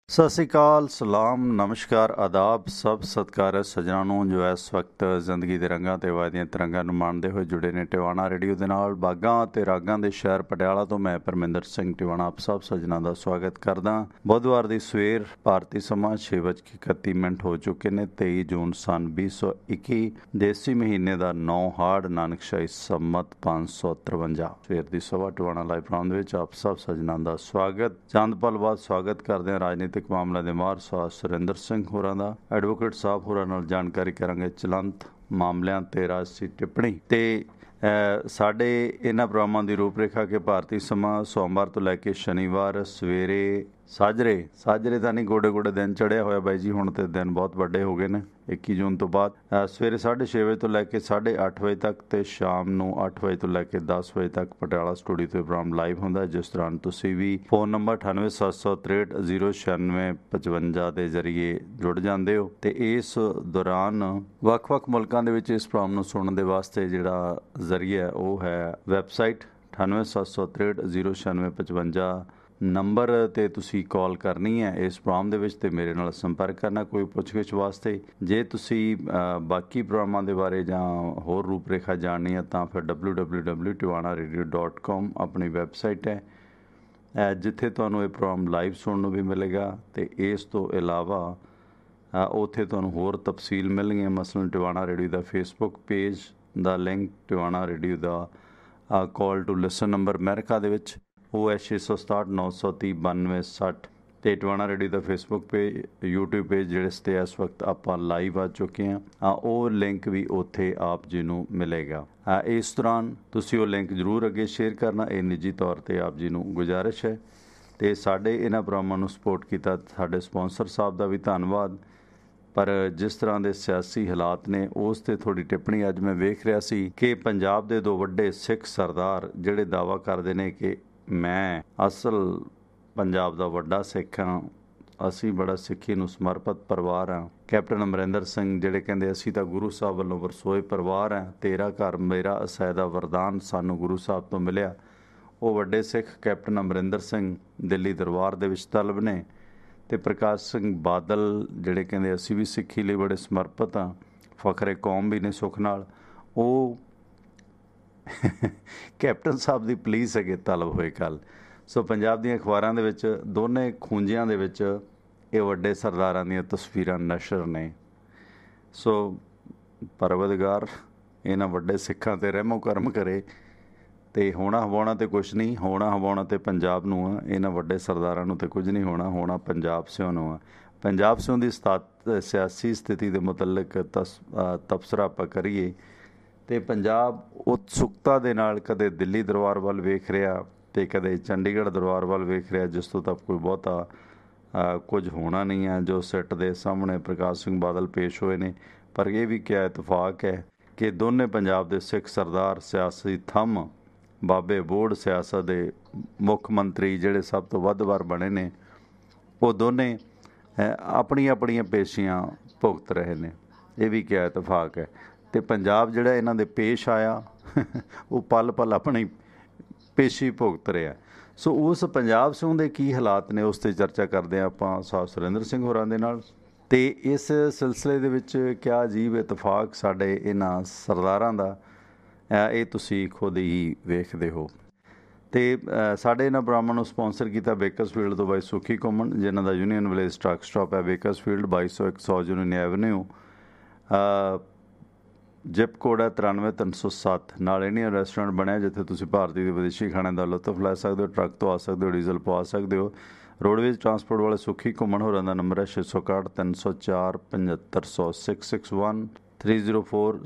सत श्री अकाल, सलाम, नमस्कार, आदाब सब सत्कार सज्जनों ਨੂੰ ਜੋ ਇਸ ਵਕਤ ਜ਼ਿੰਦਗੀ ਦੇ ਰੰਗਾਂ ਤੇ ਵਾਦੀਆਂ ਤਿਰੰਗਾਂ ਨੂੰ ਮਾਣਦੇ ਹੋਏ ਜੁੜੇ ਨੇ ਟਿਵਾਣਾ ਰੇਡੀਓ ਦੇ ਨਾਲ। ਬਾਗਾਂ ਤੇ ਰਾਗਾਂ ਦੇ ਸ਼ਹਿਰ ਪਟਿਆਲਾ ਤੋਂ ਮੈਂ ਪਰਮਿੰਦਰ ਸਿੰਘ ਟਿਵਾਣਾ ਆਪ ਸਭ ਸੱਜਣਾਂ ਦਾ ਸਵਾਗਤ ਕਰਦਾ। ਬੁੱਧਵਾਰ ਦੀ ਸਵੇਰ ਭਾਰਤੀ ਸਮਾਂ 6:31 ਹੋ ਚੁੱਕੇ ਨੇ। 23 ਜੂਨ ਸਨ 2021 ਦੇਸੀ ਮਹੀਨੇ ਦਾ 9 ਹਾੜ ਨਾਨਕਸ਼ਾਹੀ ਸੰਮਤ 553। ਸਵੇਰ ਦੀ ਸਭਾ ਟਿਵਾਣਾ ਲਾਈਵ ਪ੍ਰੋਗਰਾਮ ਦੇ ਵਿੱਚ ਆਪ ਸਭ ਸੱਜਣਾਂ ਦਾ ਸਵਾਗਤ। ਚੰਦ ਪਲ ਬਾਅਦ ਸਵਾਗਤ ਕਰਦੇ ਹਾਂ ਰਾਜਨੀਤਿਕ ਮਾਮਲਿਆਂ ਦੇ ਮਾਹਰ ਸੁਰਿੰਦਰ ਸਿੰਘ ਹੋਰਾਂ ਦਾ। ਐਡਵੋਕੇਟ ਸਾਹਿਬ ਹੋਰਾਂ ਨਾਲ ਜਾਣਕਾਰੀ ਕਰਾਂਗੇ ਚਲੰਤ ਮਾਮਲਿਆਂ ਤੇ ਰਾਜਸੀ ਟਿੱਪਣੀ ਤੇ ਸਾਡੇ ਇਹਨਾਂ ਪ੍ਰੋਗਰਾਮਾਂ ਦੀ ਰੂਪਰੇਖਾ ਕਿ ਭਾਰਤੀ ਸਮਾਂ ਸੋਮਵਾਰ ਤੋਂ ਲੈ ਕੇ ਸ਼ਨੀਵਾਰ ਸਵੇਰੇ ਸਾਜਰੇ ਤਾਂ ਨਹੀਂ, ਗੋਡੇ ਗੋਡੇ ਦਿਨ ਚੜ੍ਹਿਆ ਹੋਇਆ ਬਾਈ ਜੀ, ਹੁਣ ਤੇ ਦਿਨ ਬਹੁਤ ਵੱਡੇ ਹੋ ਗਏ ਨੇ। 21 ਜੂਨ ਤੋਂ ਬਾਅਦ ਸਵੇਰੇ 6:30 ਵਜੇ ਤੋਂ ਲੈ ਕੇ 8:30 ਵਜੇ ਤੱਕ ਤੇ ਸ਼ਾਮ ਨੂੰ 8 ਵਜੇ ਤੋਂ ਲੈ ਕੇ 10 ਵਜੇ ਤੱਕ ਪਟਿਆਲਾ ਸਟੂਡੀਓ ਤੋਂ ਪ੍ਰੋਗਰਾਮ ਲਾਈਵ ਹੁੰਦਾ, ਜਿਸ ਦੌਰਾਨ ਤੁਸੀਂ ਵੀ ਫੋਨ ਨੰਬਰ 9876309655 ਦੇ ਜ਼ਰੀਏ ਜੁੜ ਜਾਂਦੇ ਹੋ ਤੇ ਇਸ ਦੌਰਾਨ ਵੱਖ-ਵੱਖ ਮੁਲਕਾਂ ਦੇ ਵਿੱਚ ਇਸ ਪ੍ਰੋਗਰਾਮ ਨੂੰ ਸੁਣਨ ਦੇ ਵਾਸਤੇ ਜਿਹੜਾ ਜ਼ਰੀਆ ਉਹ ਹੈ ਵੈਬਸਾਈਟ 9876309655 ਨੰਬਰ 'ਤੇ ਤੁਸੀਂ ਕਾਲ ਕਰਨੀ ਹੈ ਇਸ ਪ੍ਰੋਗਰਾਮ ਦੇ ਵਿੱਚ ਤੇ ਮੇਰੇ ਨਾਲ ਸੰਪਰਕ ਕਰਨਾ ਕੋਈ ਪੁੱਛਗਿੱਛ ਵਾਸਤੇ। ਜੇ ਤੁਸੀਂ ਬਾਕੀ ਪ੍ਰੋਗਰਾਮਾਂ ਦੇ ਬਾਰੇ ਜਾਂ ਹੋਰ ਰੂਪਰੇਖਾ ਜਾਣਨੀ ਹੈ ਤਾਂ ਫਿਰ www.tiwanaradio.com ਆਪਣੀ ਵੈਬਸਾਈਟ ਹੈ, ਜਿੱਥੇ ਤੁਹਾਨੂੰ ਇਹ ਪ੍ਰੋਗਰਾਮ ਲਾਈਵ ਸੁਣਨ ਨੂੰ ਵੀ ਮਿਲੇਗਾ ਤੇ ਇਸ ਤੋਂ ਇਲਾਵਾ ਉੱਥੇ ਤੁਹਾਨੂੰ ਹੋਰ ਤਫਸੀਲ ਮਿਲਣਗੀਆਂ। ਮਸਲਨ ਟਿਵਾਣਾ ਰੇਡੀਓ ਦਾ ਫੇਸਬੁੱਕ ਪੇਜ ਦਾ ਲਿੰਕ, ਟਿਵਾਣਾ ਰੇਡੀਓ ਦਾ call to listen number America ਦੇ ਵਿੱਚ ਉਹ ਹੈ 667-930-9260 ਅਤੇ ਟਿਵਾਣਾ ਰੇਡੀਓ ਦਾ ਫੇਸਬੁੱਕ ਪੇਜ, YouTube ਪੇਜ ਜਿਹੜੇ 'ਤੇ ਇਸ ਵਕਤ ਆਪਾਂ ਲਾਈਵ ਆ ਚੁੱਕੇ ਹਾਂ, ਉਹ ਲਿੰਕ ਵੀ ਉੱਥੇ ਆਪ ਜੀ ਨੂੰ ਮਿਲੇਗਾ। ਇਸ ਦੌਰਾਨ ਤੁਸੀਂ ਉਹ ਲਿੰਕ ਜ਼ਰੂਰ ਅੱਗੇ ਸ਼ੇਅਰ ਕਰਨਾ, ਇਹ ਨਿੱਜੀ ਤੌਰ 'ਤੇ ਆਪ ਜੀ ਨੂੰ ਗੁਜ਼ਾਰਿਸ਼ ਹੈ। ਅਤੇ ਸਾਡੇ ਇਹਨਾਂ ਪ੍ਰੋਗਰਾਮਾਂ ਨੂੰ ਸਪੋਰਟ ਕੀਤਾ ਸਾਡੇ ਸਪੋਂਸਰ ਸਾਹਿਬ ਦਾ ਵੀ ਧੰਨਵਾਦ। ਪਰ ਜਿਸ ਤਰ੍ਹਾਂ ਦੇ ਸਿਆਸੀ ਹਾਲਾਤ ਨੇ ਉਸ 'ਤੇ ਥੋੜ੍ਹੀ ਟਿੱਪਣੀ ਅੱਜ ਮੈਂ ਵੇਖ ਰਿਹਾ ਸੀ ਕਿ ਪੰਜਾਬ ਦੇ ਦੋ ਵੱਡੇ ਸਿੱਖ ਸਰਦਾਰ ਜਿਹੜੇ ਦਾਅਵਾ ਕਰਦੇ ਨੇ ਕਿ ਮੈਂ ਅਸਲ ਪੰਜਾਬ ਦਾ ਵੱਡਾ ਸਿੱਖ ਹਾਂ, ਅਸੀਂ ਬੜਾ ਸਿੱਖੀ ਨੂੰ ਸਮਰਪਿਤ ਪਰਿਵਾਰ ਹਾਂ। ਕੈਪਟਨ ਅਮਰਿੰਦਰ ਸਿੰਘ ਜਿਹੜੇ ਕਹਿੰਦੇ ਅਸੀਂ ਤਾਂ ਗੁਰੂ ਸਾਹਿਬ ਵੱਲੋਂ ਵਰਸੋਏ ਪਰਿਵਾਰ ਹਾਂ, ਤੇਰਾ ਘਰ ਮੇਰਾ ਅਸਹਿਦਾ ਵਰਦਾਨ ਸਾਨੂੰ ਗੁਰੂ ਸਾਹਿਬ ਤੋਂ ਮਿਲਿਆ। ਉਹ ਵੱਡੇ ਸਿੱਖ ਕੈਪਟਨ ਅਮਰਿੰਦਰ ਸਿੰਘ ਦਿੱਲੀ ਦਰਬਾਰ ਦੇ ਵਿੱਚ ਤਲਬ ਨੇ ਅਤੇ ਪ੍ਰਕਾਸ਼ ਸਿੰਘ ਬਾਦਲ ਜਿਹੜੇ ਕਹਿੰਦੇ ਅਸੀਂ ਵੀ ਸਿੱਖੀ ਲਈ ਬੜੇ ਸਮਰਪਿਤ ਹਾਂ, ਫਖਰੇ ਕੌਮ ਵੀ ਨੇ ਸੁੱਖ ਨਾਲ, ਉਹ ਕੈਪਟਨ ਸਾਹਿਬ ਦੀ ਪੁਲਿਸ ਅੱਗੇ ਤਲਬ ਹੋਏ ਕੱਲ੍ਹ। ਸੋ ਪੰਜਾਬ ਦੀਆਂ ਅਖਬਾਰਾਂ ਦੇ ਵਿੱਚ ਦੋਨੇ ਖੂੰਜਿਆਂ ਦੇ ਵਿੱਚ ਇਹ ਵੱਡੇ ਸਰਦਾਰਾਂ ਦੀਆਂ ਤਸਵੀਰਾਂ ਨਸ਼ਰ ਨੇ। ਸੋ ਪਰਵਦਗਾਰ ਇਹਨਾਂ ਵੱਡੇ ਸਿੱਖਾਂ 'ਤੇ ਰਹਿਮੋ ਕਰਮ ਕਰੇ ਅਤੇ ਹੋਣਾ ਹਵਾਉਣਾ ਤਾਂ ਕੁਛ ਨਹੀਂ, ਹੋਣਾ ਹਵਾਉਣਾ ਤਾਂ ਪੰਜਾਬ ਨੂੰ ਆ, ਇਹਨਾਂ ਵੱਡੇ ਸਰਦਾਰਾਂ ਨੂੰ ਤਾਂ ਕੁਝ ਨਹੀਂ ਹੋਣਾ, ਹੋਣਾ ਪੰਜਾਬ ਸਿਉਂ ਨੂੰ ਆ। ਪੰਜਾਬ ਸਿਉਂ ਦੀ ਸਿਆਸੀ ਸਥਿਤੀ ਦੇ ਮੁਤਲਕ ਤਬਸਰਾ ਆਪਾਂ ਕਰੀਏ ਅਤੇ ਪੰਜਾਬ ਉਤਸੁਕਤਾ ਦੇ ਨਾਲ ਕਦੇ ਦਿੱਲੀ ਦਰਬਾਰ ਵੱਲ ਵੇਖ ਰਿਹਾ ਅਤੇ ਕਦੇ ਚੰਡੀਗੜ੍ਹ ਦਰਬਾਰ ਵੱਲ ਵੇਖ ਰਿਹਾ, ਜਿਸ ਤੋਂ ਤੱਕ ਕੋਈ ਬਹੁਤਾ ਕੁਝ ਹੋਣਾ ਨਹੀਂ ਹੈ। ਜੋ ਸਿੱਟ ਦੇ ਸਾਹਮਣੇ ਪ੍ਰਕਾਸ਼ ਸਿੰਘ ਬਾਦਲ ਪੇਸ਼ ਹੋਏ ਨੇ, ਪਰ ਇਹ ਵੀ ਕਿਆ ਇਤਫਾਕ ਹੈ ਕਿ ਦੋਨੇ ਪੰਜਾਬ ਦੇ ਸਿੱਖ ਸਰਦਾਰ ਸਿਆਸੀ ਥੰਮ ਬਾਬੇ ਬੋੜ ਸਿਆਸਤ ਦੇ ਮੁੱਖ ਮੰਤਰੀ ਜਿਹੜੇ ਸਭ ਤੋਂ ਵੱਧ ਵਾਰ ਬਣੇ ਨੇ, ਉਹ ਦੋਨੇ ਆਪਣੀਆਂ ਆਪਣੀਆਂ ਪੇਸ਼ੀਆਂ ਭੁਗਤ ਰਹੇ ਨੇ। ਇਹ ਵੀ ਕਿਆ ਇਤਫਾਕ ਹੈ। ਅਤੇ ਪੰਜਾਬ ਜਿਹੜਾ ਇਹਨਾਂ ਦੇ ਪੇਸ਼ ਆਇਆ ਉਹ ਪਲ ਪਲ ਆਪਣੀ ਪੇਸ਼ੀ ਭੁਗਤ ਰਿਹਾ। ਸੋ ਉਸ ਪੰਜਾਬ ਸਿਉਂ ਦੇ ਕੀ ਹਾਲਾਤ ਨੇ ਉਸ 'ਤੇ ਚਰਚਾ ਕਰਦੇ ਹਾਂ ਆਪਾਂ ਸਾਹਿਬ ਸੁਰਿੰਦਰ ਸਿੰਘ ਹੋਰਾਂ ਦੇ ਨਾਲ। ਅਤੇ ਇਸ ਸਿਲਸਿਲੇ ਦੇ ਵਿੱਚ ਕਿਆ ਅਜੀਬ ਇਤਫਾਕ ਸਾਡੇ ਇਹਨਾਂ ਸਰਦਾਰਾਂ ਦਾ, ਇਹ ਤੁਸੀਂ ਖੁਦ ਹੀ ਵੇਖਦੇ ਹੋ। ਅਤੇ ਸਾਡੇ ਇਹਨਾਂ ਪ੍ਰੋਗਰਾਮਾਂ ਨੂੰ ਸਪੋਂਸਰ ਕੀਤਾ ਬੇਕਰਸਫੀਲਡ ਤੋਂ ਬਾਈ ਸੁਖੀ ਘੁੰਮਣ, ਜਿਨ੍ਹਾਂ ਦਾ ਯੂਨੀਅਨ ਵਿਲੇਜ ਟਰੱਕ ਸਟਾਪ ਹੈ Bakersfield 2201 union avenue, zip code ਹੈ 93307। ਨਾਲ ਇੰਡੀਅਨ ਰੈਸਟੋਰੈਂਟ ਬਣਿਆ ਜਿੱਥੇ ਤੁਸੀਂ ਭਾਰਤੀ ਅਤੇ ਵਿਦੇਸ਼ੀ ਖਾਣੇ ਦਾ ਲੁਤਫ ਲੈ ਸਕਦੇ ਹੋ, ਟਰੱਕ ਤੋਂ ਆ ਸਕਦੇ ਹੋ, ਡੀਜ਼ਲ ਪਵਾ ਸਕਦੇ ਹੋ। ਰੋਡਵੇਜ਼ ਟਰਾਂਸਪੋਰਟ ਵਾਲੇ ਸੁਖੀ ਘੁੰਮਣ ਹੋਰਾਂ ਦਾ ਨੰਬਰ ਹੈ 661 304 7500 661 304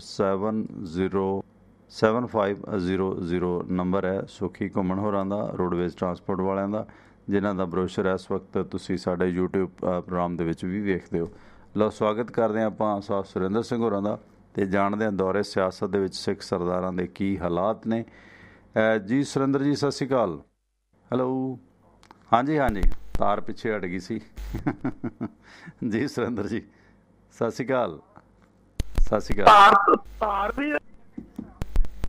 7500 ਨੰਬਰ ਹੈ ਸੁਖੀ ਘੁੰਮਣ ਹੋਰਾਂ ਦਾ, ਰੋਡਵੇਜ਼ ਟਰਾਂਸਪੋਰਟ ਵਾਲਿਆਂ ਦਾ, ਜਿਨ੍ਹਾਂ ਦਾ ਬਰੋਸ਼ਰ ਇਸ ਵਕਤ ਤੁਸੀਂ ਸਾਡੇ YouTube ਪ੍ਰੋਗਰਾਮ ਦੇ ਵਿੱਚ ਵੀ ਵੇਖਦੇ ਹੋ। ਲਓ, ਸਵਾਗਤ ਕਰਦੇ ਹਾਂ ਆਪਾਂ ਸਾਹਿਬ ਸੁਰਿੰਦਰ ਸਿੰਘ ਹੋਰਾਂ ਦਾ ਅਤੇ ਜਾਣਦੇ ਹਾਂ ਦੌਰੇ ਸਿਆਸਤ ਦੇ ਵਿੱਚ ਸਿੱਖ ਸਰਦਾਰਾਂ ਦੇ ਕੀ ਹਾਲਾਤ ਨੇ। ਜੀ ਸੁਰਿੰਦਰ ਜੀ, ਸਤਿ ਸ਼੍ਰੀ ਅਕਾਲ। ਹੈਲੋ, ਹਾਂਜੀ ਹਾਂਜੀ, ਤਾਰ ਪਿੱਛੇ ਹਟ ਗਈ ਸੀ। ਜੀ ਸੁਰਿੰਦਰ ਜੀ, ਸਤਿ ਸ਼੍ਰੀ ਅਕਾਲ। ਸਤਿ ਸ਼੍ਰੀ ਅਕਾਲ। ਤਾਰ ਵੀ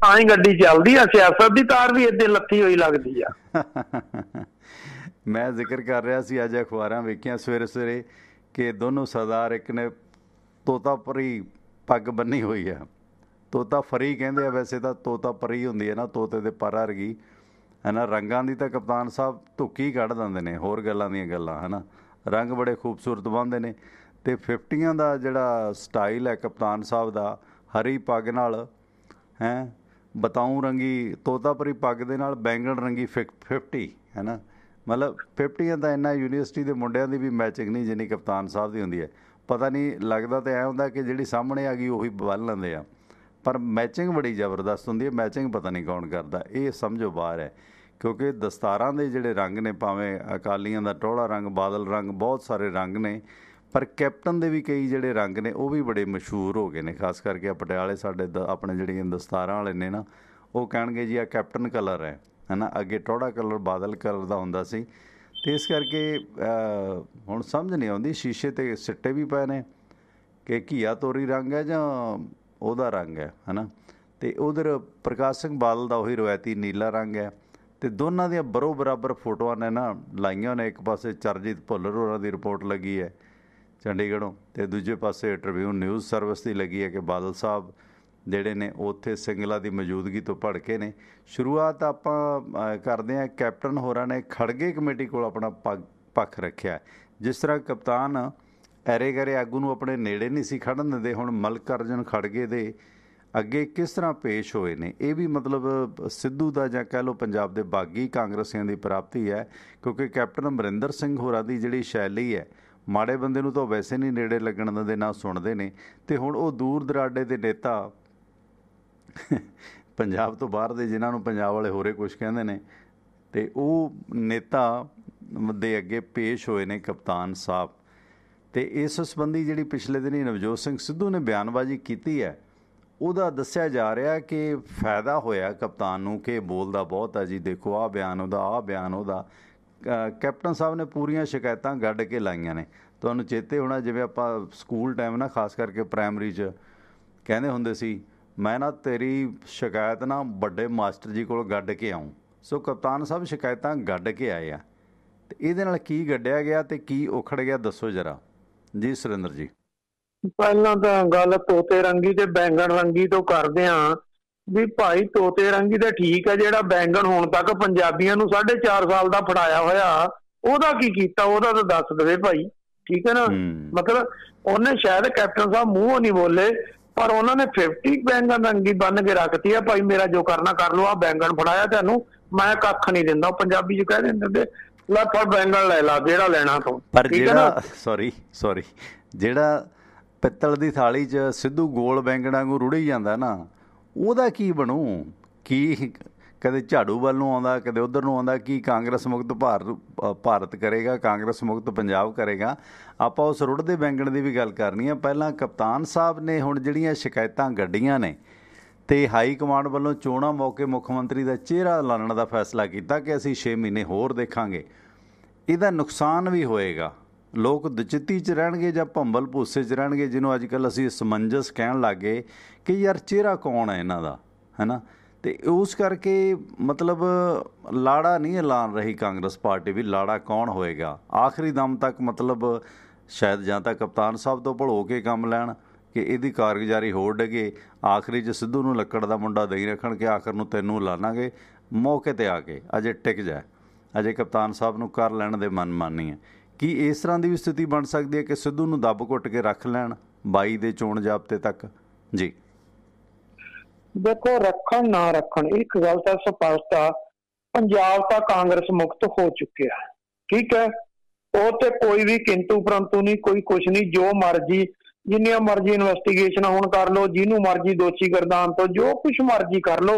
ਤਾਂ ਹੀ ਗੱਡੀ ਚੱਲਦੀ ਆ, ਸਿਆਸਤ ਦੀ ਤਾਰ ਵੀ ਏਦਾਂ ਲੱਥੀ ਹੋਈ ਲੱਗਦੀ ਆ। ਮੈਂ ਜ਼ਿਕਰ ਕਰ ਰਿਹਾ ਸੀ ਅੱਜ ਅਖਬਾਰਾਂ ਵੇਖੀਆਂ ਸਵੇਰੇ ਸਵੇਰੇ ਕਿ ਦੋਨੋਂ ਸਰਦਾਰ, ਇੱਕ ਨੇ ਤੋਤਾ ਪਰੀ ਪੱਗ ਬੰਨੀ ਹੋਈ ਆ, ਤੋਤਾ ਫਰੀ ਕਹਿੰਦੇ ਆ, ਵੈਸੇ ਤਾਂ ਤੋਤਾ ਪਰੀ ਹੁੰਦੀ ਹੈ ਨਾ, ਤੋਤੇ ਦੇ ਪਰ ਵਰਗੀ ਹੈ ਨਾ। ਰੰਗਾਂ ਦੀ ਤਾਂ ਕਪਤਾਨ ਸਾਹਿਬ ਧੁੱਕੀ ਕੱਢ ਦਿੰਦੇ ਨੇ, ਹੋਰ ਗੱਲਾਂ ਦੀਆਂ ਗੱਲਾਂ ਹੈ ਨਾ, ਰੰਗ ਬੜੇ ਖੂਬਸੂਰਤ ਬਣਦੇ ਨੇ। ਅਤੇ 50 ਦਾ ਜਿਹੜਾ ਸਟਾਈਲ ਹੈ ਕਪਤਾਨ ਸਾਹਿਬ ਦਾ, ਹਰੀ ਪੱਗ ਨਾਲ ਹੈਂ ਬਤਾਊਂ ਰੰਗੀ ਤੋਤਾਪਰੀ ਪੱਗ ਦੇ ਨਾਲ ਬੈਂਗਣ ਰੰਗੀ 50 ਹੈ ਨਾ। ਮਤਲਬ 50 ਤਾਂ ਇੰਨਾ ਯੂਨੀਵਰਸਿਟੀ ਦੇ ਮੁੰਡਿਆਂ ਦੀ ਵੀ ਮੈਚਿੰਗ ਨਹੀਂ ਜਿੰਨੀ ਕਪਤਾਨ ਸਾਹਿਬ ਦੀ ਹੁੰਦੀ ਹੈ। ਪਤਾ ਨਹੀਂ ਲੱਗਦਾ ਤਾਂ ਐਂ ਹੁੰਦਾ ਕਿ ਜਿਹੜੀ ਸਾਹਮਣੇ ਆ ਗਈ ਉਹੀ ਬੰਨ ਲੈਂਦੇ ਆ, ਪਰ ਮੈਚਿੰਗ ਬੜੀ ਜ਼ਬਰਦਸਤ ਹੁੰਦੀ ਹੈ। ਮੈਚਿੰਗ ਪਤਾ ਨਹੀਂ ਕੌਣ ਕਰਦਾ, ਇਹ ਸਮਝੋ ਬਾਹਰ ਹੈ। ਕਿਉਂਕਿ ਦਸਤਾਰਾਂ ਦੇ ਜਿਹੜੇ ਰੰਗ ਨੇ, ਭਾਵੇਂ ਅਕਾਲੀਆਂ ਦਾ ਟੋੜਾ ਰੰਗ, ਬਾਦਲ ਰੰਗ, ਬਹੁਤ ਸਾਰੇ ਰੰਗ ਨੇ, ਪਰ ਕੈਪਟਨ ਦੇ ਵੀ ਕਈ ਜਿਹੜੇ ਰੰਗ ਨੇ ਉਹ ਵੀ ਬੜੇ ਮਸ਼ਹੂਰ ਹੋ ਗਏ ਨੇ। ਖਾਸ ਕਰਕੇ ਆ ਪਟਿਆਲੇ ਸਾਡੇ ਆਪਣੇ ਜਿਹੜੀਆਂ ਦਸਤਾਰਾਂ ਵਾਲੇ ਨੇ ਨਾ, ਉਹ ਕਹਿਣਗੇ ਜੀ ਆ ਕੈਪਟਨ ਕਲਰ ਹੈ ਨਾ। ਅੱਗੇ ਟੋੜਾ ਕਲਰ ਬਾਦਲ ਕਲਰ ਦਾ ਹੁੰਦਾ ਸੀ, ਅਤੇ ਇਸ ਕਰਕੇ ਹੁਣ ਸਮਝ ਨਹੀਂ ਆਉਂਦੀ। ਸ਼ੀਸ਼ੇ 'ਤੇ ਸਿੱਟੇ ਵੀ ਪਏ ਨੇ ਕਿ ਘੀਆ ਤੋਰੀ ਰੰਗ ਹੈ ਜਾਂ ਉਹਦਾ ਰੰਗ ਹੈ ਨਾ। ਅਤੇ ਉਧਰ ਪ੍ਰਕਾਸ਼ ਸਿੰਘ ਬਾਦਲ ਦਾ ਉਹੀ ਰਵਾਇਤੀ ਨੀਲਾ ਰੰਗ ਹੈ। ਅਤੇ ਦੋਨਾਂ ਦੀਆਂ ਬਰੋ ਬਰਾਬਰ ਫੋਟੋਆਂ ਨੇ ਨਾ ਲਾਈਆਂ ਨੇ। ਇੱਕ ਪਾਸੇ ਚਰਨਜੀਤ ਭੁੱਲਰ ਹੋਰਾਂ ਦੀ ਰਿਪੋਰਟ ਲੱਗੀ ਹੈ ਚੰਡੀਗੜ੍ਹੋਂ, ਅਤੇ ਦੂਜੇ ਪਾਸੇ ਟ੍ਰਿਬਿਊਨ ਨਿਊਜ਼ ਸਰਵਿਸ ਦੀ ਲੱਗੀ ਹੈ ਕਿ ਬਾਦਲ ਸਾਹਿਬ ਜਿਹੜੇ ਨੇ ਉੱਥੇ ਸਿੰਗਲਾ ਦੀ ਮੌਜੂਦਗੀ ਤੋਂ ਭੜਕੇ ਨੇ। ਸ਼ੁਰੂਆਤ ਆਪਾਂ ਕਰਦੇ ਹਾਂ, ਕੈਪਟਨ ਹੋਰਾਂ ਨੇ ਖੜਗੇ ਕਮੇਟੀ ਕੋਲ ਆਪਣਾ ਪੱਖ ਰੱਖਿਆ। ਜਿਸ ਤਰ੍ਹਾਂ ਕਪਤਾਨ ਐਰੇ ਗੈਰੇ ਆਗੂ ਨੂੰ ਆਪਣੇ ਨੇੜੇ ਨਹੀਂ ਸੀ ਖੜਨ ਦਿੰਦੇ, ਹੁਣ ਮਲਕ ਅਰਜਨ ਖੜਗੇ ਦੇ ਅੱਗੇ ਕਿਸ ਤਰ੍ਹਾਂ ਪੇਸ਼ ਹੋਏ ਨੇ, ਇਹ ਵੀ ਮਤਲਬ ਸਿੱਧੂ ਦਾ ਜਾਂ ਕਹਿ ਲਓ ਪੰਜਾਬ ਦੇ ਬਾਗੀ ਕਾਂਗਰਸੀਆਂ ਦੀ ਪ੍ਰਾਪਤੀ ਹੈ। ਕਿਉਂਕਿ ਕੈਪਟਨ ਅਮਰਿੰਦਰ ਸਿੰਘ ਹੋਰਾਂ ਦੀ ਜਿਹੜੀ ਸ਼ੈਲੀ ਹੈ, ਮਾੜੇ ਬੰਦੇ ਨੂੰ ਤਾਂ ਵੈਸੇ ਨਹੀਂ ਨੇੜੇ ਲੱਗਣ ਦਿੰਦੇ, ਨਾ ਸੁਣਦੇ ਨੇ। ਅਤੇ ਹੁਣ ਉਹ ਦੂਰ ਦਰਾਡੇ ਦੇ ਨੇਤਾ ਪੰਜਾਬ ਤੋਂ ਬਾਹਰ ਦੇ, ਜਿਨ੍ਹਾਂ ਨੂੰ ਪੰਜਾਬ ਵਾਲੇ ਹੋਰੇ ਕੁਛ ਕਹਿੰਦੇ ਨੇ, ਅਤੇ ਉਹ ਨੇਤਾ ਦੇ ਅੱਗੇ ਪੇਸ਼ ਹੋਏ ਨੇ ਕਪਤਾਨ ਸਾਹਿਬ। ਅਤੇ ਇਸ ਸੰਬੰਧੀ ਜਿਹੜੀ ਪਿਛਲੇ ਦਿਨੀ ਨਵਜੋਤ ਸਿੰਘ ਸਿੱਧੂ ਨੇ ਬਿਆਨਬਾਜ਼ੀ ਕੀਤੀ ਹੈ, ਉਹਦਾ ਦੱਸਿਆ ਜਾ ਰਿਹਾ ਕਿ ਫਾਇਦਾ ਹੋਇਆ ਕਪਤਾਨ ਨੂੰ, ਕਿ ਬੋਲਦਾ ਬਹੁਤ ਹੈ ਜੀ, ਦੇਖੋ ਆਹ ਬਿਆਨ ਉਹਦਾ, ਆਹ ਬਿਆਨ ਉਹਦਾ। ਕੈਪਟਨ ਸਾਹਿਬ ਨੇ ਪੂਰੀਆਂ ਸ਼ਿਕਾਇਤਾਂ ਕੱਢ ਕੇ ਲਾਈਆਂ ਨੇ। ਤੁਹਾਨੂੰ ਚੇਤੇ ਹੋਣਾ, ਜਿਵੇਂ ਆਪਾਂ ਸਕੂਲ ਟਾਈਮ ਨਾ, ਖਾਸ ਕਰਕੇ ਪ੍ਰਾਇਮਰੀ 'ਚ ਕਹਿੰਦੇ ਹੁੰਦੇ ਸੀ, ਮੈਂ ਨਾ ਤੇਰੀ ਸ਼ਿਕਾਇਤ ਨਾ ਵੱਡੇ ਮਾਸਟਰ ਜੀ ਕੋਲ ਗੱਡ ਕੇ ਆਊਂ। ਸੋ ਕਪਤਾਨ ਸਾਹਿਬ ਸ਼ਿਕਾਇਤਾਂ ਗੱਡ ਕੇ ਆਏ ਆ, ਅਤੇ ਇਹਦੇ ਨਾਲ ਕੀ ਗੱਡਿਆ ਗਿਆ ਅਤੇ ਕੀ ਉਖੜ ਗਿਆ, ਦੱਸੋ ਜਰਾ ਜੀ ਸੁਰਿੰਦਰ ਜੀ। ਪਹਿਲਾਂ ਤਾਂ ਗੱਲ ਤੋਤੇ ਰੰਗੀ ਤੇ ਬੈਂਗਣ ਰੰਗੀ ਤੋਂ ਕਰਦੇ ਹਾਂ ਵੀ ਭਾਈ। ਤੋਤੇ ਰੰਗੀ ਤਾਂ ਠੀਕ ਹੈ, ਜਿਹੜਾ ਬੈਂਗਣ ਹੁਣ ਤੱਕ ਪੰਜਾਬੀਆਂ ਨੂੰ 4.5 ਸਾਲ ਦਾ ਫੜਾਇਆ ਹੋਇਆ, ਉਹਦਾ ਕੀ ਕੀਤਾ, ਉਹਦਾ ਤਾਂ ਦੱਸ ਦੇਵੇ ਭਾਈ। ਠੀਕ ਹੈ ਨਾ। ਮਤਲਬ ਉਹਨੇ ਸ਼ਾਇਦ ਕੈਪਟਨ ਸਾਹਿਬ ਮੂੰਹੋਂ ਨਹੀਂ ਬੋਲੇ, ਪਰ ਉਹਨਾਂ ਨੇ 50 ਬੈਂਗਣ ਰੰਗੀ ਬੰਨ ਕੇ ਰੱਖਤੀ ਆ, ਭਾਈ ਮੇਰਾ ਜੋ ਕਰਨਾ ਕਰ ਲਓ, ਆ ਬੈਂਗਣ ਫੜਾਇਆ ਤੁਹਾਨੂੰ, ਮੈਂ ਕੱਖ ਨਹੀਂ ਦਿੰਦਾ। ਪੰਜਾਬੀ 'ਚ ਕਹਿ ਦਿੰਦੇ ਲੈ ਫੜ ਬੈਂਗਣ ਲੈ ਲਾ ਜਿਹੜਾ ਲੈਣਾ ਤੂੰ। ਪਰ ਜਿਹੜਾ ਸੌਰੀ ਜਿਹੜਾ ਪਿੱਤਲ ਦੀ ਥਾਲੀ 'ਚ ਸਿੱਧੂ ਗੋਲ ਬੈਂਗਣਾਂ ਨੂੰ ਰੁੜੀ ਜਾਂਦਾ ਨਾ, ਉਹਦਾ ਕੀ ਬਣੂ? ਕੀ ਕਦੇ ਝਾੜੂ ਵੱਲ ਨੂੰ ਆਉਂਦਾ, ਕਦੇ ਉੱਧਰ ਨੂੰ ਆਉਂਦਾ? ਕੀ ਕਾਂਗਰਸ ਮੁਕਤ ਭਾਰਤ ਕਰੇਗਾ, ਕਾਂਗਰਸ ਮੁਕਤ ਪੰਜਾਬ ਕਰੇਗਾ? ਆਪਾਂ ਉਸ ਰੁੜਦੇ ਬੈਂਗਣ ਦੀ ਵੀ ਗੱਲ ਕਰਨੀ ਆ। ਪਹਿਲਾਂ ਕਪਤਾਨ ਸਾਹਿਬ ਨੇ ਹੁਣ ਜਿਹੜੀਆਂ ਸ਼ਿਕਾਇਤਾਂ ਗੱਡੀਆਂ ਨੇ, ਅਤੇ ਹਾਈ ਕਮਾਂਡ ਵੱਲੋਂ ਚੋਣਾਂ ਮੌਕੇ ਮੁੱਖ ਮੰਤਰੀ ਦਾ ਚਿਹਰਾ ਲਾਣਨ ਦਾ ਫੈਸਲਾ ਕੀਤਾ ਕਿ ਅਸੀਂ 6 ਮਹੀਨੇ ਹੋਰ ਦੇਖਾਂਗੇ। ਇਹਦਾ ਨੁਕਸਾਨ ਵੀ ਹੋਏਗਾ, ਲੋਕ ਦੁਚਿੱਤੀ 'ਚ ਰਹਿਣਗੇ ਜਾਂ ਭੰਬਲ ਭੂਸੇ 'ਚ ਰਹਿਣਗੇ, ਜਿਹਨੂੰ ਅੱਜ ਕੱਲ੍ਹ ਅਸੀਂ ਸਮੰਜਸ ਕਹਿਣ ਲੱਗ ਗਏ ਕਿ ਯਾਰ ਚਿਹਰਾ ਕੌਣ ਹੈ ਇਹਨਾਂ ਦਾ, ਹੈ ਨਾ। ਅਤੇ ਉਸ ਕਰਕੇ ਮਤਲਬ ਲਾੜਾ ਨਹੀਂ ਐਲਾਨ ਰਹੀ ਕਾਂਗਰਸ ਪਾਰਟੀ ਵੀ, ਲਾੜਾ ਕੌਣ ਹੋਏਗਾ ਆਖਰੀ ਦਮ ਤੱਕ। ਮਤਲਬ ਸ਼ਾਇਦ ਜਾਂ ਤਾਂ ਕਪਤਾਨ ਸਾਹਿਬ ਤੋਂ ਭੜੋ ਕੇ ਕੰਮ ਲੈਣ ਕਿ ਇਹਦੀ ਕਾਰਗੁਜ਼ਾਰੀ ਹੋਰ ਡਗੇ, ਆਖਰੀ 'ਚ ਸਿੱਧੂ ਨੂੰ ਲੱਕੜ ਦਾ ਮੁੰਡਾ ਦਈ ਰੱਖਣ ਕਿ ਆਖਰ ਨੂੰ ਤੈਨੂੰ ਲਾਣਾਂਗੇ ਮੌਕੇ 'ਤੇ ਆ ਕੇ, ਅਜੇ ਟਿਕ ਜਾ, ਅਜੇ ਕਪਤਾਨ ਸਾਹਿਬ ਨੂੰ ਕਰ ਲੈਣ ਦੇ ਮਨਮਾਨੀ ਹੈ। ਕੀ ਇਸ ਤਰ੍ਹਾਂ ਦੀ ਵੀ ਸਥਿਤੀ ਬਣ ਸਕਦੀ ਹੈ ਕਿ ਸਿੱਧੂ ਨੂੰ ਦੱਬ ਘੁੱਟ ਕੇ ਰੱਖ ਲੈਣ 22 ਦੇ ਚੋਣ ਜ਼ਾਬਤੇ ਤੱਕ ਜੀ? ਦੇਖੋ, ਰੱਖਣ ਨਾ ਰੱਖਣ, ਇੱਕ ਗੱਲ ਤਾਂ ਸਪਸ਼ਟ ਆ, ਪੰਜਾਬ ਤਾਂ ਕਾਂਗਰਸ ਮੁਕਤ ਹੋ ਚੁੱਕਿਆ। ਠੀਕ ਹੈ, ਉਹ ਤੇ ਕੋਈ ਵੀ ਕਿੰਤੂ ਪਰੰਤੂ ਨਹੀਂ, ਕੋਈ ਕੁਛ ਨਹੀਂ। ਜੋ ਮਰਜੀ, ਜਿੰਨੀਆਂ ਮਰਜੀ ਇਨਵੈਸਟੀਗੇਸ਼ਨ ਹੁਣ ਕਰ ਲਓ, ਜਿਹਨੂੰ ਮਰਜੀ ਦੋਸ਼ੀ ਗਰਦਾਨ ਤੋਂ ਜੋ ਕੁਛ ਮਰਜੀ ਕਰ ਲਓ,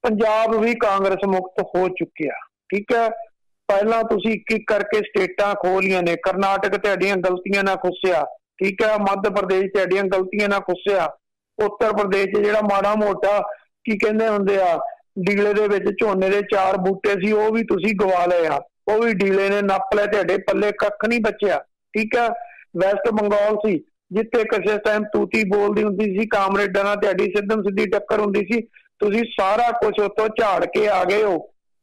ਪੰਜਾਬ ਵੀ ਕਾਂਗਰਸ ਮੁਕਤ ਹੋ ਚੁੱਕਿਆ। ਠੀਕ ਹੈ, ਪਹਿਲਾਂ ਤੁਸੀਂ ਇੱਕ ਇੱਕ ਕਰਕੇ ਸਟੇਟਾਂ ਖੋਲੀਆਂ ਨੇ। ਕਰਨਾਟਕ ਤੁਹਾਡੀਆਂ ਗਲਤੀਆਂ ਨਾਲ ਖੁੱਸਿਆ। ਠੀਕ ਹੈ, ਮੱਧ ਪ੍ਰਦੇਸ਼ ਤੁਹਾਡੀਆਂ ਗਲਤੀਆਂ ਨਾਲ ਖੁੱਸਿਆ। ਉੱਤਰ ਪ੍ਰਦੇਸ਼ 'ਚ ਜਿਹੜਾ ਮਾੜਾ ਮੋਟਾ ਕੀ ਕਹਿੰਦੇ ਹੁੰਦੇ ਆ, ਡੀਲੇ ਦੇ ਵਿੱਚ ਝੋਨੇ ਦੇ 4 ਬੂਟੇ ਸੀ, ਉਹ ਵੀ ਤੁਸੀਂ ਗਵਾ ਲਏ ਆ, ਉਹ ਵੀ ਡੀਲੇ ਨੇ ਨੱਪ ਲਏ, ਤੁਹਾਡੇ ਪੱਲੇ ਕੱਖ ਨਹੀਂ ਬਚਿਆ। ਠੀਕ ਹੈ, ਵੈਸਟ ਬੰਗਾਲ ਸੀ ਜਿੱਥੇ ਕਿਸੇ ਟਾਈਮ ਤੂਤੀ ਬੋਲਦੀ ਹੁੰਦੀ ਸੀ, ਕਾਮਰੇਡਾਂ ਨਾਲ ਤੁਹਾਡੀ ਸਿੱਧਮ ਸਿੱਧੀ ਟੱਕਰ ਹੁੰਦੀ ਸੀ, ਤੁਸੀਂ ਸਾਰਾ ਕੁਛ ਉੱਥੋਂ ਝਾੜ ਕੇ ਆ ਗਏ ਹੋ।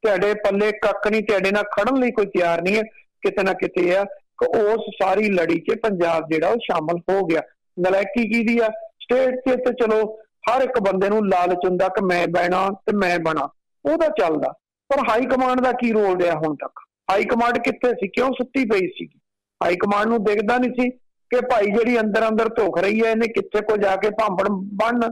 ਤੁਹਾਡੇ ਪੱਲੇ ਕੱਖ ਨਹੀਂ, ਤੁਹਾਡੇ ਨਾਲ ਖੜਨ ਲਈ ਕੋਈ ਤਿਆਰ ਨਹੀਂ ਹੈ, ਕਿਤੇ ਨਾ ਕਿਤੇ ਆ ਕਿ ਉਸ ਸਾਰੀ ਲੜੀ 'ਚ ਪੰਜਾਬ ਜਿਹੜਾ ਉਹ ਸ਼ਾਮਲ ਹੋ ਗਿਆ। ਨਲਾਇਕੀ ਕਿਹਦੀ ਆ? ਸਟੇਟ 'ਚ ਤੇ ਚਲੋ ਹਰ ਇੱਕ ਬੰਦੇ ਨੂੰ ਲਾਲਚ ਹੁੰਦਾ ਕਿ ਮੈਂ ਬਹਿਣਾ ਤੇ ਮੈਂ ਬਣਾ, ਉਹਦਾ ਚੱਲਦਾ। ਪਰ ਹਾਈ ਕਮਾਂਡ ਦਾ ਕੀ ਰੋਲ ਰਿਹਾ ਹੁਣ ਤੱਕ? ਹਾਈ ਕਮਾਂਡ ਕਿੱਥੇ ਸੀ? ਕਿਉਂ ਸੁੱਤੀ ਪਈ ਸੀ? ਹਾਈ ਕਮਾਂਡ ਨੂੰ ਦਿਖਦਾ ਨਹੀਂ ਸੀ ਕਿ ਭਾਈ ਜਿਹੜੀ ਅੰਦਰ ਅੰਦਰ ਧੁਖ ਰਹੀ ਹੈ ਇਹਨੇ ਕਿੱਥੇ ਕੋ ਜਾ ਕੇ ਭਾਂਬੜ ਬਣਨ।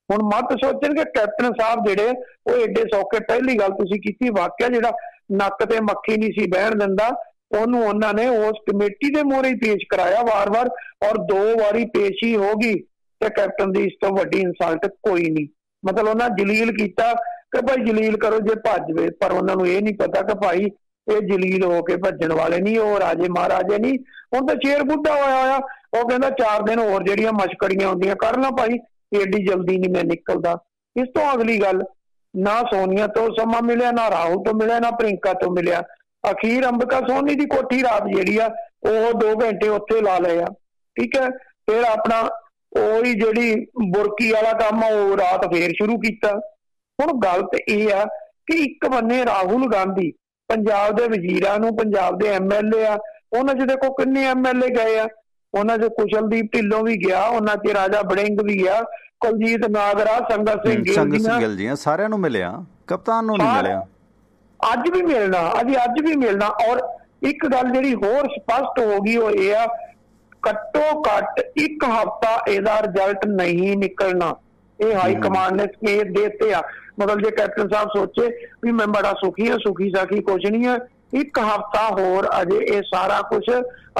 ਹੁਣ ਮਤ ਸੋਚਣ ਕਿ ਕੈਪਟਨ ਸਾਹਿਬ ਜਿਹੜੇ ਉਹ ਏਡੇ ਸੌਖੇ, ਪਹਿਲੀ ਗੱਲ ਤੁਸੀਂ ਕੀਤੀ ਵਾਕਿਆ, ਜਿਹੜਾ ਨੱਕ ਤੇ ਮੱਖੀ ਨਹੀਂ ਸੀ ਬਹਿਣ ਦਿੰਦਾ ਉਹਨੂੰ ਉਹਨਾਂ ਨੇ ਉਸ ਕਮੇਟੀ ਦੇ ਮੂਹਰੇ ਹੀ ਪੇਸ਼ ਕਰਾਇਆ ਵਾਰ-ਵਾਰ, ਔਰ 2 ਵਾਰੀ ਪੇਸ਼ ਹੀ ਹੋ ਗਈ। ਤੇ ਕੈਪਟਨ ਦੀ ਇਸ ਤੋਂ ਵੱਡੀ ਇਨਸਲਟ ਕੋਈ ਨਹੀਂ। ਮਤਲਬ ਉਹਨਾਂ ਜਲੀਲ ਕੀਤਾ ਕਿ ਭਾਈ ਜਲੀਲ ਕਰੋ ਜੇ ਭੱਜਵੇ, ਪਰ ਉਹਨਾਂ ਨੂੰ ਇਹ ਨਹੀਂ ਪਤਾ ਕਿ ਭਾਈ ਇਹ ਜਲੀਲ ਹੋ ਕੇ ਭੱਜਣ ਵਾਲੇ ਨਹੀਂ, ਉਹ ਰਾਜੇ ਮਹਾਰਾਜੇ ਨਹੀਂ। ਹੁਣ ਤਾਂ ਸ਼ੇਰ ਬੁੱਢਾ ਹੋਇਆ, ਉਹ ਕਹਿੰਦਾ 4 ਦਿਨ ਹੋਰ ਜਿਹੜੀਆਂ ਮਸ਼ਕੜੀਆਂ ਹੁੰਦੀਆਂ ਕਰ ਲਾਂ ਭਾਈ, ਏਡੀ ਜਲਦੀ ਨਹੀਂ ਮੈਂ ਨਿਕਲਦਾ। ਇਸ ਤੋਂ ਅਗਲੀ ਗੱਲ, ਨਾ ਸੋਨੀਆ ਤੋਂ ਸਮਾਂ ਮਿਲਿਆ, ਨਾ ਰਾਹੁਲ ਤੋਂ ਮਿਲਿਆ, ਨਾ ਪ੍ਰਿੰਕਾ ਤੋਂ ਮਿਲਿਆ। ਅਖੀਰ ਅੰਬਿਕਾ ਸੋਨੀ ਦੀ ਕੋਠੀ ਰਾਤ ਜਿਹੜੀ ਆ ਉਹ 2 ਘੰਟੇ ਉੱਥੇ ਲਾ ਲਏ ਆ, ਠੀਕ ਹੈ। ਫਿਰ ਆਪਣਾ ਉਹੀ ਜਿਹੜੀ ਬੁਰਕੀ ਵਾਲਾ ਕੰਮ ਆ ਉਹ ਰਾਤ ਫੇਰ ਸ਼ੁਰੂ ਕੀਤਾ। ਹੁਣ ਗੱਲ ਤੇ ਇਹ ਆ ਕਿ ਇੱਕ ਬੰਨੇ ਰਾਹੁਲ ਗਾਂਧੀ ਪੰਜਾਬ ਦੇ ਵਜ਼ੀਰਾਂ ਨੂੰ, ਪੰਜਾਬ ਦੇ MLA ਆ, ਉਹਨਾਂ 'ਚ ਦੇਖੋ ਕਿੰਨੇ MLA ਗਏ ਆ, ਉਹਨਾਂ 'ਚ ਕੁਸ਼ਲਦੀਪ ਢਿੱਲੋਂ ਵੀ ਗਿਆ, ਉਹਨਾਂ 'ਚ ਰਾਜਾ ਵੜਿੰਗ ਵੀ ਗਿਆ, ਕੁਲਜੀਤ ਨਾਗਰਾ, ਸੰਗਤ ਸਿੰਘ ਗਿੱਲ ਜੀ, ਸਾਰਿਆਂ ਨੂੰ ਮਿਲਿਆ, ਕਪਤਾਨ ਨੂੰ ਨਹੀਂ ਮਿਲਿਆ। ਅੱਜ ਵੀ ਮਿਲਣਾ, ਅੱਜ ਵੀ ਮਿਲਣਾ। ਔਰ ਇੱਕ ਗੱਲ ਜਿਹੜੀ ਹੋਰ ਸਪਸ਼ਟ ਹੋ ਗਈ ਉਹ ਇਹ ਆ, ਘੱਟੋ ਘੱਟ 1 ਹਫ਼ਤਾ ਇਹਦਾ ਰਿਜ਼ਲਟ ਨਹੀਂ ਨਿਕਲਣਾ। ਇਹ ਹਾਈ ਕਮਾਂਡ ਨੇ ਸੰਕੇਤ ਦੇ ਦਿੱਤੇ ਆ। ਮਤਲਬ ਜੇ ਕੈਪਟਨ ਸਾਹਿਬ ਸੋਚੇ ਵੀ ਮੈਂ ਬੜਾ ਸੁਖੀ ਹਾਂ, ਸੁਖੀ ਸਾਖੀ ਕੁਛ ਨਹੀਂ ਹੈ, 1 ਹਫ਼ਤਾ ਹੋਰ ਅਜੇ ਇਹ ਸਾਰਾ ਕੁਛ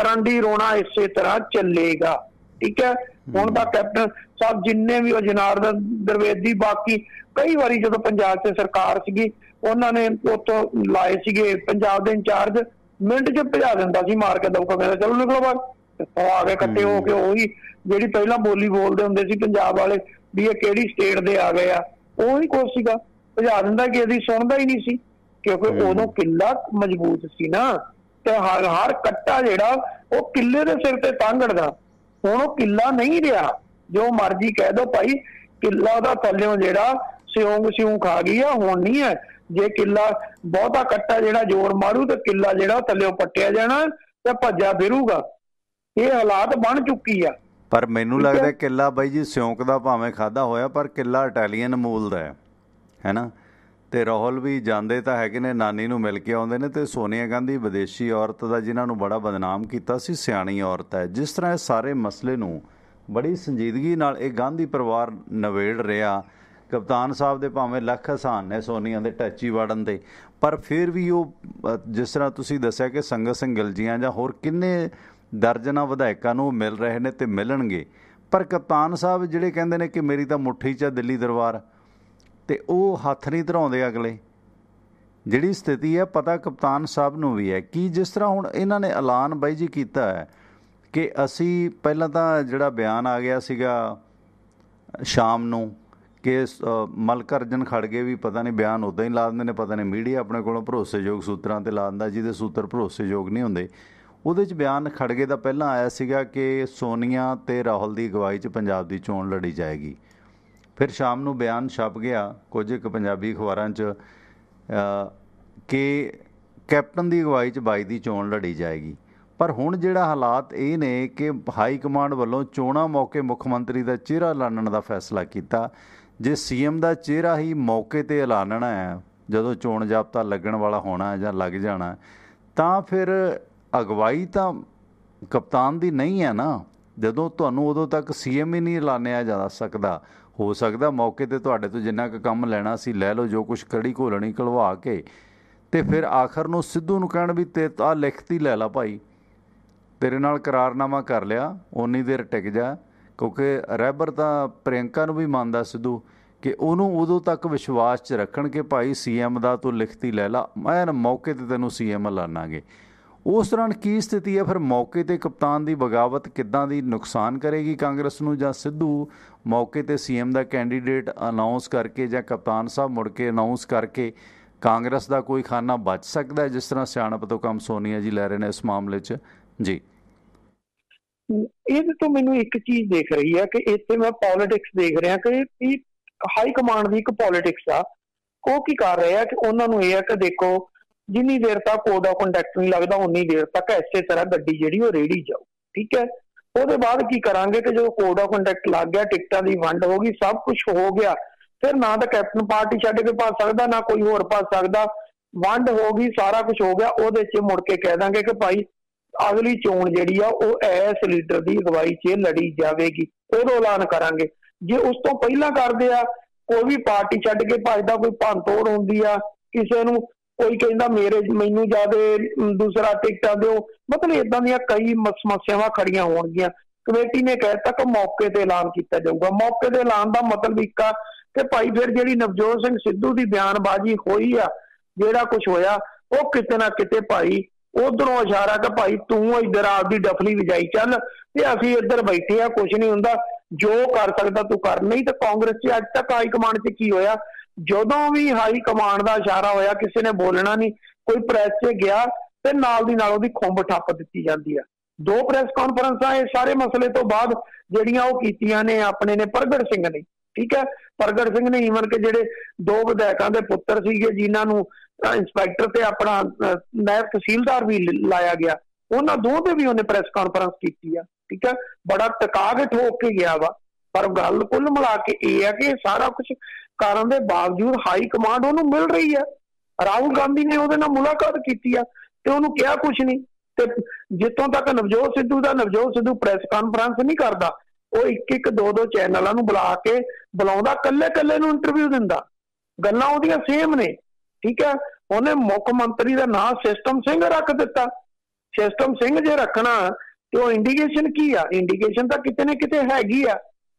ਰੰਡੀ ਰੋਣਾ ਇਸੇ ਤਰ੍ਹਾਂ ਚੱਲੇਗਾ, ਠੀਕ ਹੈ। ਹੁਣ ਤਾਂ ਕੈਪਟਨ ਸਾਹਿਬ ਜਿੰਨੇ ਵੀ ਉਹ ਜਨਾਰਦਨ ਦਰਵੇਦੀ, ਬਾਕੀ ਕਈ ਵਾਰੀ ਜਦੋਂ ਪੰਜਾਬ 'ਚ ਸਰਕਾਰ ਸੀਗੀ ਉਹਨਾਂ ਨੇ ਉੱਥੋਂ ਲਾਏ ਸੀਗੇ ਪੰਜਾਬ ਦੇ ਇੰਚਾਰਜ, ਮਿੰਟ 'ਚ ਭਜਾ ਦਿੰਦਾ ਸੀ ਮਾਰ ਕੇ ਦਬਕਾ, ਕਹਿੰਦਾ ਚਲੋ ਨਿਕਲੋ ਬਾਹਰ। ਆ ਕੇ ਇਕੱਠੇ ਹੋ ਕੇ ਉਹੀ ਜਿਹੜੀ ਪਹਿਲਾਂ ਬੋਲੀ ਬੋਲਦੇ ਹੁੰਦੇ ਸੀ ਪੰਜਾਬ ਵਾਲੇ ਵੀ ਇਹ ਕਿਹੜੀ ਸਟੇਟ ਦੇ ਆ ਗਏ ਆ, ਉਹੀ ਕੁਛ ਸੀਗਾ, ਭਜਾ ਦਿੰਦਾ ਕਿ ਇਹਦੀ ਸੁਣਦਾ ਹੀ ਨਹੀਂ ਸੀ, ਕਿਉਂਕਿ ਉਦੋਂ ਕਿੱਲਾ ਮਜ਼ਬੂਤ ਸੀ ਨਾ। ਤੇ ਹਰ ਕੱਟਾ ਜਿਹੜਾ ਉਹ ਕਿੱਲੇ ਦੇ ਸਿਰ ਤੇ ਤਾਂਗੜਦਾ। ਹੁਣ ਉਹ ਕਿੱਲਾ ਨਹੀਂ ਰਿਹਾ, ਜੋ ਮਰਜ਼ੀ ਕਹਿ ਦੋ ਭਾਈ, ਕਿੱਲਾ ਉਹਦਾ ਥੱਲਿਓਂ ਜਿਹੜਾ ਸਿਉਂ ਖਾ ਗਈ ਆ, ਹੁਣ ਨਹੀਂ ਹੈ। ਜੇ ਕਿੱਲਾ ਬਹੁਤਾ ਕੱਟਾ ਜਿਹੜਾ ਜ਼ੋਰ ਮਾਰੂ ਤੇ ਕਿੱਲਾ ਜਿਹੜਾ ਥੱਲਿਓਂ ਪੱਟਿਆ ਜਾਣਾ ਤੇ ਭੱਜਾ ਫਿਰੂਗਾ। ਇਹ ਹਾਲਾਤ ਬਣ ਚੁੱਕੀ ਆ। ਪਰ ਮੈਨੂੰ ਲੱਗਦਾ ਕਿੱਲਾ ਬਾਈ ਜੀ ਸਿਉਂਕ ਦਾ ਭਾਵੇਂ ਖਾਧਾ ਹੋਇਆ, ਪਰ ਕਿੱਲਾ ਇਟਾਲੀਅਨ ਮੂਲ ਦਾ ਹੈ ਨਾ। ਤੇ ਰਾਹੁਲ ਵੀ ਜਾਂਦੇ ਤਾਂ ਹੈਗੇ ਨੇ, ਨਾਨੀ ਨੂੰ ਮਿਲ ਕੇ ਆਉਂਦੇ ਨੇ। ਤੇ ਸੋਨੀਆ ਗਾਂਧੀ ਵਿਦੇਸ਼ੀ ਔਰਤ ਦਾ ਜਿਨ੍ਹਾਂ ਨੂੰ ਬੜਾ ਬਦਨਾਮ ਕੀਤਾ ਸੀ, ਸਿਆਣੀ ਔਰਤ ਹੈ। ਜਿਸ ਤਰ੍ਹਾਂ ਇਹ ਸਾਰੇ ਮਸਲੇ ਨੂੰ ਬੜੀ ਸੰਜੀਦਗੀ ਨਾਲ ਇਹ ਗਾਂਧੀ ਪਰਿਵਾਰ ਨਵੇੜ ਰਿਹਾ। ਕਪਤਾਨ ਸਾਹਿਬ ਦੇ ਭਾਵੇਂ ਲੱਖ ਆਸਾਨ ਨੇ ਸੋਨੀਆ ਦੇ ਟੱਚੀ ਵੜਨ ਦੇ, ਪਰ ਫਿਰ ਵੀ ਉਹ ਜਿਸ ਤਰ੍ਹਾਂ ਤੁਸੀਂ ਦੱਸਿਆ ਕਿ ਸੰਗਤ ਸਿੰਘ ਗਿੱਲ ਜੀਆਂ ਜਾਂ ਹੋਰ ਕਿੰਨੇ ਦਰਜਨਾਂ ਵਿਧਾਇਕਾਂ ਨੂੰ ਮਿਲ ਰਹੇ ਨੇ ਤੇ ਮਿਲਣਗੇ। ਪਰ ਕਪਤਾਨ ਸਾਹਿਬ ਜਿਹੜੇ ਕਹਿੰਦੇ ਨੇ ਕਿ ਮੇਰੀ ਤਾਂ ਮੁੱਠੀ 'ਚ ਦਿੱਲੀ ਦਰਬਾਰ, ਤੇ ਉਹ ਹੱਥ ਨਹੀਂ ਧਰਾਉਂਦੇ ਅਗਲੇ। ਜਿਹੜੀ ਸਥਿਤੀ ਹੈ ਪਤਾ ਕਪਤਾਨ ਸਾਹਿਬ ਨੂੰ ਵੀ ਹੈ ਕਿ ਜਿਸ ਤਰ੍ਹਾਂ ਹੁਣ ਇਹਨਾਂ ਨੇ ਐਲਾਨ ਬਾਈ ਜੀ ਕੀਤਾ ਹੈ ਕਿ ਅਸੀਂ ਪਹਿਲਾਂ ਤਾਂ ਜਿਹੜਾ ਬਿਆਨ ਆ ਗਿਆ ਸੀਗਾ ਸ਼ਾਮ ਨੂੰ ਕਿ ਮਲਕ ਅਰਜਨ ਖੜਗੇ ਵੀ ਪਤਾ ਨਹੀਂ ਬਿਆਨ ਉੱਦਾਂ ਹੀ ਲਾ ਦਿੰਦੇ ਨੇ, ਪਤਾ ਨਹੀਂ ਮੀਡੀਆ ਆਪਣੇ ਕੋਲੋਂ ਭਰੋਸੇਯੋਗ ਸੂਤਰਾਂ 'ਤੇ ਲਾ ਦਿੰਦਾ ਜਿਹਦੇ ਸੂਤਰ ਭਰੋਸੇਯੋਗ ਨਹੀਂ ਹੁੰਦੇ। ਉਹਦੇ 'ਚ ਬਿਆਨ ਖੜਗੇ ਦਾ ਪਹਿਲਾਂ ਆਇਆ ਸੀਗਾ ਕਿ ਸੋਨੀਆ ਤੇ ਰਾਹੁਲ ਦੀ ਅਗਵਾਈ 'ਚ ਪੰਜਾਬ ਦੀ ਚੋਣ ਲੜੀ ਜਾਏਗੀ। ਫਿਰ ਸ਼ਾਮ ਨੂੰ ਬਿਆਨ ਛਪ ਗਿਆ ਕੁਝ ਇੱਕ ਪੰਜਾਬੀ ਅਖਬਾਰਾਂ 'ਚ ਕਿ ਕੈਪਟਨ ਦੀ ਅਗਵਾਈ 'ਚ 22 ਦੀ ਚੋਣ ਲੜੀ ਜਾਏਗੀ। ਪਰ ਹੁਣ ਜਿਹੜਾ ਹਾਲਾਤ ਇਹ ਨੇ ਕਿ ਹਾਈ ਕਮਾਂਡ ਵੱਲੋਂ ਚੋਣਾਂ ਮੌਕੇ ਮੁੱਖ ਮੰਤਰੀ ਦਾ ਚਿਹਰਾ ਐਲਾਨਣ ਦਾ ਫੈਸਲਾ ਕੀਤਾ। ਜੇ CM ਦਾ ਚਿਹਰਾ ਹੀ ਮੌਕੇ 'ਤੇ ਐਲਾਨਣਾ ਹੈ, ਜਦੋਂ ਚੋਣ ਜ਼ਾਬਤਾ ਲੱਗਣ ਵਾਲਾ ਹੋਣਾ ਜਾਂ ਲੱਗ ਜਾਣਾ, ਤਾਂ ਫਿਰ ਅਗਵਾਈ ਤਾਂ ਕਪਤਾਨ ਦੀ ਨਹੀਂ ਹੈ ਨਾ। ਜਦੋਂ ਤੁਹਾਨੂੰ ਉਦੋਂ ਤੱਕ CM ਹੀ ਨਹੀਂ ਐਲਾਨਿਆ ਜਾ ਸਕਦਾ, ਹੋ ਸਕਦਾ ਮੌਕੇ 'ਤੇ ਤੁਹਾਡੇ ਤੋਂ ਜਿੰਨਾ ਕੁ ਕੰਮ ਲੈਣਾ ਸੀ ਲੈ ਲਓ, ਜੋ ਕੁਛ ਕੜੀ ਘੋਲਣੀ ਘਲਵਾ ਕੇ, ਤੇ ਫਿਰ ਆਖਰ ਨੂੰ ਸਿੱਧੂ ਨੂੰ ਕਹਿਣ ਵੀ ਤੇ ਆਹ ਲਿਖਤੀ ਲੈ ਲਾ ਭਾਈ, ਤੇਰੇ ਨਾਲ ਕਰਾਰਨਾਮਾ ਕਰ ਲਿਆ, ਓਨੀ ਦੇਰ ਟਿਕ ਜਾ। ਕਿਉਂਕਿ ਰਹਿਬਰ ਤਾਂ ਪ੍ਰਿਅੰਕਾ ਨੂੰ ਵੀ ਮੰਨਦਾ ਸਿੱਧੂ ਕਿ ਉਹਨੂੰ ਉਦੋਂ ਤੱਕ ਵਿਸ਼ਵਾਸ 'ਚ ਰੱਖਣ ਕਿ ਭਾਈ CM ਦਾ ਤੂੰ ਲਿਖਤੀ ਲੈ ਲਾ, ਮੈਂ ਮੌਕੇ 'ਤੇ ਤੈਨੂੰ CM ਐਲਾਨਾਂਗੇ। ਉਸ ਦੌਰਾਨ ਕੀ ਸਥਿਤੀ ਹੈ ਫਿਰ? ਮੌਕੇ 'ਤੇ ਕਪਤਾਨ ਦੀ ਬਗਾਵਤ ਕਿੱਦਾਂ ਦੀ ਨੁਕਸਾਨ ਕਰੇਗੀ ਕਾਂਗਰਸ ਨੂੰ, ਜਾਂ ਸਿੱਧੂ ਮੌਕੇ 'ਤੇ CM ਦਾ ਕੈਂਡੀਡੇਟ ਅਨਾਊਂਸ ਕਰਕੇ ਜਾਂ ਕਪਤਾਨ ਸਾਹਿਬ ਮੁੜ ਕੇ ਅਨਾਊਂਸ ਕਰਕੇ ਕਾਂਗਰਸ ਦਾ ਕੋਈ ਖਾਨਾ ਬਚ ਸਕਦਾ ਹੈ, ਜਿਸ ਤਰ੍ਹਾਂ ਸਿਆਣਪ ਤੋਂ ਕੰਮ ਸੋਨੀਆ ਜੀ ਲੈ ਰਹੇ ਨੇ ਇਸ ਮਾਮਲੇ 'ਚ ਜੀ? ਇਹਦੇ ਤੋਂ ਮੈਨੂੰ ਇੱਕ ਚੀਜ਼ ਦੇਖ ਰਹੀ ਹੈ ਕਿ ਇੱਥੇ ਮੈਂ ਪੋਲਿਟਿਕਸ ਦੇਖ ਰਿਹਾ ਕਿ ਹਾਈ ਕਮਾਂਡ ਦੀ ਇੱਕ ਪੋਲਿਟਿਕਸ ਆ ਉਹ ਕੀ ਕਰ ਰਹੇ ਆ ਕਿ ਉਹਨਾਂ ਨੂੰ ਇਹ ਹੈ ਕਿ ਦੇਖੋ ਜਿੰਨੀ ਦੇਰ ਤੱਕ ਕੋਡ ਆਫ ਕੰਡਕਟ ਨਹੀਂ ਲੱਗਦਾ ਉਨੀ ਦੇਰ ਤੱਕ ਇਸੇ ਤਰ੍ਹਾਂ ਗੱਡੀ ਜਿਹੜੀ ਉਹ ਰੇੜੀ ਜਾਊ। ਠੀਕ ਹੈ, ਉਹਦੇ ਬਾਅਦ ਕੀ ਕਰਾਂਗੇ ਕਿ ਜਦੋਂ ਕੋਡ ਆਫ ਕੰਡਕਟ ਲੱਗ ਗਿਆ, ਟਿਕਟਾਂ ਦੀ ਵੰਡ ਹੋ ਗਈ, ਸਭ ਕੁਝ ਹੋ ਗਿਆ, ਫਿਰ ਨਾ ਤਾਂ ਕੈਪਟਨ ਪਾਰਟੀ ਛੱਡ ਕੇ ਭੱਜ ਸਕਦਾ, ਨਾ ਕੋਈ ਹੋਰ ਭੱਜ ਸਕਦਾ। ਵੰਡ ਹੋ ਗਈ, ਸਾਰਾ ਕੁਝ ਹੋ ਗਿਆ, ਉਹਦੇ 'ਚ ਮੁੜ ਕੇ ਕਹਿ ਦਾਂਗੇ ਕਿ ਭਾਈ ਅਗਲੀ ਚੋਣ ਜਿਹੜੀ ਆ ਉਹ ਇਸ ਲੀਡਰ ਦੀ ਅਗਵਾਈ 'ਚ ਲੜੀ ਜਾਵੇਗੀ, ਉਦੋਂ ਐਲਾਨ ਕਰਾਂਗੇ। ਜੇ ਉਸ ਤੋਂ ਪਹਿਲਾਂ ਕਰਦੇ ਆ, ਕੋਈ ਵੀ ਪਾਰਟੀ ਛੱਡ ਕੇ ਭੱਜਦਾ, ਕੋਈ ਭੰਨ ਤੋੜ ਹੁੰਦੀ ਆ, ਕਿਸੇ ਨੂੰ ਕੋਈ ਕਹਿੰਦਾ ਮੈਨੂੰ ਜਿਆਦਾ ਦੂਸਰਾ ਟਿਕਟਾਂ ਦਿਓ, ਮਤਲਬ ਏਦਾਂ ਦੀਆਂ ਕਈ ਸਮੱਸਿਆਵਾਂ ਖੜੀਆਂ ਹੋਣਗੀਆਂ। ਕਮੇਟੀ ਨੇ ਕਹਿ ਦਿੱਤਾ ਕਿ ਮੌਕੇ ਤੇ ਐਲਾਨ ਕੀਤਾ ਜਾਊਗਾ। ਮੌਕੇ ਤੇ ਐਲਾਨ ਦਾ ਮਤਲਬ ਇੱਕ ਆ ਕਿ ਭਾਈ ਫਿਰ ਜਿਹੜੀ ਨਵਜੋਤ ਸਿੰਘ ਸਿੱਧੂ ਦੀ ਬਿਆਨਬਾਜ਼ੀ ਹੋਈ ਆ, ਜਿਹੜਾ ਕੁਝ ਹੋਇਆ, ਉਹ ਕਿਤੇ ਨਾ ਕਿਤੇ ਭਾਈ ਉਧਰੋਂ ਇਸ਼ਾਰਾ ਕਿ ਭਾਈ ਤੂੰ ਇੱਧਰ ਆਪਦੀ ਡਫਲੀ ਵਜਾਈ ਚੱਲ ਤੇ ਅਸੀਂ ਇੱਧਰ ਬੈਠੇ ਆ, ਕੁਝ ਨਹੀਂ ਹੁੰਦਾ, ਜੋ ਕਰ ਸਕਦਾ ਤੂੰ ਕਰ। ਨਹੀਂ ਤਾਂ ਕਾਂਗਰਸ 'ਚ ਅੱਜ ਤੱਕ ਹਾਈ ਕਮਾਂਡ 'ਚ ਕੀ ਹੋਇਆ, ਜਦੋਂ ਵੀ ਹਾਈ ਕਮਾਂਡ ਦਾ ਇਸ਼ਾਰਾ ਹੋਇਆ ਕਿਸੇ ਨੇ ਬੋਲਣਾ ਨਹੀਂ, ਕੋਈ ਪ੍ਰੈਸ 'ਚ ਗਿਆ ਤੇ ਨਾਲ ਦੀ ਨਾਲ ਉਹਦੀ ਖੁੰਬ ਠੱਪ ਦਿੱਤੀ ਜਾਂਦੀ ਆ। 2 ਪ੍ਰੈਸ ਕਾਨਫਰੰਸਾਂ ਇਹ ਸਾਰੇ ਮਸਲੇ ਤੋਂ ਬਾਅਦ ਜਿਹੜੀਆਂ ਉਹ ਕੀਤੀਆਂ ਨੇ ਆਪਣੇ ਨੇ ਪ੍ਰਗਟ ਸਿੰਘ ਨੇ। ਠੀਕ ਹੈ, ਪ੍ਰਗਟ ਸਿੰਘ ਨੇ ਈਵਨ ਕਿ ਜਿਹੜੇ 2 ਵਿਧਾਇਕਾਂ ਦੇ ਪੁੱਤਰ ਸੀਗੇ ਜਿਨ੍ਹਾਂ ਨੂੰ ਇੰਸਪੈਕਟਰ ਤੇ ਆਪਣਾ ਨਾਇਬ ਤਹਿਸੀਲਦਾਰ ਵੀ ਲਾਇਆ ਗਿਆ, ਉਹਨਾਂ 2 ਤੇ ਵੀ ਉਹਨੇ ਪ੍ਰੈਸ ਕਾਨਫਰੰਸ ਕੀਤੀ ਆ। ਠੀਕ ਹੈ, ਬੜਾ ਟਿਕਾ ਕੇ ਠੋਕ ਕੇ ਗਿਆ ਵਾ। ਪਰ ਗੱਲ ਕੁੱਲ ਮਿਲਾ ਕੇ ਇਹ ਹੈ ਕਿ ਸਾਰਾ ਕੁਝ ਕਰਨ ਦੇ ਬਾਵਜੂਦ ਹਾਈ ਕਮਾਂਡ ਉਹਨੂੰ ਮਿਲ ਰਹੀ ਹੈ। ਰਾਹੁਲ ਗਾਂਧੀ ਨੇ ਉਹਦੇ ਨਾਲ ਮੁਲਾਕਾਤ ਕੀਤੀ ਆ ਤੇ ਉਹਨੂੰ ਕਿਹਾ ਕੁਝ ਨਹੀਂ। ਤੇ ਜਿੱਥੋਂ ਤੱਕ ਨਵਜੋਤ ਸਿੱਧੂ ਪ੍ਰੈਸ ਕਾਨਫਰੰਸ ਨਹੀਂ ਕਰਦਾ, ਉਹ 1-1 2-2 ਚੈਨਲਾਂ ਨੂੰ ਬੁਲਾਉਂਦਾ, ਕੱਲੇ ਨੂੰ ਇੰਟਰਵਿਊ ਦਿੰਦਾ, ਗੱਲਾਂ ਉਹਦੀਆਂ ਸੇਮ ਨੇ। ਠੀਕ ਹੈ, ਉਹਨੇ ਮੁੱਖ ਮੰਤਰੀ ਦਾ ਨਾਂ ਸਿਸਟਮ ਸਿੰਘ ਰੱਖ ਦਿੱਤਾ। ਸਿਸਟਮ ਸਿੰਘ ਜੇ ਰੱਖਣਾ ਤੇ ਉਹ ਇੰਡੀਕੇਸ਼ਨ ਕੀ ਆ? ਇੰਡੀਕੇਸ਼ਨ ਤਾਂ ਕਿਤੇ ਨਾ ਕਿਤੇ ਹੈਗੀ ਆ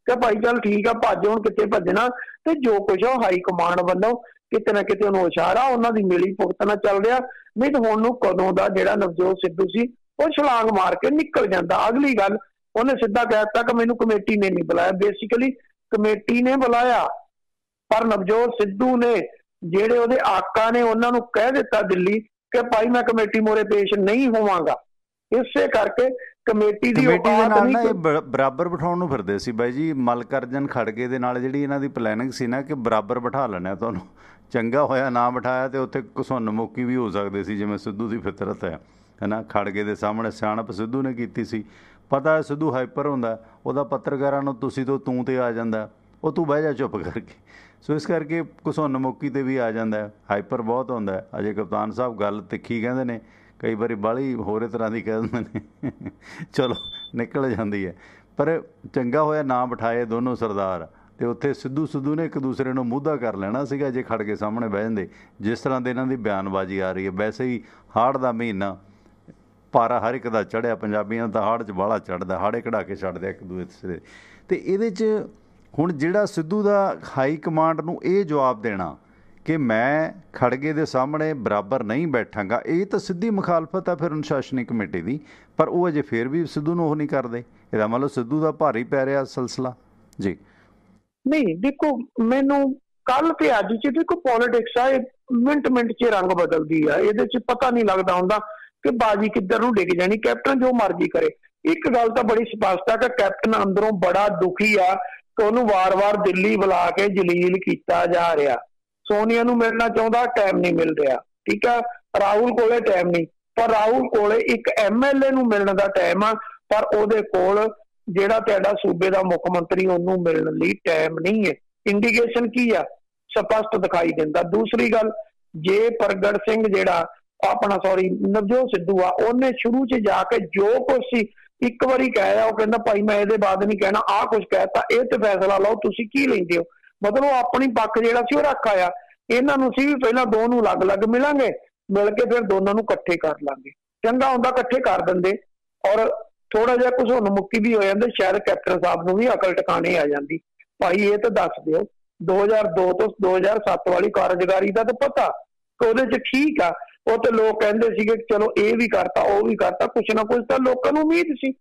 ਕਿ ਭਾਈ ਚੱਲ ਠੀਕ ਆ, ਭੱਜ, ਹੁਣ ਕਿੱਥੇ ਭੱਜਣਾ, ਤੇ ਜੋ ਕੁਝ ਆ ਹਾਈ ਕਮਾਂਡ ਵੱਲੋਂ ਕਿਤੇ ਨਾ ਕਿਤੇ ਉਹਨੂੰ ਇਸ਼ਾਰਾ, ਉਹਨਾਂ ਦੀ ਮਿਲੀ ਭੁਗਤ ਨਾਲ ਚੱਲ ਰਿਹਾ। ਨਹੀਂ ਤਾਂ ਹੁਣ ਨੂੰ ਕਦੋਂ ਦਾ ਜਿਹੜਾ ਨਵਜੋਤ ਸਿੱਧੂ ਸੀ ਉਹ ਛਲਾਂਗ ਮਾਰ ਕੇ ਨਿਕਲ ਜਾਂਦਾ। ਅਗਲੀ ਗੱਲ ਉਹਨੇ ਸਿੱਧਾ ਕਹਿ ਦਿੱਤਾ ਕਿ ਮੈਨੂੰ ਕਮੇਟੀ ਨੇ ਨਹੀਂ ਬੁਲਾਇਆ। ਬੇਸਿਕਲੀ ਕਮੇਟੀ ਨੇ ਬੁਲਾਇਆ, ਪਰ ਨਵਜੋਤ ਸਿੱਧੂ ਨੇ ਜਿਹੜੇ ਉਹਦੇ ਆਕਾ ਨੇ ਉਹਨਾਂ ਨੂੰ ਕਹਿ ਦਿੱਤਾ ਦਿੱਲੀ ਕਿ ਭਾਈ ਮੈਂ ਕਮੇਟੀ ਮੋਰੇ ਪੇਸ਼ ਨਹੀਂ ਹੋਵਾਂਗਾ। ਇਸੇ ਕਰਕੇ ਕਮੇਟੀ ਦੇ ਨਾਲ ਨਾ ਇਹ ਬਰਾਬਰ ਬਿਠਾਉਣ ਨੂੰ ਫਿਰਦੇ ਸੀ ਬਾਈ ਜੀ। ਮਲਕਰਜਨ ਖੜਗੇ ਦੇ ਨਾਲ ਜਿਹੜੀ ਇਹਨਾਂ ਦੀ ਪਲੈਨਿੰਗ ਸੀ ਨਾ ਕਿ ਬਰਾਬਰ ਬਿਠਾ ਲੈਣਾ, ਤੁਹਾਨੂੰ ਚੰਗਾ ਹੋਇਆ ਨਾ ਬਿਠਾਇਆ ਤੇ ਉੱਥੇ ਘਸੁੰਨ ਮੁੱਕੀ ਵੀ ਹੋ ਸਕਦੇ ਸੀ, ਜਿਵੇਂ ਸਿੱਧੂ ਦੀ ਫਿਤਰਤ ਹੈ ਨਾ। ਖੜਗੇ ਦੇ ਸਾਹਮਣੇ ਸਿਆਣਪ ਸਿੱਧੂ ਨੇ ਕੀਤੀ ਸੀ। ਪਤਾ ਸਿੱਧੂ ਹਾਈਪਰ ਹੁੰਦਾ, ਉਹਦਾ ਪੱਤਰਕਾਰਾਂ ਨੂੰ ਤੁਸੀਂ ਤੋਂ ਤੂੰ ਤੇ ਆ ਜਾਂਦਾ, ਉਹ ਤੂੰ ਬਹਿ ਜਾ ਚੁੱਪ ਕਰਕੇ। ਸੋ ਇਸ ਕਰਕੇ ਘਸੁੰਨ ਮੁੱਕੀ ਤੇ ਵੀ ਆ ਜਾਂਦਾ, ਹਾਈਪਰ ਬਹੁਤ ਹੁੰਦਾ। ਅਜੇ ਕਪਤਾਨ ਸਾਹਿਬ ਗੱਲ ਤਿੱਖੀ ਕਹਿੰਦੇ ਨੇ, ਕਈ ਵਾਰੀ ਬਾਹਲੀ ਹੋਰ ਤਰ੍ਹਾਂ ਦੀ ਕਹਿ ਦਿੰਦੇ ਨੇ, ਚਲੋ ਨਿਕਲ ਜਾਂਦੀ ਹੈ। ਪਰ ਚੰਗਾ ਹੋਇਆ ਨਾ ਬਿਠਾਏ ਦੋਨੋਂ ਸਰਦਾਰ, ਤੇ ਉੱਥੇ ਸਿੱਧੂ ਨੇ ਇੱਕ ਦੂਸਰੇ ਨੂੰ ਮੂਧਾ ਕਰ ਲੈਣਾ ਸੀਗਾ ਜੇ ਖੜ ਕੇ ਸਾਹਮਣੇ ਬਹਿ ਜਾਂਦੇ। ਜਿਸ ਤਰ੍ਹਾਂ ਦੇ ਇਹਨਾਂ ਦੀ ਬਿਆਨਬਾਜ਼ੀ ਆ ਰਹੀ ਹੈ, ਵੈਸੇ ਹੀ ਹਾੜ ਦਾ ਮਹੀਨਾ, ਪਾਰਾ ਹਰ ਇੱਕ ਦਾ ਚੜ੍ਹਿਆ, ਪੰਜਾਬੀਆਂ ਦਾ ਹਾੜ 'ਚ ਬਾਹਲਾ ਚੜ੍ਹਦਾ, ਹਾੜੇ ਕਢਾ ਕੇ ਛੱਡਦੇ ਇੱਕ ਦੂਸਰੇ। ਅਤੇ ਇਹਦੇ 'ਚ ਹੁਣ ਜਿਹੜਾ ਸਿੱਧੂ ਦਾ ਹਾਈ ਕਮਾਂਡ ਨੂੰ ਇਹ ਜਵਾਬ ਦੇਣਾ ਕਿ ਮੈਂ ਖੜਗੇ ਦੇ ਸਾਹਮਣੇ ਬਰਾਬਰ ਨਹੀਂ ਬੈਠਾਂਗਾ, ਇਹ ਤਾਂ ਸਿੱਧੀ ਮੁਖਾਲਫਤ ਆ ਫਿਰ ਅਨੁਸ਼ਾਸਨੀ ਕਮੇਟੀ ਦੀ। ਪਰ ਉਹ ਅਜੇ ਫਿਰ ਵੀ ਸਿੱਧੂ ਨੂੰ ਉਹ ਨਹੀਂ ਕਰਦੇ। ਇਹਦਾ ਮਤਲਬ ਸਿੱਧੂ ਦਾ ਭਾਰੀ ਪੈ ਰਿਹਾ ਸਿਲਸਿਲਾ ਜੀ। ਨਹੀਂ ਦੇਖੋ, ਮੈਨੂੰ ਕੱਲ ਤੇ ਅੱਜ 'ਚ ਦੇਖੋ ਪੋਲੀਟਿਕਸ ਆ, ਇਹ ਮਿੰਟ 'ਚ ਰੰਗ ਬਦਲਦੀ ਆ। ਇਹਦੇ 'ਚ ਪਤਾ ਨਹੀਂ ਲੱਗਦਾ ਹੁੰਦਾ ਕਿ ਬਾਜੀ ਕਿੱਧਰ ਨੂੰ ਡਿੱਗ ਜਾਣੀ। ਕੈਪਟਨ ਜੋ ਮਰਜ਼ੀ ਕਰੇ। ਇੱਕ ਗੱਲ ਤਾਂ ਬੜੀ ਸਪਸ਼ਟ ਆ ਕਿ ਕੈਪਟਨ ਅੰਦਰੋਂ ਬੜਾ ਦੁਖੀ ਆ ਕਿ ਉਹਨੂੰ ਵਾਰ-ਵਾਰ ਦਿੱਲੀ ਬੁਲਾ ਕੇ ਜਲੀਲ ਕੀਤਾ ਜਾ ਰਿਹਾ। ਸੋਨੀਆ ਨੂੰ ਮਿਲਣਾ ਚਾਹੁੰਦਾ, ਟਾਈਮ ਨਹੀਂ ਮਿਲ ਰਿਹਾ। ਠੀਕ ਆ, ਰਾਹੁਲ ਕੋਲੇ ਟਾਈਮ ਨਹੀਂ, ਪਰ ਰਾਹੁਲ ਕੋਲੇ ਇੱਕ MLA ਨੂੰ ਮਿਲਣ ਦਾ ਟਾਈਮ ਆ, ਪਰ ਉਹਦੇ ਕੋਲ ਜਿਹੜਾ ਤੁਹਾਡਾ ਸੂਬੇ ਦਾ ਮੁੱਖ ਮੰਤਰੀ ਉਹਨੂੰ ਮਿਲਣ ਲਈ ਟਾਈਮ ਨਹੀਂ ਹੈ। ਇੰਡੀਕੇਸ਼ਨ ਕੀ ਆ? ਸਪਸ਼ਟ ਦਿਖਾਈ ਦਿੰਦਾ। ਦੂਸਰੀ ਗੱਲ, ਜੇ ਪ੍ਰਗਟ ਸਿੰਘ ਜਿਹੜਾ ਨਵਜੋਤ ਸਿੱਧੂ ਆ, ਉਹਨੇ ਸ਼ੁਰੂ 'ਚ ਜਾ ਕੇ ਜੋ ਕੁਛ ਸੀ ਇੱਕ ਵਾਰੀ ਕਹਿਆ, ਉਹ ਕਹਿੰਦਾ ਭਾਈ ਮੈਂ ਇਹਦੇ ਬਾਅਦ ਨਹੀਂ ਕਹਿਣਾ, ਆਹ ਕੁਛ ਕਹਿਤਾ, ਇਹ ਤੇ ਫੈਸਲਾ ਲਓ, ਤੁਸੀਂ ਕੀ ਲੈਂਦੇ ਹੋ। ਮਤਲਬ ਉਹ ਆਪਣੀ ਪੱਖ ਜਿਹੜਾ ਸੀ ਉਹ ਰੱਖ ਆਇਆ। ਇਹਨਾਂ ਨੂੰ ਸੀ ਵੀ ਪਹਿਲਾਂ 2 ਨੂੰ ਅਲੱਗ-ਅਲੱਗ ਮਿਲਾਂਗੇ, ਮਿਲ ਕੇ ਫਿਰ ਦੋਨਾਂ ਨੂੰ ਇਕੱਠੇ ਕਰ ਲਾਂਗੇ। ਚੰਗਾ ਹੁੰਦਾ ਇਕੱਠੇ ਕਰ ਦਿੰਦੇ, ਔਰ ਥੋੜਾ ਜਿਹਾ ਘਸੁੰਨ ਮੁੱਕੀ ਵੀ ਹੋ ਜਾਂਦੇ, ਸ਼ਾਇਦ ਕੈਪਟਨ ਸਾਹਿਬ ਨੂੰ ਵੀ ਅਕਲ ਟਿਕਾਣੇ ਆ ਜਾਂਦੀ। ਭਾਈ ਇਹ ਤਾਂ ਦੱਸ ਦਿਓ 2002 ਤੋਂ 2007 ਵਾਲੀ ਕਾਰਜਕਾਰੀ ਦਾ ਤਾਂ ਪਤਾ ਕਿ ਉਹਦੇ 'ਚ ਠੀਕ ਆ। ਉਹ ਤੇ ਲੋਕ ਕਹਿੰਦੇ ਸੀਗੇ ਚਲੋ ਇਹ ਵੀ ਕਰਤਾ, ਉਹ ਵੀ ਕਰਤਾ, ਕੁਛ ਨਾ ਕੁਛ ਤਾਂ ਲੋਕਾਂ ਨੂੰ ਉਮੀਦ ਸੀ।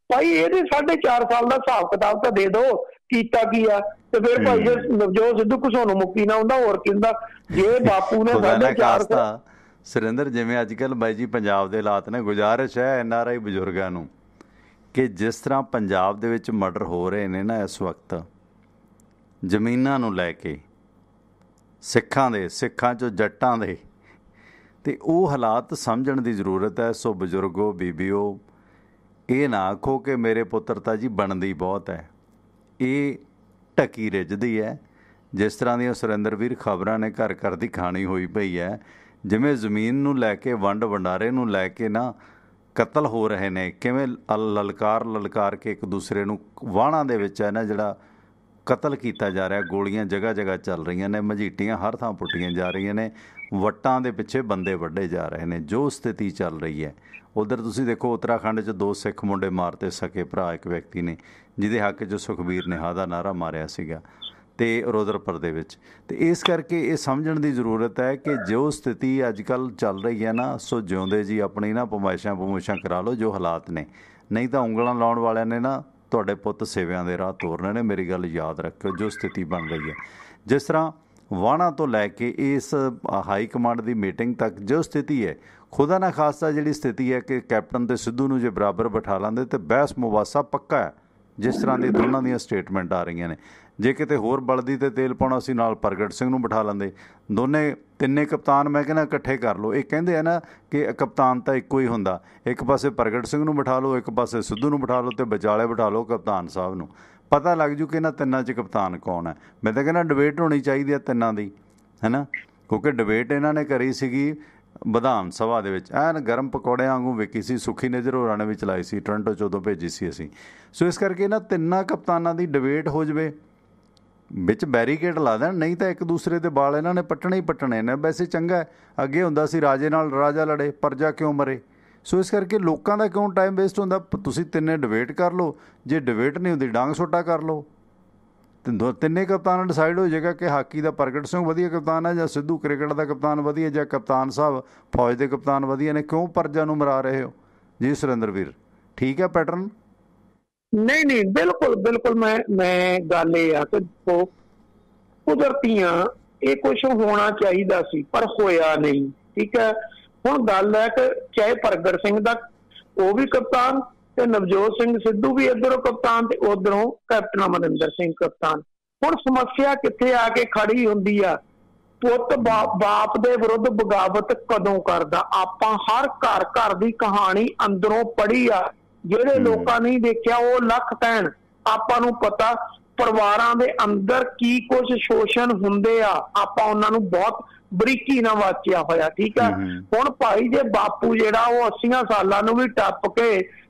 ਭਾਈ ਇਹਦੇ 4.5 ਸਾਲ ਦਾ ਹਿਸਾਬ ਕਿਤਾਬ ਤਾਂ ਦੇ ਦਿਓ, ਕੀਤਾ ਕੀ ਆ। ਤੇ ਫਿਰ ਭਾਈ ਜੇ ਨਵਜੋਤ ਸਿੱਧੂ ਘਸੁੰਨ ਮੁੱਕੀ ਨਾ ਹੁੰਦਾ, ਹੋਰ ਕੀ ਹੁੰਦਾ। ਜੇ ਬਾਪੂ ਨੇ 4.5 ਸੁਰਿੰਦਰ, ਜਿਵੇਂ ਅੱਜ ਕੱਲ੍ਹ ਬਾਈ ਜੀ ਪੰਜਾਬ ਦੇ ਹਾਲਾਤ ਨੇ, ਗੁਜ਼ਾਰਿਸ਼ ਹੈ NRI ਬਜ਼ੁਰਗਾਂ ਨੂੰ ਕਿ ਜਿਸ ਤਰ੍ਹਾਂ ਪੰਜਾਬ ਦੇ ਵਿੱਚ ਮਰਡਰ ਹੋ ਰਹੇ ਨੇ ਨਾ ਇਸ ਵਕਤ ਜ਼ਮੀਨਾਂ ਨੂੰ ਲੈ ਕੇ, ਸਿੱਖਾਂ 'ਚੋਂ ਜੱਟਾਂ ਦੇ, ਅਤੇ ਉਹ ਹਾਲਾਤ ਸਮਝਣ ਦੀ ਜ਼ਰੂਰਤ ਹੈ। ਸੋ ਬਜ਼ੁਰਗੋ, ਬੀਬੀਓ, ਇਹ ਨਾ ਆਖੋ ਕਿ ਮੇਰੇ ਪੁੱਤਰ ਤਾਂ ਜੀ ਬਣਦੀ ਬਹੁਤ ਹੈ, ਇਹ ਢਕੀ ਰਿੱਝਦੀ ਹੈ। ਜਿਸ ਤਰ੍ਹਾਂ ਦੀਆਂ ਸੁਰਿੰਦਰਵੀਰ ਖਬਰਾਂ ਨੇ ਘਰ ਘਰ ਦੀ ਖਾਣੀ ਹੋਈ ਪਈ ਹੈ, ਜਿਵੇਂ ਜ਼ਮੀਨ ਨੂੰ ਲੈ ਕੇ, ਵੰਡ ਵੰਡਾਰੇ ਨੂੰ ਲੈ ਕੇ ਨਾ ਕਤਲ ਹੋ ਰਹੇ ਨੇ, ਕਿਵੇਂ ਲਲਕਾਰ ਕੇ ਇੱਕ ਦੂਸਰੇ ਨੂੰ ਵਾਹਣਾਂ ਦੇ ਵਿੱਚ ਹੈ ਨਾ ਜਿਹੜਾ ਕਤਲ ਕੀਤਾ ਜਾ ਰਿਹਾ, ਗੋਲੀਆਂ ਜਗ੍ਹਾ ਜਗ੍ਹਾ ਚੱਲ ਰਹੀਆਂ ਨੇ, ਮਝੀਟੀਆਂ ਹਰ ਥਾਂ ਪੁੱਟੀਆਂ ਜਾ ਰਹੀਆਂ ਨੇ, ਵੱਟਾਂ ਦੇ ਪਿੱਛੇ ਬੰਦੇ ਵੱਢੇ ਜਾ ਰਹੇ ਨੇ, ਜੋ ਸਥਿਤੀ ਚੱਲ ਰਹੀ ਹੈ। ਉੱਧਰ ਤੁਸੀਂ ਦੇਖੋ ਉੱਤਰਾਖੰਡ 'ਚ 2 ਸਿੱਖ ਮੁੰਡੇ ਮਾਰਤੇ, ਸਕੇ ਭਰਾ ਇੱਕ ਵਿਅਕਤੀ ਨੇ, ਜਿਹਦੇ ਹੱਕ 'ਚ ਸੁਖਬੀਰ ਨੇ ਹਾਂ ਦਾ ਨਾਅਰਾ ਮਾਰਿਆ ਸੀਗਾ, ਅਤੇ ਰੁਦਰਪੁਰ ਦੇ ਵਿੱਚ। ਅਤੇ ਇਸ ਕਰਕੇ ਇਹ ਸਮਝਣ ਦੀ ਜ਼ਰੂਰਤ ਹੈ ਕਿ ਜੋ ਸਥਿਤੀ ਅੱਜ ਕੱਲ੍ਹ ਚੱਲ ਰਹੀ ਹੈ ਨਾ, ਸੋ ਜਿਉਂਦੇ ਜੀ ਆਪਣੀ ਨਾ ਪਮਾਇਸ਼ਾਂ ਕਰਾ ਲਓ ਜੋ ਹਾਲਾਤ ਨੇ, ਨਹੀਂ ਤਾਂ ਉਂਗਲਾਂ ਲਾਉਣ ਵਾਲਿਆਂ ਨੇ ਨਾ ਤੁਹਾਡੇ ਪੁੱਤ ਸੇਵਿਆਂ ਦੇ ਰਾਹ ਤੋਰਨੇ ਨੇ। ਮੇਰੀ ਗੱਲ ਯਾਦ ਰੱਖਿਓ, ਜੋ ਸਥਿਤੀ ਬਣ ਰਹੀ ਹੈ, ਜਿਸ ਤਰ੍ਹਾਂ ਵਾਹਣਾਂ ਤੋਂ ਲੈ ਕੇ ਇਸ ਹਾਈ ਕਮਾਂਡ ਦੀ ਮੀਟਿੰਗ ਤੱਕ ਜੋ ਸਥਿਤੀ ਹੈ, ਖੁਦਾ ਨਾ ਖਾਸਤਾ ਜਿਹੜੀ ਸਥਿਤੀ ਹੈ ਕਿ ਕੈਪਟਨ ਅਤੇ ਸਿੱਧੂ ਨੂੰ ਜੇ ਬਰਾਬਰ ਬਿਠਾ ਲੈਂਦੇ ਤਾਂ ਬਹਿਸ ਮੁਬਾਸਾ ਪੱਕਾ ਹੈ। ਜਿਸ ਤਰ੍ਹਾਂ ਦੀ ਦੋਨਾਂ ਦੀਆਂ ਸਟੇਟਮੈਂਟ ਆ ਰਹੀਆਂ ਨੇ, ਜੇ ਕਿਤੇ ਹੋਰ ਬਲਦੀ 'ਤੇ ਤੇਲ ਪਾਉਣਾ ਸੀ, ਨਾਲ ਪ੍ਰਗਟ ਸਿੰਘ ਨੂੰ ਬਿਠਾ ਲੈਂਦੇ। ਤਿੰਨੇ ਕਪਤਾਨ ਮੈਂ ਕਹਿੰਦਾ ਇਕੱਠੇ ਕਰ ਲਓ। ਇਹ ਕਹਿੰਦੇ ਆ ਨਾ ਕਿ ਕਪਤਾਨ ਤਾਂ ਇੱਕੋ ਹੀ ਹੁੰਦਾ, ਇੱਕ ਪਾਸੇ ਪ੍ਰਗਟ ਸਿੰਘ ਨੂੰ ਬਿਠਾ ਲਓ, ਇੱਕ ਪਾਸੇ ਸਿੱਧੂ ਨੂੰ ਬਿਠਾ ਲਓ, ਅਤੇ ਵਿਚਾਲੇ ਬਿਠਾ ਲਓ ਕਪਤਾਨ ਸਾਹਿਬ ਨੂੰ। ਪਤਾ ਲੱਗ ਜੂ ਕਿ ਇਹਨਾਂ ਤਿੰਨਾਂ 'ਚ ਕਪਤਾਨ ਕੌਣ ਹੈ। ਮੈਂ ਤਾਂ ਕਹਿੰਦਾ ਡਿਬੇਟ ਹੋਣੀ ਚਾਹੀਦੀ ਹੈ ਤਿੰਨਾਂ ਦੀ, ਹੈ ਨਾ, ਕਿਉਂਕਿ ਡਿਬੇਟ ਇਹਨਾਂ ਨੇ ਕਰੀ ਸੀਗੀ ਵਿਧਾਨ ਸਭਾ ਦੇ ਵਿੱਚ, ਐਨ ਗਰਮ ਪਕੌੜਿਆਂ ਵਾਂਗੂ ਵੇਖੀ ਸੀ। ਸੁਖੀ ਨਜ਼ਰ ਹੋਰਾਂ ਨੇ ਵੀ ਚਲਾਈ ਸੀ, ਟੋਰਾਂਟੋ 'ਚ ਉਦੋਂ ਭੇਜੀ ਸੀ ਅਸੀਂ। ਸੋ ਇਸ ਕਰਕੇ ਇਹਨਾਂ ਤਿੰਨਾਂ ਕਪਤਾਨਾਂ ਦੀ ਡਿਬੇਟ ਹੋ ਜਾਵੇ, ਵਿੱਚ ਬੈਰੀਕੇਡ ਲਾ ਦੇਣ, ਨਹੀਂ ਤਾਂ ਇੱਕ ਦੂਸਰੇ ਦੇ ਬਾਲ ਇਹਨਾਂ ਨੇ ਪੱਟਣੇ ਹੀ ਪੱਟਣੇ ਨੇ। ਵੈਸੇ ਚੰਗਾ, ਅੱਗੇ ਹੁੰਦਾ ਸੀ ਰਾਜੇ ਨਾਲ ਰਾਜਾ ਲੜੇ, ਪ੍ਰਜਾ ਕਿਉਂ ਮਰੇ। ਸੋ ਇਸ ਕਰਕੇ ਲੋਕਾਂ ਦਾ ਕਿਉਂ ਟਾਈਮ ਵੇਸਟ ਹੁੰਦਾ। ਤੁਸੀਂ ਤਿੰਨੇ ਡਿਬੇਟ ਕਰ ਲਓ, ਜੇ ਡਿਬੇਟ ਨਹੀਂ ਹੁੰਦੀ ਡਾਂਗ ਸੋਟਾ ਕਰ ਲਓ। ਤਿੰਨੇ ਕਪਤਾਨ ਡਿਸਾਈਡ ਹੋ ਜਾਏਗਾ ਕਿ ਹਾਕੀ ਦਾ ਪ੍ਰਗਟ ਸਿੰਘ ਵਧੀਆ ਕਪਤਾਨ ਹੈ, ਜਾਂ ਸਿੱਧੂ ਕ੍ਰਿਕਟ ਦਾ ਕਪਤਾਨ ਵਧੀਆ, ਜਾਂ ਕਪਤਾਨ ਸਾਹਿਬ ਫੌਜ ਦੇ ਕਪਤਾਨ ਵਧੀਆ ਨੇ। ਕਿਉਂ ਪ੍ਰਜਾ ਨੂੰ ਮਰਾ ਰਹੇ ਹੋ ਜੀ ਸੁਰਿੰਦਰਵੀਰ? ਠੀਕ ਹੈ ਪੈਟਰਨ? ਨਹੀਂ, ਬਿਲਕੁਲ ਮੈਂ ਗੱਲ ਇਹ ਆ ਕਿ ਕੁਦਰਤੀਆਂ ਇਹ ਕੁਛ ਹੋਣਾ ਚਾਹੀਦਾ ਸੀ, ਪਰ ਹੋਇਆ ਨਹੀਂ। ਠੀਕ ਹੈ, ਹੁਣ ਗੱਲ ਹੈ ਕਿ ਚਾਹੇ ਪ੍ਰਗਟ ਸਿੰਘ ਦਾ ਉਹ ਵੀ ਕਪਤਾਨ, ਤੇ ਨਵਜੋਤ ਸਿੰਘ ਸਿੱਧੂ ਵੀ ਇੱਧਰੋਂ ਕਪਤਾਨ, ਤੇ ਉਧਰੋਂ ਕੈਪਟਨ ਅਮਰਿੰਦਰ ਸਿੰਘ ਕਪਤਾਨ। ਹੁਣ ਸਮੱਸਿਆ ਕਿੱਥੇ ਆ ਕੇ ਖੜੀ ਹੁੰਦੀ ਆ? ਪੁੱਤ ਬਾਪ ਦੇ ਵਿਰੁੱਧ ਬਗਾਵਤ ਕਦੋਂ ਕਰਦਾ? ਆਪਾਂ ਹਰ ਘਰ ਦੀ ਕਹਾਣੀ ਅੰਦਰੋਂ ਪੜ੍ਹੀ ਆ। ਜਿਹੜੇ ਲੋਕਾਂ ਨਹੀਂ ਦੇਖਿਆ ਉਹ ਲੱਖ ਕਹਿਣ। ਆਪਾਂ ਨੂੰ ਪਤਾ ਪਰਿਵਾਰਾਂ ਦੇ ਅੰਦਰ ਕੀ ਕੁਝ ਸ਼ੋਸ਼ਣ ਹੁੰਦੇ ਆ, ਆਪਾਂ ਉਹਨਾਂ ਨੂੰ ਬਹੁਤ ਬਰੀਕੀ ਨਾਲ ਵਾਚਿਆ ਹੋਇਆ। ਠੀਕ ਹੈ, ਹੁਣ ਭਾਈ ਜੇ ਬਾਪੂ ਜਿਹੜਾ ਉਹ 80 ਸਾਲਾਂ ਨੂੰ ਵੀ ਟੱਪ ਕੇ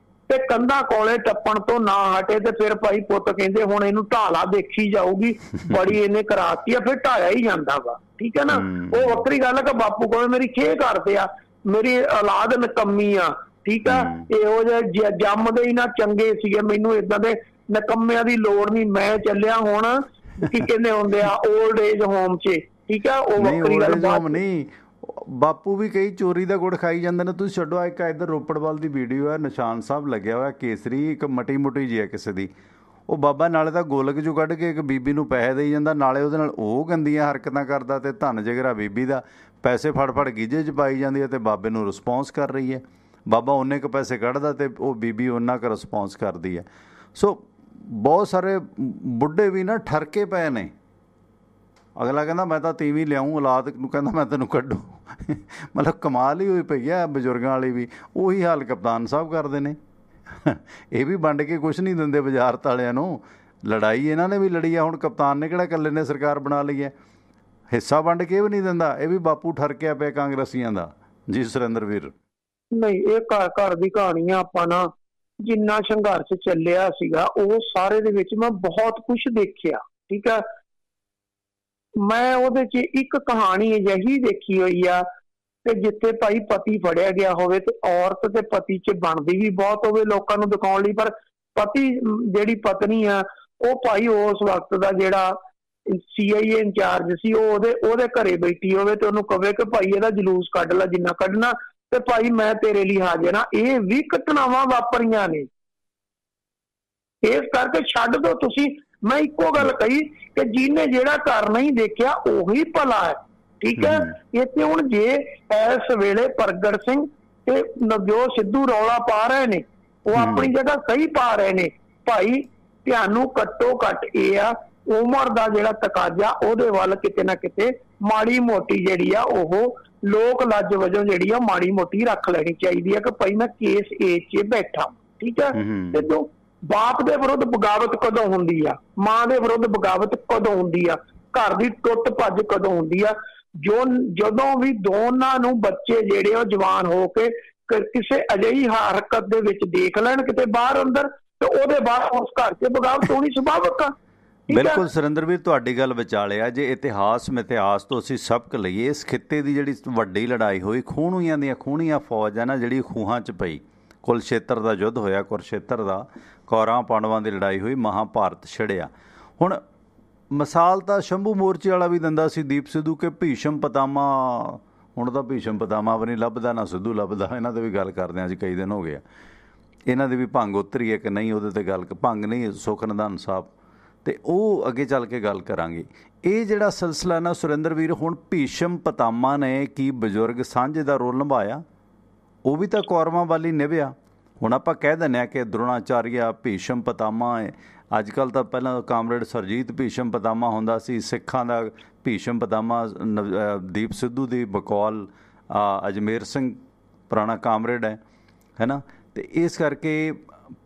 ਤੇ ਕੰਧਾਂ ਕੋਲੇ ਟੱਪਣ ਤੋਂ ਨਾ ਹਟੇ, ਤੇ ਫਿਰ ਭਾਈ ਪੁੱਤ ਕਹਿੰਦੇ ਹੁਣ ਇਹਨੂੰ ਢਾਲਾ ਦੇਖੀ ਜਾਊਗੀ, ਬੜੀ ਇਹਨੇ ਕਰਾਤੀ ਆ, ਫਿਰ ਢਾਇਆ ਹੀ ਜਾਂਦਾ ਵਾ। ਠੀਕ ਹੈ ਨਾ, ਉਹ ਵੱਖਰੀ ਗੱਲ ਹੈ ਕਿ ਬਾਪੂ ਕੋਲ ਮੇਰੀ ਖੇਹ ਕਰਦੇ ਆ, ਮੇਰੀ ਔਲਾਦ ਨਕੰਮੀ ਆ। ਠੀਕ ਆ, ਇਹੋ ਜਿਹੇ ਜੰਮਦੇ ਹੀ ਨਾ ਚੰਗੇ ਸੀਗੇ, ਮੈਨੂੰ ਏਦਾਂ ਦੇ ਨਕੰਮਿਆਂ ਦੀ ਲੋੜ ਨਹੀਂ, ਮੈਂ ਚੱਲਿਆ ਹੁਣ ਕੀ ਕਹਿੰਦੇ ਹੁੰਦੇ ਆ ਓਲਡ ਏਜ ਹੋਮ 'ਚ। ਠੀਕ ਆ, ਉਹ ਵੱਖਰੀ ਗੱਲ ਨਹੀਂ। ਬਾਪੂ ਵੀ ਕਈ ਚੋਰੀ ਦਾ ਗੁੜ ਖਾਈ ਜਾਂਦੇ ਨੇ। ਤੁਸੀਂ ਛੱਡੋ, ਇੱਕ ਇੱਧਰ ਰੋਪੜਵਾਲ ਦੀ ਵੀਡੀਓ ਹੈ, ਨਿਸ਼ਾਨ ਸਾਹਿਬ ਲੱਗਿਆ ਹੋਇਆ ਕੇਸਰੀ, ਇੱਕ ਮਟੀ ਮੁਟੀ ਜੀ ਹੈ ਕਿਸੇ ਦੀ। ਉਹ ਬਾਬਾ ਨਾਲੇ ਤਾਂ ਗੋਲਕ 'ਚੋਂ ਕੱਢ ਕੇ ਇੱਕ ਬੀਬੀ ਨੂੰ ਪੈਸੇ ਦੇਈ ਜਾਂਦਾ, ਨਾਲੇ ਉਹਦੇ ਨਾਲ ਉਹ ਗੰਦੀਆਂ ਹਰਕਤਾਂ ਕਰਦਾ, ਅਤੇ ਧੰਨ ਜਿਗਰਾ ਬੀਬੀ ਦਾ ਪੈਸੇ ਫੜ ਗੀਜੇ 'ਚ ਪਾਈ ਜਾਂਦੀ ਹੈ, ਅਤੇ ਬਾਬੇ ਨੂੰ ਰਿਸਪੌਂਸ ਕਰ ਰਹੀ ਹੈ। ਬਾਬਾ ਉਨੇ ਕੁ ਪੈਸੇ ਕੱਢਦਾ ਅਤੇ ਉਹ ਬੀਬੀ ਉਹਨਾਂ ਕੁ ਰਿਸਪੌਂਸ ਕਰਦੀ ਹੈ। ਸੋ ਬਹੁਤ ਸਾਰੇ ਬੁੱਢੇ ਵੀ ਨਾ ਠਰਕੇ ਪਏ ਨੇ। ਅਗਲਾ ਕਹਿੰਦਾ ਮੈਂ ਤਾਂ ਤੀਵੀਂ ਲਿਆਊਂ, ਔਲਾਦ ਨੂੰ ਕਹਿੰਦਾ ਮੈਂ ਤੈਨੂੰ ਕੱਢੂ। ਮਤਲਬ ਕਮਾਲ ਹੀ ਹੋਈ ਪਈ ਆ ਬਜ਼ੁਰਗਾਂ ਵਾਲੀ ਵੀ। ਉਹੀ ਹਾਲ ਕਪਤਾਨ ਸਾਹਿਬ ਕਰਦੇ ਨੇ। ਇਹ ਵੀ ਵੰਡ ਕੇ ਕੁਛ ਨਹੀਂ ਦਿੰਦੇ ਵਜ਼ਾਰਤ ਵਾਲਿਆਂ ਨੂੰ। ਲੜਾਈ ਇਹਨਾਂ ਨੇ ਵੀ ਲੜੀ ਆ। ਹੁਣ ਕਪਤਾਨ ਨੇ ਕਿਹੜਾ ਇਕੱਲੇ ਨੇ ਸਰਕਾਰ ਬਣਾ ਲਈ ਹੈ? ਹਿੱਸਾ ਵੰਡ ਕੇ ਵੀ ਨਹੀਂ ਦਿੰਦਾ। ਇਹ ਵੀ ਬਾਪੂ ਠਰਕਿਆ ਪਿਆ ਕਾਂਗਰਸੀਆਂ ਦਾ। ਜੀ ਸੁਰਿੰਦਰਵੀਰ? ਨਹੀਂ, ਇਹ ਘਰ ਦੀ ਕਹਾਣੀ ਆ। ਆਪਾਂ ਨਾ ਜਿੰਨਾ ਸੰਘਰਸ਼ ਚੱਲਿਆ ਸੀਗਾ ਉਹ ਸਾਰੇ ਦੇ ਵਿੱਚ ਮੈਂ ਬਹੁਤ ਕੁਛ ਦੇਖਿਆ। ਠੀਕ ਹੈ, ਮੈਂ ਉਹਦੇ 'ਚ ਇੱਕ ਕਹਾਣੀ ਅਜਿਹੀ ਦੇਖੀ ਹੋਈ ਆ ਕਿ ਜਿੱਥੇ ਭਾਈ ਪਤੀ ਫੜਿਆ ਗਿਆ ਹੋਵੇ ਤੇ ਔਰਤ ਤੇ ਪਤੀ 'ਚ ਬਣਦੀ ਵੀ ਬਹੁਤ ਹੋਵੇ ਲੋਕਾਂ ਨੂੰ ਦਿਖਾਉਣ ਲਈ, ਪਰ ਪਤੀ ਜਿਹੜੀ ਪਤਨੀ ਆ ਉਹ ਭਾਈ ਉਸ ਵਕਤ ਦਾ ਜਿਹੜਾ CIA ਇੰਚਾਰਜ ਸੀ ਉਹ ਉਹਦੇ ਘਰੇ ਬੈਠੀ ਹੋਵੇ ਤੇ ਉਹਨੂੰ ਕਵੇ ਕਿ ਭਾਈ ਇਹਦਾ ਜਲੂਸ ਕੱਢ ਲੈ ਜਿੰਨਾ ਕੱਢਣਾ, ਤੇ ਭਾਈ ਮੈਂ ਤੇਰੇ ਲਈ ਹਾਜ਼ਰ ਹਾਂ। ਇਹ ਵੀ ਘਟਨਾਵਾਂ ਵਾਪਰੀਆਂ ਨੇ। ਇਸ ਕਰਕੇ ਛੱਡ ਦੋ ਤੁਸੀਂ। ਮੈਂ ਇੱਕੋ ਗੱਲ ਕਹੀ ਕਿ ਜਿਹਨੇ ਜਿਹੜਾ ਘਰ ਨਹੀਂ ਦੇਖਿਆ ਉਹੀ ਭਲਾ ਹੈ। ਠੀਕ ਹੈ, ਇੱਥੇ ਹੁਣ ਜੇ ਇਸ ਵੇਲੇ ਪ੍ਰਗਟ ਸਿੰਘ ਤੇ ਨਵਜੋਤ ਸਿੱਧੂ ਰੌਲਾ ਪਾ ਰਹੇ ਨੇ, ਉਹ ਆਪਣੀ ਜਗ੍ਹਾ ਸਹੀ ਪਾ ਰਹੇ ਨੇ। ਭਾਈ ਤੁਹਾਨੂੰ ਘੱਟੋ ਘੱਟ ਇਹ ਆ ਉਮਰ ਦਾ ਜਿਹੜਾ ਤਕਾਜ਼ਾ ਉਹਦੇ ਵੱਲ ਕਿਤੇ ਨਾ ਕਿਤੇ ਮਾੜੀ ਮੋਟੀ ਜਿਹੜੀ ਆ ਉਹ ਲੋਕ ਲੱਜ ਵਜੋਂ ਜਿਹੜੀ ਆ ਮਾੜੀ ਮੋਟੀ ਰੱਖ ਲੈਣੀ ਚਾਹੀਦੀ ਆ ਕਿ ਭਾਈ ਮੈਂ ਕਿਸ ਏਜ 'ਚ ਬੈਠਾ, ਠੀਕ ਹੈ। ਤੇ ਜੋ ਬਾਪ ਦੇ ਵਿਰੁੱਧ ਬਗਾਵਤ ਕਦੋਂ ਹੁੰਦੀ ਆ, ਮਾਂ ਦੇ ਵਿਰੁੱਧ ਬਗਾਵਤ ਕਦੋਂ ਹੁੰਦੀ ਆ, ਘਰ ਦੀ ਟੁੱਟ ਭੱਜ ਕਦੋਂ ਹੁੰਦੀ ਆ, ਜਦੋਂ ਵੀ ਦੋਨਾਂ ਨੂੰ ਬੱਚੇ ਜਿਹੜੇ ਉਹ ਜਵਾਨ ਹੋ ਕੇ ਕਿਸੇ ਅਜਿਹੀ ਹਰਕਤ ਦੇ ਵਿੱਚ ਦੇਖ ਲੈਣ ਕਿਤੇ ਬਾਹਰ ਅੰਦਰ, ਤੇ ਉਹਦੇ ਬਾਅਦ ਉਸ ਘਰ 'ਚ ਬਗਾਵਤ ਹੋਣੀ ਸੁਭਾਵਿਕ ਆ। ਬਿਲਕੁਲ ਸੁਰਿੰਦਰਵੀਰ, ਤੁਹਾਡੀ ਗੱਲ ਵਿਚਾਲਿਆ। ਜੇ ਇਤਿਹਾਸ ਮਿਥਿਹਾਸ ਤੋਂ ਅਸੀਂ ਸਬਕ ਲਈਏ, ਇਸ ਖਿੱਤੇ ਦੀ ਜਿਹੜੀ ਵੱਡੀ ਲੜਾਈ ਹੋਈ ਖੂਹਣੀਆਂ ਦੀਆਂ ਖੂਹਣੀਆਂ ਫੌਜ ਹੈ ਨਾ ਜਿਹੜੀ ਖੂਹਾਂ 'ਚ ਪਈ, ਕੁਲਸ਼ੇਤਰ ਦਾ ਯੁੱਧ ਹੋਇਆ, ਕੁਰਸ਼ੇਤਰ ਦਾ ਕੌਰਾਂ ਪਾਂਡਵਾਂ ਦੀ ਲੜਾਈ ਹੋਈ, ਮਹਾਭਾਰਤ ਛਿੜਿਆ। ਹੁਣ ਮਿਸਾਲ ਤਾਂ ਸ਼ੰਭੂ ਮੋਰਚੇ ਵਾਲਾ ਵੀ ਦਿੰਦਾ ਸੀ ਦੀਪ ਸਿੱਧੂ ਕਿ ਭੀਸ਼ਮ ਪਿਤਾਮਾ, ਹੁਣ ਤਾਂ ਭੀਸ਼ਮ ਪਿਤਾਮਾ ਵੀ ਨਹੀਂ ਲੱਭਦਾ ਨਾ ਸਿੱਧੂ ਲੱਭਦਾ। ਇਹਨਾਂ 'ਤੇ ਵੀ ਗੱਲ ਕਰਦੇ ਹਾਂ ਅਸੀਂ, ਕਈ ਦਿਨ ਹੋ ਗਏ ਆ, ਇਹਨਾਂ ਦੀ ਵੀ ਭੰਗ ਉਤਰੀ ਹੈ ਕਿ ਨਹੀਂ, ਉਹਦੇ 'ਤੇ ਗੱਲ ਭੰਗ ਨਹੀਂ, ਸੁੱਖ ਨਿਧਾਨ ਸਾਹਿਬ, ਅਤੇ ਉਹ ਅੱਗੇ ਚੱਲ ਕੇ ਗੱਲ ਕਰਾਂਗੇ। ਇਹ ਜਿਹੜਾ ਸਿਲਸਿਲਾ ਨਾ ਸੁਰਿੰਦਰਵੀਰ, ਹੁਣ ਭੀਸ਼ਮ ਪਿਤਾਮਾ ਨੇ ਕੀ ਬਜ਼ੁਰਗ ਸਾਂਝੇ ਦਾ ਰੋਲ ਨਿਭਾਇਆ? ਉਹ ਵੀ ਤਾਂ ਕੌਰਵਾਂ ਵਾਲੀ ਨਿਭਿਆ। ਹੁਣ ਆਪਾਂ ਕਹਿ ਦਿੰਦੇ ਹਾਂ ਕਿ ਦਰੋਣਾਚਾਰੀਆ ਭੀਸ਼ਮ ਪਿਤਾਮਾ ਹੈ। ਅੱਜ ਕੱਲ੍ਹ ਤਾਂ ਪਹਿਲਾਂ ਕਾਮਰੇਡ ਸਰਜੀਤ ਭੀਸ਼ਮ ਪਿਤਾਮਾ ਹੁੰਦਾ ਸੀ, ਸਿੱਖਾਂ ਦਾ ਭੀਸ਼ਮ ਪਿਤਾਮਾ ਦੀਪ ਸਿੱਧੂ ਦੀ ਬਕੌਲ ਅਜਮੇਰ ਸਿੰਘ ਪੁਰਾਣਾ ਕਾਮਰੇਡ ਹੈ ਨਾ। ਅਤੇ ਇਸ ਕਰਕੇ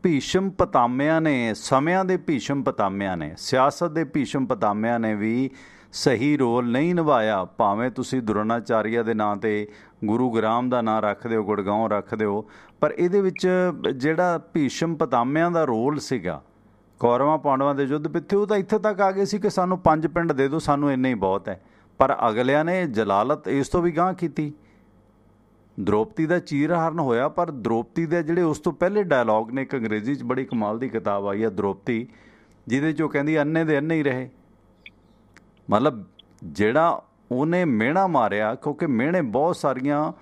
ਭੀਸ਼ਮ ਪਿਤਾਮਿਆਂ ਨੇ, ਸਮਿਆਂ ਦੇ ਭੀਸ਼ਮ ਪਿਤਾਮਿਆਂ ਨੇ, ਸਿਆਸਤ ਦੇ ਭੀਸ਼ਮ ਪਿਤਾਮਿਆਂ ਨੇ ਵੀ ਸਹੀ ਰੋਲ ਨਹੀਂ ਨਿਭਾਇਆ। ਭਾਵੇਂ ਤੁਸੀਂ ਦਰੋਣਾਚਾਰੀਆ ਦੇ ਨਾਂ 'ਤੇ ਗੁਰੂ ਗ੍ਰਾਮ ਦਾ ਨਾਂ ਰੱਖ ਦਿਓ, ਗੁੜਗਾਉਂ ਰੱਖ ਦਿਓ, ਪਰ ਇਹਦੇ ਵਿੱਚ ਜਿਹੜਾ ਭੀਸ਼ਮ ਪਿਤਾਮਿਆਂ ਦਾ ਰੋਲ ਸੀਗਾ ਕੌਰਵਾਂ ਪਾਂਡਵਾਂ ਦੇ ਯੁੱਧ ਪਿੱਛੇ, ਉਹ ਤਾਂ ਇੱਥੇ ਤੱਕ ਆ ਗਏ ਸੀ ਕਿ ਸਾਨੂੰ 5 ਪਿੰਡ ਦੇ ਦਿਓ, ਸਾਨੂੰ ਇੰਨਾ ਹੀ ਬਹੁਤ ਹੈ। ਪਰ ਅਗਲਿਆਂ ਨੇ ਜਲਾਲਤ ਇਸ ਤੋਂ ਵੀ ਗਾਂਹ ਕੀਤੀ। ਦ੍ਰੋਪਦੀ ਦਾ ਚੀਰਹਰਨ ਹੋਇਆ, ਪਰ ਦ੍ਰੋਪਦੀ ਦੇ ਜਿਹੜੇ ਉਸ ਤੋਂ ਪਹਿਲੇ ਡਾਇਲੋਗ ਨੇ, ਇੱਕ ਅੰਗਰੇਜ਼ੀ 'ਚ ਬੜੀ ਕਮਾਲ ਦੀ ਕਿਤਾਬ ਆਈ ਹੈ ਦ੍ਰੋਪਦੀ, ਜਿਹਦੇ 'ਚ ਉਹ ਕਹਿੰਦੀ ਅੰਨੇ ਦੇ ਅੰਨੇ ਹੀ ਰਹੇ। ਮਤਲਬ ਜਿਹੜਾ ਉਹਨੇ ਮਿਹਣਾ ਮਾਰਿਆ, ਕਿਉਂਕਿ ਮਿਹਣੇ ਬਹੁਤ ਸਾਰੀਆਂ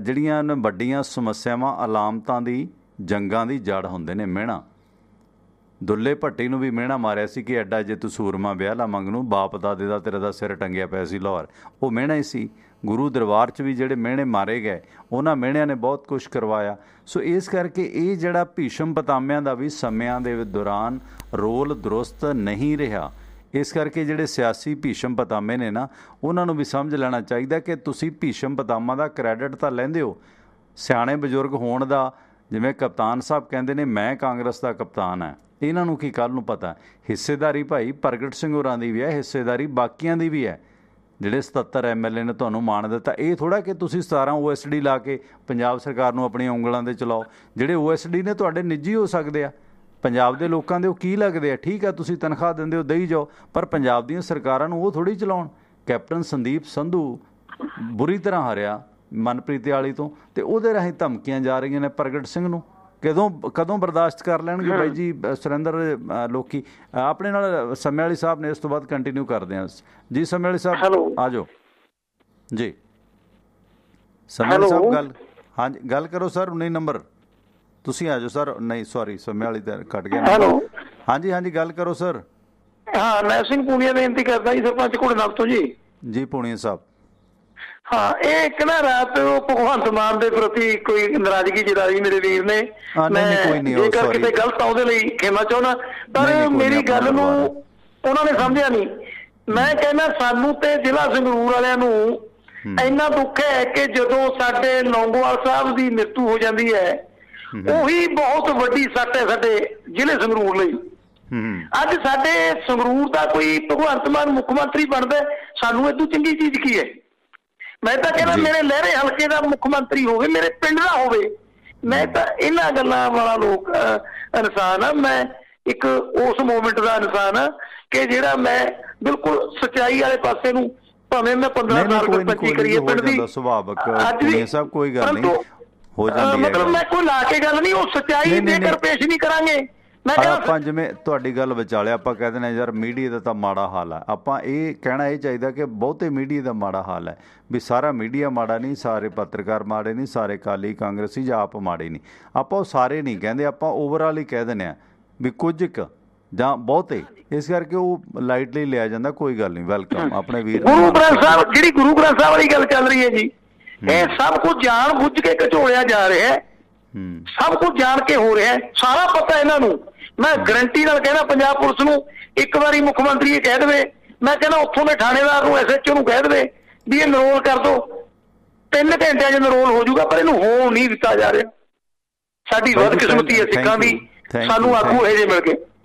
ਜਿਹੜੀਆਂ ਵੱਡੀਆਂ ਸਮੱਸਿਆਵਾਂ, ਅਲਾਮਤਾਂ ਦੀ, ਜੰਗਾਂ ਦੀ ਜੜ ਹੁੰਦੇ ਨੇ ਮਿਹਣਾ। ਦੁੱਲੇ ਭੱਟੀ ਨੂੰ ਵੀ ਮਿਹਣਾ ਮਾਰਿਆ ਸੀ ਕਿ ਐਡਾ ਜੇ ਤੂੰ ਸੂਰਮਾ ਵਿਆਹ ਲਾ ਮੰਗ ਨੂੰ, ਬਾਪ ਦਾਦੇ ਦਾ ਤੇਰੇ ਦਾ ਸਿਰ ਟੰਗਿਆ ਪਿਆ ਸੀ ਲਾਹੌਰ, ਉਹ ਮਿਹਣਾ ਹੀ ਸੀ। ਗੁਰੂ ਦਰਬਾਰ 'ਚ ਵੀ ਜਿਹੜੇ ਮਿਹਣੇ ਮਾਰੇ ਗਏ, ਉਹਨਾਂ ਮਿਹਣਿਆਂ ਨੇ ਬਹੁਤ ਕੁਛ ਕਰਵਾਇਆ। ਸੋ ਇਸ ਕਰਕੇ ਇਹ ਜਿਹੜਾ ਭੀਸ਼ਮ ਪਿਤਾਮਿਆਂ ਦਾ ਵੀ ਸਮਿਆਂ ਦੇ ਦੌਰਾਨ ਰੋਲ ਦਰੁਸਤ ਨਹੀਂ ਰਿਹਾ। ਇਸ ਕਰਕੇ ਜਿਹੜੇ ਸਿਆਸੀ ਭੀਸ਼ਮ ਪਿਤਾਮੇ ਨੇ ਨਾ, ਉਹਨਾਂ ਨੂੰ ਵੀ ਸਮਝ ਲੈਣਾ ਚਾਹੀਦਾ ਕਿ ਤੁਸੀਂ ਭੀਸ਼ਮ ਪਿਤਾਮਾ ਦਾ ਕ੍ਰੈਡਿਟ ਤਾਂ ਲੈਂਦੇ ਹੋ ਸਿਆਣੇ ਬਜ਼ੁਰਗ ਹੋਣ ਦਾ। ਜਿਵੇਂ ਕਪਤਾਨ ਸਾਹਿਬ ਕਹਿੰਦੇ ਨੇ ਮੈਂ ਕਾਂਗਰਸ ਦਾ ਕਪਤਾਨ ਹੈ, ਇਹਨਾਂ ਨੂੰ ਕੀ ਕੱਲ੍ਹ ਨੂੰ ਪਤਾ। ਹਿੱਸੇਦਾਰੀ ਭਾਈ ਪ੍ਰਗਟ ਸਿੰਘ ਹੋਰਾਂ ਦੀ ਵੀ ਹੈ, ਹਿੱਸੇਦਾਰੀ ਬਾਕੀਆਂ ਦੀ ਵੀ ਹੈ। ਜਿਹੜੇ 77 MLA ਨੇ ਤੁਹਾਨੂੰ ਮਾਣ ਦਿੱਤਾ, ਇਹ ਥੋੜ੍ਹਾ ਕਿ ਤੁਸੀਂ 17 OSD ਲਾ ਕੇ ਪੰਜਾਬ ਸਰਕਾਰ ਨੂੰ ਆਪਣੀਆਂ ਉਂਗਲਾਂ 'ਤੇ ਚਲਾਓ। ਜਿਹੜੇ OSD ਨੇ ਤੁਹਾਡੇ ਨਿੱਜੀ ਹੋ ਸਕਦੇ ਆ, ਪੰਜਾਬ ਦੇ ਲੋਕਾਂ ਦੇ ਉਹ ਕੀ ਲੱਗਦੇ ਆ, ਠੀਕ ਆ ਤੁਸੀਂ ਤਨਖਾਹ ਦਿੰਦੇ ਹੋ, ਦੇਈ ਜਾਓ, ਪਰ ਪੰਜਾਬ ਦੀਆਂ ਸਰਕਾਰਾਂ ਨੂੰ ਉਹ ਥੋੜ੍ਹੀ ਚਲਾਉਣ। ਕੈਪਟਨ ਸੰਦੀਪ ਸੰਧੂ ਬੁਰੀ ਤਰ੍ਹਾਂ ਹਾਰਿਆ ਮਨਪ੍ਰੀਤ ਵਾਲੀ ਤੋਂ, ਅਤੇ ਉਹਦੇ ਰਾਹੀਂ ਧਮਕੀਆਂ ਜਾ ਰਹੀਆਂ ਨੇ ਪ੍ਰਗਟ ਸਿੰਘ ਨੂੰ। ਕਦੋਂ ਬਰਦਾਸ਼ਤ ਕਰ ਲੈਣਗੇ ਬਾਈ ਜੀ ਸੁਰਿੰਦਰ ਲੋਕੀ। ਆਪਣੇ ਨਾਲ ਸਮੇਂ ਵਾਲੀ ਸਾਹਿਬ ਨੇ, ਇਸ ਤੋਂ ਬਾਅਦ ਕੰਟੀਨਿਊ ਕਰਦੇ ਹਾਂ ਜੀ। ਸਮੇਂ ਵਾਲੀ ਸਾਹਿਬ ਆ ਜਾਓ ਜੀ। ਸਮੇਂ ਵਾਲੀ ਸਾਹਿਬ ਗੱਲ, ਹਾਂਜੀ ਗੱਲ ਕਰੋ ਸਰ। 19 ਨੰਬਰ ਤੁਸੀਂ ਆ ਜਾਓ ਸਰ। ਨਹੀਂ ਸੌਰੀ, ਸਮੇਂ ਵਾਲੀ ਤਾਂ ਕੱਟ ਗਿਆ। ਹੈਲੋ, ਹਾਂਜੀ ਹਾਂਜੀ ਗੱਲ ਕਰੋ ਸਰ। ਹਾਂ, ਨੈਬ ਸਿੰਘ ਪੂਨੀਆ ਬੇਨਤੀ ਕਰਦਾ ਜੀ, ਸਰਪੰਚ ਘੋੜੇਨਾਬ ਤੋਂ ਜੀ। ਜੀ ਪੂਨੀਆ ਸਾਹਿਬ। ਹਾਂ, ਇਹ ਇੱਕ ਨਾ ਰਾਤ ਉਹ ਭਗਵੰਤ ਮਾਨ ਦੇ ਪ੍ਰਤੀ ਕੋਈ ਨਾਰਾਜ਼ਗੀ ਜਤਾਈ ਮੇਰੇ ਵੀਰ ਨੇ। ਮੈਂ ਜੇਕਰ ਕਿਤੇ ਗਲਤ ਆ ਉਹਦੇ ਲਈ ਖਿਮਾ ਚਾਹੁੰਦਾ, ਪਰ ਮੇਰੀ ਗੱਲ ਨੂੰ ਉਹਨਾਂ ਨੇ ਸਮਝਿਆ ਨਹੀਂ। ਮੈਂ ਕਹਿੰਦਾ ਸਾਨੂੰ ਤੇ ਜ਼ਿਲ੍ਹਾ ਸੰਗਰੂਰ ਵਾਲਿਆਂ ਨੂੰ ਇੰਨਾ ਦੁੱਖ ਹੈ ਕਿ ਜਦੋਂ ਸਾਡੇ ਲੌਂਗੋਵਾਲ ਸਾਹਿਬ ਦੀ ਮ੍ਰਿਤੂ ਹੋ ਜਾਂਦੀ ਹੈ, ਉਹੀ ਬਹੁਤ ਵੱਡੀ ਸੱਟ ਹੈ ਸਾਡੇ ਜ਼ਿਲ੍ਹੇ ਸੰਗਰੂਰ ਲਈ। ਅੱਜ ਸਾਡੇ ਸੰਗਰੂਰ ਦਾ ਕੋਈ ਭਗਵੰਤ ਮਾਨ ਮੁੱਖ ਮੰਤਰੀ ਬਣਦਾ, ਸਾਨੂੰ ਇਦੋਂ ਚੰਗੀ ਚੀਜ਼ ਕੀ ਹੈ? ਮੈਂ ਤਾਂ ਕਹਿੰਦਾ ਮੇਰੇ ਲਹਿਰੇ ਹਲਕੇ ਦਾ ਮੁੱਖ ਮੰਤਰੀ ਹੋਵੇ, ਮੇਰੇ ਪਿੰਡ ਦਾ ਹੋਵੇ। ਮੈਂ ਤਾਂ ਇਹਨਾਂ ਗੱਲਾਂ ਵਾਲਾ ਲੋਕ ਇਨਸਾਨ ਆ। ਮੈਂ ਇੱਕ ਉਸ ਮੂਵਮੈਂਟ ਦਾ ਇਨਸਾਨ ਆ ਕਿ ਜਿਹੜਾ ਮੈਂ ਬਿਲਕੁਲ ਸੱਚਾਈ ਵਾਲੇ ਪਾਸੇ ਨੂੰ, ਭਾਵੇਂ ਮੈਂ 15 ਸਾਲ ਸਰਪੰਚੀ ਕਰੀ ਹੈ ਪਿੰਡ ਦੀ, ਸੁਭਾਵਕ ਸਭ ਕੋਈ ਗੱਲ ਨਹੀਂ ਹੋ ਜਾਂਦੀ ਹੈ। ਮਤਲਬ ਮੈਂ ਕੋਈ ਲਾ ਕੇ ਗੱਲ ਨਹੀਂ, ਉਹ ਸੱਚਾਈ ਜੇਕਰ ਪੇਸ਼ ਨਹੀਂ ਕਰਾਂਗੇ। ਆਪਾਂ ਜਿਵੇਂ ਤੁਹਾਡੀ ਗੱਲ ਵਿਚਾਲੇ ਆਪਾਂ ਕਹਿ ਦਿੰਦੇ ਯਾਰ ਮੀਡੀਆ ਦਾ ਤਾਂ ਮਾੜਾ ਹਾਲ ਹੈ। ਆਪਾਂ ਇਹ ਕਹਿਣਾ ਇਹ ਚਾਹੀਦਾ ਕਿ ਬਹੁਤੇ ਮੀਡੀਆ ਦਾ ਮਾੜਾ ਹਾਲ ਹੈ, ਵੀ ਸਾਰਾ ਮੀਡੀਆ ਮਾੜਾ ਨਹੀਂ, ਸਾਰੇ ਪੱਤਰਕਾਰ ਮਾੜੇ ਨਹੀਂ, ਸਾਰੇ ਅਕਾਲੀ ਕਾਂਗਰਸੀ ਜਾਂ ਆਪ ਮਾੜੇ ਨਹੀਂ। ਆਪਾਂ ਉਹ ਸਾਰੇ ਨਹੀਂ ਕਹਿੰਦੇ, ਆਪਾਂ ਓਵਰਆਲ ਹੀ ਕਹਿ ਦਿੰਦੇ ਹਾਂ ਵੀ ਕੁਝ ਕੁ ਜਾਂ ਬਹੁਤੇ। ਇਸ ਕਰਕੇ ਉਹ ਲਾਈਟਲੀ ਲਿਆ ਜਾਂਦਾ। ਕੋਈ ਗੱਲ ਨਹੀਂ, ਵੈਲਕਮ ਆਪਣੇ ਵੀਰ। ਗੁਰੂ ਗ੍ਰੰਥ ਸਾਹਿਬ, ਜਿਹੜੀ ਗੁਰੂ ਗ੍ਰੰਥ ਸਾਹਿਬ ਵਾਲੀ ਗੱਲ ਚੱਲ ਰਹੀ ਹੈ ਜੀ, ਇਹ ਸਭ ਕੁਝ ਜਾਣ ਬੁੱਝ ਕੇ ਘਚੋਲਿਆ ਜਾ ਰਿਹਾ ਹੈ। ਸਭ ਕੁਝ ਜਾਣ ਕੇ ਹੋ ਰਿਹਾ ਹੈ, ਸਾਰਾ ਪਤਾ ਇਹਨਾਂ ਨੂੰ। ਮੈਂ ਗਰੰਟੀ ਨਾਲ ਕਹਿੰਦਾ ਪੰਜਾਬ ਪੁਲਿਸ ਨੂੰ ਇੱਕ ਵਾਰੀ ਮੁੱਖ ਮੰਤਰੀ ਇਹ ਕਹਿ ਦੇਵੇ, ਮੈਂ ਕਹਿੰਦਾ ਉੱਥੋਂ ਦੇ ਥਾਣੇਦਾਰ ਨੂੰ SHO ਨੂੰ ਕਹਿ ਦੇਵੇ ਵੀ ਇਹ ਨਰੋਲ ਕਰ ਦੋ, 3 ਘੰਟਿਆਂ 'ਚ ਨਰੋਲ ਹੋ ਜਾਊਗਾ, ਪਰ ਇਹਨੂੰ ਹੋਣ ਨਹੀਂ ਦਿੱਤਾ ਜਾ ਰਿਹਾ। ਸਾਡੀ ਬਦਕਿਸਮਤੀ ਹੈ ਸਿੱਖਾਂ ਦੀ, ਸਾਨੂੰ ਆਗੂ ਇਹ ਜੇ ਮਿਲ ਕੇ।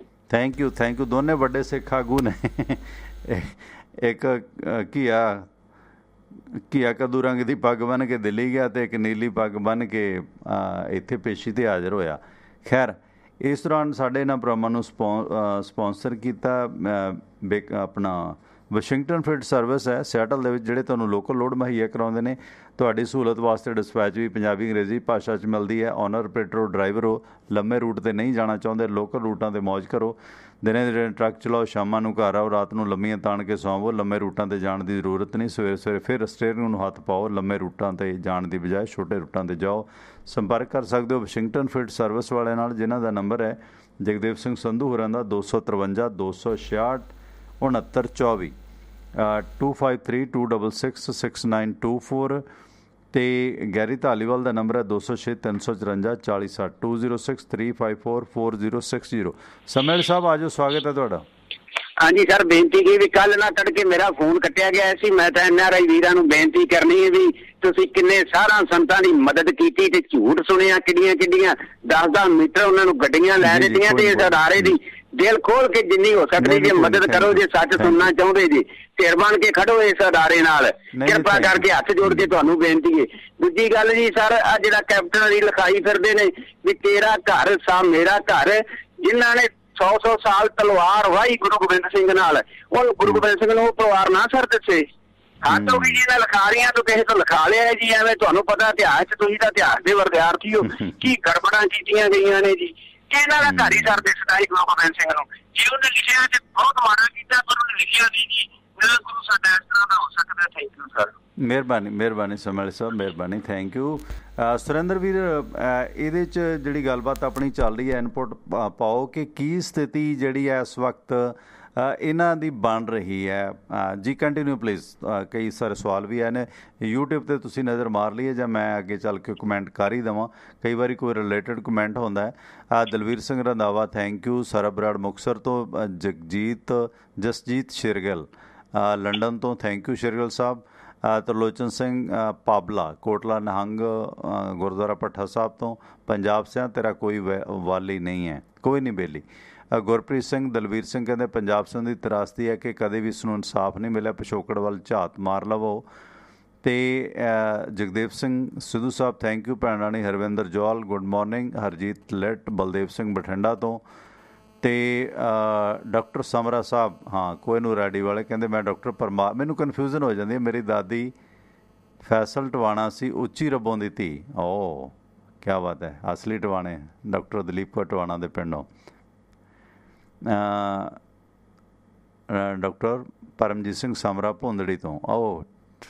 ਥੈਂਕ ਯੂ ਦੋਨੇ ਵੱਡੇ ਸਿੱਖ ਆਗੂ ਨੇ। ਇੱਕ ਘੀਆ ਕੱਦੂ ਰੰਗ ਦੀ ਪੱਗ ਬੰਨ੍ਹ ਕੇ ਦਿੱਲੀ ਗਿਆ ਅਤੇ ਇੱਕ ਨੀਲੀ ਪੱਗ ਬੰਨ੍ਹ ਕੇ ਇੱਥੇ ਪੇਸ਼ੀ 'ਤੇ ਹਾਜ਼ਰ ਹੋਇਆ। ਖੈਰ, ਇਸ ਦੌਰਾਨ ਸਾਡੇ ਇਹਨਾਂ ਪ੍ਰੋਗਰਾਮਾਂ ਨੂੰ ਸਪੋਂਸਰ ਕੀਤਾ ਆਪਣਾ ਵਾਸ਼ਿੰਗਟਨ ਫੀਲਡ ਸਰਵਿਸ ਹੈ ਸਿਆਟਲ ਦੇ ਵਿੱਚ, ਜਿਹੜੇ ਤੁਹਾਨੂੰ ਲੋਕਲ ਲੋਡ ਮੁਹੱਈਆ ਕਰਾਉਂਦੇ ਨੇ। ਤੁਹਾਡੀ ਸਹੂਲਤ ਵਾਸਤੇ ਡਿਸਪੈਚ ਵੀ ਪੰਜਾਬੀ ਅੰਗਰੇਜ਼ੀ ਭਾਸ਼ਾ 'ਚ ਮਿਲਦੀ ਹੈ। ਓਨਰ ਆਪਰੇਟਰ ਹੋ, ਡਰਾਈਵਰ ਹੋ, ਲੰਮੇ ਰੂਟ 'ਤੇ ਨਹੀਂ ਜਾਣਾ ਚਾਹੁੰਦੇ, ਲੋਕਲ ਰੂਟਾਂ 'ਤੇ ਮੌਜ ਕਰੋ। ਦਿਨੇ ਦਿਨੇ ਟਰੱਕ ਚਲਾਓ, ਸ਼ਾਮਾਂ ਨੂੰ ਘਰ ਆਓ, ਰਾਤ ਨੂੰ ਲੰਮੀਆਂ ਤਾਣ ਕੇ ਸੌਂਵੋ। ਲੰਮੇ ਰੂਟਾਂ 'ਤੇ ਜਾਣ ਦੀ ਜ਼ਰੂਰਤ ਨਹੀਂ, ਸਵੇਰੇ ਸਵੇਰੇ ਫਿਰ ਸਟੀਅਰਿੰਗ ਨੂੰ ਹੱਥ ਪਾਓ। ਲੰਮੇ ਰੂਟਾਂ 'ਤੇ ਜਾਣ ਦੀ ਬਜਾਏ ਛੋਟੇ ਰੂਟਾਂ 'ਤੇ ਜਾਓ। ਸੰਪਰਕ ਕਰ ਸਕਦੇ ਹੋ ਵਾਸ਼ਿੰਗਟਨ ਫੀਲਡ ਸਰਵਿਸ ਵਾਲਿਆਂ ਨਾਲ, ਜਿਨ੍ਹਾਂ ਦਾ ਨੰਬਰ ਹੈ ਜਗਦੇਵ ਸਿੰਘ ਸੰਧੂ ਹੋਰਾਂ ਦਾ 253 266 6924 253-266-6924 ਅਤੇ ਗੈਰੀ ਧਾਲੀਵਾਲ ਦਾ ਨੰਬਰ ਹੈ 206 354 4060 206 354 4060। ਸਮੇਲ ਸਾਹਿਬ ਆ ਜਾਓ, ਸਵਾਗਤ ਹੈ ਤੁਹਾਡਾ। ਹਾਂਜੀ ਸਰ, ਬੇਨਤੀ ਕੀ ਵੀ ਕੱਲ ਨਾ ਤੜਕੇ ਮੇਰਾ ਫੋਨ ਕੱਟਿਆ ਗਿਆ ਸੀ। ਮੈਂ ਤਾਂ NRI ਵੀਰਾਂ ਨੂੰ ਬੇਨਤੀ ਕਰਨੀ ਹੈ ਵੀ ਤੁਸੀਂ ਕਿੰਨੇ ਸਾਰਾ ਸੰਤਾਂ ਦੀ ਮਦਦ ਕੀਤੀ ਤੇ ਝੂਠ ਸੁਣਿਆ, ਕਿੱਡੀਆਂ 10-10 ਮੀਟਰ ਉਹਨਾਂ ਨੂੰ ਗੱਡੀਆਂ ਲੈ ਦਿੱਤੀਆਂ ਤੇ ਇਸ ਅਦਾਰੇ ਦੀ ਦਿਲ ਖੋਲ ਕੇ ਜਿੰਨੀ ਹੋ ਸਕਦੀ ਜੇ ਮਦਦ ਕਰੋ। ਜੇ ਸੱਚ ਸੁਣਨਾ ਚਾਹੁੰਦੇ ਜੀ, ਸਿਰ ਬਣ ਕੇ ਖੜੋ ਇਸ ਅਦਾਰੇ ਨਾਲ, ਕਿਰਪਾ ਕਰਕੇ ਹੱਥ ਜੋੜ ਕੇ ਤੁਹਾਨੂੰ ਬੇਨਤੀ ਹੈ। ਦੂਜੀ ਗੱਲ ਜੀ ਸਰ, ਆ ਜਿਹੜਾ ਕੈਪਟਨ ਦੀ ਲਿਖਾਈ ਫਿਰਦੇ ਨੇ ਵੀ ਤੇਰਾ ਘਰ ਸਾ ਮੇਰਾ ਘਰ, ਜਿਨ੍ਹਾਂ ਨੇ 100 ਸਾਲ ਤਲਵਾਰ ਵਾਹੀ ਗੁਰੂ ਗੋਬਿੰਦ ਸਿੰਘ ਨਾਲ, ਉਹ ਗੁਰੂ ਗੋਬਿੰਦ ਸਿੰਘ ਨੂੰ ਤਲਵਾਰ ਨਾ ਸਰ ਦੱਸੇ। ਹੱਥ ਹੋ ਗਈ ਜੀ ਇਹਨਾਂ ਲਿਖਾ ਰਹੀਆਂ ਤੋਂ ਕਿਸੇ ਤੋਂ ਲਿਖਾ ਲਿਆ ਜੀ, ਐਵੇਂ ਤੁਹਾਨੂੰ ਪਤਾ ਇਤਿਹਾਸ 'ਚ, ਤੁਸੀਂ ਤਾਂ ਇਤਿਹਾਸ ਦੇ ਵਿਦਿਆਰਥੀ ਹੋ, ਕੀ ਗੜਬੜਾਂ ਕੀਤੀਆਂ ਗਈਆਂ ਨੇ ਜੀ। ਇਹਨਾਂ ਦਾ ਘਰ ਹੀ ਸਰ ਦਿਸਦਾ ਜੀ ਗੁਰੂ ਗੋਬਿੰਦ ਸਿੰਘ ਨੂੰ। ਜੇ ਉਹਨੇ ਲਿਖਿਆ ਤੇ ਬਹੁਤ ਮਾੜਾ ਕੀਤਾ, ਪਰ ਉਹਨੇ ਲਿਖਿਆ ਨਹੀਂ ਜੀ। ਮੇਰਾ ਗੁਰੂ ਸਾਡਾ ਇਸ ਤਰ੍ਹਾਂ ਦਾ ਹੋ ਸਕਦਾ। Thank you sir. ਮਿਹਰਬਾਨੀ ਸਮੇਲ ਸਾਹਿਬ, ਮਿਹਰਬਾਨੀ, ਥੈਂਕ ਯੂ। ਸੁਰਿੰਦਰ ਵੀਰ, ਇਹਦੇ 'ਚ ਜਿਹੜੀ ਗੱਲਬਾਤ ਆਪਣੀ ਚੱਲ ਰਹੀ ਹੈ, ਇਨਪੁਟ ਪਾਓ ਕਿ ਕੀ ਸਥਿਤੀ ਜਿਹੜੀ ਹੈ ਇਸ ਵਕਤ ਇਹਨਾਂ ਦੀ ਬਣ ਰਹੀ ਹੈ। ਜੀ ਕੰਟੀਨਿਊ ਪਲੀਜ਼। ਕਈ ਸਾਰੇ ਸਵਾਲ ਵੀ ਆਏ ਨੇ YouTube 'ਤੇ, ਤੁਸੀਂ ਨਜ਼ਰ ਮਾਰ ਲਈਏ ਜਾਂ ਮੈਂ ਅੱਗੇ ਚੱਲ ਕੇ ਕਮੈਂਟ ਕਰ ਹੀ ਦੇਵਾਂ। ਕਈ ਵਾਰੀ ਕੋਈ ਰਿਲੇਟਡ ਕਮੈਂਟ ਹੁੰਦਾ ਹੈ। Dalvir Singh Randhawa, thank you. ਸਰਬਰਾੜ ਮੁਕਤਸਰ ਤੋਂ, ਜਸਜੀਤ ਸ਼ੇਰਗਿੱਲ ਲੰਡਨ ਤੋਂ, ਥੈਂਕ ਯੂ ਸ਼ੇਰਗਿੱਲ ਸਾਹਿਬ। ਤਰਲੋਚਨ ਸਿੰਘ ਪਾਬਲਾ, ਕੋਟਲਾ ਨਿਹੰਗ ਗੁਰਦੁਆਰਾ ਭੱਠਾ ਸਾਹਿਬ ਤੋਂ, ਪੰਜਾਬ ਸਿਆਂ ਤੇਰਾ ਕੋਈ ਵਾਲੀ ਨਹੀਂ ਹੈ, ਕੋਈ ਨਹੀਂ ਬੇਲੀ। ਗੁਰਪ੍ਰੀਤ ਸਿੰਘ, ਦਲਵੀਰ ਸਿੰਘ ਕਹਿੰਦੇ ਪੰਜਾਬ ਸਿੰਘ ਦੀ ਤਰਾਸਦੀ ਹੈ ਕਿ ਕਦੇ ਵੀ ਇਸ ਨੂੰ ਇਨਸਾਫ ਨਹੀਂ ਮਿਲਿਆ, ਪਿਛੋਕੜ ਵੱਲ ਝਾਤ ਮਾਰ ਲਵੋ। ਅਤੇ ਜਗਦੇਵ ਸਿੰਘ ਸਿੱਧੂ ਸਾਹਿਬ, ਥੈਂਕ ਯੂ। ਭੈਣ ਰਾਣੀ ਹਰਵਿੰਦਰ ਜੋਲ, ਗੁੱਡ ਮੋਰਨਿੰਗ। ਹਰਜੀਤ ਲਿਟ, ਬਲਦੇਵ ਸਿੰਘ ਬਠਿੰਡਾ ਤੋਂ, ਅਤੇ ਡਾਕਟਰ ਸਮਰਾ ਸਾਹਿਬ, ਕੋਈ ਨੂੰ ਰੈਡੀ ਵਾਲੇ, ਕਹਿੰਦੇ ਮੈਂ ਡਾਕਟਰ ਮੈਨੂੰ ਕਨਫਿਊਜ਼ਨ ਹੋ ਜਾਂਦੀ ਹੈ, ਮੇਰੀ ਦਾਦੀ ਫੈਸਲ ਟਵਾਣਾ ਸੀ, ਉੱਚੀ ਰੱਬੋਂ ਦੀ ਧੀ। ਓ ਕਿਆ ਬਾਤ ਹੈ, ਅਸਲੀ ਟਵਾਣੇ ਡਾਕਟਰ ਦਲੀਪ ਕੌਰ ਟਵਾਣਾ ਦੇ ਪਿੰਡੋਂ। ਡਾਕਟਰ ਪਰਮਜੀਤ ਸਿੰਘ ਸਮਰਾ ਭੁੰਦੜੀ ਤੋਂ,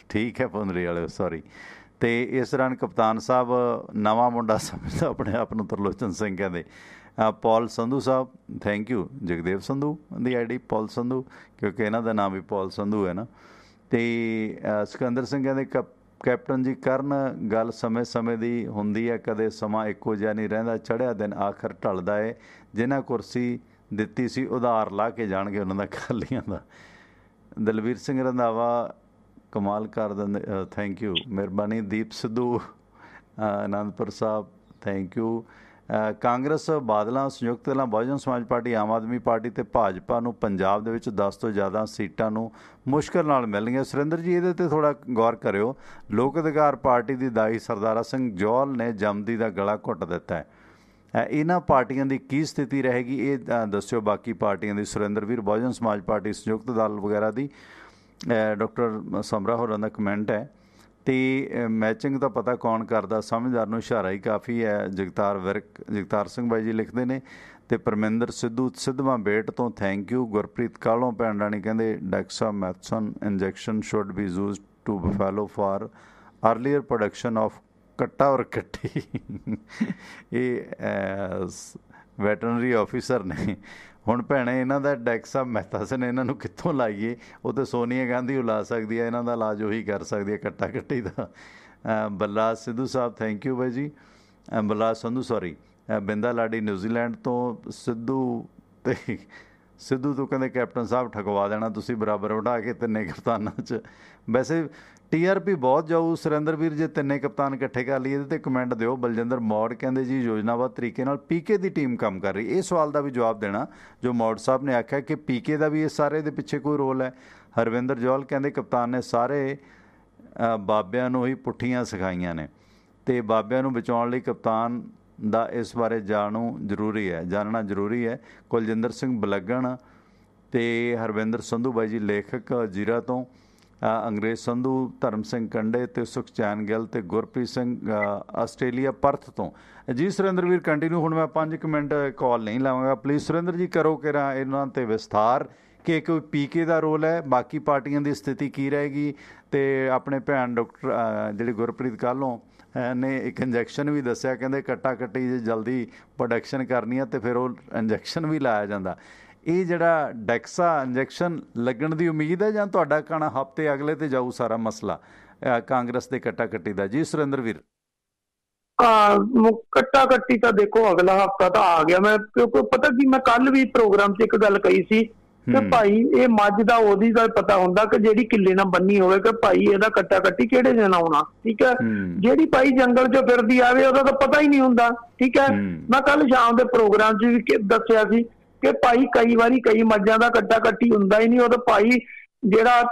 ਠੀਕ ਹੈ, ਭੁੰਦੜੀ ਵਾਲੇ, ਸੌਰੀ। ਅਤੇ ਇਸ ਦੌਰਾਨ ਕਪਤਾਨ ਸਾਹਿਬ ਨਵਾਂ ਮੁੰਡਾ ਸਮਝਦਾ ਆਪਣੇ ਆਪ ਨੂੰ, ਤਰਲੋਚਨ ਸਿੰਘ ਕਹਿੰਦੇ। ਪੌਲ ਸੰਧੂ ਸਾਹਿਬ, thank you. Jagdev Sandhu the ID ਪੌਲ ਸੰਧੂ, ਕਿਉਂਕਿ ਇਹਨਾਂ ਦਾ ਨਾਮ ਵੀ ਪੌਲ ਸੰਧੂ ਹੈ ਨਾ। ਅਤੇ ਸਿਕੰਦਰ ਸਿੰਘ ਕਹਿੰਦੇ ਕੈਪਟਨ ਜੀ ਕਰਨ ਗੱਲ ਸਮੇਂ ਦੀ ਹੁੰਦੀ ਹੈ, ਕਦੇ ਸਮਾਂ ਇੱਕੋ ਜਿਹਾ ਨਹੀਂ ਰਹਿੰਦਾ, ਚੜ੍ਹਿਆ ਦਿਨ ਆਖਰ ਢਲਦਾ ਹੈ, ਜਿਨ੍ਹਾਂ ਕੁਰਸੀ ਦਿੱਤੀ ਸੀ ਉਧਾਰ ਲਾ ਕੇ ਜਾਣਗੇ ਉਹਨਾਂ ਦਾ ਖਾਲੀਆਂ ਦਾ। ਦਲਵੀਰ ਸਿੰਘ ਰੰਧਾਵਾ ਕਮਾਲ ਕਰ ਦਿੰਦੇ, ਥੈਂਕ ਯੂ, ਮਿਹਰਬਾਨੀ। Deep Sidhu Anandpur Sahib, thank you. ਕਾਂਗਰਸ, ਬਾਦਲਾਂ, ਸੰਯੁਕਤ ਦਲਾਂ, ਬਹੁਜਨ ਸਮਾਜ ਪਾਰਟੀ, ਆਮ ਆਦਮੀ ਪਾਰਟੀ ਅਤੇ ਭਾਜਪਾ ਨੂੰ ਪੰਜਾਬ ਦੇ ਵਿੱਚ 10 ਤੋਂ ਜ਼ਿਆਦਾ ਸੀਟਾਂ ਨੂੰ ਮੁਸ਼ਕਿਲ ਨਾਲ ਮਿਲਣਗੀਆਂ। ਸੁਰਿੰਦਰ ਜੀ, ਇਹਦੇ 'ਤੇ ਥੋੜ੍ਹਾ ਗੌਰ ਕਰਿਓ। ਲੋਕ ਅਧਿਕਾਰ ਪਾਰਟੀ ਦੀ ਦਾਈ ਸਰਦਾਰਾ ਸਿੰਘ ਜੌਹਲ ਨੇ ਜਮਦੀ ਦਾ ਗਲਾ ਘੁੱਟ ਦਿੱਤਾ ਹੈ। ਇਹਨਾਂ ਪਾਰਟੀਆਂ ਦੀ ਕੀ ਸਥਿਤੀ ਰਹੇਗੀ, ਇਹ ਦੱਸਿਓ। ਬਾਕੀ ਪਾਰਟੀਆਂ ਦੀ, ਸੁਰਿੰਦਰ ਵੀਰ, ਬਹੁਜਨ ਸਮਾਜ ਪਾਰਟੀ, ਸੰਯੁਕਤ ਦਲ ਵਗੈਰਾ ਦੀ। ਡਾਕਟਰ ਸਮਰਾ ਹੋਰਾਂ ਦਾ ਕਮੈਂਟ ਹੈ। ਅਤੇ ਮੈਚਿੰਗ ਦਾ ਪਤਾ ਕੌਣ ਕਰਦਾ, ਸਮਝਦਾਰ ਨੂੰ ਇਸ਼ਾਰਾ ਹੀ ਕਾਫੀ ਹੈ। ਜਗਤਾਰ ਸਿੰਘ ਬਾਈ ਜੀ ਲਿਖਦੇ ਨੇ। ਅਤੇ ਪਰਮਿੰਦਰ ਸਿੱਧੂ ਸਿੱਧਵਾਂ ਬੇਟ ਤੋਂ, ਥੈਂਕ ਯੂ। ਗੁਰਪ੍ਰੀਤ ਕਾਲੋਂ ਭੈਣ ਰਾਣੀ ਕਹਿੰਦੇ dexamethasone injection should be used to buffalo for earlier production of ਕੱਟਾ ਔਰ ਕੱਟੀ। ਇਹ ਵੈਟਰਨਰੀ ਆਫਿਸਰ ਨੇ। ਹੁਣ ਭੈਣੇ, ਇਹਨਾਂ ਦਾ ਡੈਕਸਾਮੈਥਾਸਨ ਇਹਨਾਂ ਨੂੰ ਕਿੱਥੋਂ ਲਾਈਏ? ਉਹ ਤਾਂ ਸੋਨੀਆ ਗਾਂਧੀ ਉਹ ਲਾ ਸਕਦੀ ਹੈ, ਇਹਨਾਂ ਦਾ ਇਲਾਜ ਉਹੀ ਕਰ ਸਕਦੀ ਹੈ, ਕੱਟਾ ਕੱਟੀ ਦਾ। ਬਲਰਾਜ ਸਿੱਧੂ ਸਾਹਿਬ, ਥੈਂਕ ਯੂ ਬਾਈ ਜੀ। ਬਲਰਾਜ ਸੰਧੂ, ਸੌਰੀ। ਬਿੰਦਾ ਲਾਡੀ ਨਿਊਜ਼ੀਲੈਂਡ ਤੋਂ ਸਿੱਧੂ ਤੋਂ ਕਹਿੰਦੇ ਕੈਪਟਨ ਸਾਹਿਬ ਠਗਵਾ ਦੇਣਾ ਤੁਸੀਂ ਬਰਾਬਰ ਉਠਾ ਕੇ ਤਿੰਨੇ ਕਪਤਾਨਾਂ 'ਚ। ਵੈਸੇ TRP ਬਹੁਤ ਜਾਊ ਸੁਰਿੰਦਰ ਵੀਰ ਜੇ ਤਿੰਨੇ ਕਪਤਾਨ ਇਕੱਠੇ ਕਰ ਲਈਏ। ਇਹਦੇ 'ਤੇ ਕਮੈਂਟ ਦਿਓ। ਬਲਜਿੰਦਰ ਮੌੜ ਕਹਿੰਦੇ ਜੀ ਯੋਜਨਾਬੱਧ ਤਰੀਕੇ ਨਾਲ PK ਦੀ ਟੀਮ ਕੰਮ ਕਰ ਰਹੀ। ਇਹ ਸਵਾਲ ਦਾ ਵੀ ਜਵਾਬ ਦੇਣਾ ਜੋ ਮੌੜ ਸਾਹਿਬ ਨੇ ਆਖਿਆ ਕਿ PK ਦਾ ਵੀ ਇਸ ਸਾਰੇ ਦੇ ਪਿੱਛੇ ਕੋਈ ਰੋਲ ਹੈ। ਹਰਵਿੰਦਰ ਜੌਲ ਕਹਿੰਦੇ ਕਪਤਾਨ ਨੇ ਸਾਰੇ ਬਾਬਿਆਂ ਨੂੰ ਹੀ ਪੁੱਠੀਆਂ ਸਿਖਾਈਆਂ ਨੇ ਅਤੇ ਬਾਬਿਆਂ ਨੂੰ ਬਚਾਉਣ ਲਈ ਕਪਤਾਨ ਦਾ ਇਸ ਬਾਰੇ ਜਾਣਨਾ ਜ਼ਰੂਰੀ ਹੈ। ਕੁਲਜਿੰਦਰ ਸਿੰਘ ਬਲੱਗਣ ਅਤੇ ਹਰਵਿੰਦਰ ਸੰਧੂ ਬਾਈ ਜੀ ਲੇਖਕ ਜੀਰਾ ਤੋਂ, ਅੰਗਰੇਜ਼ ਸੰਧੂ, ਧਰਮ ਸਿੰਘ ਕੰਡੇ ਅਤੇ ਸੁਖਚੈਨ ਗਿੱਲ ਅਤੇ ਗੁਰਪ੍ਰੀਤ ਸਿੰਘ ਆਸਟ੍ਰੇਲੀਆ ਪਰਥ ਤੋਂ। ਜੀ ਸੁਰਿੰਦਰ ਵੀਰ ਕੰਟੀਨਿਊ। ਹੁਣ ਮੈਂ 5 ਮਿੰਟ ਕਾਲ ਨਹੀਂ ਲਾਵਾਂਗਾ। ਪਲੀਜ਼ ਸੁਰਿੰਦਰ ਜੀ ਕਰੋ ਕਿਰਾ ਇਹਨਾਂ 'ਤੇ ਵਿਸਥਾਰ ਕਿ ਕੋਈ PK ਦਾ ਰੋਲ ਹੈ, ਬਾਕੀ ਪਾਰਟੀਆਂ ਦੀ ਸਥਿਤੀ ਕੀ ਰਹੇਗੀ। ਅਤੇ ਆਪਣੇ ਭੈਣ ਡਾਕਟਰ ਜਿਹੜੀ ਗੁਰਪ੍ਰੀਤ ਕਾਹਲੋਂ ਨੇ ਇੱਕ ਇੰਜੈਕਸ਼ਨ ਵੀ ਦੱਸਿਆ, ਕਹਿੰਦੇ ਕੱਟਾ ਕੱਟੀ ਜੇ ਜਲਦੀ ਪ੍ਰੋਡਕਸ਼ਨ ਕਰਨੀ ਹੈ ਅਤੇ ਫਿਰ ਉਹ ਇੰਜੈਕਸ਼ਨ ਵੀ ਲਾਇਆ ਜਾਂਦਾ। ਇਹ ਜਿਹੜਾ ਡੈਕਸਾ ਇੰਜੈਕਸ਼ਨ ਲੱਗਣ ਦੀ ਉਮੀਦ ਹੈ ਜਾਂ ਤੁਹਾਡਾ ਕਹਿਣਾ ਹਫ਼ਤੇ ਅਗਲੇ 'ਤੇ ਜਾਊ ਸਾਰਾ ਮਸਲਾ ਕਾਂਗਰਸ ਦੇ ਕੱਟਾ ਕੱਟੀ ਦਾ? ਜੀ ਸੁਰਿੰਦਰ ਵੀਰ। ਕੱਟਾ ਕੱਟੀ ਤਾਂ ਦੇਖੋ ਅਗਲਾ ਹਫ਼ਤਾ ਤਾਂ ਆ ਗਿਆ। ਮੈਂ ਕਿਉਂਕਿ ਪਤਾ ਕੀ, ਮੈਂ ਕੱਲ ਵੀ ਪ੍ਰੋਗਰਾਮ 'ਚ ਇੱਕ ਗੱਲ ਕਹੀ ਸੀ ਕਿ ਭਾਈ ਇਹ ਮੱਝ ਦਾ ਉਹਦੀ ਦਾ ਪਤਾ ਹੁੰਦਾ ਕਿ ਜਿਹੜੀ ਕਿੱਲੇ ਨਾਲ ਬੰਨੀ ਹੋਵੇ ਕਿ ਭਾਈ ਇਹਦਾ ਕੱਟਾ ਕੱਟੀ ਕਿਹੜੇ ਦਿਨ ਆਉਣਾ। ਠੀਕ ਹੈ, ਜਿਹੜੀ ਭਾਈ ਜੰਗਲ 'ਚ ਫਿਰਦੀ ਆਵੇ ਉਹਦਾ ਤਾਂ ਪਤਾ ਹੀ ਨਹੀਂ ਹੁੰਦਾ। ਠੀਕ ਹੈ, ਮੈਂ ਕੱਲ ਸ਼ਾਮ ਦੇ ਪ੍ਰੋਗਰਾਮ 'ਚ ਵੀ ਦੱਸਿਆ ਸੀ ਕਿ ਭਾਈ ਕਈ ਵਾਰੀ ਕਈ ਮੱਝਾਂ ਦਾ ਕੱਟਾ ਕੱਟੀ ਹੁੰਦਾ ਹੀ ਨਹੀਂ। ਉਹ ਤਾਂ ਭਾਈ ਜਿਹੜਾ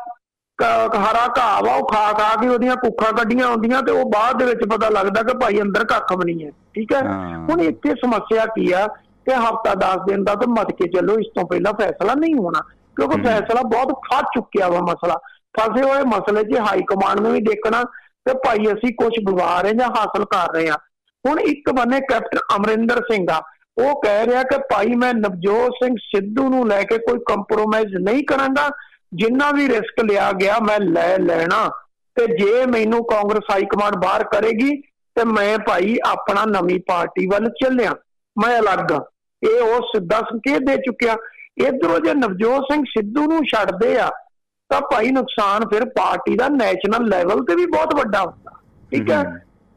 ਹਰਾ ਘਾਹ ਵਾ ਉਹ ਖਾ ਕੇ ਉਹਦੀਆਂ ਕੁੱਖਾਂ ਕੱਢੀਆਂ ਹੁੰਦੀਆਂ ਤੇ ਉਹ ਬਾਅਦ ਦੇ ਵਿੱਚ ਪਤਾ ਲੱਗਦਾ ਕਿ ਭਾਈ ਅੰਦਰ ਕੱਖ ਵੀ ਨਹੀਂ ਹੈ। ਠੀਕ ਹੈ, ਹੁਣ ਇੱਥੇ ਸਮੱਸਿਆ ਕੀ ਆ ਕਿ ਹਫ਼ਤਾ 10 ਦਿਨ ਦਾ ਤਾਂ ਮੱਤ ਕੇ ਚੱਲੋ, ਇਸ ਤੋਂ ਪਹਿਲਾਂ ਫੈਸਲਾ ਨਹੀਂ ਹੋਣਾ ਕਿਉਂਕਿ ਫੈਸਲਾ ਬਹੁਤ ਫਸ ਚੁੱਕਿਆ ਵਾ। ਮਸਲਾ ਫਸੇ ਹੋਏ ਮਸਲੇ 'ਚ ਹਾਈ ਕਮਾਂਡ ਨੂੰ ਵੀ ਦੇਖਣਾ ਕਿ ਭਾਈ ਅਸੀਂ ਕੁਛ ਗਵਾ ਰਹੇ ਜਾਂ ਹਾਸਲ ਕਰ ਰਹੇ ਹਾਂ। ਹੁਣ ਇੱਕ ਬੰਨੇ ਕੈਪਟਨ ਅਮਰਿੰਦਰ ਸਿੰਘ ਆ, ਉਹ ਕਹਿ ਰਿਹਾ ਕਿ ਭਾਈ ਮੈਂ ਨਵਜੋਤ ਸਿੰਘ ਸਿੱਧੂ ਨੂੰ ਲੈ ਕੇ ਕੋਈ ਕੰਪਰੋਮਾਈਜ਼ ਨਹੀਂ ਕਰਾਂਗਾ, ਜਿੰਨਾ ਵੀ ਰਿਸਕ ਲਿਆ ਗਿਆ ਮੈਂ ਲੈਣਾ, ਤੇ ਜੇ ਮੈਨੂੰ ਕਾਂਗਰਸ ਹਾਈ ਕਮਾਂਡ ਬਾਹਰ ਕਰੇਗੀ ਤੇ ਮੈਂ ਭਾਈ ਆਪਣਾ ਨਵੀਂ ਪਾਰਟੀ ਵੱਲ ਚੱਲਿਆ, ਮੈਂ ਅਲੱਗ। ਇਹ ਉਹ ਸਿੱਧਾ ਸੰਕੇਤ ਦੇ ਚੁੱਕਿਆ। ਇੱਧਰੋਂ ਜੇ ਨਵਜੋਤ ਸਿੰਘ ਸਿੱਧੂ ਨੂੰ ਛੱਡਦੇ ਆ ਤਾਂ ਭਾਈ ਨੁਕਸਾਨ ਫਿਰ ਪਾਰਟੀ ਦਾ ਨੈਸ਼ਨਲ ਲੈਵਲ ਤੇ ਵੀ ਬਹੁਤ ਵੱਡਾ ਹੁੰਦਾ। ਠੀਕ ਹੈ,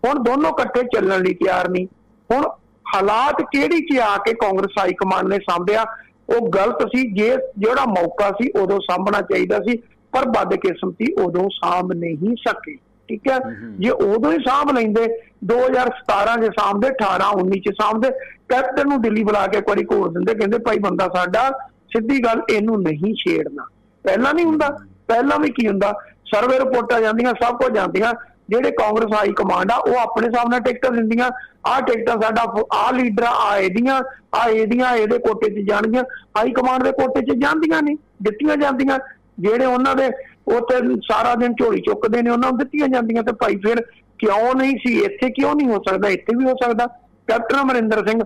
ਹੁਣ ਦੋਨੋਂ ਇਕੱਠੇ ਚੱਲਣ ਲਈ ਤਿਆਰ ਨਹੀਂ। ਹੁਣ ਹਾਲਾਤ ਕਿਹੜੀ 'ਚ ਆ ਕੇ ਕਾਂਗਰਸ ਹਾਈ ਕਮਾਂਡ ਨੇ ਸਾਂਭਿਆ ਉਹ ਗਲਤ ਸੀ। ਜਿਹੜਾ ਮੌਕਾ ਸੀ ਉਦੋਂ ਸਾਂਭਣਾ ਚਾਹੀਦਾ ਸੀ, ਪਰ ਬਦਕਿਸਮਤੀ ਉਦੋਂ ਸਾਂਭ ਨਹੀਂ ਸਕੇ। ਠੀਕ ਹੈ, ਜੇ ਉਦੋਂ ਹੀ ਸਾਂਭ ਲੈਂਦੇ 2017 'ਚ ਸਾਂਭਦੇ, 18-19 'ਚ ਸਾਂਭਦੇ, ਕੈਪਟਨ ਨੂੰ ਦਿੱਲੀ ਬੁਲਾ ਕੇ ਇੱਕ ਵਾਰੀ ਘੋੜ ਦਿੰਦੇ, ਕਹਿੰਦੇ ਭਾਈ ਬੰਦਾ ਸਾਡਾ ਸਿੱਧੀ ਗੱਲ ਇਹਨੂੰ ਨਹੀਂ ਛੇੜਨਾ। ਪਹਿਲਾਂ ਨਹੀਂ ਹੁੰਦਾ, ਪਹਿਲਾਂ ਵੀ ਕੀ ਹੁੰਦਾ, ਸਰਵੇ ਰਿਪੋਰਟਾਂ ਜਾਂਦੀਆਂ, ਸਭ ਕੁਝ ਜਾਂਦੀਆਂ, ਜਿਹੜੇ ਕਾਂਗਰਸ ਹਾਈ ਕਮਾਂਡ ਆ ਉਹ ਆਪਣੇ ਹਿਸਾਬ ਨਾਲ ਟਿਕਟਾਂ ਦਿੰਦੀਆਂ, ਆਹ ਟਿਕਟਾਂ ਸਾਡਾ ਆਹ ਲੀਡਰ ਆ ਇਹਦੀਆਂ ਇਹਦੇ ਕੋਟੇ 'ਚ ਜਾਣਗੀਆਂ, ਹਾਈ ਕਮਾਂਡ ਦੇ ਕੋਟੇ 'ਚ ਜਾਂਦੀਆਂ ਨਹੀਂ, ਦਿੱਤੀਆਂ ਜਾਂਦੀਆਂ। ਜਿਹੜੇ ਉਹਨਾਂ ਦੇ ਉੱਥੇ ਸਾਰਾ ਦਿਨ ਝੋਲੀ ਚੁੱਕਦੇ ਨੇ ਉਹਨਾਂ ਨੂੰ ਦਿੱਤੀਆਂ ਜਾਂਦੀਆਂ। ਤੇ ਭਾਈ ਫਿਰ ਕਿਉਂ ਨਹੀਂ ਸੀ ਇੱਥੇ, ਕਿਉਂ ਨਹੀਂ ਹੋ ਸਕਦਾ ਇੱਥੇ ਵੀ ਹੋ ਸਕਦਾ। ਕੈਪਟਨ ਅਮਰਿੰਦਰ ਸਿੰਘ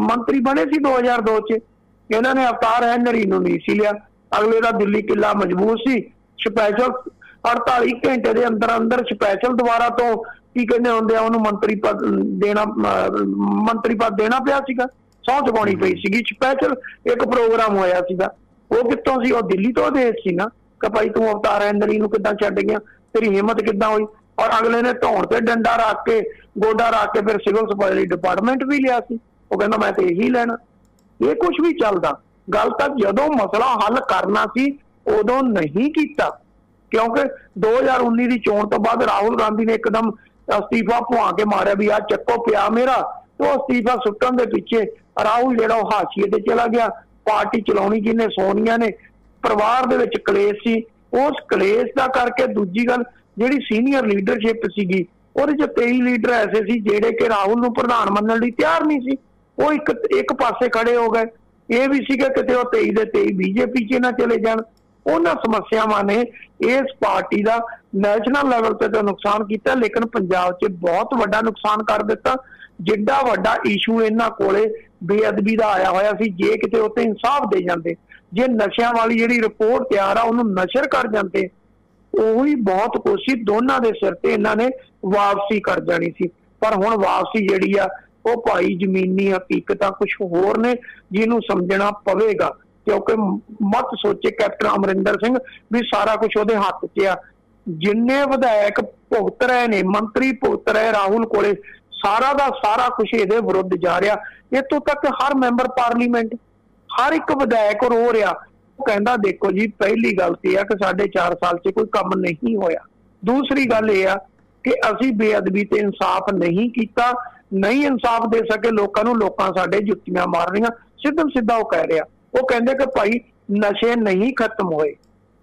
ਮੰਤਰੀ ਬਣੇ ਸੀ 2002 'ਚ, ਇਹਨਾਂ ਨੇ ਅਵਤਾਰ ਹੈਨਰੀ ਨੂੰ ਨਹੀਂ ਸੀ ਲਿਆ। ਅਗਲੇ ਦਾ ਦਿੱਲੀ ਕਿਲਾ ਮਜ਼ਬੂਤ ਸੀ, ਸਪੈਸ਼ਲ 48 ਘੰਟੇ ਦੇ ਅੰਦਰ ਸਪੈਸ਼ਲ ਦੁਬਾਰਾ ਤੋਂ ਕੀ ਕਹਿੰਦੇ ਹੁੰਦੇ ਆ ਉਹਨੂੰ ਮੰਤਰੀ ਪਦ ਦੇਣਾ ਪਿਆ ਸੀਗਾ, ਸਹੁੰ ਚੁਕਾਉਣੀ ਪਈ ਸੀਗੀ। ਸਪੈਸ਼ਲ ਇੱਕ ਪ੍ਰੋਗਰਾਮ ਹੋਇਆ ਸੀਗਾ, ਉਹ ਕਿੱਥੋਂ ਸੀ, ਉਹ ਦਿੱਲੀ ਤੋਂ ਦੇ ਸੀ ਨਾ ਕਿ ਭਾਈ ਤੂੰ ਅਵਤਾਰ ਹੈਨਰੀ ਨੂੰ ਕਿੱਦਾਂ ਛੱਡ ਗਿਆ, ਤੇਰੀ ਹਿੰਮਤ ਕਿੱਦਾਂ ਹੋਈ। ਔਰ ਅਗਲੇ ਨੇ ਧੌਣ ਤੇ ਡੰਡਾ ਰੱਖ ਕੇ ਗੋਡਾ ਰੱਖ ਕੇ ਫਿਰ ਸਿਵਲ ਸਪਲਾਈ ਡਿਪਾਰਟਮੈਂਟ ਵੀ ਲਿਆ ਸੀ। ਉਹ ਕਹਿੰਦਾ ਮੈਂ ਤੇ ਇਹੀ ਲੈਣਾ। ਇਹ ਕੁਛ ਵੀ ਚੱਲਦਾ। ਗੱਲ ਤਾਂ ਜਦੋਂ ਮਸਲਾ ਹੱਲ ਕਰਨਾ ਸੀ ਉਦੋਂ ਨਹੀਂ ਕੀਤਾ, ਕਿਉਂਕਿ 2019 ਦੀ ਚੋਣ ਤੋਂ ਬਾਅਦ ਰਾਹੁਲ ਗਾਂਧੀ ਨੇ ਇੱਕਦਮ ਅਸਤੀਫਾ ਭੁਆ ਕੇ ਮਾਰਿਆ ਵੀ ਆ ਚੱਕੋ ਪਿਆ ਮੇਰਾ। ਤੇ ਉਹ ਅਸਤੀਫਾ ਸੁੱਟਣ ਦੇ ਪਿੱਛੇ ਰਾਹੁਲ ਜਿਹੜਾ ਉਹ ਹਾਸ਼ੀਏ ਤੇ ਚਲਾ ਗਿਆ। ਪਾਰਟੀ ਚਲਾਉਣੀ ਜਿਹਨੇ ਸੋਨੀਆ ਨੇ, ਪਰਿਵਾਰ ਦੇ ਵਿੱਚ ਕਲੇਸ਼ ਸੀ, ਉਸ ਕਲੇਸ਼ ਦਾ ਕਰਕੇ ਦੂਜੀ ਗੱਲ ਜਿਹੜੀ ਸੀਨੀਅਰ ਲੀਡਰਸ਼ਿਪ ਸੀਗੀ ਉਹਦੇ 'ਚ 23 ਲੀਡਰ ਐਸੇ ਸੀ ਜਿਹੜੇ ਕਿ ਰਾਹੁਲ ਨੂੰ ਪ੍ਰਧਾਨ ਮੰਨਣ ਲਈ ਤਿਆਰ ਨਹੀਂ ਸੀ। ਉਹ ਇੱਕ ਪਾਸੇ ਖੜੇ ਹੋ ਗਏ। ਇਹ ਵੀ ਸੀਗਾ ਕਿਤੇ ਉਹ 23 ਦੇ 23 BJP 'ਚ ਨਾ ਚਲੇ ਜਾਣ। ਉਹਨਾਂ ਸਮੱਸਿਆਵਾਂ ਨੇ ਇਸ ਪਾਰਟੀ ਦਾ ਨੈਸ਼ਨਲ ਲੈਵਲ ਤੇ ਤਾਂ ਨੁਕਸਾਨ ਕੀਤਾ, ਲੇਕਿਨ ਪੰਜਾਬ 'ਚ ਬਹੁਤ ਵੱਡਾ ਨੁਕਸਾਨ ਕਰ ਦਿੱਤਾ। ਜਿੱਡਾ ਵੱਡਾ ਇਸ਼ੂ ਇਹਨਾਂ ਕੋਲੇ ਬੇਅਦਬੀ ਦਾ ਆਇਆ ਹੋਇਆ ਸੀ, ਜੇ ਕਿਤੇ ਉੱਤੇ ਇਨਸਾਫ ਦੇ ਜਾਂਦੇ, ਜੇ ਨਸ਼ਿਆਂ ਵਾਲੀ ਜਿਹੜੀ ਰਿਪੋਰਟ ਤਿਆਰ ਆ ਉਹਨੂੰ ਨਸ਼ਰ ਕਰ ਜਾਂਦੇ, ਉਹੀ ਬਹੁਤ ਕੁਛ ਸੀ। ਦੋਨਾਂ ਦੇ ਸਿਰ ਤੇ ਇਹਨਾਂ ਨੇ ਵਾਪਸੀ ਕਰ ਜਾਣੀ ਸੀ। ਪਰ ਹੁਣ ਵਾਪਸੀ ਜਿਹੜੀ ਆ ਉਹ ਭਾਈ ਜ਼ਮੀਨੀ ਹਕੀਕਤਾਂ ਕੁਛ ਹੋਰ ਨੇ ਜਿਹਨੂੰ ਸਮਝਣਾ ਪਵੇਗਾ, ਕਿਉਂਕਿ ਮਤ ਸੋਚੇ ਕੈਪਟਨ ਅਮਰਿੰਦਰ ਸਿੰਘ ਵੀ ਸਾਰਾ ਕੁਛ ਉਹਦੇ ਹੱਥ 'ਚ ਆ। ਜਿੰਨੇ ਵਿਧਾਇਕ ਭੁਗਤ ਰਹੇ ਨੇ, ਮੰਤਰੀ ਭੁਗਤ ਰਹੇ ਰਾਹੁਲ ਕੋਲੇ, ਸਾਰਾ ਦਾ ਸਾਰਾ ਕੁਝ ਇਹਦੇ ਵਿਰੁੱਧ ਜਾ ਰਿਹਾ। ਇੱਥੋਂ ਤੱਕ ਹਰ ਮੈਂਬਰ ਪਾਰਲੀਮੈਂਟ, ਹਰ ਇੱਕ ਵਿਧਾਇਕ ਰੋ ਰਿਹਾ। ਉਹ ਕਹਿੰਦਾ ਦੇਖੋ ਜੀ, ਪਹਿਲੀ ਗੱਲ ਤੇ ਆ ਕਿ ਸਾਡੇ 4 ਸਾਲ 'ਚ ਕੋਈ ਕੰਮ ਨਹੀਂ ਹੋਇਆ। ਦੂਸਰੀ ਗੱਲ ਇਹ ਆ ਕਿ ਅਸੀਂ ਬੇਅਦਬੀ ਤੇ ਇਨਸਾਫ ਨਹੀਂ ਕੀਤਾ, ਨਹੀਂ ਇਨਸਾਫ ਦੇ ਸਕੇ ਲੋਕਾਂ ਨੂੰ, ਲੋਕਾਂ ਸਾਡੇ ਜੁੱਤੀਆਂ ਮਾਰ ਰਹੀਆਂ। ਸਿੱਧਾ ਉਹ ਕਹਿ ਰਿਹਾ, ਉਹ ਕਹਿੰਦੇ ਕਿ ਭਾਈ ਨਸ਼ੇ ਨਹੀਂ ਖਤਮ ਹੋਏ।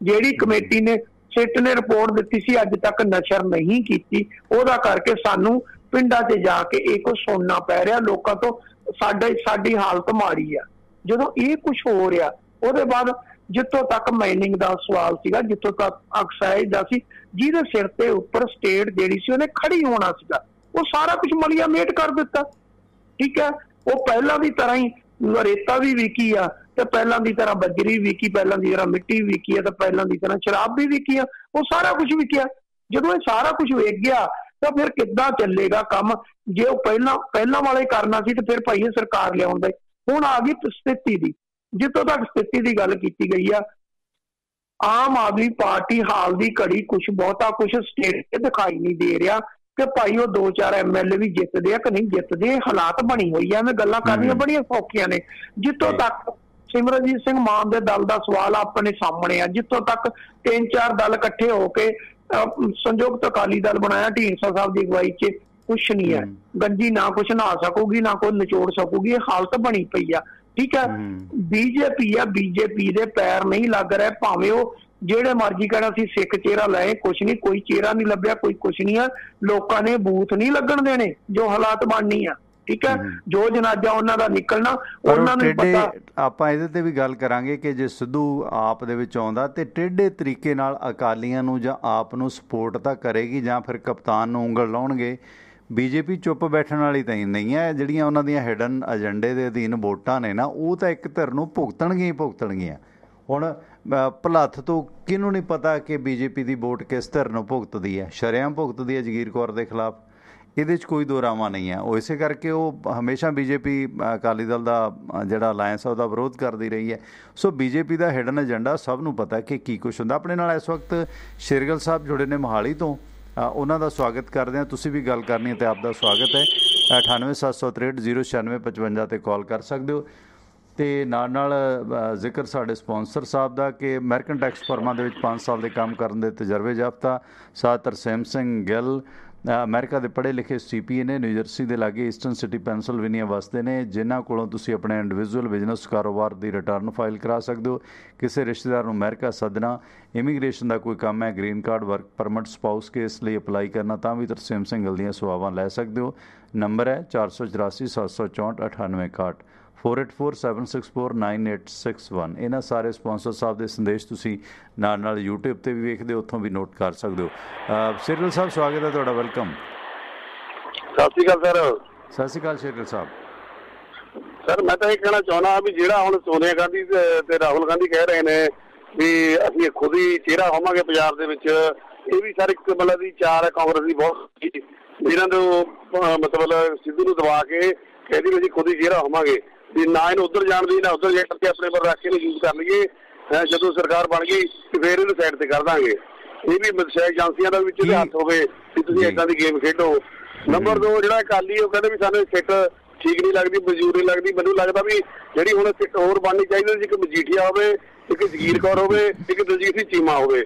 ਜਿਹੜੀ ਕਮੇਟੀ ਨੇ, ਸਿੱਟ ਨੇ ਰਿਪੋਰਟ ਦਿੱਤੀ ਸੀ, ਅੱਜ ਤੱਕ ਨਸ਼ਰ ਨਹੀਂ ਕੀਤੀ। ਉਹਦਾ ਕਰਕੇ ਸਾਨੂੰ ਪਿੰਡਾਂ 'ਚ ਜਾ ਕੇ ਇਹ ਕੁਝ ਸੁਣਨਾ ਪੈ ਰਿਹਾ ਲੋਕਾਂ ਤੋਂ। ਸਾਡੀ ਹਾਲਤ ਮਾੜੀ ਆ। ਜਦੋਂ ਇਹ ਕੁਝ ਹੋ ਰਿਹਾ, ਉਹਦੇ ਬਾਅਦ ਜਿੱਥੋਂ ਤੱਕ ਮਾਈਨਿੰਗ ਦਾ ਸਵਾਲ ਸੀਗਾ, ਜਿੱਥੋਂ ਤੱਕ ਐਕਸਾਈਜ਼ ਦਾ ਸੀ, ਜਿਹਦੇ ਸਿਰ ਤੇ ਉੱਪਰ ਸਟੇਟ ਜਿਹੜੀ ਸੀ ਉਹਨੇ ਖੜੀ ਹੋਣਾ ਸੀਗਾ, ਉਹ ਸਾਰਾ ਕੁਝ ਮਲੀਆ ਮੇਟ ਕਰ ਦਿੱਤਾ। ਠੀਕ ਹੈ, ਉਹ ਪਹਿਲਾਂ ਦੀ ਤਰ੍ਹਾਂ ਹੀ ਰੇਤਾ ਵੀ ਵਿਕੀ ਆ, ਤੇ ਪਹਿਲਾਂ ਦੀ ਤਰ੍ਹਾਂ ਬਜਰੀ ਵਿਕੀ, ਪਹਿਲਾਂ ਦੀ ਤਰ੍ਹਾਂ ਮਿੱਟੀ ਵਿਕੀ ਆ, ਤੇ ਪਹਿਲਾਂ ਦੀ ਤਰ੍ਹਾਂ ਸ਼ਰਾਬ ਵੀ ਵਿਕੀ ਆ। ਉਹ ਸਾਰਾ ਕੁਝ ਵਿਕਿਆ। ਜਦੋਂ ਇਹ ਸਾਰਾ ਕੁਝ ਵਿਕ ਗਿਆ ਤਾਂ ਫਿਰ ਕਿੱਦਾਂ ਚੱਲੇਗਾ ਕੰਮ? ਜੇ ਉਹ ਪਹਿਲਾਂ ਵਾਲੇ ਕਰਨਾ ਸੀ ਤੇ ਫਿਰ ਭਾਈ ਇਹ ਸਰਕਾਰ ਲਿਆਉਂਦਾ। ਹੁਣ ਆ ਗਈ ਸਥਿਤੀ ਦੀ, ਜਿੱਥੋਂ ਤੱਕ ਸਥਿਤੀ ਦੀ ਗੱਲ ਕੀਤੀ ਗਈ ਆ, ਆਮ ਆਦਮੀ ਪਾਰਟੀ ਹਾਲ ਦੀ ਘੜੀ ਬਹੁਤਾ ਕੁਝ ਸਟੇਟ ਤੇ ਦਿਖਾਈ ਨਹੀਂ ਦੇ ਰਿਹਾ ਕਿ ਭਾਈ ਉਹ 2-4 MLA ਵੀ ਜਿੱਤਦੇ ਆ ਕਿ ਨਹੀਂ ਜਿੱਤਦੇ। ਹਾਲਾਤ ਬਣੀ ਹੋਈ ਆ, ਮੈਂ ਗੱਲਾਂ ਕਰਨੀਆਂ ਬੜੀਆਂ ਸੌਖੀਆਂ ਨੇ। ਜਿੱਥੋਂ ਤੱਕ ਸਿਮਰਨਜੀਤ ਸਿੰਘ ਮਾਨ ਦੇ ਦਲ ਦਾ ਸਵਾਲ ਆਪਣੇ ਸਾਹਮਣੇ ਆ, ਜਿੱਥੋਂ ਤੱਕ 3-4 ਦਲ ਇਕੱਠੇ ਹੋ ਕੇ ਸੰਯੁਕਤ ਅਕਾਲੀ ਦਲ ਬਣਾਇਆ ਢੀਂਡਸਾ ਸਾਹਿਬ ਦੀ ਅਗਵਾਈ 'ਚ, ਕੁਛ ਨਹੀਂ ਹੈ। ਗੰਜੀ ਨਾ ਕੁਛ ਨਹਾ ਸਕੂਗੀ, ਨਾ ਕੋਈ ਨਿਚੋੜ ਸਕੂਗੀ। ਇਹ ਹਾਲਤ ਬਣੀ ਪਈ ਆ। ਠੀਕ ਹੈ, ਬੀਜੇਪੀ ਆ, ਬੀਜੇਪੀ ਦੇ ਪੈਰ ਨਹੀਂ ਲੱਗ ਰਹੇ। ਭਾਵੇਂ ਉਹ ਜਿਹੜੇ ਮਰਜ਼ੀ ਕਹਿਣਾ ਸੀ ਸਿੱਖ ਚਿਹਰਾ ਲਏ, ਕੁਛ ਨਹੀਂ, ਕੋਈ ਚਿਹਰਾ ਨਹੀਂ ਲੱਭਿਆ, ਕੋਈ ਕੁਛ ਨਹੀਂ ਆ। ਲੋਕਾਂ ਨੇ ਬੂਥ ਨਹੀਂ ਲੱਗਣ ਦੇਣੇ, ਜੋ ਹਾਲਾਤ ਬਣਨੀ ਆ। ਠੀਕ ਹੈ, ਜੋ ਜਨਾਜ਼ਾ ਉਹਨਾਂ ਦਾ ਨਿਕਲਣਾ, ਉਹਨਾਂ ਨੂੰ ਪਤਾ। ਆਪਾਂ ਇਹਦੇ ਤੇ ਵੀ ਗੱਲ ਕਰਾਂਗੇ ਕਿ ਜੇ ਸਿੱਧੂ ਆਪ ਦੇ ਵਿੱਚ ਆਉਂਦਾ ਤੇ ਟੇਢੇ ਤਰੀਕੇ ਨਾਲ ਅਕਾਲੀਆਂ ਨੂੰ ਜਾਂ ਆਪ ਨੂੰ ਸਪੋਰਟ ਤਾਂ ਕਰੇਗੀ, ਜਾਂ ਫਿਰ ਕਪਤਾਨ ਨੂੰ ਉਂਗਲ ਲਾਉਣਗੇ। ਬੀਜੇਪੀ ਚੁੱਪ ਬੈਠਣ ਵਾਲੀ ਤਾਂ ਨਹੀਂ ਹੈ। ਜਿਹੜੀਆਂ ਉਹਨਾਂ ਦੀਆਂ ਹਿਡਨ ਏਜੰਡੇ ਦੇ ਅਧੀਨ ਵੋਟਾਂ ਨੇ ਨਾ, ਉਹ ਤਾਂ ਇੱਕ ਧਿਰ ਨੂੰ ਭੁਗਤਣਗੀਆਂ। ਹੁਣ ਭਲੱਥ ਤੋਂ ਕਿਹਨੂੰ ਨਹੀਂ ਪਤਾ ਕਿ ਬੀਜੇਪੀ ਦੀ ਵੋਟ ਕਿਸ ਧਿਰ ਨੂੰ ਭੁਗਤਦੀ ਹੈ? ਸ਼ਰੇਆਮ ਭੁਗਤਦੀ ਹੈ ਜਗੀਰ ਕੌਰ ਦੇ ਖਿਲਾਫ। ਇਹਦੇ 'ਚ ਕੋਈ ਦੋ ਰਾਵਾਂ ਨਹੀਂ ਹੈ। ਉਹ ਇਸੇ ਕਰਕੇ ਉਹ ਹਮੇਸ਼ਾ ਬੀਜੇਪੀ ਅਕਾਲੀ ਦਲ ਦਾ ਜਿਹੜਾ ਅਲਾਇੰਸ ਹੈ ਉਹਦਾ ਵਿਰੋਧ ਕਰਦੀ ਰਹੀ ਹੈ। ਸੋ ਬੀਜੇਪੀ ਦਾ ਹਿਡਨ ਏਜੰਡਾ ਸਭ ਨੂੰ ਪਤਾ ਕਿ ਕੀ ਕੁਛ ਹੁੰਦਾ। ਆਪਣੇ ਨਾਲ ਇਸ ਵਕਤ ਸ਼ੇਰਗਿੱਲ ਸਾਹਿਬ ਜੁੜੇ ਨੇ ਮੋਹਾਲੀ ਤੋਂ, ਉਹਨਾਂ ਦਾ ਸਵਾਗਤ ਕਰਦੇ ਹਾਂ। ਤੁਸੀਂ ਵੀ ਗੱਲ ਕਰਨੀ ਹੈ ਤਾਂ ਆਪ ਦਾ ਸਵਾਗਤ ਹੈ। 9876309655 ਤੇ ਕਾਲ ਕਰ ਸਕਦੇ ਹੋ। ਅਤੇ ਨਾਲ ਜ਼ਿਕਰ ਸਾਡੇ ਸਪੋਂਸਰ ਸਾਹਿਬ ਦਾ ਕਿ ਅਮਰੀਕਨ ਟੈਕਸ ਫਰਮਾਂ ਦੇ ਵਿੱਚ 5 ਸਾਲ ਦੇ ਕੰਮ ਕਰਨ ਦੇ ਤਜਰਬੇ ਯਾਫਤਾ ਸਾਧ ਤਰਸੇਮ ਸਿੰਘ ਗਿੱਲ ਅਮਰੀਕਾ ਦੇ ਪੜ੍ਹੇ ਲਿਖੇ CPA ਨੇ, ਨਿਊਜਰਸੀ ਦੇ ਲਾਗੇ ਈਸਟਰਨ ਸਿਟੀ ਪੈਨਸਿਲਵੇਨੀਆ ਵਸਦੇ ਨੇ, ਜਿਨ੍ਹਾਂ ਕੋਲੋਂ ਤੁਸੀਂ ਆਪਣੇ ਇੰਡੀਵਿਜੂਅਲ ਬਿਜ਼ਨਸ ਕਾਰੋਬਾਰ ਦੀ ਰਿਟਰਨ ਫਾਈਲ ਕਰਾ ਸਕਦੇ ਹੋ। ਕਿਸੇ ਰਿਸ਼ਤੇਦਾਰ ਨੂੰ ਅਮਰੀਕਾ ਸੱਦਣਾ, ਇਮੀਗ੍ਰੇਸ਼ਨ ਦਾ ਕੋਈ ਕੰਮ ਹੈ, green card, work permit, spouse case ਲਈ ਅਪਲਾਈ ਕਰਨਾ, ਤਾਂ ਵੀ ਤਰਸੇਮ ਸਿੰਘ ਗਿੱਲ ਦੀਆਂ ਸੇਵਾਵਾਂ ਲੈ ਸਕਦੇ ਹੋ। ਨੰਬਰ ਹੈ 484 764 9861 4847649861। ਇਹਨਾਂ ਸਾਰੇ ਸਪੋਂਸਰ ਸਾਹਿਬ ਦੇ ਸੰਦੇਸ਼ ਤੁਸੀਂ ਨਾਲ YouTube ਤੇ ਵੀ ਵੇਖਦੇ ਹੋ, ਉੱਥੋਂ ਵੀ ਨੋਟ ਕਰ ਸਕਦੇ ਹੋ। ਸ਼ੇਰਗਿੱਲ ਸਾਹਿਬ ਸਵਾਗਤ ਹੈ ਤੁਹਾਡਾ, ਵੈਲਕਮ। ਸਤਿ ਸ਼੍ਰੀ ਅਕਾਲ ਸਰ। ਸਤਿ ਸ਼੍ਰੀ ਅਕਾਲ ਸ਼ੇਰਗਿੱਲ ਸਾਹਿਬ। ਸਰ ਮੈਂ ਤਾਂ ਇਹ ਕਹਿਣਾ ਚਾਹੁੰਦਾ ਵੀ ਜਿਹੜਾ ਹੁਣ ਸੋਨੀਆ ਗਾਂਧੀ ਤੇ ਰਾਹੁਲ ਗਾਂਧੀ ਕਹਿ ਰਹੇ ਨੇ ਵੀ ਅਸੀਂ ਖੁਦ ਹੀ ਚਿਹਰਾ ਹੋਵਾਂਗੇ ਪੰਜਾਬ ਦੇ ਵਿੱਚ, ਇਹ ਵੀ ਸਰ ਇੱਕ ਮਤਲਬ ਦੀ ਚਾਰ ਕਾਂਗਰਸ ਦੀ ਬਹੁਤ ਜਿਹਨਾਂ ਤੋਂ ਮਤਲਬ ਸਿੱਧੂ ਨੂੰ ਦਬਾ ਕੇ ਕਹਿੰਦੀ ਵੀ ਅਸੀਂ ਖੁਦ ਹੀ ਚਿਹਰਾ ਹੋਵਾਂਗੇ, ਵੀ ਨਾ ਇਹਨੂੰ ਉੱਧਰ ਜਾਣ ਦੀ ਨਾ ਉੱਧਰ ਜਾਣ ਕੇ ਆਪਣੇ ਪਰ ਰੱਖ ਕੇ ਯੂਜ਼ ਕਰ ਲਈਏ। ਜਦੋਂ ਸਰਕਾਰ ਬਣ ਗਈ ਤੇ ਫਿਰ ਇਹਨੂੰ ਸਾਈਡ ਤੇ ਕਰ ਦਾਂਗੇ। ਇਹ ਵੀ ਸ਼ਾਇਦ ਏਜੰਸੀਆਂ ਦਾ ਵਿੱਚ ਇਹਦੇ ਹੱਥ ਹੋਵੇ ਵੀ ਤੁਸੀਂ ਏਦਾਂ ਦੀ ਗੇਮ ਖੇਡੋ। ਨੰਬਰ 2 ਜਿਹੜਾ ਅਕਾਲੀ ਉਹ ਕਹਿੰਦੇ ਵੀ ਸਾਨੂੰ ਸਿੱਟ ਠੀਕ ਨਹੀਂ ਲੱਗਦੀ, ਮਨਜ਼ੂਰ ਨਹੀਂ ਲੱਗਦੀ। ਮੈਨੂੰ ਲੱਗਦਾ ਵੀ ਜਿਹੜੀ ਹੁਣ ਸਿੱਟ ਹੋਰ ਬਣਨੀ ਚਾਹੀਦੀ ਸੀ, ਇੱਕ ਮਜੀਠੀਆ ਹੋਵੇ, ਇੱਕ ਜਗੀਰ ਕੌਰ ਹੋਵੇ, ਇੱਕ ਦਲਜੀਤ ਸਿੰਘ ਚੀਮਾ ਹੋਵੇ।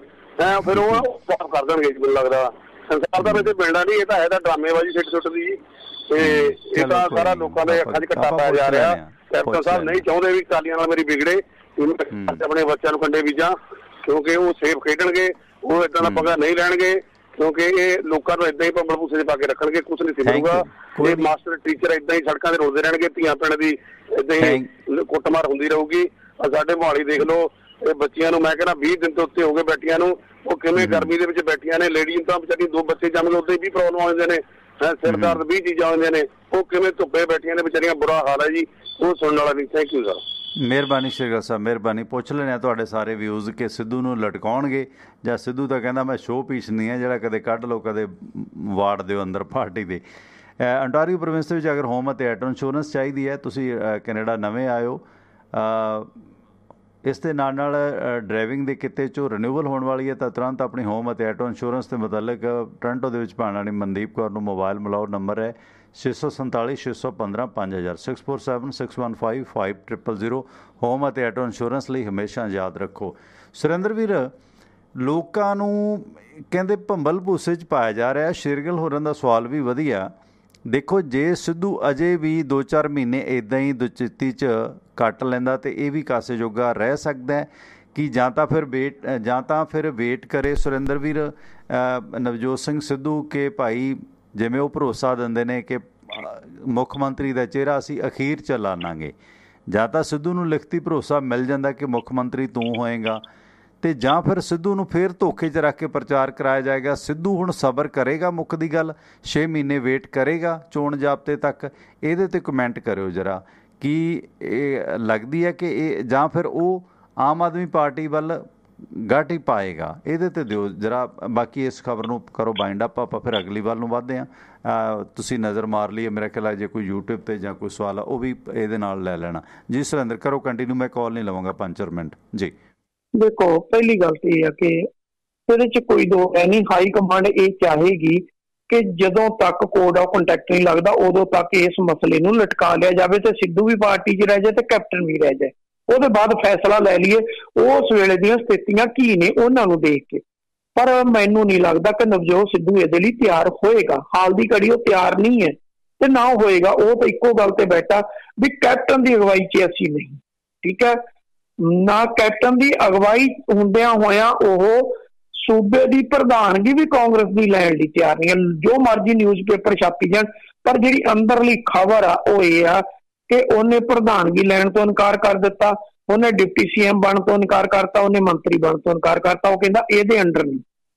ਫਿਰ ਉਹ ਸਾਫ਼ ਕਰ ਦੇਣਗੇ। ਮੈਨੂੰ ਲੱਗਦਾ ਸੰਸਾਰ ਦਾ ਵੈਸੇ ਮਿਲਣਾ ਨਹੀਂ, ਇਹ ਤਾਂ ਹੈ ਤਾਂ ਡਰਾਮੇਬਾਜ਼ੀ ਸਿੱਟ ਸੁੱਟ ਦੀ। ਤੇ ਇਹ ਤਾਂ ਸਾਰਾ ਲੋਕਾਂ ਦੇ ਅੱਖਾਂ 'ਚ ਘੱਟਾ ਪਾਇਆ ਜਾ ਰਿਹਾ। ਕੈਪਟਨ ਸਾਹਿਬ ਨਹੀਂ ਚਾਹੁੰਦੇ ਵੀ ਅਕਾਲੀਆਂ ਨਾਲ ਮੇਰੀ ਵਿਗੜੇ, ਆਪਣੇ ਬੱਚਿਆਂ ਨੂੰ ਕੰਡੇ ਬੀਜਾਂ, ਕਿਉਂਕਿ ਉਹ ਸੇਫ ਖੇਡਣਗੇ, ਉਹ ਏਦਾਂ ਦਾ ਪੰਗਾ ਨਹੀਂ ਲੈਣਗੇ, ਕਿਉਂਕਿ ਇਹ ਲੋਕਾਂ ਨੂੰ ਏਦਾਂ ਹੀ ਭੰਬਲ ਭੂਸੇ 'ਚ ਪਾ ਕੇ ਰੱਖਣਗੇ, ਕੁਛ ਨਹੀਂ ਸਿੱਖੂਗਾ। ਇਹ ਮਾਸਟਰ ਟੀਚਰ ਏਦਾਂ ਹੀ ਸੜਕਾਂ ਤੇ ਰੋਲਦੇ ਰਹਿਣਗੇ, ਧੀਆਂ ਭੈਣਾਂ ਦੀ ਏਦਾਂ ਹੀ ਕੁੱਟਮਾਰ ਹੁੰਦੀ ਰਹੂਗੀ। ਸਾਡੇ ਮੋਹਾਲੀ ਦੇਖ ਲਓ, ਇਹ ਬੱਚੀਆਂ ਨੂੰ ਮੈਂ ਕਹਿੰਦਾ 20 ਦਿਨ ਤੋਂ ਉੱਤੇ ਹੋ ਗਏ ਬੈਠੀਆਂ ਨੂੰ, ਉਹ ਕਿਵੇਂ ਗਰਮੀ ਦੇ ਵਿੱਚ ਬੈਠੀਆਂ ਨੇ। ਲੇਡੀ ਨੂੰ ਤਾਂ ਵਿਚਾਰੀ 2 ਬੱਚੇ ਜੰਮ ਗਏ, ਉੱਤੇ 20 ਪ੍ਰੋਬਲਮ ਆ ਜਾਂਦੇ ਨੇ, ਸਿਰ ਦਰਦ 20 ਚੀਜ਼ਾਂ ਆਉਂਦੀਆਂ ਨੇ, ਉਹ ਕਿਵੇਂ ਧੁੱਪੇ ਬੈਠੀਆਂ ਨੇ ਵਿਚਾਰੀਆਂ, ਬੁਰਾ ਹਾਲ ਹੈ ਜੀ। ਉਹ ਸੁਣਨ ਵਾਲਾ ਨਹੀਂ। Thank you sir. ਮਿਹਰਬਾਨੀ ਸ਼ੇਰਗਿੱਲ ਸਾਹਿਬ, ਮਿਹਰਬਾਨੀ। ਪੁੱਛ ਲੈਣੇ ਆ ਤੁਹਾਡੇ ਸਾਰੇ ਵਿਊਜ਼ ਕਿ ਸਿੱਧੂ ਨੂੰ ਲਟਕਾਉਣਗੇ ਜਾਂ ਸਿੱਧੂ ਤਾਂ ਕਹਿੰਦਾ ਮੈਂ ਸ਼ੋਅ ਪੀਸ ਨਹੀਂ ਹੈ ਜਿਹੜਾ ਕਦੇ ਕੱਢ ਲਓ, ਕਦੇ ਵਾੜ ਦਿਓ ਅੰਦਰ ਪਾਰਟੀ ਦੇ। ਅੰਟਾਰੀਓ ਪ੍ਰੋਵਿੰਸ ਦੇ ਵਿੱਚ ਅਗਰ ਹੋਮ ਅਤੇ ਆਟੋ ਇੰਸ਼ੋਰੈਂਸ ਚਾਹੀਦੀ ਹੈ, ਤੁਸੀਂ ਕੈਨੇਡਾ ਨਵੇਂ ਆਇਓ, ਇਸ ਦੇ ਨਾਲ ਡਰਾਈਵਿੰਗ ਦੇ ਕਿੱਤੇ 'ਚੋਂ ਰਿਨਿਊਵਲ ਹੋਣ ਵਾਲੀ ਹੈ, ਤਾਂ ਤੁਰੰਤ ਆਪਣੀ ਹੋਮ ਅਤੇ ਆਟੋ ਇੰਸ਼ੋਰੈਂਸ ਦੇ ਮੁਤਲਕ ਟੋਰਾਂਟੋ ਦੇ ਵਿੱਚ ਭਾਣ ਵਾਲੀ ਮਨਦੀਪ ਕੌਰ ਨੂੰ ਮੋਬਾਈਲ ਮਿਲਾਓ। ਨੰਬਰ ਹੈ 647 615 5000 647 615 5000। ਹੋਮ ਅਤੇ ਆਟੋ ਇੰਸ਼ੋਰੈਂਸ ਲਈ ਹਮੇਸ਼ਾ ਯਾਦ ਰੱਖੋ। ਸੁਰਿੰਦਰ ਵੀਰ, ਲੋਕਾਂ ਨੂੰ ਕਹਿੰਦੇ ਭੰਬਲ ਭੂਸੇ 'ਚ ਪਾਇਆ ਜਾ ਰਿਹਾ। ਸ਼ੇਰਗਿੱਲ ਹੋਰਾਂ ਦਾ ਸਵਾਲ ਵੀ ਵਧੀਆ। ਦੇਖੋ, ਜੇ ਸਿੱਧੂ ਅਜੇ ਵੀ 2-4 ਮਹੀਨੇ ਇੱਦਾਂ ਹੀ ਦੁਚਿੱਤੀ 'ਚ ਕੱਟ ਲੈਂਦਾ ਤਾਂ ਇਹ ਵੀ ਕਾਸੇ ਜੋਗਾ ਰਹਿ ਸਕਦਾ ਕਿ ਜਾਂ ਤਾਂ ਫਿਰ ਵੇਟ ਕਰੇ ਸੁਰਿੰਦਰ ਵੀਰ ਨਵਜੋਤ ਸਿੰਘ ਸਿੱਧੂ ਕਿ ਭਾਈ ਜਿਵੇਂ ਉਹ ਭਰੋਸਾ ਦਿੰਦੇ ਨੇ ਕਿ ਮੁੱਖ ਮੰਤਰੀ ਦਾ ਚਿਹਰਾ ਅਸੀਂ ਅਖੀਰ 'ਚ ਲਾਵਾਂਗੇ, ਜਾਂ ਤਾਂ ਸਿੱਧੂ ਨੂੰ ਲਿਖਤੀ ਭਰੋਸਾ ਮਿਲ ਜਾਂਦਾ ਕਿ ਮੁੱਖ ਮੰਤਰੀ ਤੂੰ ਹੋਏਗਾ, ਅਤੇ ਜਾਂ ਫਿਰ ਸਿੱਧੂ ਨੂੰ ਫਿਰ ਧੋਖੇ 'ਚ ਰੱਖ ਕੇ ਪ੍ਰਚਾਰ ਕਰਾਇਆ ਜਾਏਗਾ। ਸਿੱਧੂ ਹੁਣ ਸਬਰ ਕਰੇਗਾ, ਮੁੱਕ ਦੀ ਗੱਲ 6 ਮਹੀਨੇ ਵੇਟ ਕਰੇਗਾ ਚੋਣ ਜ਼ਾਬਤੇ ਤੱਕ। ਇਹਦੇ 'ਤੇ ਕਮੈਂਟ ਕਰਿਓ ਜਰਾ, ਕੀ ਇਹ ਲੱਗਦੀ ਹੈ ਕਿ ਇਹ ਜਾਂ ਫਿਰ ਉਹ ਆਮ ਆਦਮੀ ਪਾਰਟੀ ਵੱਲ ਗਾਟੀ ਪਾਏਗਾ? ਇਹਦੇ 'ਤੇ ਦਿਓ ਜਰਾ। ਬਾਕੀ ਇਸ ਖਬਰ ਨੂੰ ਕਰੋ ਬਾਈਂਡ ਅਪ, ਆਪਾਂ ਫਿਰ ਅਗਲੀ ਵੱਲ ਨੂੰ ਵੱਧਦੇ ਹਾਂ। ਤੁਸੀਂ ਨਜ਼ਰ ਮਾਰ ਲਈਏ, ਮੇਰਾ ਖਿਆਲ ਹੈ ਜੇ ਕੋਈ YouTube 'ਤੇ ਜਾਂ ਕੋਈ ਸਵਾਲ ਆ ਉਹ ਵੀ ਇਹਦੇ ਨਾਲ ਲੈ ਲੈਣਾ। ਜੀ ਸੁਰਿੰਦਰ, ਕਰੋ ਕੰਟੀਨਿਊ, ਮੈਂ ਕਾਲ ਨਹੀਂ ਲਵਾਂਗਾ 5-4 ਮਿੰਟ ਜੀ। ਦੇਖੋ, ਪਹਿਲੀ ਗੱਲ ਤਾਂ ਇਹ ਆ ਕਿ ਇਹਦੇ 'ਚ ਕੋਈ ਦੋ ਹੈ ਨਹੀਂ, ਹਾਈ ਕਮਾਂਡ ਇਹ ਚਾਹੇਗੀ ਕਿ ਜਦੋਂ ਤੱਕ ਕੋਡ ਆਫ ਕੰਟੈਕਟ ਨਹੀਂ ਲੱਗਦਾ ਉਦੋਂ ਤੱਕ ਇਸ ਮਸਲੇ ਨੂੰ ਲਟਕਾ ਲਿਆ ਜਾਵੇ ਤੇ ਸਿੱਧੂ ਵੀ ਪਾਰਟੀ 'ਚ ਰਹਿ ਜਾਏ ਤੇ ਕੈਪਟਨ ਵੀ ਰਹਿ ਜਾਏ। ਉਹਦੇ ਬਾਅਦ ਫੈਸਲਾ ਲੈ ਲਈਏ ਉਸ ਵੇਲੇ ਦੀਆਂ ਸਥਿਤੀਆਂ ਕੀ ਨੇ ਉਹਨਾਂ ਨੂੰ ਦੇਖ ਕੇ। ਪਰ ਮੈਨੂੰ ਨਹੀਂ ਲੱਗਦਾ ਕਿ ਨਵਜੋਤ ਸਿੱਧੂ ਇਹਦੇ ਲਈ ਤਿਆਰ ਹੋਏਗਾ। ਹਾਲ ਦੀ ਘੜੀ ਉਹ ਤਿਆਰ ਨਹੀਂ ਹੈ ਤੇ ਨਾ ਹੋਏਗਾ। ਉਹ ਤਾਂ ਇੱਕੋ ਗੱਲ ਤੇ ਬੈਠਾ ਵੀ ਕੈਪਟਨ ਦੀ ਅਗਵਾਈ 'ਚ ਅਸੀਂ ਨਹੀਂ, ਠੀਕ ਹੈ ਨਾ। ਕੈਪਟਨ ਦੀ ਅਗਵਾਈ ਹੁੰਦਿਆਂ ਹੋਇਆਂ ਉਹ ਸੂਬੇ ਦੀ ਪ੍ਰਧਾਨਗੀ ਵੀ ਕਾਂਗਰਸ ਦੀ ਲੈਣ ਲਈ ਤਿਆਰ ਨਹੀਂ ਹੈ। ਜੋ ਮਰਜ਼ੀ ਨਿਊਜ਼ਪੇਪਰ ਛਾਪੀ ਜਾਣ, ਪਰ ਜਿਹੜੀ ਅੰਦਰਲੀ ਖਬਰ ਆ ਉਹ ਇਹ ਆ ਕਿ ਉਹਨੇ ਪ੍ਰਧਾਨਗੀ ਲੈਣ ਤੋਂ ਇਨਕਾਰ ਕਰ ਦਿੱਤਾ, ਉਹਨੇ ਡਿਪਟੀ CM ਬਣਨ ਤੋਂ ਇਨਕਾਰ ਕਰਤਾ, ਉਹਨੇ ਮੰਤਰੀ ਬਣਨ ਤੋਂ ਇਨਕਾਰ ਕਰਤਾ। ਉਹ ਕਹਿੰਦਾ ਇਹਦੇ ਅੰਡਰ ਨਹੀਂ,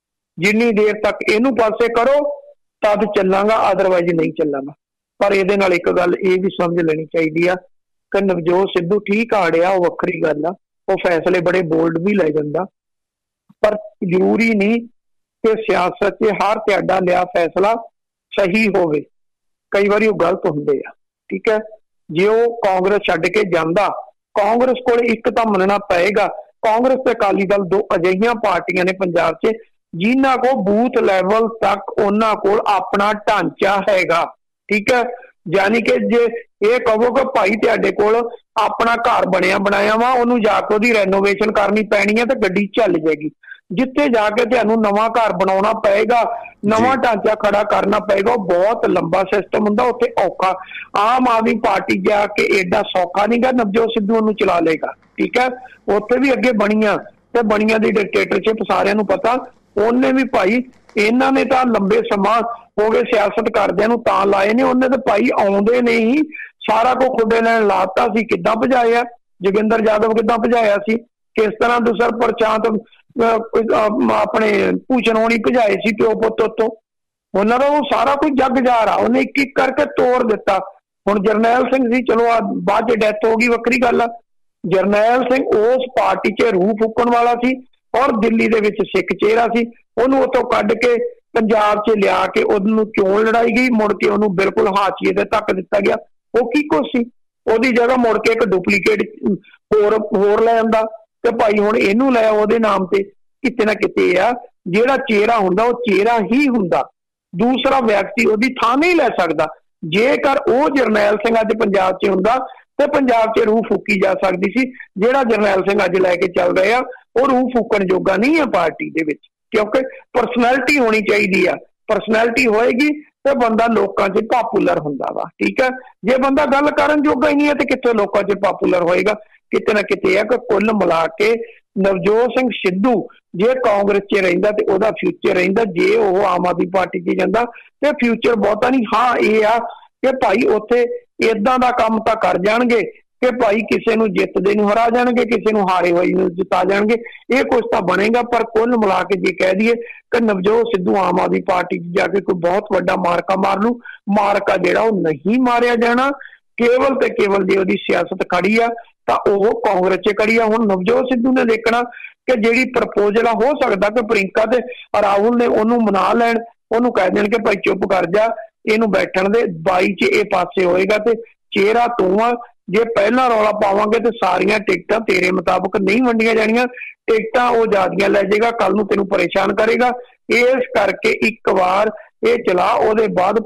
ਜਿੰਨੀ ਦੇਰ ਤੱਕ ਇਹਨੂੰ ਪਾਸੇ ਕਰੋ ਤਦ ਚੱਲਾਂਗਾ, ਅਦਰਵਾਈਜ਼ ਨਹੀਂ ਚੱਲਾਂਗਾ। ਪਰ ਇਹਦੇ ਨਾਲ ਇੱਕ ਗੱਲ ਇਹ ਵੀ ਸਮਝ ਲੈਣੀ ਚਾਹੀਦੀ ਆ ਕਿ ਨਵਜੋਤ ਸਿੱਧੂ ਠੀਕ ਆੜਿਆ, ਉਹ ਵੱਖਰੀ ਗੱਲ ਆ, ਉਹ ਫੈਸਲੇ ਬੜੇ ਬੋਲਡ ਵੀ ਲੈ ਜਾਂਦਾ, ਪਰ ਜ਼ਰੂਰੀ ਨਹੀਂ ਕਿ ਸਿਆਸਤ 'ਚ ਹਰ ਤੁਹਾਡਾ ਲਿਆ ਫੈਸਲਾ ਸਹੀ ਹੋਵੇ। ਕਈ ਵਾਰੀ ਉਹ ਗਲਤ ਹੁੰਦੇ ਆ, ਠੀਕ ਹੈ। ਜੇ ਉਹ ਕਾਂਗਰਸ ਛੱਡ ਕੇ ਜਾਂਦਾ, ਕਾਂਗਰਸ ਕੋਲ ਇੱਕ ਤਾਂ ਮੰਨਣਾ ਪਏਗਾ, ਕਾਂਗਰਸ ਤੇ ਅਕਾਲੀ ਦਲ ਦੋ ਅਜਿਹੀਆਂ ਪਾਰਟੀਆਂ ਨੇ ਪੰਜਾਬ 'ਚ ਜਿਨ੍ਹਾਂ ਕੋਲ ਬੂਥ ਲੈਵਲ ਤੱਕ ਉਹਨਾਂ ਕੋਲ ਆਪਣਾ ਢਾਂਚਾ ਹੈਗਾ, ਠੀਕ ਹੈ। ਯਾਨੀ ਕਿ ਜੇ ਇਹ ਕਹੋ ਕਿ ਭਾਈ ਤੁਹਾਡੇ ਕੋਲ ਆਪਣਾ ਘਰ ਬਣਿਆ ਬਣਾਇਆ ਵਾ, ਉਹਨੂੰ ਜਾ ਕੇ ਉਹਦੀ ਰੈਨੋਵੇਸ਼ਨ ਕਰਨੀ ਪੈਣੀ ਹੈ ਤੇ ਗੱਡੀ ਚੱਲ ਜਾਏਗੀ। ਜਿੱਥੇ ਜਾ ਕੇ ਤੁਹਾਨੂੰ ਨਵਾਂ ਘਰ ਬਣਾਉਣਾ ਪਏਗਾ, ਨਵਾਂ ਢਾਂਚਾ ਖੜਾ ਕਰਨਾ ਪਏਗਾ, ਉਹ ਬਹੁਤ ਲੰਬਾ ਸਿਸਟਮ ਹੁੰਦਾ, ਉੱਥੇ ਔਖਾ। ਆਮ ਆਦਮੀ ਪਾਰਟੀ ਜਾ ਕੇ ਏਡਾ ਸੌਖਾ ਨਹੀਂ ਗਾ ਨਵਜੋਤ ਸਿੱਧੂ ਉਹਨੂੰ ਚਲਾ ਲਏਗਾ, ਠੀਕ ਹੈ। ਉੱਥੇ ਵੀ ਅੱਗੇ ਬਣੀਆਂ ਤੇ ਬਣੀਆਂ ਦੀ ਡਿਕਟੇਟਰਸ਼ਿਪ ਸਾਰਿਆਂ ਨੂੰ ਪਤਾ। ਉਹਨੇ ਵੀ ਭਾਈ, ਇਹਨਾਂ ਨੇ ਤਾਂ ਲੰਬੇ ਸਮਾਂ ਹੋ ਗਏ ਸਿਆਸਤ ਕਰਦਿਆਂ ਨੂੰ ਤਾਂ ਲਾਏ ਨੇ, ਉਹਨੇ ਤਾਂ ਭਾਈ ਆਉਂਦੇ ਨੇ ਹੀ ਸਾਰਾ ਕੁਝ ਖੁੱਡੇ ਲੈਣ ਲਾਤਾ ਸੀ। ਕਿੱਦਾਂ ਭਜਾਇਆ ਜੋਗਿੰਦਰ ਯਾਦਵ, ਕਿੱਦਾਂ ਭਜਾਇਆ ਸੀ, ਕਿਸ ਤਰ੍ਹਾਂ ਦੂਸਰ ਪ੍ਰਚਾਂਤ ਆਪਣੇ ਭੂਸ਼ਣ ਹੋਣੀ ਭਜਾਏ ਸੀ ਪਿਓ ਪੁੱਤ ਉੱਤੋਂ। ਉਹਨਾਂ ਦਾ ਉਹ ਸਾਰਾ ਕੁਝ ਜੱਗ ਜਾਰ ਆ, ਉਹਨੇ ਇੱਕ ਇੱਕ ਕਰਕੇ ਤੋੜ ਦਿੱਤਾ। ਹੁਣ ਜਰਨੈਲ ਸਿੰਘ ਸੀ, ਚਲੋ ਆ ਬਾਅਦ 'ਚ ਡੈਥ ਹੋ ਗਈ, ਵੱਖਰੀ ਗੱਲ ਆ। ਜਰਨੈਲ ਸਿੰਘ ਉਸ ਪਾਰਟੀ 'ਚ ਰੂਹ ਫੂਕਣ ਵਾਲਾ ਸੀ ਔਰ ਦਿੱਲੀ ਦੇ ਵਿੱਚ ਸਿੱਖ ਚਿਹਰਾ ਸੀ। ਉਹਨੂੰ ਉੱਥੋਂ ਕੱਢ ਕੇ ਪੰਜਾਬ 'ਚ ਲਿਆ ਕੇ ਉਹਨੂੰ ਚੋਣ ਲੜਾਈ ਗਈ, ਮੁੜ ਕੇ ਉਹਨੂੰ ਬਿਲਕੁਲ ਹਾਸ਼ੀਏ ਤੇ ਧੱਕ ਦਿੱਤਾ ਗਿਆ। ਉਹ ਕੀ ਕੁਛ ਸੀ, ਉਹਦੀ ਜਗ੍ਹਾ ਮੁੜ ਕੇ ਇੱਕ ਡੁਪਲੀਕੇਟ ਹੋਰ ਲੈ ਆਂਦਾ ਤੇ ਭਾਈ ਹੁਣ ਇਹਨੂੰ ਲੈ ਉਹਦੇ ਨਾਮ ਤੇ। ਕਿਤੇ ਨਾ ਕਿਤੇ ਆ ਜਿਹੜਾ ਚਿਹਰਾ ਹੁੰਦਾ ਉਹ ਚਿਹਰਾ ਹੀ ਹੁੰਦਾ, ਦੂਸਰਾ ਵਿਅਕਤੀ ਉਹਦੀ ਥਾਂ ਨਹੀਂ ਲੈ ਸਕਦਾ। ਜੇਕਰ ਉਹ ਜਰਨੈਲ ਸਿੰਘ ਅੱਜ ਪੰਜਾਬ 'ਚ ਹੁੰਦਾ ਤੇ ਪੰਜਾਬ 'ਚ ਰੂਹ ਫੂਕੀ ਜਾ ਸਕਦੀ ਸੀ। ਜਿਹੜਾ ਜਰਨੈਲ ਸਿੰਘ ਅੱਜ ਲੈ ਕੇ ਚੱਲ ਰਹੇ ਆ ਉਹ ਰੂਹ ਫੂਕਣ ਜੋਗਾ ਨਹੀਂ ਹੈ ਪਾਰਟੀ ਦੇ ਵਿੱਚ, ਕਿਉਂਕਿ ਪਰਸਨੈਲਿਟੀ ਹੋਣੀ ਚਾਹੀਦੀ ਆ। ਪਰਸਨੈਲਿਟੀ ਹੋਏਗੀ ਤੇ ਬੰਦਾ ਲੋਕਾਂ 'ਚ ਪਾਪੂਲਰ ਹੁੰਦਾ ਵਾ, ਠੀਕ ਹੈ। ਜੇ ਬੰਦਾ ਗੱਲ ਕਰਨ ਜੋਗਾ ਹੀ ਨਹੀਂ ਹੈ ਤੇ ਕਿੱਥੇ ਲੋਕਾਂ 'ਚ ਪਾਪੂਲਰ ਹੋਏਗਾ। ਕਿਤੇ ਨਾ ਕਿਤੇ ਆ ਕਿ ਕੁੱਲ ਮਿਲਾ ਕੇ ਨਵਜੋਤ ਸਿੰਘ ਸਿੱਧੂ ਜੇ ਕਾਂਗਰਸ 'ਚ ਰਹਿੰਦਾ ਤੇ ਉਹਦਾ ਫਿਊਚਰ ਰਹਿੰਦਾ, ਜੇ ਉਹ ਆਮ ਆਦਮੀ ਪਾਰਟੀ 'ਚ ਜਾਂਦਾ ਤੇ ਫਿਊਚਰ ਬਹੁਤਾ ਨਹੀਂ। ਹਾਂ ਇਹ ਆ ਕਿ ਭਾਈ ਉੱਥੇ ਏਦਾਂ ਦਾ ਕੰਮ ਤਾਂ ਕਰ ਜਾਣਗੇ ਕਿ ਭਾਈ ਕਿਸੇ ਨੂੰ ਜਿੱਤਦੇ ਨੂੰ ਹਰਾ ਜਾਣਗੇ, ਕਿਸੇ ਨੂੰ ਹਾਰੇ ਹੋਏ ਨੂੰ ਜਿਤਾ ਜਾਣਗੇ, ਇਹ ਕੁਛ ਤਾਂ ਬਣੇਗਾ। ਪਰ ਕੁੱਲ ਮਿਲਾ ਕੇ ਜੇ ਕਹਿ ਦਈਏ ਕਿ ਨਵਜੋਤ ਸਿੱਧੂ ਆਮ ਆਦਮੀ ਪਾਰਟੀ 'ਚ ਜਾ ਕੇ ਕੋਈ ਬਹੁਤ ਵੱਡਾ ਮਾਰਕਾ ਮਾਰ ਲੂ, ਮਾਰਕਾ ਜਿਹੜਾ ਉਹ ਨਹੀਂ ਮਾਰਿਆ ਜਾਣਾ। ਕੇਵਲ ਤੇ ਕੇਵਲ ਜੇ ਉਹਦੀ ਸਿਆਸਤ ਖੜੀ ਆ ਤਾਂ ਉਹ ਕਾਂਗਰਸ 'ਚ ਖੜੀ ਆ। ਹੁਣ ਨਵਜੋਤ ਸਿੱਧੂ ਨੇ ਦੇਖਣਾ ਕਿ ਜਿਹੜੀ ਪ੍ਰਪੋਜ਼ਲ ਆ, ਹੋ ਸਕਦਾ ਕਿ ਪ੍ਰਿੰਕਾ ਤੇ ਰਾਹੁਲ ਨੇ ਉਹਨੂੰ ਮਨਾ ਲੈਣ, ਉਹਨੂੰ ਕਹਿ ਦੇਣ ਕਿ ਭਾਈ ਚੁੱਪ ਕਰ ਜਾ, ਇਹਨੂੰ ਬੈਠਣ ਦੇ, 22 'ਚ ਇਹ ਪਾਸੇ ਹੋਏਗਾ ਤੇ ਚਿਹਰਾ ਤੂੰ ਆ। ਜੇ ਪਹਿਲਾਂ ਰੌਲਾ ਪਾਵਾਂਗੇ ਤੇ ਸਾਰੀਆਂ ਟਿਕਟਾਂ ਤੇਰੇ ਮੁਤਾਬਕ ਨਹੀਂ ਵੰਡੀਆਂ ਜਾਣੀਆਂ, ਟਿਕਟਾਂ ਉਹ ਜ਼ਿਆਦੀਆਂ ਲੈ ਜਾਏਗਾ, ਕੱਲ ਨੂੰ ਤੈਨੂੰ ਪਰੇਸ਼ਾਨ ਕਰੇਗਾ। ਇਸ ਕਰਕੇ ਇੱਕ ਵਾਰ ਇਹ ਚਲਾ, ਉਹਦੇ ਬਾਅਦ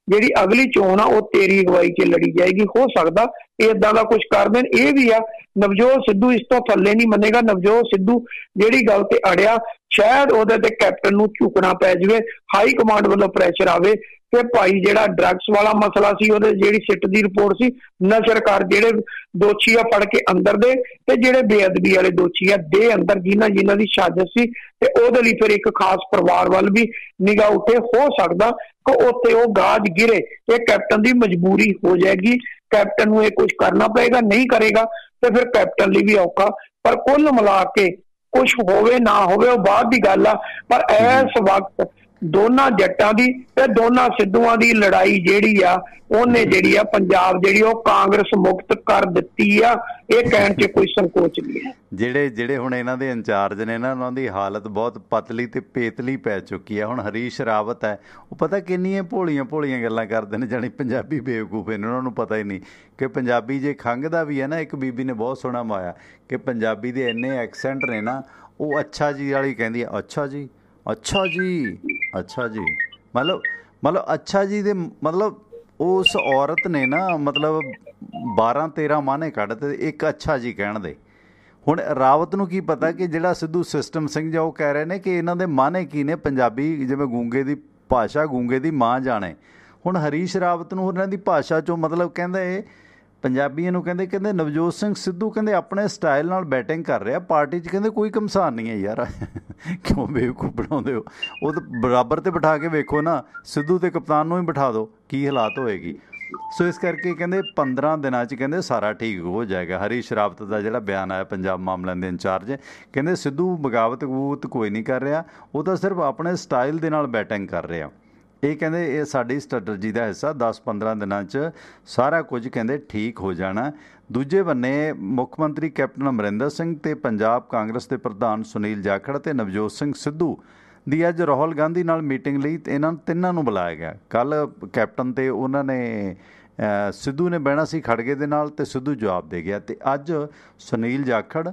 ਜਿਹੜੀ ਅਗਲੀ ਚੋਣ ਆ ਉਹ ਤੇਰੀ ਅਗਵਾਈ 'ਚ ਲੜੀ ਜਾਏਗੀ। ਹੋ ਸਕਦਾ ਏਦਾਂ ਦਾ ਕੁਝ ਕਰ ਦੇਣ। ਇਹ ਵੀ ਆ ਨਵਜੋਤ ਸਿੱਧੂ ਇਸ ਤੋਂ ਥੱਲੇ ਨਹੀਂ ਮੰਨੇਗਾ। ਨਵਜੋਤ ਸਿੱਧੂ ਜਿਹੜੀ ਗੱਲ ਤੇ ਅੜਿਆ, ਸ਼ਾਇਦ ਉਹਦੇ ਤੇ ਕੈਪਟਨ ਨੂੰ ਝੁਕਣਾ ਪੈ ਜਾਵੇ, ਹਾਈ ਕਮਾਂਡ ਵੱਲੋਂ ਪ੍ਰੈਸ਼ਰ ਆਵੇ ਕਿ ਭਾਈ ਜਿਹੜਾ ਡਰੱਗਸ ਵਾਲਾ ਮਸਲਾ ਸੀ, ਉਹਦੇ ਜਿਹੜੀ ਸਿੱਟ ਦੀ ਰਿਪੋਰਟ ਸੀ, ਨਸ਼ਰ ਕਰ, ਜਿਹੜੇ ਦੋਸ਼ੀ ਆ ਫੜ ਕੇ ਅੰਦਰ ਦੇ, ਤੇ ਜਿਹੜੇ ਬੇਅਦਬੀ ਵਾਲੇ ਦੋਸ਼ੀ ਆ ਦੇ ਅੰਦਰ, ਜਿਨ੍ਹਾਂ ਦੀ ਸਾਜ਼ਿਸ਼ ਸੀ, ਤੇ ਉਹਦੇ ਲਈ ਫਿਰ ਇੱਕ ਖਾਸ ਪਰਿਵਾਰ ਵੱਲ ਵੀ ਨਿਗਾਹ ਉੱਠੇ। ਹੋ ਸਕਦਾ ਕਿ ਉੱਥੇ ਉਹ ਗਾਜ ਗਿਰੇ। ਇਹ ਕੈਪਟਨ ਦੀ ਮਜਬੂਰੀ ਹੋ ਜਾਏਗੀ, ਕੈਪਟਨ ਨੂੰ ਇਹ ਕੁਝ ਕਰਨਾ ਪਏਗਾ। ਨਹੀਂ ਕਰੇਗਾ ਤੇ ਫਿਰ ਕੈਪਟਨ ਲਈ ਵੀ ਔਖਾ। ਪਰ ਕੁੱਲ ਮਿਲਾ ਕੇ ਕੁਝ ਹੋਵੇ ਨਾ ਹੋਵੇ ਉਹ ਬਾਅਦ ਦੀ ਗੱਲ ਆ, ਪਰ ਇਸ ਵਕਤ ਦੋਨਾਂ ਜੱਟਾਂ ਦੀ ਤੇ ਦੋਨਾਂ ਸਿੱਧੂਆਂ ਦੀ ਲੜਾਈ ਜਿਹੜੀ ਆ, ਉਹਨੇ ਜਿਹੜੀ ਆ ਪੰਜਾਬ ਜਿਹੜੀ ਉਹ ਕਾਂਗਰਸ ਮੁਕਤ ਕਰ ਦਿੱਤੀ ਆ। ਇਹ ਕਹਿਣ 'ਚ ਕੋਈ ਸੰਕੋਚ ਨਹੀਂ ਹੈ। ਜਿਹੜੇ ਹੁਣ ਇਹਨਾਂ ਦੇ ਇੰਚਾਰਜ ਨੇ ਨਾ, ਉਹਨਾਂ ਦੀ ਹਾਲਤ ਬਹੁਤ ਪਤਲੀ ਤੇ ਪੇਤਲੀ ਪੈ ਚੁੱਕੀ ਹੈ। ਹੁਣ ਹਰੀਸ਼ ਰਾਵਤ ਹੈ, ਉਹ ਪਤਾ ਕਿੰਨੀਆਂ ਭੋਲੀਆਂ ਗੱਲਾਂ ਕਰਦੇ ਨੇ, ਜਾਣੀ ਪੰਜਾਬੀ ਬੇਵਕੂਫ ਨੇ, ਉਹਨਾਂ ਨੂੰ ਪਤਾ ਹੀ ਨਹੀਂ ਕਿ ਪੰਜਾਬੀ ਜੇ ਖੰਘਦਾ ਵੀ ਹੈ ਨਾ, ਇੱਕ ਬੀਬੀ ਨੇ ਬਹੁਤ ਸੋਹਣਾ ਮਾਇਆ ਕਿ ਪੰਜਾਬੀ ਦੇ ਇੰਨੇ ਐਕਸੈਂਟ ਨੇ ਨਾ, ਉਹ ਅੱਛਾ ਜੀ ਵਾਲੀ ਕਹਿੰਦੀ ਹੈ, ਅੱਛਾ ਜੀ, ਅੱਛਾ ਜੀ, ਅੱਛਾ ਜੀ, ਮਤਲਬ ਅੱਛਾ ਜੀ ਦੇ ਮਤਲਬ ਉਸ ਔਰਤ ਨੇ ਨਾ ਮਤਲਬ 12-13 ਮਾਨੇ ਕੱਢ ਤੇ ਇੱਕ ਅੱਛਾ ਜੀ ਕਹਿਣ ਦੇ। ਹੁਣ ਰਾਵਤ ਨੂੰ ਕੀ ਪਤਾ ਕਿ ਜਿਹੜਾ ਸਿੱਧੂ ਸਿਸਟਮ ਸਿੰਘ ਜਾਂ ਉਹ ਕਹਿ ਰਹੇ ਨੇ ਕਿ ਇਹਨਾਂ ਦੇ ਮਾਨੇ ਕੀ ਨੇ, ਪੰਜਾਬੀ ਜਿਵੇਂ ਗੂੰਗੇ ਦੀ ਭਾਸ਼ਾ ਗੂੰਗੇ ਦੀ ਮਾਂ ਜਾਣੇ। ਹੁਣ ਹਰੀਸ਼ ਰਾਵਤ ਨੂੰ ਉਹਨਾਂ ਦੀ ਭਾਸ਼ਾ 'ਚੋਂ ਮਤਲਬ ਕਹਿੰਦੇ ਪੰਜਾਬੀਆਂ ਨੂੰ ਕਹਿੰਦੇ ਨਵਜੋਤ ਸਿੰਘ ਸਿੱਧੂ ਕਹਿੰਦੇ ਆਪਣੇ ਸਟਾਈਲ ਨਾਲ ਬੈਟਿੰਗ ਕਰ ਰਿਹਾ ਪਾਰਟੀ 'ਚ, ਕਹਿੰਦੇ ਕੋਈ ਘਮਸਾਨ ਨਹੀਂ ਹੈ ਯਾਰ। ਕਿਉਂ ਬੇਵਕੂਫ ਬਣਾਉਂਦੇ ਹੋ? ਉਹ ਤਾਂ ਬਰਾਬਰ 'ਤੇ ਬਿਠਾ ਕੇ ਵੇਖੋ ਨਾ, ਸਿੱਧੂ ਤੇ ਕਪਤਾਨ ਨੂੰ ਹੀ ਬਿਠਾ ਦਿਓ, ਕੀ ਹਾਲਾਤ ਹੋਏਗੀ। ਸੋ ਇਸ ਕਰਕੇ ਕਹਿੰਦੇ 15 ਦਿਨਾਂ 'ਚ ਕਹਿੰਦੇ ਸਾਰਾ ਠੀਕ ਹੋ ਜਾਏਗਾ। ਹਰੀਸ਼ ਰਾਵਤ ਦਾ ਜਿਹੜਾ ਬਿਆਨ ਆਇਆ ਪੰਜਾਬ ਮਾਮਲਿਆਂ ਦੇ ਇੰਚਾਰਜ, ਕਹਿੰਦੇ ਸਿੱਧੂ ਬਗਾਵਤ ਕੋਈ ਨਹੀਂ ਕਰ ਰਿਹਾ, ਉਹ ਤਾਂ ਸਿਰਫ ਆਪਣੇ ਸਟਾਈਲ ਦੇ ਨਾਲ ਬੈਟਿੰਗ ਕਰ ਰਿਹਾ। ਇਹ ਕਹਿੰਦੇ ਇਹ ਸਾਡੀ ਸਟ੍ਰੈਟਜੀ ਦਾ ਹਿੱਸਾ, 10-15 ਦਿਨਾਂ 'ਚ ਸਾਰਾ ਕੁਝ ਕਹਿੰਦੇ ਠੀਕ ਹੋ ਜਾਣਾ। ਦੂਜੇ ਬੰਨੇ ਮੁੱਖ ਮੰਤਰੀ ਕੈਪਟਨ ਅਮਰਿੰਦਰ ਸਿੰਘ ਤੇ ਪੰਜਾਬ ਕਾਂਗਰਸ ਦੇ ਪ੍ਰਧਾਨ ਸੁਨੀਲ ਜਾਖੜ ਤੇ ਨਵਜੋਤ ਸਿੰਘ ਸਿੱਧੂ ਦੀ ਅੱਜ ਰਾਹੁਲ ਗਾਂਧੀ ਨਾਲ ਮੀਟਿੰਗ ਲਈ ਇਹਨਾਂ ਤਿੰਨਾਂ ਨੂੰ ਬੁਲਾਇਆ ਗਿਆ। ਕੱਲ੍ਹ ਕੈਪਟਨ ਤੇ ਉਹਨਾਂ ਨੇ ਸਿੱਧੂ ਨੇ ਬਹਿਣਾ ਸੀ ਖੜਗੇ ਦੇ ਨਾਲ, ਤੇ ਸਿੱਧੂ ਜਵਾਬ ਦੇ ਗਿਆ। ਤੇ ਅੱਜ ਸੁਨੀਲ ਜਾਖੜ,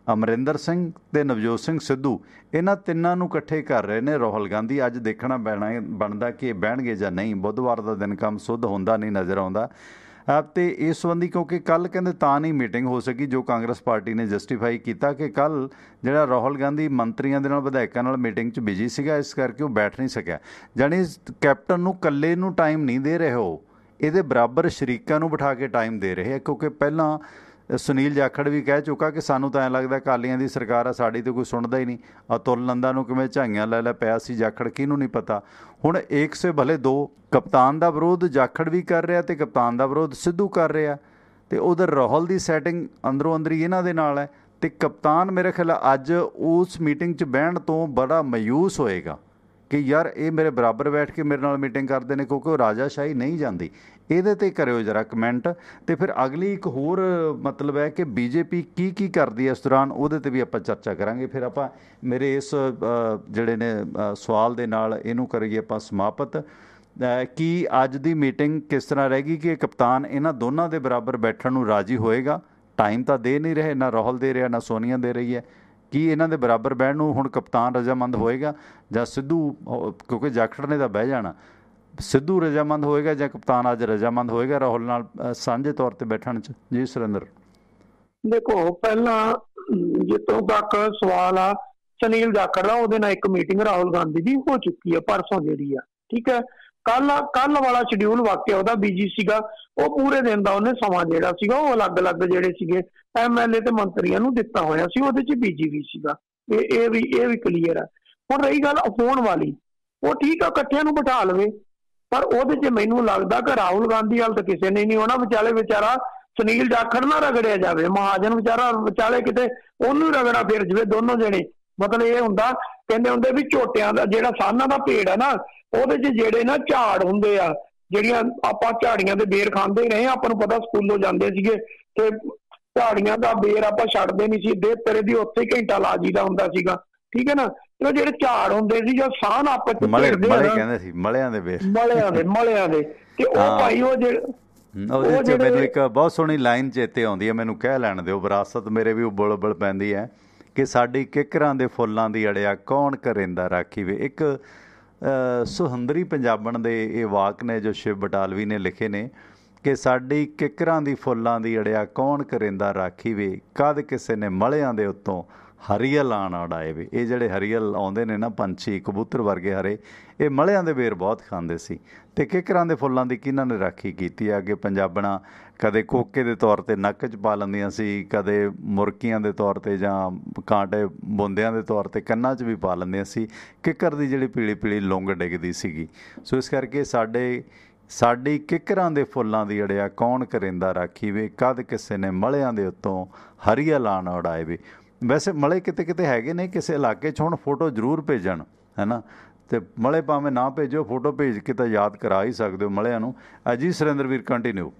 ਅਮਰਿੰਦਰ ਸਿੰਘ ਤੇ ਨਵਜੋਤ ਸਿੰਘ ਸਿੱਧੂ, ਇਹਨਾਂ ਤਿੰਨਾਂ ਨੂੰ ਇਕੱਠੇ ਕਰ ਰਹੇ ਨੇ ਰਾਹੁਲ ਗਾਂਧੀ। ਅੱਜ ਦੇਖਣਾ ਬਣਦਾ ਕਿ ਇਹ ਬਹਿਣਗੇ ਜਾਂ ਨਹੀਂ। ਬੁੱਧਵਾਰ ਦਾ ਦਿਨ ਕੰਮ ਸੁੱਧ ਹੁੰਦਾ ਨਹੀਂ ਨਜ਼ਰ ਆਉਂਦਾ। ਅਤੇ ਇਸ ਸੰਬੰਧੀ ਕਿਉਂਕਿ ਕੱਲ੍ਹ ਕਹਿੰਦੇ ਤਾਂ ਨਹੀਂ ਮੀਟਿੰਗ ਹੋ ਸਕੀ, ਜੋ ਕਾਂਗਰਸ ਪਾਰਟੀ ਨੇ ਜਸਟੀਫਾਈ ਕੀਤਾ ਕਿ ਕੱਲ੍ਹ ਜਿਹੜਾ ਰਾਹੁਲ ਗਾਂਧੀ ਮੰਤਰੀਆਂ ਦੇ ਨਾਲ ਵਿਧਾਇਕਾਂ ਨਾਲ ਮੀਟਿੰਗ 'ਚ ਬਿਜੀ ਸੀਗਾ, ਇਸ ਕਰਕੇ ਉਹ ਬੈਠ ਨਹੀਂ ਸਕਿਆ। ਜਾਣੀ ਕੈਪਟਨ ਨੂੰ ਇਕੱਲੇ ਨੂੰ ਟਾਈਮ ਨਹੀਂ ਦੇ ਰਹੇ, ਉਹ ਇਹਦੇ ਬਰਾਬਰ ਸ਼ਰੀਕਾਂ ਨੂੰ ਬਿਠਾ ਕੇ ਟਾਈਮ ਦੇ ਰਹੇ ਆ। ਕਿਉਂਕਿ ਪਹਿਲਾਂ ਸੁਨੀਲ ਜਾਖੜ ਵੀ ਕਹਿ ਚੁੱਕਾ ਕਿ ਸਾਨੂੰ ਤਾਂ ਐਂ ਲੱਗਦਾ ਅਕਾਲੀਆਂ ਦੀ ਸਰਕਾਰ ਆ, ਸਾਡੀ ਤਾਂ ਕੋਈ ਸੁਣਦਾ ਹੀ ਨਹੀਂ। ਅਤੁਲ ਨੰਦਾ ਨੂੰ ਕਿਵੇਂ ਝਾਈਆਂ ਲੈ ਪਿਆ ਸੀ ਜਾਖੜ, ਕਿਹਨੂੰ ਨਹੀਂ ਪਤਾ। ਹੁਣ ਇੱਕ ਸੇ ਭਲੇ ਦੋ, ਕਪਤਾਨ ਦਾ ਵਿਰੋਧ ਜਾਖੜ ਵੀ ਕਰ ਰਿਹਾ ਤੇ ਕਪਤਾਨ ਦਾ ਵਿਰੋਧ ਸਿੱਧੂ ਕਰ ਰਿਹਾ, ਤੇ ਉਧਰ ਰਾਹੁਲ ਦੀ ਸੈਟਿੰਗ ਅੰਦਰੋਂ ਅੰਦਰੀ ਇਹਨਾਂ ਦੇ ਨਾਲ ਹੈ। ਤੇ ਕਪਤਾਨ ਮੇਰੇ ਖਿਆਲ ਅੱਜ ਉਸ ਮੀਟਿੰਗ 'ਚ ਬਹਿਣ ਤੋਂ ਬੜਾ ਮਾਯੂਸ ਹੋਏਗਾ ਕਿ ਯਾਰ ਇਹ ਮੇਰੇ ਬਰਾਬਰ ਬੈਠ ਕੇ ਮੇਰੇ ਨਾਲ ਮੀਟਿੰਗ ਕਰਦੇ ਨੇ, ਕਿਉਂਕਿ ਉਹ ਰਾਜਾਸ਼ਾਹੀ ਨਹੀਂ ਜਾਂਦੀ। ਇਹਦੇ 'ਤੇ ਕਰਿਓ ਜਰਾ ਕਮੈਂਟ। ਅਤੇ ਫਿਰ ਅਗਲੀ ਇੱਕ ਹੋਰ ਮਤਲਬ ਹੈ ਕਿ ਬੀਜੇਪੀ ਕੀ ਕਰਦੀ ਹੈ ਇਸ ਦੌਰਾਨ, ਉਹਦੇ 'ਤੇ ਵੀ ਆਪਾਂ ਚਰਚਾ ਕਰਾਂਗੇ। ਫਿਰ ਆਪਾਂ ਮੇਰੇ ਇਸ ਜਿਹੜੇ ਨੇ ਸਵਾਲ ਦੇ ਨਾਲ ਇਹਨੂੰ ਕਰੀਏ ਆਪਾਂ ਸਮਾਪਤ ਕਿ ਅੱਜ ਦੀ ਮੀਟਿੰਗ ਕਿਸ ਤਰ੍ਹਾਂ ਰਹੇਗੀ, ਕਿ ਕਪਤਾਨ ਇਹਨਾਂ ਦੋਨਾਂ ਦੇ ਬਰਾਬਰ ਬੈਠਣ ਨੂੰ ਰਾਜੀ ਹੋਏਗਾ। ਟਾਈਮ ਤਾਂ ਦੇ ਨਹੀਂ ਰਹੇ, ਨਾ ਰਾਹੁਲ ਦੇ ਰਿਹਾ ਨਾ ਸੋਨੀਆ ਦੇ ਰਹੀ ਹੈ। ਕੀ ਇਹਨਾਂ ਦੇ ਬਰਾਬਰ ਬਹਿਣ ਨੂੰ ਹੁਣ ਕਪਤਾਨ ਰਜਾਮੰਦ ਹੋਏਗਾ ਜਾਂ ਸਿੱਧੂ, ਕਿਉਂਕਿ ਜਾਖੜ ਨੇ ਤਾਂ ਬਹਿ ਜਾਣਾ, ਸਿੱਧੂ ਰਜਾਮੰਦ ਹੋਏਗਾ ਜਾਂ ਕਪਤਾਨ ਅੱਜ ਰਜਾਮੰਦ ਹੋਏਗਾ ਰਾਹੁਲ ਨਾਲ ਸਾਂਝੇ ਤੌਰ 'ਤੇ ਬੈਠਣ 'ਚ? ਜੀ ਸੁਰਿੰਦਰ। ਦੇਖੋ, ਪਹਿਲਾਂ ਜਿੱਥੋਂ ਤੱਕ ਸਵਾਲ ਆ ਸੁਨੀਲ ਜਾਖੜ ਦਾ, ਉਹਦੇ ਨਾਲ ਇੱਕ ਮੀਟਿੰਗ ਰਾਹੁਲ ਗਾਂਧੀ ਦੀ ਹੋ ਚੁੱਕੀ ਹੈ ਪਰਸੋਂ ਜਿਹੜੀ ਆ, ਠੀਕ ਹੈ। ਕੱਲ ਵਾਲਾ ਸ਼ਡਿਊਲ ਵਾਕਿਆ ਉਹਦਾ ਬਿਜੀ ਸੀਗਾ। ਉਹ ਪੂਰੇ ਦਿਨ ਦਾ ਉਹਨੇ ਸਮਾਂ ਜਿਹੜਾ ਸੀਗਾ ਉਹ ਅਲੱਗ-ਅਲੱਗ ਜਿਹੜੇ ਸੀਗੇ MLA ਤੇ ਮੰਤਰੀਆਂ ਨੂੰ ਦਿੱਤਾ ਹੋਇਆ ਸੀ, ਉਹਦੇ 'ਚ ਬਿਜੀ ਵੀ ਸੀਗਾ। ਇਹ ਵੀ ਕਲੀਅਰ ਹੈ। ਹੁਣ ਰਹੀ ਗੱਲ ਹੋਣ ਵਾਲੀ, ਉਹ ਠੀਕ ਆ ਇਕੱਠਿਆਂ ਨੂੰ ਬਿਠਾ ਲਵੇ, ਪਰ ਉਹਦੇ 'ਚ ਮੈਨੂੰ ਲੱਗਦਾ ਕਿ ਰਾਹੁਲ ਗਾਂਧੀ ਵੱਲ ਤਾਂ ਕਿਸੇ ਨੇ ਨਹੀਂ ਹੋਣਾ। ਵਿਚਾਰਾ ਸੁਨੀਲ ਜਾਖੜ ਨਾ ਰਗੜਿਆ ਜਾਵੇ, ਮਹਾਜਨ ਵਿਚਾਲੇ ਕਿਤੇ ਉਹਨੂੰ ਰਗੜਾ ਫਿਰ ਜਵੇ ਦੋਨੋਂ ਜਣੇ। ਮਤਲਬ ਇਹ ਹੁੰਦਾ, ਕਹਿੰਦੇ ਹੁੰਦੇ ਵੀ ਝੋਟਿਆਂ ਦਾ ਜਿਹੜਾ ਸਾਨਾਂ ਦਾ ਪੇੜ ਹੈ ਨਾ, ਉਹਦੇ 'ਚ ਜਿਹੜੇ ਨਾ ਝਾੜ ਹੁੰਦੇ ਆ, ਜਿਹੜੀਆਂ ਆਪਾਂ ਝਾੜੀਆਂ ਦੇ ਬੇਰ ਖਾਂਦੇ ਹੀ ਰਹੇ, ਆਪਾਂ ਨੂੰ ਪਤਾ ਸਕੂਲੋਂ ਜਾਂਦੇ ਸੀਗੇ ਤੇ ਝਾੜੀਆਂ ਦਾ ਬੇਰ ਆਪਾਂ ਛੱਡਦੇ ਨਹੀਂ ਸੀ, ਦੇ ਤੇਰੇ ਦੀ ਉੱਥੇ ਹੀ ਘੰਟਾ ਲਾ ਜੀਦਾ ਹੁੰਦਾ ਸੀਗਾ, ਠੀਕ ਹੈ ਨਾ। ਤੇ ਜਿਹੜੇ ਝਾੜ ਹੁੰਦੇ ਸੀ ਜਾਂ ਸਾਨ ਆਪਸ ਚ ਕਹਿੰਦੇ ਸੀ ਮਲਿਆਂ ਦੇ ਬੇਰ, ਮਲਿਆਂ ਦੇ ਤੇ ਉਹ ਭਾਈ ਉਹ ਜਿਹੜੇ ਮੈਨੂੰ ਇੱਕ ਬਹੁਤ ਸੋਹਣੀ ਲਾਈਨ ਚੇਤੇ ਆਉਂਦੀ ਹੈ, ਮੈਨੂੰ ਕਹਿ ਲੈਣ ਦਿਓ, ਵਿਰਾਸਤ ਮੇਰੇ ਵੀ ਉਬਲ ਪੈਂਦੀ ਹੈ ਕਿ ਸਾਡੀ ਕਿੱਕਰਾਂ ਦੇ ਫੁੱਲਾਂ ਦੀ ਅੜਿਆ ਕੌਣ ਕਰੇਂਦਾ ਰਾਖੀ ਵੇ। ਇੱਕ ਸੁਹੰਦਰੀ ਪੰਜਾਬਣ ਦੇ ਇਹ ਵਾਕ ਨੇ ਜੋ ਸ਼ਿਵ ਬਟਾਲਵੀ ਨੇ ਲਿਖੇ ਨੇ ਕਿ ਸਾਡੀ ਕਿੱਕਰਾਂ ਦੀ ਫੁੱਲਾਂ ਦੀ ਅੜਿਆ ਕੌਣ ਕਰਿੰਦਾ ਰਾਖੀ ਵੇ, ਕਦ ਕਿਸੇ ਨੇ ਮਲਿਆਂ ਦੇ ਉੱਤੋਂ ਹਰੀਅਲ ਆਣ ਉਡਾਏ ਵੇ। ਇਹ ਜਿਹੜੇ ਹਰੀਅਲ ਆਉਂਦੇ ਨੇ ਨਾ ਪੰਛੀ, ਕਬੂਤਰ ਵਰਗੇ ਹਰੇ, ਇਹ ਮਲਿਆਂ ਦੇ ਬੇਰ ਬਹੁਤ ਖਾਂਦੇ ਸੀ। ਅਤੇ ਕਿੱਕਰਾਂ ਦੇ ਫੁੱਲਾਂ ਦੀ ਕਿਹਨਾਂ ਨੇ ਰਾਖੀ ਕੀਤੀ ਆ? ਅੱਗੇ ਪੰਜਾਬਣਾਂ ਕਦੇ ਕੋਕੇ ਦੇ ਤੌਰ 'ਤੇ ਨੱਕ 'ਚ ਪਾ ਲੈਂਦੀਆਂ ਸੀ, ਕਦੇ ਮੁਰਕੀਆਂ ਦੇ ਤੌਰ 'ਤੇ ਜਾਂ ਕਾਂਟੇ ਬੁੰਦਿਆਂ ਦੇ ਤੌਰ 'ਤੇ ਕੰਨਾਂ 'ਚ ਵੀ ਪਾ ਲੈਂਦੀਆਂ ਸੀ। ਕਿੱਕਰ ਦੀ ਜਿਹੜੀ ਪੀਲੀ ਪੀਲੀ ਲੁੰਗ ਡਿੱਗਦੀ ਸੀਗੀ। ਸੋ ਇਸ ਕਰਕੇ ਸਾਡੀ ਕਿੱਕਰਾਂ ਦੇ ਫੁੱਲਾਂ ਦੀ ਅੜਿਆ ਕੌਣ ਕਰਿੰਦਾ ਰਾਖੀ ਵੇ, ਕਦ ਕਿਸੇ ਨੇ ਮਲਿਆਂ ਦੇ ਉੱਤੋਂ ਹਰੀਅਲ ਆਣ ਉਡਾਏ ਵੇ। ਵੈਸੇ ਮਲੇ ਕਿਤੇ ਕਿਤੇ ਹੈਗੇ ਨੇ ਕਿਸੇ ਇਲਾਕੇ 'ਚ, ਹੁਣ ਫੋਟੋ ਜ਼ਰੂਰ ਭੇਜਣ, ਹੈ ਨਾ। ਅਤੇ ਮਲੇ ਭਾਵੇਂ ਨਾ ਭੇਜੋ, ਫੋਟੋ ਭੇਜ ਕੇ ਤਾਂ ਯਾਦ ਕਰਾ ਹੀ ਸਕਦੇ ਹੋ ਮਲਿਆਂ ਨੂੰ। ਅਜੀਤ ਸੁਰਿੰਦਰ ਵੀਰ ਕੰਟੀਨਿਊ।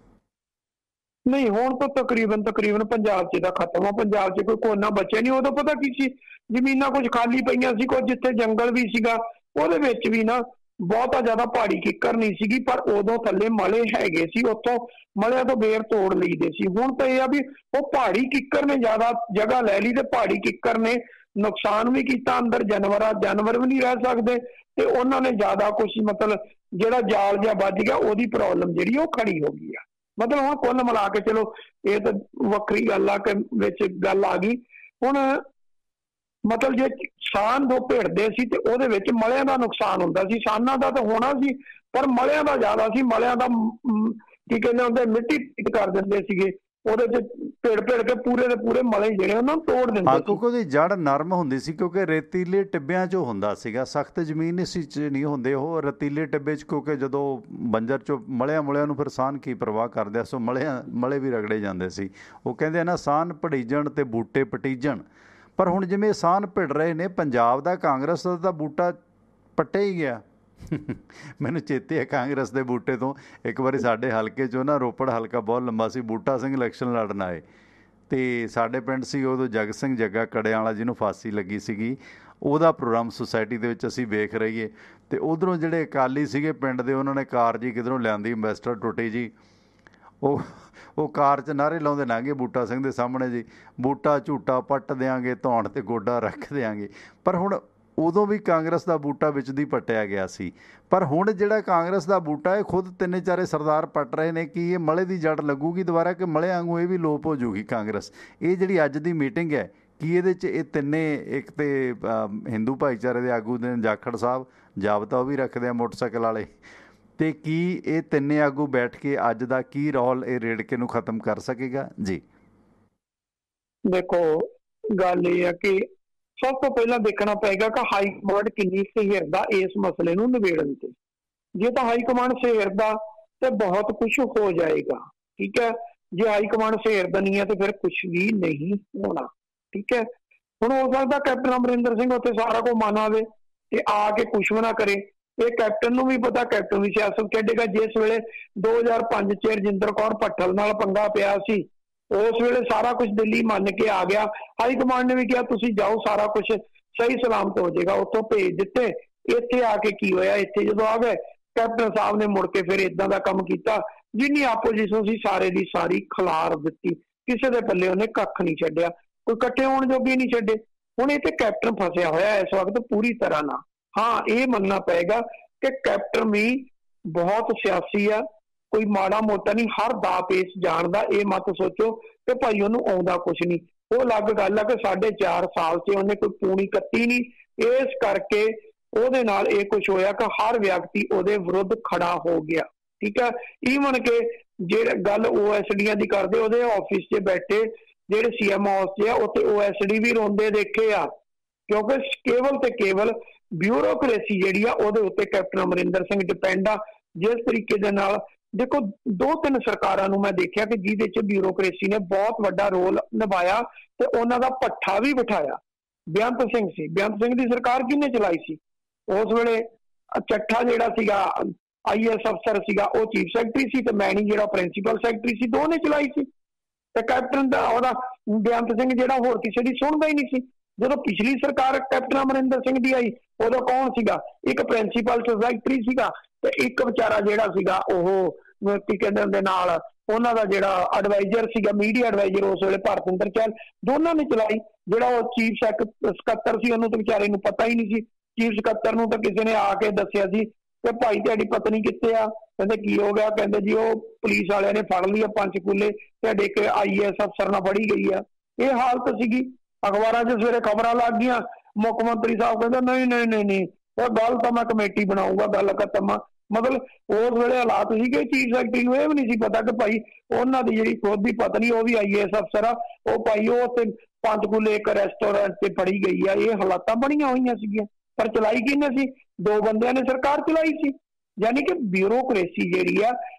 ਨਹੀਂ, ਹੁਣ ਤਾਂ ਤਕਰੀਬਨ ਪੰਜਾਬ 'ਚ ਤਾਂ ਖਤਮ ਆ। ਪੰਜਾਬ 'ਚ ਕੋਈ ਕੋਨਾ ਬਚਿਆ ਨਹੀਂ। ਉਦੋਂ ਪਤਾ ਕੀ ਸੀ, ਜ਼ਮੀਨਾਂ ਕੁਝ ਖਾਲੀ ਪਈਆਂ ਸੀ, ਕੁਝ ਜਿੱਥੇ ਜੰਗਲ ਵੀ ਸੀਗਾ ਉਹਦੇ ਵਿੱਚ ਵੀ ਨਾ ਬਹੁਤਾ ਜ਼ਿਆਦਾ ਪਹਾੜੀ ਕਿੱਕਰ ਨਹੀਂ ਸੀਗੀ, ਪਰ ਉਦੋਂ ਥੱਲੇ ਮਲੇ ਹੈਗੇ ਸੀ, ਉੱਥੋਂ ਮਲਿਆਂ ਤੋਂ ਬੇਰ ਤੋੜ ਲਈਦੇ ਸੀ। ਹੁਣ ਤਾਂ ਇਹ ਆ ਵੀ ਉਹ ਪਹਾੜੀ ਕਿੱਕਰ ਨੇ ਜ਼ਿਆਦਾ ਜਗ੍ਹਾ ਲੈ ਲਈ, ਤੇ ਪਹਾੜੀ ਕਿੱਕਰ ਨੇ ਨੁਕਸਾਨ ਵੀ ਕੀਤਾ। ਅੰਦਰ ਜਾਨਵਰ ਵੀ ਨਹੀਂ ਰਹਿ ਸਕਦੇ, ਤੇ ਉਹਨਾਂ ਨੇ ਜ਼ਿਆਦਾ ਕੁਛ ਮਤਲਬ ਜਿਹੜਾ ਜਾਲ ਜਿਹਾ ਵੱਜ ਗਿਆ ਉਹਦੀ ਪ੍ਰੋਬਲਮ ਜਿਹੜੀ ਉਹ ਖੜੀ ਹੋ ਗਈ ਆ। ਮਤਲਬ ਹੁਣ ਕੁੱਲ ਮਿਲਾ ਕੇ ਚਲੋ ਇਹ ਤਾਂ ਵੱਖਰੀ ਗੱਲ ਆ ਕਿ ਵਿੱਚ ਗੱਲ ਆ ਗਈ। ਹੁਣ ਮਤਲਬ ਜੇ ਕਿਸਾਨ ਦੋ ਭਿੜਦੇ ਸੀ ਤੇ ਉਹਦੇ ਵਿੱਚ ਮਲਿਆਂ ਦਾ ਨੁਕਸਾਨ ਹੁੰਦਾ ਸੀ। ਕਿਸਾਨਾਂ ਦਾ ਤਾਂ ਹੋਣਾ ਸੀ, ਪਰ ਮਲਿਆਂ ਦਾ ਜ਼ਿਆਦਾ ਸੀ। ਮਲਿਆਂ ਦਾ ਕੀ ਕਹਿੰਦੇ ਹੁੰਦੇ, ਮਿੱਟੀ ਕਰ ਦਿੰਦੇ ਸੀਗੇ, ਉਹਦੇ 'ਚ ਭਿੜ ਕੇ ਪੂਰੇ ਦੇ ਪੂਰੇ ਮਲੇ ਜਿਹੜੇ ਉਹਨਾਂ ਨੂੰ ਤੋੜ ਦਿੰਦੇ ਸੀ। ਕਿਉਂਕਿ ਉਹਦੀ ਜੜ ਨਰਮ ਹੁੰਦੀ ਸੀ, ਕਿਉਂਕਿ ਰੇਤੀਲੇ ਟਿੱਬਿਆਂ 'ਚੋਂ ਹੁੰਦਾ ਸੀਗਾ, ਸਖਤ ਜ਼ਮੀਨ ਇਸ 'ਚ ਨਹੀਂ ਹੁੰਦੇ ਉਹ ਰਤੀਲੇ ਟਿੱਬੇ 'ਚ। ਕਿਉਂਕਿ ਜਦੋਂ ਬੰਜਰ 'ਚੋਂ ਮੁਲਿਆਂ ਨੂੰ ਫਿਰ ਸਾਨ ਕੀ ਪਰਵਾਹ ਕਰਦੇ ਆ, ਸੋ ਮਲੇ ਵੀ ਰਗੜੇ ਜਾਂਦੇ ਸੀ। ਉਹ ਕਹਿੰਦੇ ਨਾ ਸਾਨ ਪੜੀਜਣ ਤੇ ਬੂਟੇ ਪਟੀਜਣ। ਪਰ ਹੁਣ ਜਿਵੇਂ ਸਾਨ ਭਿੜ ਰਹੇ ਨੇ, ਪੰਜਾਬ ਦਾ ਕਾਂਗਰਸ ਦਾ ਤਾਂ ਬੂਟਾ ਪੱਟਿਆ ਹੀ ਗਿਆ। ਮੈਨੂੰ ਚੇਤੇ ਹੈ ਕਾਂਗਰਸ ਦੇ ਬੂਟੇ ਤੋਂ ਇੱਕ ਵਾਰੀ ਸਾਡੇ ਹਲਕੇ 'ਚੋਂ ਨਾ, ਰੋਪੜ ਹਲਕਾ ਬਹੁਤ ਲੰਬਾ ਸੀ, ਬੂਟਾ ਸਿੰਘ ਇਲੈਕਸ਼ਨ ਲੜਨ ਆਏ, ਅਤੇ ਸਾਡੇ ਪਿੰਡ ਸੀ ਉਦੋਂ ਜਗ ਸਿੰਘ ਜੱਗਾ ਕੜਿਆਂ ਵਾਲਾ, ਜਿਹਨੂੰ ਫਾਂਸੀ ਲੱਗੀ ਸੀਗੀ। ਉਹਦਾ ਪ੍ਰੋਗਰਾਮ ਸੁਸਾਇਟੀ ਦੇ ਵਿੱਚ ਅਸੀਂ ਵੇਖ ਰਹੀਏ, ਅਤੇ ਉੱਧਰੋਂ ਜਿਹੜੇ ਅਕਾਲੀ ਸੀਗੇ ਪਿੰਡ ਦੇ, ਉਹਨਾਂ ਨੇ ਕਾਰ ਜੀ ਕਿੱਧਰੋਂ ਲਿਆਂਦੀ, ਇੰਵੈਸਟਰ ਟੁੱਟੀ ਜੀ, ਉਹ ਕਾਰ 'ਚ ਨਾਅਰੇ ਲਾਉਂਦੇ ਲੰਘੇ ਬੂਟਾ ਸਿੰਘ ਦੇ ਸਾਹਮਣੇ ਜੀ, ਬੂਟਾ ਝੂਟਾ ਪੱਟ ਦਿਆਂਗੇ, ਧੌਣ 'ਤੇ ਗੋਡਾ ਰੱਖ ਦਿਆਂਗੇ। ਪਰ ਹੁਣ ਉਦੋਂ ਵੀ ਕਾਂਗਰਸ ਦਾ ਬੂਟਾ ਵਿੱਚ ਦੀ ਪੱਟਿਆ ਗਿਆ ਸੀ। ਪਰ ਹੁਣ ਜਿਹੜਾ ਕਾਂਗਰਸ ਦਾ ਬੂਟਾ ਇਹ ਖੁਦ 3-4 ਸਰਦਾਰ ਪੱਟ ਰਹੇ ਨੇ। ਕਿ ਇਹ ਮਲੇ ਦੀ ਜੜ ਲੱਗੂਗੀ ਦੁਬਾਰਾ, ਕਿ ਮਲੇ ਵਾਂਗੂ ਇਹ ਵੀ ਲੋਪ ਹੋ ਜੂਗੀ ਕਾਂਗਰਸ? ਇਹ ਜਿਹੜੀ ਅੱਜ ਦੀ ਮੀਟਿੰਗ ਹੈ, ਕੀ ਇਹਦੇ 'ਚ ਇਹ ਤਿੰਨੇ, ਇੱਕ ਤਾਂ ਹਿੰਦੂ ਭਾਈਚਾਰੇ ਦੇ ਆਗੂ ਨੇ ਜਾਖੜ ਸਾਹਿਬ, ਜਾਬਤਾ ਉਹ ਵੀ ਰੱਖਦੇ ਆ ਮੋਟਰਸਾਈਕਲ ਵਾਲੇ, ਅਤੇ ਕੀ ਇਹ ਤਿੰਨੇ ਆਗੂ ਬੈਠ ਕੇ ਅੱਜ ਦਾ ਕੀ ਰੌਲ ਇਹ ਰੇੜਕੇ ਨੂੰ ਖ਼ਤਮ ਕਰ ਸਕੇਗਾ ਜੀ? ਦੇਖੋ, ਗੱਲ ਇਹ ਆ ਕਿ ਸਭ ਤੋਂ ਪਹਿਲਾਂ ਦੇਖਣਾ ਪਏਗਾ ਕਿ ਹਾਈ ਕਮਾਂਡ ਕਿੰਨੀ ਸਹਿਰਦਾ ਇਸ ਮਸਲੇ ਨੂੰ ਨਿਬੇੜਨ ਤੇ। ਜੇ ਤਾਂ ਹਾਈ ਕਮਾਂਡ ਸਹਿਰਦਾ ਤੇ ਬਹੁਤ ਕੁਝ ਹੋ ਜਾਏਗਾ, ਠੀਕ ਹੈ। ਜੇ ਹਾਈ ਕਮਾਂਡ ਸਹਿਰਦਾ ਨਹੀਂ ਹੈ ਤੇ ਫਿਰ ਕੁਝ ਵੀ ਨਹੀਂ ਹੋਣਾ, ਠੀਕ ਹੈ। ਹੁਣ ਹੋ ਸਕਦਾ ਕੈਪਟਨ ਅਮਰਿੰਦਰ ਸਿੰਘ ਉੱਥੇ ਸਾਰਾ ਕੁਝ ਮੰਨ ਆਵੇ ਤੇ ਆ ਕੇ ਕੁਝ ਵੀ ਨਾ ਕਰੇ। ਇਹ ਕੈਪਟਨ ਨੂੰ ਵੀ ਪਤਾ, ਕੈਪਟਨ ਵੀ ਸਿਆਸਤ ਖੇਡੇਗਾ। ਜਿਸ ਵੇਲੇ 2005 ਚ ਰਜਿੰਦਰ ਕੌਰ ਭੱਠਲ ਨਾਲ ਪੰਗਾ ਪਿਆ ਸੀ, ਉਸ ਵੇਲੇ ਸਾਰਾ ਕੁਝ ਦਿੱਲੀ ਮੰਨ ਕੇ ਆ ਗਿਆ। ਹਾਈ ਕਮਾਂਡ ਨੇ ਵੀ ਕਿਹਾ ਤੁਸੀਂ ਜਾਓ, ਸਾਰਾ ਕੁਝ ਸਹੀ ਸਲਾਮਤ ਹੋ ਜਾਏਗਾ। ਉੱਥੋਂ ਭੇਜ ਦਿੱਤੇ। ਇੱਥੇ ਆ ਕੇ ਕੀ ਹੋਇਆ? ਇੱਥੇ ਜਦੋਂ ਆ ਗਏ, ਕੈਪਟਨ ਸਾਹਿਬ ਨੇ ਮੁੜ ਕੇ ਫਿਰ ਇਦਾਂ ਦਾ ਕੰਮ ਕੀਤਾ, ਜਿੰਨੀ ਆਪੋਜੀਸ਼ਨ ਸੀ ਸਾਰੇ ਦੀ ਸਾਰੀ ਖਿਲਾਰ ਦਿੱਤੀ। ਕਿਸੇ ਦੇ ਪੱਲੇ ਉਹਨੇ ਕੱਖ ਨਹੀਂ ਛੱਡਿਆ, ਕੋਈ ਇਕੱਠੇ ਹੋਣ ਜੋਗੇ ਨਹੀਂ ਛੱਡੇ। ਹੁਣ ਇਹ ਤੇ ਕੈਪਟਨ ਫਸਿਆ ਹੋਇਆ ਇਸ ਵਕਤ ਪੂਰੀ ਤਰ੍ਹਾਂ ਨਾਲ। ਹਾਂ, ਇਹ ਮੰਨਣਾ ਪਏਗਾ ਕਿ ਕੈਪਟਨ ਵੀ ਬਹੁਤ ਸਿਆਸੀ ਆ, ਕੋਈ ਮਾੜਾ ਮੋਟਾ ਨਹੀਂ, ਹਰ ਦਾ ਪੇਸ ਜਾਣਦਾ। ਇਹ ਮਤ ਸੋਚੋ ਕਿ ਭਾਈ ਉਹਨੂੰ ਆਉਂਦਾ ਕੁਛ ਨਹੀਂ। ਉਹ ਅਲੱਗ ਗੱਲ ਆ ਕਿ 4.5 ਸਾਲ 'ਚ ਉਹਨੇ ਕੋਈ ਪੂਣੀ ਕੱਤੀ ਨਹੀਂ। ਇਸ ਕਰਕੇ ਉਹਦੇ ਨਾਲ ਇਹ ਕੁਛ ਹੋਇਆ ਕਿ ਹਰ ਵਿਅਕਤੀ ਉਹਦੇ ਵਿਰੁੱਧ ਖੜਾ ਹੋ ਗਿਆ, ਠੀਕ ਹੈ। ਈਵਨ ਕਿ ਜਿਹੜਾ ਗੱਲ OSD ਦੀ ਕਰਦੇ, ਉਹਦੇ ਆਫਿਸ 'ਚ ਬੈਠੇ ਜਿਹੜੇ CM ਹਾਊਸ 'ਚ ਆ, ਉੱਥੇ OSD ਵੀ ਰੋਂਦੇ ਦੇਖੇ ਆ, ਕਿਉਂਕਿ ਕੇਵਲ ਤੇ ਕੇਵਲ ਬਿਊਰੋਕ੍ਰੇਸੀ ਜਿਹੜੀ ਆ ਉਹਦੇ ਉੱਤੇ ਕੈਪਟਨ ਅਮਰਿੰਦਰ ਸਿੰਘ ਡਿਪੈਂਡ ਆ। ਜਿਸ ਤਰੀਕੇ ਦੇ ਨਾਲ ਦੇਖੋ, 2-3 ਸਰਕਾਰਾਂ ਨੂੰ ਮੈਂ ਦੇਖਿਆ ਕਿ ਜਿਹਦੇ 'ਚ ਬਿਊਰੋਕ੍ਰੇਸੀ ਨੇ ਬਹੁਤ ਵੱਡਾ ਰੋਲ ਨਿਭਾਇਆ ਤੇ ਉਹਨਾਂ ਦਾ ਪੱਠਾ ਵੀ ਬਿਠਾਇਆ। ਬੇਅੰਤ ਸਿੰਘ ਸੀ, ਬੇਅੰਤ ਸਿੰਘ ਦੀ ਸਰਕਾਰ ਕਿਹਨੇ ਚਲਾਈ ਸੀ? ਉਸ ਵੇਲੇ ਚੱਠਾ ਜਿਹੜਾ ਸੀਗਾ IAS ਅਫਸਰ ਸੀਗਾ, ਉਹ ਚੀਫ ਸੈਕਟਰੀ ਸੀ, ਤੇ ਮੈਣੀ ਜਿਹੜਾ ਪ੍ਰਿੰਸੀਪਲ ਸੈਕਟਰੀ ਸੀ, ਦੋਨੇ ਚਲਾਈ ਸੀ। ਤੇ ਕੈਪਟਨ ਦਾ ਉਹਦਾ ਬੇਅੰਤ ਸਿੰਘ ਜਿਹੜਾ ਹੋਰ ਕਿਸੇ ਦੀ ਸੁਣਦਾ ਹੀ ਨਹੀਂ ਸੀ। ਜਦੋਂ ਪਿਛਲੀ ਸਰਕਾਰ ਕੈਪਟਨ ਅਮਰਿੰਦਰ ਸਿੰਘ ਦੀ ਆਈ, ਉਦੋਂ ਕੌਣ ਸੀਗਾ? ਇੱਕ ਪ੍ਰਿੰਸੀਪਲ ਸੈਕਟਰੀ ਸੀਗਾ ਤੇ ਇੱਕ ਵਿਚਾਰਾ ਜਿਹੜਾ ਸੀਗਾ ਉਹ ਕੀ ਕਹਿੰਦੇ ਹੁੰਦੇ ਨਾਲ ਉਹਨਾਂ ਦਾ ਜਿਹੜਾ ਐਡਵਾਈਜ਼ਰ ਸੀਗਾ, ਮੀਡੀਆ ਐਡਵਾਈਜ਼ਰ ਉਸ ਵੇਲੇ ਭਰਤਿੰਦਰ ਚਹਿਲ, ਦੋਨਾਂ ਨੇ ਚਲਾਈ। ਜਿਹੜਾ ਉਹ ਚੀਫ ਸਕੱਤਰ ਸੀ, ਉਹਨੂੰ ਤਾਂ ਵਿਚਾਰੇ ਨੂੰ ਪਤਾ ਹੀ ਨਹੀਂ ਸੀ। ਚੀਫ ਸਕੱਤਰ ਨੂੰ ਤਾਂ ਕਿਸੇ ਨੇ ਆ ਕੇ ਦੱਸਿਆ ਸੀ ਕਿ ਭਾਈ ਤੁਹਾਡੀ ਪਤਨੀ ਕਿੱਥੇ ਆ? ਕਹਿੰਦੇ ਕੀ ਹੋ ਗਿਆ? ਕਹਿੰਦੇ ਜੀ ਉਹ ਪੁਲਿਸ ਵਾਲਿਆਂ ਨੇ ਫੜ ਲਈ ਆ ਪੰਚਕੂਲੇ, ਤੁਹਾਡੇ ਇੱਕ IAS ਅਫਸਰ ਨਾਲ ਫੜੀ ਗਈ ਆ। ਇਹ ਹਾਲਤ ਸੀਗੀ। ਅਖਬਾਰਾਂ 'ਚ ਸਵੇਰੇ ਖਬਰਾਂ ਲੱਗ ਗਈਆਂ, ਮੁੱਖ ਮੰਤਰੀ ਸਾਹਿਬ ਕਹਿੰਦੇ ਨਹੀਂ ਉਹ ਗੱਲ ਤਾਂ ਮੈਂ ਕਮੇਟੀ ਬਣਾਊਂਗਾ, ਗੱਲ ਖਤਮ ਆ। ਮਤਲਬ ਉਸ ਵੇਲੇ ਹਾਲਾਤ ਸੀ ਕਿ ਚੀਫ ਸੈਕਟਰੀ ਨੂੰ ਇਹ ਵੀ ਨਹੀਂ ਸੀ ਪਤਾ ਕਿ ਭਾਈ ਉਹਨਾਂ ਦੀ ਜਿਹੜੀ ਖੁਦ ਦੀ ਪਤਨੀ ਉਹ ਵੀ IAS ਅਫਸਰ ਆ, ਉਹ ਭਾਈ ਉਹ ਤੇ ਪੰਚਕੂਲੇ ਇੱਕ ਰੈਸਟੋਰੈਂਟ ਤੇ ਫੜੀ ਗਈ ਆ। ਇਹ ਹਾਲਾਤਾਂ ਬਣੀਆਂ ਹੋਈਆਂ ਸੀਗੀਆਂ, ਪਰ ਚਲਾਈ ਕਿਹਨੇ ਸੀ? 2 ਬੰਦਿਆਂ ਨੇ ਸਰਕਾਰ ਚਲਾਈ ਸੀ। ਯਾਨੀ ਕਿ ਬਿਊਰੋਕ੍ਰੇਸੀ ਜਿਹੜੀ ਆ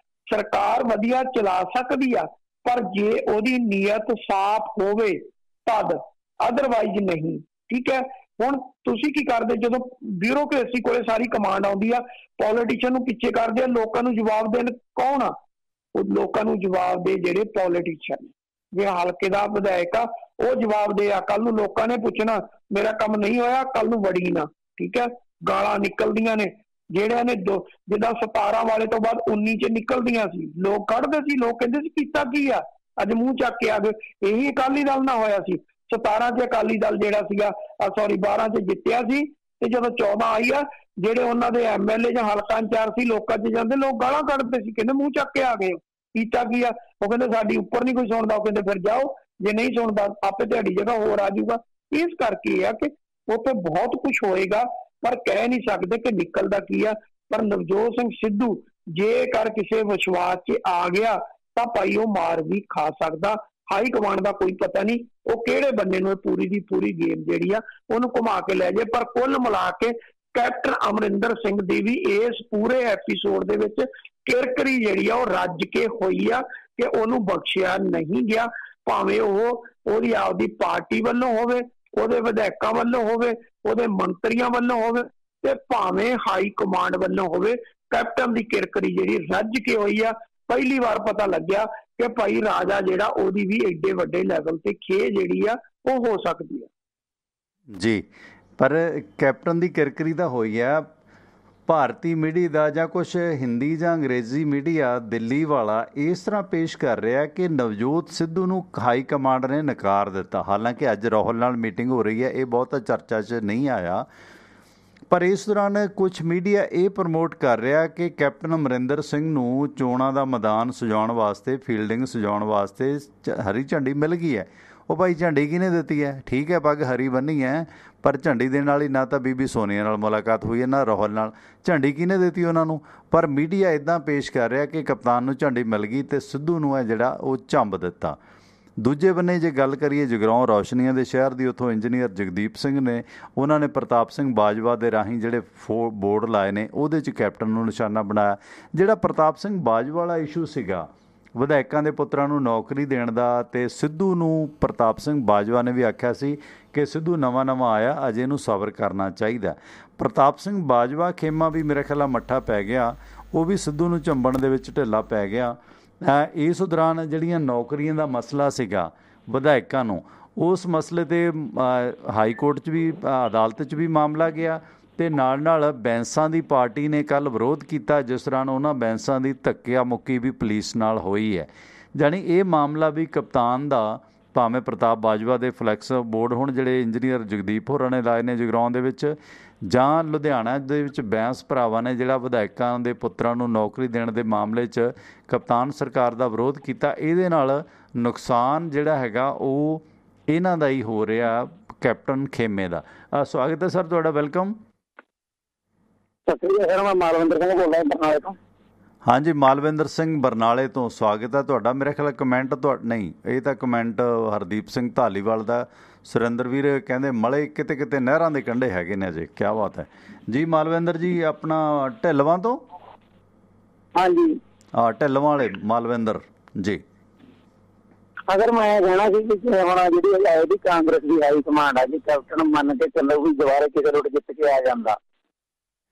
ਸਰਕਾਰ ਵਧੀਆ ਚਲਾ ਸਕਦੀ ਆ, ਪਰ ਜੇ ਉਹਦੀ ਨੀਅਤ ਸਾਫ਼ ਹੋਵੇ ਤਦ, ਅਦਰਵਾਈਜ਼ ਨਹੀਂ। ਠੀਕ ਹੈ। ਹੁਣ ਤੁਸੀਂ ਕੀ ਕਰਦੇ ਜਦੋਂ ਬਿਊਰੋਕ੍ਰੇਸੀ ਕੋਲੇ ਸਾਰੀ ਕਮਾਂਡ ਆਉਂਦੀ ਆ, ਪੋਲੀਟੀਸ਼ੀਅਨ ਨੂੰ ਪਿੱਛੇ ਕਰਦੇ ਆ, ਲੋਕਾਂ ਨੂੰ ਜਵਾਬ ਦੇਣ ਕੌਣ ਆ? ਉਹ ਲੋਕਾਂ ਨੂੰ ਜਵਾਬ ਦੇ ਜਿਹੜੇ ਪੋਲੀਟੀਸ਼ੀਅਨ, ਜੇ ਹਲਕੇ ਦਾ ਵਿਧਾਇਕ ਆ ਉਹ ਜਵਾਬ ਦੇ ਆ। ਕੱਲ ਨੂੰ ਲੋਕਾਂ ਨੇ ਪੁੱਛਣਾ ਮੇਰਾ ਕੰਮ ਨਹੀਂ ਹੋਇਆ, ਕੱਲ ਨੂੰ ਵੜੀ ਨਾ। ਠੀਕ ਹੈ। ਗਾਲਾਂ ਨਿਕਲਦੀਆਂ ਨੇ ਜਿਹੜਿਆਂ ਨੇ ਜਿੱਦਾਂ 17 ਵਾਲੇ ਤੋਂ ਬਾਅਦ 19 ਚ ਨਿਕਲਦੀਆਂ ਸੀ, ਲੋਕ ਕੱਢਦੇ ਸੀ, ਲੋਕ ਕਹਿੰਦੇ ਸੀ ਕੀਤਾ ਕੀ ਆ, ਅੱਜ ਮੂੰਹ ਚੱਕ ਕੇ ਆ ਗਏ। ਇਹੀ ਅਕਾਲੀ ਦਲ ਨਾਲ ਹੋਇਆ ਸੀ। 17 ਚ ਅਕਾਲੀ ਦਲ ਜਿਹੜਾ ਸੀਗਾ 12 ਚ ਜਿੱਤਿਆ ਸੀ, ਤੇ ਜਦੋਂ 14 ਆਈ ਆ, ਜਿਹੜੇ ਉਹਨਾਂ ਦੇ MLA ਜਾਂ ਹਲਕਾ ਇੰਚਾਰਜ ਸੀ ਲੋਕਾਂ 'ਚ ਜਾਂਦੇ, ਲੋਕ ਗਾਲਾਂ ਕੱਢਦੇ ਸੀ, ਕਹਿੰਦੇ ਮੂੰਹ ਚੱਕ ਕੇ ਆ ਗਏ। ਕੀਤਾ ਕੀ ਆ? ਉਹ ਕਹਿੰਦੇ ਸਾਡੀ ਉੱਪਰ ਨਹੀਂ ਕੋਈ ਸੁਣਦਾ, ਉਹ ਕਹਿੰਦੇ ਫਿਰ ਜਾਓ, ਜੇ ਨਹੀਂ ਸੁਣਦਾ ਆਪੇ ਤੁਹਾਡੀ ਜਗ੍ਹਾ ਹੋਰ ਆ ਜਾਊਗਾ। ਇਸ ਕਰਕੇ ਇਹ ਆ ਕਿ ਉੱਥੇ ਬਹੁਤ ਕੁਝ ਹੋਏਗਾ, ਪਰ ਕਹਿ ਨਹੀਂ ਸਕਦੇ ਕਿ ਨਿਕਲਦਾ ਕੀ ਆ। ਪਰ ਨਵਜੋਤ ਸਿੰਘ ਸਿੱਧੂ ਜੇਕਰ ਕਿਸੇ ਵਿਸ਼ਵਾਸ 'ਚ ਆ ਗਿਆ ਤਾਂ ਭਾਈ ਉਹ ਮਾਰ ਵੀ ਖਾ ਸਕਦਾ। ਹਾਈ ਕਮਾਂਡ ਦਾ ਕੋਈ ਪਤਾ ਨਹੀਂ ਉਹ ਕਿਹੜੇ ਬੰਦੇ ਨੂੰ ਪੂਰੀ ਦੀ ਪੂਰੀ ਗੇਮ ਜਿਹੜੀ ਆ ਉਹਨੂੰ ਘੁਮਾ ਕੇ ਲੈ ਜਾਏ। ਪਰ ਕੁੱਲ ਮਿਲਾ ਕੇ ਕੈਪਟਨ ਅਮਰਿੰਦਰ ਸਿੰਘ ਦੀ ਵੀ ਇਸ ਪੂਰੇ ਐਪੀਸੋਡ ਦੇ ਵਿੱਚ ਕਿਰਕਰੀ ਜਿਹੜੀ ਆ ਉਹ ਰੱਜ ਕੇ ਹੋਈ ਆ ਕਿ ਉਹਨੂੰ ਬਖਸ਼ਿਆ ਨਹੀਂ ਗਿਆ, ਭਾਵੇਂ ਉਹ ਉਹਦੀ ਆਪਦੀ ਪਾਰਟੀ ਵੱਲੋਂ ਹੋਵੇ, ਉਹਦੇ ਵਿਧਾਇਕਾਂ ਵੱਲੋਂ ਹੋਵੇ, ਉਹਦੇ ਮੰਤਰੀਆਂ ਵੱਲੋਂ ਹੋਵੇ, ਤੇ ਭਾਵੇਂ ਹਾਈ ਕਮਾਂਡ ਵੱਲੋਂ ਹੋਵੇ। ਕੈਪਟਨ ਦੀ ਕਿਰਕਰੀ ਜਿਹੜੀ ਰੱਜ ਕੇ ਹੋਈ ਆ। ਪਹਿਲੀ ਵਾਰ ਪਤਾ ਲੱਗਿਆ ਕਿ ਭਾਈ ਰਾਜਾ ਜਿਹੜਾ ਉਹਦੀ ਵੀ ਐਡੇ ਵੱਡੇ ਲੈਵਲ ਤੇ ਖੇ ਜਿਹੜੀ ਆ ਉਹ ਹੋ ਸਕਦੀ ਆ ਜੀ। ਪਰ ਕੈਪਟਨ ਦੀ ਕਿਰਕਰੀ ਤਾਂ ਹੋਈ ਆ। ਭਾਰਤੀ ਮੀਡੀਆ ਦਾ ਜਾਂ ਕੁਛ ਹਿੰਦੀ ਜਾਂ ਅੰਗਰੇਜ਼ੀ ਮੀਡੀਆ ਦਿੱਲੀ ਵਾਲਾ ਇਸ ਤਰ੍ਹਾਂ ਪੇਸ਼ ਕਰ ਰਿਹਾ ਕਿ ਨਵਜੋਤ ਸਿੱਧੂ ਨੂੰ ਹਾਈ ਕਮਾਂਡ ਨੇ ਨਕਾਰ ਦਿੱਤਾ। ਹਾਲਾਂਕਿ ਅੱਜ ਰਾਹੁਲ ਨਾਲ ਮੀਟਿੰਗ ਹੋ ਰਹੀ ਹੈ, ਇਹ ਬਹੁਤਾ ਚਰਚਾ 'ਚ ਨਹੀਂ ਆਇਆ, ਪਰ ਇਸ ਦੌਰਾਨ ਕੁਛ ਮੀਡੀਆ ਇਹ ਪ੍ਰਮੋਟ ਕਰ ਰਿਹਾ ਕਿ ਕੈਪਟਨ ਅਮਰਿੰਦਰ ਸਿੰਘ ਨੂੰ ਚੋਣਾਂ ਦਾ ਮੈਦਾਨ ਸਜਾਉਣ ਵਾਸਤੇ, ਫੀਲਡਿੰਗ ਸਜਾਉਣ ਵਾਸਤੇ ਹਰੀ ਝੰਡੀ ਮਿਲ ਗਈ ਹੈ। ਉਹ ਭਾਈ ਝੰਡੀ ਕਿਹਨੇ ਦਿੱਤੀ ਹੈ? ਠੀਕ ਹੈ, ਪੱਗ ਹਰੀ ਬੰਨੀ ਹੈ, ਪਰ ਝੰਡੀ ਦੇਣ ਵਾਲੀ ਨਾ ਤਾਂ ਬੀਬੀ ਸੋਨੀਆ ਨਾਲ ਮੁਲਾਕਾਤ ਹੋਈ ਹੈ, ਨਾ ਰਾਹੁਲ ਨਾਲ। ਝੰਡੀ ਕਿਹਨੇ ਦਿੱਤੀ ਉਹਨਾਂ ਨੂੰ? ਪਰ ਮੀਡੀਆ ਇੱਦਾਂ ਪੇਸ਼ ਕਰ ਰਿਹਾ ਕਿ ਕਪਤਾਨ ਨੂੰ ਝੰਡੀ ਮਿਲ ਗਈ ਅਤੇ ਸਿੱਧੂ ਨੂੰ ਹੈ ਜਿਹੜਾ ਉਹ ਝੰਬ ਦਿੱਤਾ। ਦੂਜੇ ਬੰਨੇ ਜੇ ਗੱਲ ਕਰੀਏ ਜਗਰਾਉਂ ਰੌਸ਼ਨੀਆਂ ਦੇ ਸ਼ਹਿਰ ਦੀ, ਉੱਥੋਂ ਇੰਜੀਨੀਅਰ ਜਗਦੀਪ ਸਿੰਘ ਨੇ, ਉਹਨਾਂ ਨੇ ਪ੍ਰਤਾਪ ਸਿੰਘ ਬਾਜਵਾ ਦੇ ਰਾਹੀਂ ਜਿਹੜੇ ਬੋਰਡ ਲਾਏ ਨੇ ਉਹਦੇ 'ਚ ਕੈਪਟਨ ਨੂੰ ਨਿਸ਼ਾਨਾ ਬਣਾਇਆ। ਜਿਹੜਾ ਪ੍ਰਤਾਪ ਸਿੰਘ ਬਾਜਵਾ ਵਾਲਾ ਇਸ਼ੂ ਸੀਗਾ ਵਿਧਾਇਕਾਂ ਦੇ ਪੁੱਤਰਾਂ ਨੂੰ ਨੌਕਰੀ ਦੇਣ ਦਾ, ਅਤੇ ਸਿੱਧੂ ਨੂੰ ਪ੍ਰਤਾਪ ਸਿੰਘ ਬਾਜਵਾ ਨੇ ਵੀ ਆਖਿਆ ਸੀ ਕਿ ਸਿੱਧੂ ਨਵਾਂ ਆਇਆ, ਅਜੇ ਇਹਨੂੰ ਸਬਰ ਕਰਨਾ ਚਾਹੀਦਾ। ਪ੍ਰਤਾਪ ਸਿੰਘ ਬਾਜਵਾ ਖੇਮਾ ਵੀ ਮੇਰੇ ਖਿਆਲ ਮੱਠਾ ਪੈ ਗਿਆ, ਉਹ ਵੀ ਸਿੱਧੂ ਨੂੰ ਝੰਬਣ ਦੇ ਵਿੱਚ ਢਿੱਲਾ ਪੈ ਗਿਆ। ਇਸ ਦੌਰਾਨ ਜਿਹੜੀਆਂ ਨੌਕਰੀਆਂ ਦਾ ਮਸਲਾ ਸੀਗਾ ਵਿਧਾਇਕਾਂ ਨੂੰ, ਉਸ ਮਸਲੇ 'ਤੇ ਹਾਈ ਕੋਰਟ 'ਚ ਵੀ, ਅਦਾਲਤ 'ਚ ਵੀ ਮਾਮਲਾ ਗਿਆ, ਅਤੇ ਨਾਲ ਬੈਂਸਾਂ ਦੀ ਪਾਰਟੀ ਨੇ ਕੱਲ੍ਹ ਵਿਰੋਧ ਕੀਤਾ, ਜਿਸ ਦੌਰਾਨ ਉਹਨਾਂ ਬੈਂਸਾਂ ਦੀ ਧੱਕਿਆ ਮੁੱਕੀ ਵੀ ਪੁਲਿਸ ਨਾਲ ਹੋਈ ਹੈ। ਜਾਣੀ ਇਹ ਮਾਮਲਾ ਵੀ ਕਪਤਾਨ ਦਾ, ਭਾਵੇਂ ਪ੍ਰਤਾਪ ਬਾਜਵਾ ਦੇ ਫਲੈਕਸ ਬੋਰਡ ਹੁਣ ਜਿਹੜੇ ਇੰਜੀਨੀਅਰ ਜਗਦੀਪ ਹੋਰਾਂ ਨੇ ਲਾਏ ਨੇ ਜਗਰਾਉਂ ਦੇ ਵਿੱਚ, ਜਾਂ ਲੁਧਿਆਣਾ ਦੇ ਵਿੱਚ ਬੈਂਸ ਭਰਾਵਾਂ ਨੇ ਜਿਹੜਾ ਵਿਧਾਇਕਾਂ ਦੇ ਪੁੱਤਰਾਂ ਨੂੰ ਨੌਕਰੀ ਦੇਣ ਦੇ ਮਾਮਲੇ 'ਚ ਕਪਤਾਨ ਸਰਕਾਰ ਦਾ ਵਿਰੋਧ ਕੀਤਾ, ਇਹਦੇ ਨਾਲ ਨੁਕਸਾਨ ਜਿਹੜਾ ਹੈਗਾ ਉਹ ਇਹਨਾਂ ਦਾ ਹੀ ਹੋ ਰਿਹਾ, ਕੈਪਟਨ ਖੇਮੇ ਦਾ। ਸਵਾਗਤ ਹੈ ਸਰ ਤੁਹਾਡਾ, ਵੈਲਕਮ। ਮੈਂ ਮਾਲਵਿੰਦਰ ਸਿੰਘ ਬੋਲ ਰਿਹਾ ਬਰਨਾਲੇ ਤੋਂ। ਹਾਂਜੀ, ਮਾਲਵਿੰਦਰ ਸਿੰਘ ਬਰਨਾਲੇ ਤੋਂ, ਸਵਾਗਤ ਹੈ ਤੁਹਾਡਾ। ਮੇਰੇ ਖਿਆਲ ਕਮੈਂਟ ਨਹੀਂ, ਇਹ ਤਾਂ ਕਮੈਂਟ ਹਰਦੀਪ ਸਿੰਘ ਧਾਲੀਵਾਲ ਦਾ। ਸੁਰਿੰਦਰ ਵੀਰ ਕਹਿੰਦੇ ਮਲੇ ਕਿਤੇ ਕਿਤੇ ਨਹਿਰਾਂ ਦੇ ਕੰਢੇ ਹੈਗੇ ਨੇ ਅਜੇ। ਕਿਆ ਬਾਤ ਹੈ ਜੀ। ਮਾਲਵਿੰਦਰ ਜੀ ਆਪਣਾ ਢਿੱਲਵਾਂ ਤੋਂ? ਹਾਂਜੀ ਢਿੱਲਵਾਂ ਵਾਲੇ ਮਾਲਵਿੰਦਰ ਜੀ। ਅਗਰ ਮੈਂ ਕਹਿਣਾ ਸੀ ਕਿ ਹੁਣ ਜਿਹੜੀ ਇਹਦੀ ਕਾਂਗਰਸ ਦੀ ਹਾਈ ਕਮਾਂਡ ਆ ਜੀ, ਕੈਪਟਨ ਮੰਨ ਕੇ ਚੱਲੋ ਵੀ ਦੁਬਾਰਾ ਕਿਸੇ ਰੋਡ ਜਿੱਤ ਕੇ ਆ ਜਾਂਦਾ,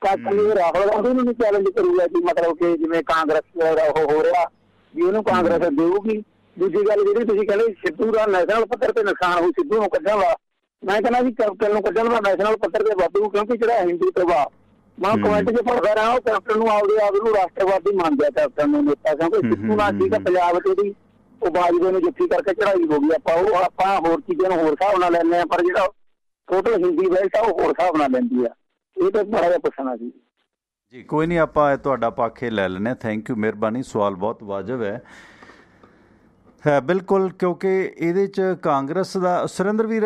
ਤਾਂ ਰਾਹੁਲ ਗਾਂਧੀ ਨੂੰ ਚੈਲੰਜ ਕਰੂਗਾ ਜੀ, ਮਤਲਬ ਕਿ ਜਿਵੇਂ ਕਾਂਗਰਸ ਉਹ ਹੋ ਰਿਹਾ ਵੀ ਉਹਨੂੰ ਕਾਂਗਰਸ ਦੇਊਗੀ। ਦੂਜੀ ਗੱਲ ਜਿਹੜੀ ਤੁਸੀਂ ਕਹਿੰਦੇ ਸਿੱਧੂ ਦਾ ਨੈਸ਼ਨਲ ਪੱਧਰ ਤੇ ਨੁਕਸਾਨ ਹੋਊ ਸਿੱਧੂ ਨੂੰ ਕੱਢਣ ਦਾ, ਮੈਂ ਕਹਿੰਦਾ ਜੀ ਕੈਪਟਨ ਨੂੰ ਕੱਢਣ ਦਾ ਨੈਸ਼ਨਲ ਪੱਧਰ ਤੇ ਵਾਧੂ, ਕਿਉਂਕਿ ਜਿਹੜਾ ਹਿੰਦੂ ਪ੍ਰਭਾਵ ਮੈਂ ਕਮੈਂਟ 'ਚ ਪੜ੍ਹਦਾ ਰਿਹਾ, ਉਹ ਕੈਪਟਨ ਨੂੰ ਆਪ ਨੂੰ ਰਾਸ਼ਟਰਵਾਦੀ ਮੰਨਦਾ ਕੈਪਟਨ ਨੂੰ ਨੇਤਾ, ਕਿਉਂਕਿ ਸਿੱਧੂ ਨਾਲ ਠੀਕ ਹੈ ਪੰਜਾਬ 'ਚ ਉਹਦੀ ਉਹ ਬਾਜਵੇ ਨੂੰ ਜੱਫੀ ਕਰਕੇ ਚੜਾਈ ਹੋ ਗਈ। ਆਪਾਂ ਹੋਰ ਚੀਜ਼ਾਂ ਨੂੰ ਹੋਰ ਹਿਸਾਬ ਨਾਲ ਲੈਂਦੇ ਹਾਂ, ਪਰ ਜਿਹੜਾ ਟੋਟਲ ਹਿੰਦੀ ਬੈਲਟ ਆ ਉਹ ਹੋਰ ਹਿਸਾਬ ਨਾਲ ਲੈਂਦੀ ਆ। ਇਹ ਤਾਂ ਮਾੜਾ ਜਿਹਾ ਪੁੱਛਣਾ ਸੀ ਜੀ। ਕੋਈ ਨਹੀਂ, ਆਪਾਂ ਤੁਹਾਡਾ ਪੱਖ ਲੈ ਲੈਂਦੇ। ਥੈਂਕ ਯੂ, ਮਿਹਰਬਾਨੀ। ਸਵਾਲ ਬਹੁਤ ਵਾਜਬ ਹੈ ਬਿਲਕੁਲ, ਕਿਉਂਕਿ ਇਹਦੇ 'ਚ ਕਾਂਗਰਸ ਦਾ ਸੁਰਿੰਦਰ ਵੀਰ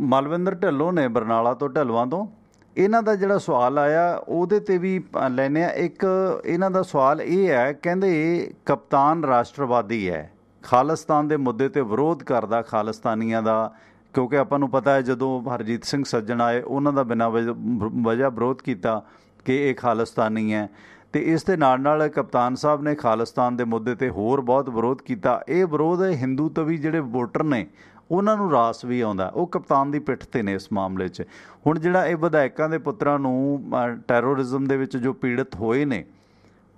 ਮਲਵਿੰਦਰ ਢਿੱਲੋਂ ਨੇ ਬਰਨਾਲਾ ਤੋਂ, ਢਿੱਲਵਾਂ ਤੋਂ, ਇਹਨਾਂ ਦਾ ਜਿਹੜਾ ਸਵਾਲ ਆਇਆ ਉਹਦੇ 'ਤੇ ਵੀ ਲੈਂਦੇ ਹਾਂ। ਇੱਕ ਇਹਨਾਂ ਦਾ ਸਵਾਲ ਇਹ ਹੈ, ਕਹਿੰਦੇ ਕਪਤਾਨ ਰਾਸ਼ਟਰਵਾਦੀ ਹੈ, ਖਾਲਿਸਤਾਨ ਦੇ ਮੁੱਦੇ 'ਤੇ ਵਿਰੋਧ ਕਰਦਾ ਖਾਲਿਸਤਾਨੀਆਂ ਦਾ, ਕਿਉਂਕਿ ਆਪਾਂ ਨੂੰ ਪਤਾ ਹੈ ਜਦੋਂ ਹਰਜੀਤ ਸਿੰਘ ਸੱਜਣ ਆਏ ਉਹਨਾਂ ਦਾ ਬਿਨਾਂ ਵਜ੍ਹਾ ਵਿਰੋਧ ਕੀਤਾ ਕਿ ਇਹ ਖਾਲਿਸਤਾਨੀ ਹੈ, ਅਤੇ ਇਸ ਦੇ ਨਾਲ ਨਾਲ ਕਪਤਾਨ ਸਾਹਿਬ ਨੇ ਖਾਲਿਸਤਾਨ ਦੇ ਮੁੱਦੇ 'ਤੇ ਹੋਰ ਬਹੁਤ ਵਿਰੋਧ ਕੀਤਾ। ਇਹ ਵਿਰੋਧ ਹਿੰਦੂ ਤਵੀ ਜਿਹੜੇ ਵੋਟਰ ਨੇ ਉਹਨਾਂ ਨੂੰ ਰਾਸ ਵੀ ਆਉਂਦਾ, ਉਹ ਕਪਤਾਨ ਦੀ ਪਿੱਠ 'ਤੇ ਨੇ ਇਸ ਮਾਮਲੇ 'ਚ। ਹੁਣ ਜਿਹੜਾ ਇਹ ਵਿਧਾਇਕਾਂ ਦੇ ਪੁੱਤਰਾਂ ਨੂੰ ਟੈਰੋਰਿਜ਼ਮ ਦੇ ਵਿੱਚ ਜੋ ਪੀੜਤ ਹੋਏ ਨੇ,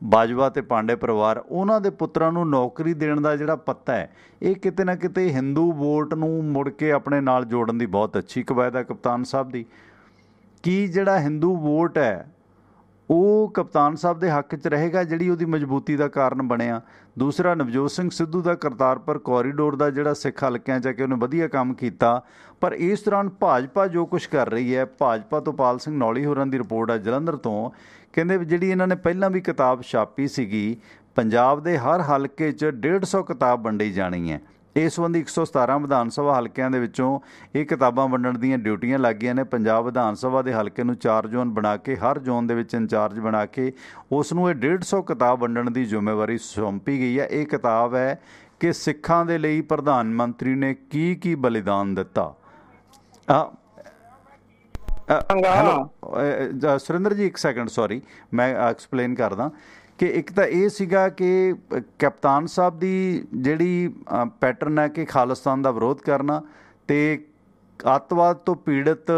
ਬਾਜਵਾ ਅਤੇ ਪਾਂਡੇ ਪਰਿਵਾਰ, ਉਹਨਾਂ ਦੇ ਪੁੱਤਰਾਂ ਨੂੰ ਨੌਕਰੀ ਦੇਣ ਦਾ ਜਿਹੜਾ ਪੱਤਾ ਹੈ, ਇਹ ਕਿਤੇ ਨਾ ਕਿਤੇ ਹਿੰਦੂ ਵੋਟ ਨੂੰ ਮੁੜ ਕੇ ਆਪਣੇ ਨਾਲ ਜੋੜਨ ਦੀ ਬਹੁਤ ਅੱਛੀ ਕਵਾਇਦ ਹੈ ਕਪਤਾਨ ਸਾਹਿਬ ਦੀ। ਕੀ ਜਿਹੜਾ ਹਿੰਦੂ ਵੋਟ ਹੈ ਉਹ ਕਪਤਾਨ ਸਾਹਿਬ ਦੇ ਹੱਕ 'ਚ ਰਹੇਗਾ, ਜਿਹੜੀ ਉਹਦੀ ਮਜ਼ਬੂਤੀ ਦਾ ਕਾਰਨ ਬਣਿਆ? ਦੂਸਰਾ, ਨਵਜੋਤ ਸਿੰਘ ਸਿੱਧੂ ਦਾ ਕਰਤਾਰਪੁਰ ਕੋਰੀਡੋਰ ਦਾ ਜਿਹੜਾ ਸਿੱਖ ਹਲਕਿਆਂ 'ਚ ਕਿ ਉਹਨੇ ਵਧੀਆ ਕੰਮ ਕੀਤਾ, ਪਰ ਇਸ ਦੌਰਾਨ ਭਾਜਪਾ ਜੋ ਕੁਛ ਕਰ ਰਹੀ ਹੈ, ਭਾਜਪਾ ਤੋਂ ਪਾਲ ਸਿੰਘ ਨੌਲੀ ਹੋਰਾਂ ਦੀ ਰਿਪੋਰਟ ਹੈ ਜਲੰਧਰ ਤੋਂ, ਕਹਿੰਦੇ ਜਿਹੜੀ ਇਹਨਾਂ ਨੇ ਪਹਿਲਾਂ ਵੀ ਕਿਤਾਬ ਛਾਪੀ ਸੀਗੀ, ਪੰਜਾਬ ਦੇ ਹਰ ਹਲਕੇ 'ਚ 150 ਕਿਤਾਬ ਵੰਡੀ ਜਾਣੀ ਹੈ। ਇਸ ਸੰਬੰਧੀ 117 ਵਿਧਾਨ ਸਭਾ ਹਲਕਿਆਂ ਦੇ ਵਿੱਚੋਂ ਇਹ ਕਿਤਾਬਾਂ ਵੰਡਣ ਦੀਆਂ ਡਿਊਟੀਆਂ ਲੱਗ ਗਈਆਂ ਨੇ। ਪੰਜਾਬ ਵਿਧਾਨ ਸਭਾ ਦੇ ਹਲਕੇ ਨੂੰ 4 ਜ਼ੋਨ ਬਣਾ ਕੇ, ਹਰ ਜ਼ੋਨ ਦੇ ਵਿੱਚ ਇੰਚਾਰਜ ਬਣਾ ਕੇ ਉਸ ਨੂੰ ਇਹ 150 ਕਿਤਾਬ ਵੰਡਣ ਦੀ ਜ਼ਿੰਮੇਵਾਰੀ ਸੌਂਪੀ ਗਈ ਹੈ। ਇਹ ਕਿਤਾਬ ਹੈ ਕਿ ਸਿੱਖਾਂ ਦੇ ਲਈ ਪ੍ਰਧਾਨ ਮੰਤਰੀ ਨੇ ਕੀ ਬਲੀਦਾਨ ਦਿੱਤਾ। ਹੈਲੋ ਸੁਰਿੰਦਰ ਜੀ, ਇੱਕ ਸੈਕਿੰਡ, ਸੌਰੀ, ਮੈਂ ਐਕਸਪਲੇਨ ਕਰਦਾ ਕਿ ਇੱਕ ਤਾਂ ਇਹ ਸੀਗਾ ਕਿ ਕਪਤਾਨ ਸਾਹਿਬ ਦੀ ਜਿਹੜੀ ਪੈਟਰਨ ਹੈ ਕਿ ਖਾਲਿਸਤਾਨ ਦਾ ਵਿਰੋਧ ਕਰਨਾ ਅਤੇ ਅੱਤਵਾਦ ਤੋਂ ਪੀੜਤ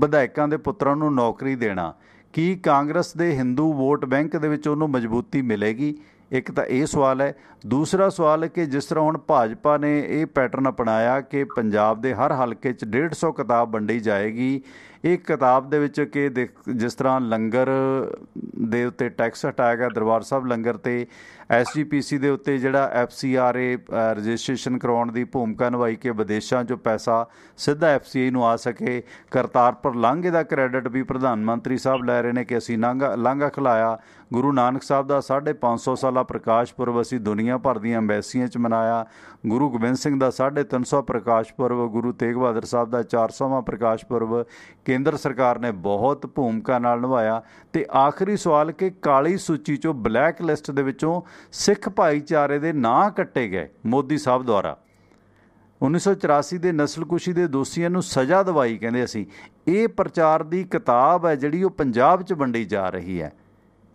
ਵਿਧਾਇਕਾਂ ਦੇ ਪੁੱਤਰਾਂ ਨੂੰ ਨੌਕਰੀ ਦੇਣਾ, ਕੀ ਕਾਂਗਰਸ ਦੇ ਹਿੰਦੂ ਵੋਟ ਬੈਂਕ ਦੇ ਵਿੱਚ ਉਹਨੂੰ ਮਜ਼ਬੂਤੀ ਮਿਲੇਗੀ? ਇੱਕ ਤਾਂ ਇਹ ਸਵਾਲ ਹੈ। ਦੂਸਰਾ ਸਵਾਲ ਹੈ ਕਿ ਜਿਸ ਤਰ੍ਹਾਂ ਹੁਣ ਭਾਜਪਾ ਨੇ ਇਹ ਪੈਟਰਨ ਅਪਣਾਇਆ ਕਿ ਪੰਜਾਬ ਦੇ ਹਰ ਹਲਕੇ 'ਚ 150 ਕਿਤਾਬ ਵੰਡੀ ਜਾਏਗੀ। ਇਹ ਕਿਤਾਬ ਦੇ ਵਿੱਚ ਕਿ ਜਿਸ ਤਰ੍ਹਾਂ ਲੰਗਰ ਦੇ ਉੱਤੇ ਟੈਕਸ ਹਟਾਇਆ ਗਿਆ, ਦਰਬਾਰ ਸਾਹਿਬ ਲੰਗਰ 'ਤੇ SGPC ਦੇ ਉੱਤੇ ਜਿਹੜਾ FCRA ਰਜਿਸਟ੍ਰੇਸ਼ਨ ਕਰਵਾਉਣ ਦੀ ਭੂਮਿਕਾ ਨਿਭਾਈ ਕਿ ਵਿਦੇਸ਼ਾਂ 'ਚੋਂ ਪੈਸਾ ਸਿੱਧਾ FCI ਨੂੰ ਆ ਸਕੇ। ਕਰਤਾਰਪੁਰ ਲਾਂਘੇ ਦਾ ਕ੍ਰੈਡਿਟ ਵੀ ਪ੍ਰਧਾਨ ਮੰਤਰੀ ਸਾਹਿਬ ਲੈ ਰਹੇ ਨੇ ਕਿ ਅਸੀਂ ਲਾਂਘਾ ਖਿਲਾਇਆ। ਗੁਰੂ ਨਾਨਕ ਸਾਹਿਬ ਦਾ 550 ਸਾਲਾ ਪ੍ਰਕਾਸ਼ ਪੁਰਬ ਅਸੀਂ ਦੁਨੀਆ ਭਰ ਦੀਆਂ ਅੰਬੈਸੀਆਂ 'ਚ ਮਨਾਇਆ। ਗੁਰੂ ਗੋਬਿੰਦ ਸਿੰਘ ਦਾ 350 ਪ੍ਰਕਾਸ਼ ਪੁਰਬ, ਗੁਰੂ ਤੇਗ ਬਹਾਦਰ ਸਾਹਿਬ ਦਾ 400ਵਾਂ ਪ੍ਰਕਾਸ਼ ਪੁਰਬ ਕੇਂਦਰ ਸਰਕਾਰ ਨੇ ਬਹੁਤ ਭੂਮਿਕਾ ਨਾਲ ਨਿਭਾਇਆ। ਅਤੇ ਆਖਰੀ ਸਵਾਲ ਕਿ ਕਾਲੀ ਸੂਚੀ 'ਚੋਂ, ਬਲੈਕ ਲਿਸਟ ਦੇ ਵਿੱਚੋਂ ਸਿੱਖ ਭਾਈਚਾਰੇ ਦੇ ਨਾਂ ਕੱਟੇ ਗਏ ਮੋਦੀ ਸਾਹਿਬ ਦੁਆਰਾ। 1984 ਦੇ ਨਸਲਕੁਸ਼ੀ ਦੇ ਦੋਸ਼ੀਆਂ ਨੂੰ ਸਜ਼ਾ ਦਿਵਾਈ, ਕਹਿੰਦੇ ਅਸੀਂ। ਇਹ ਪ੍ਰਚਾਰ ਦੀ ਕਿਤਾਬ ਹੈ ਜਿਹੜੀ ਉਹ ਪੰਜਾਬ 'ਚ ਵੰਡੀ ਜਾ ਰਹੀ ਹੈ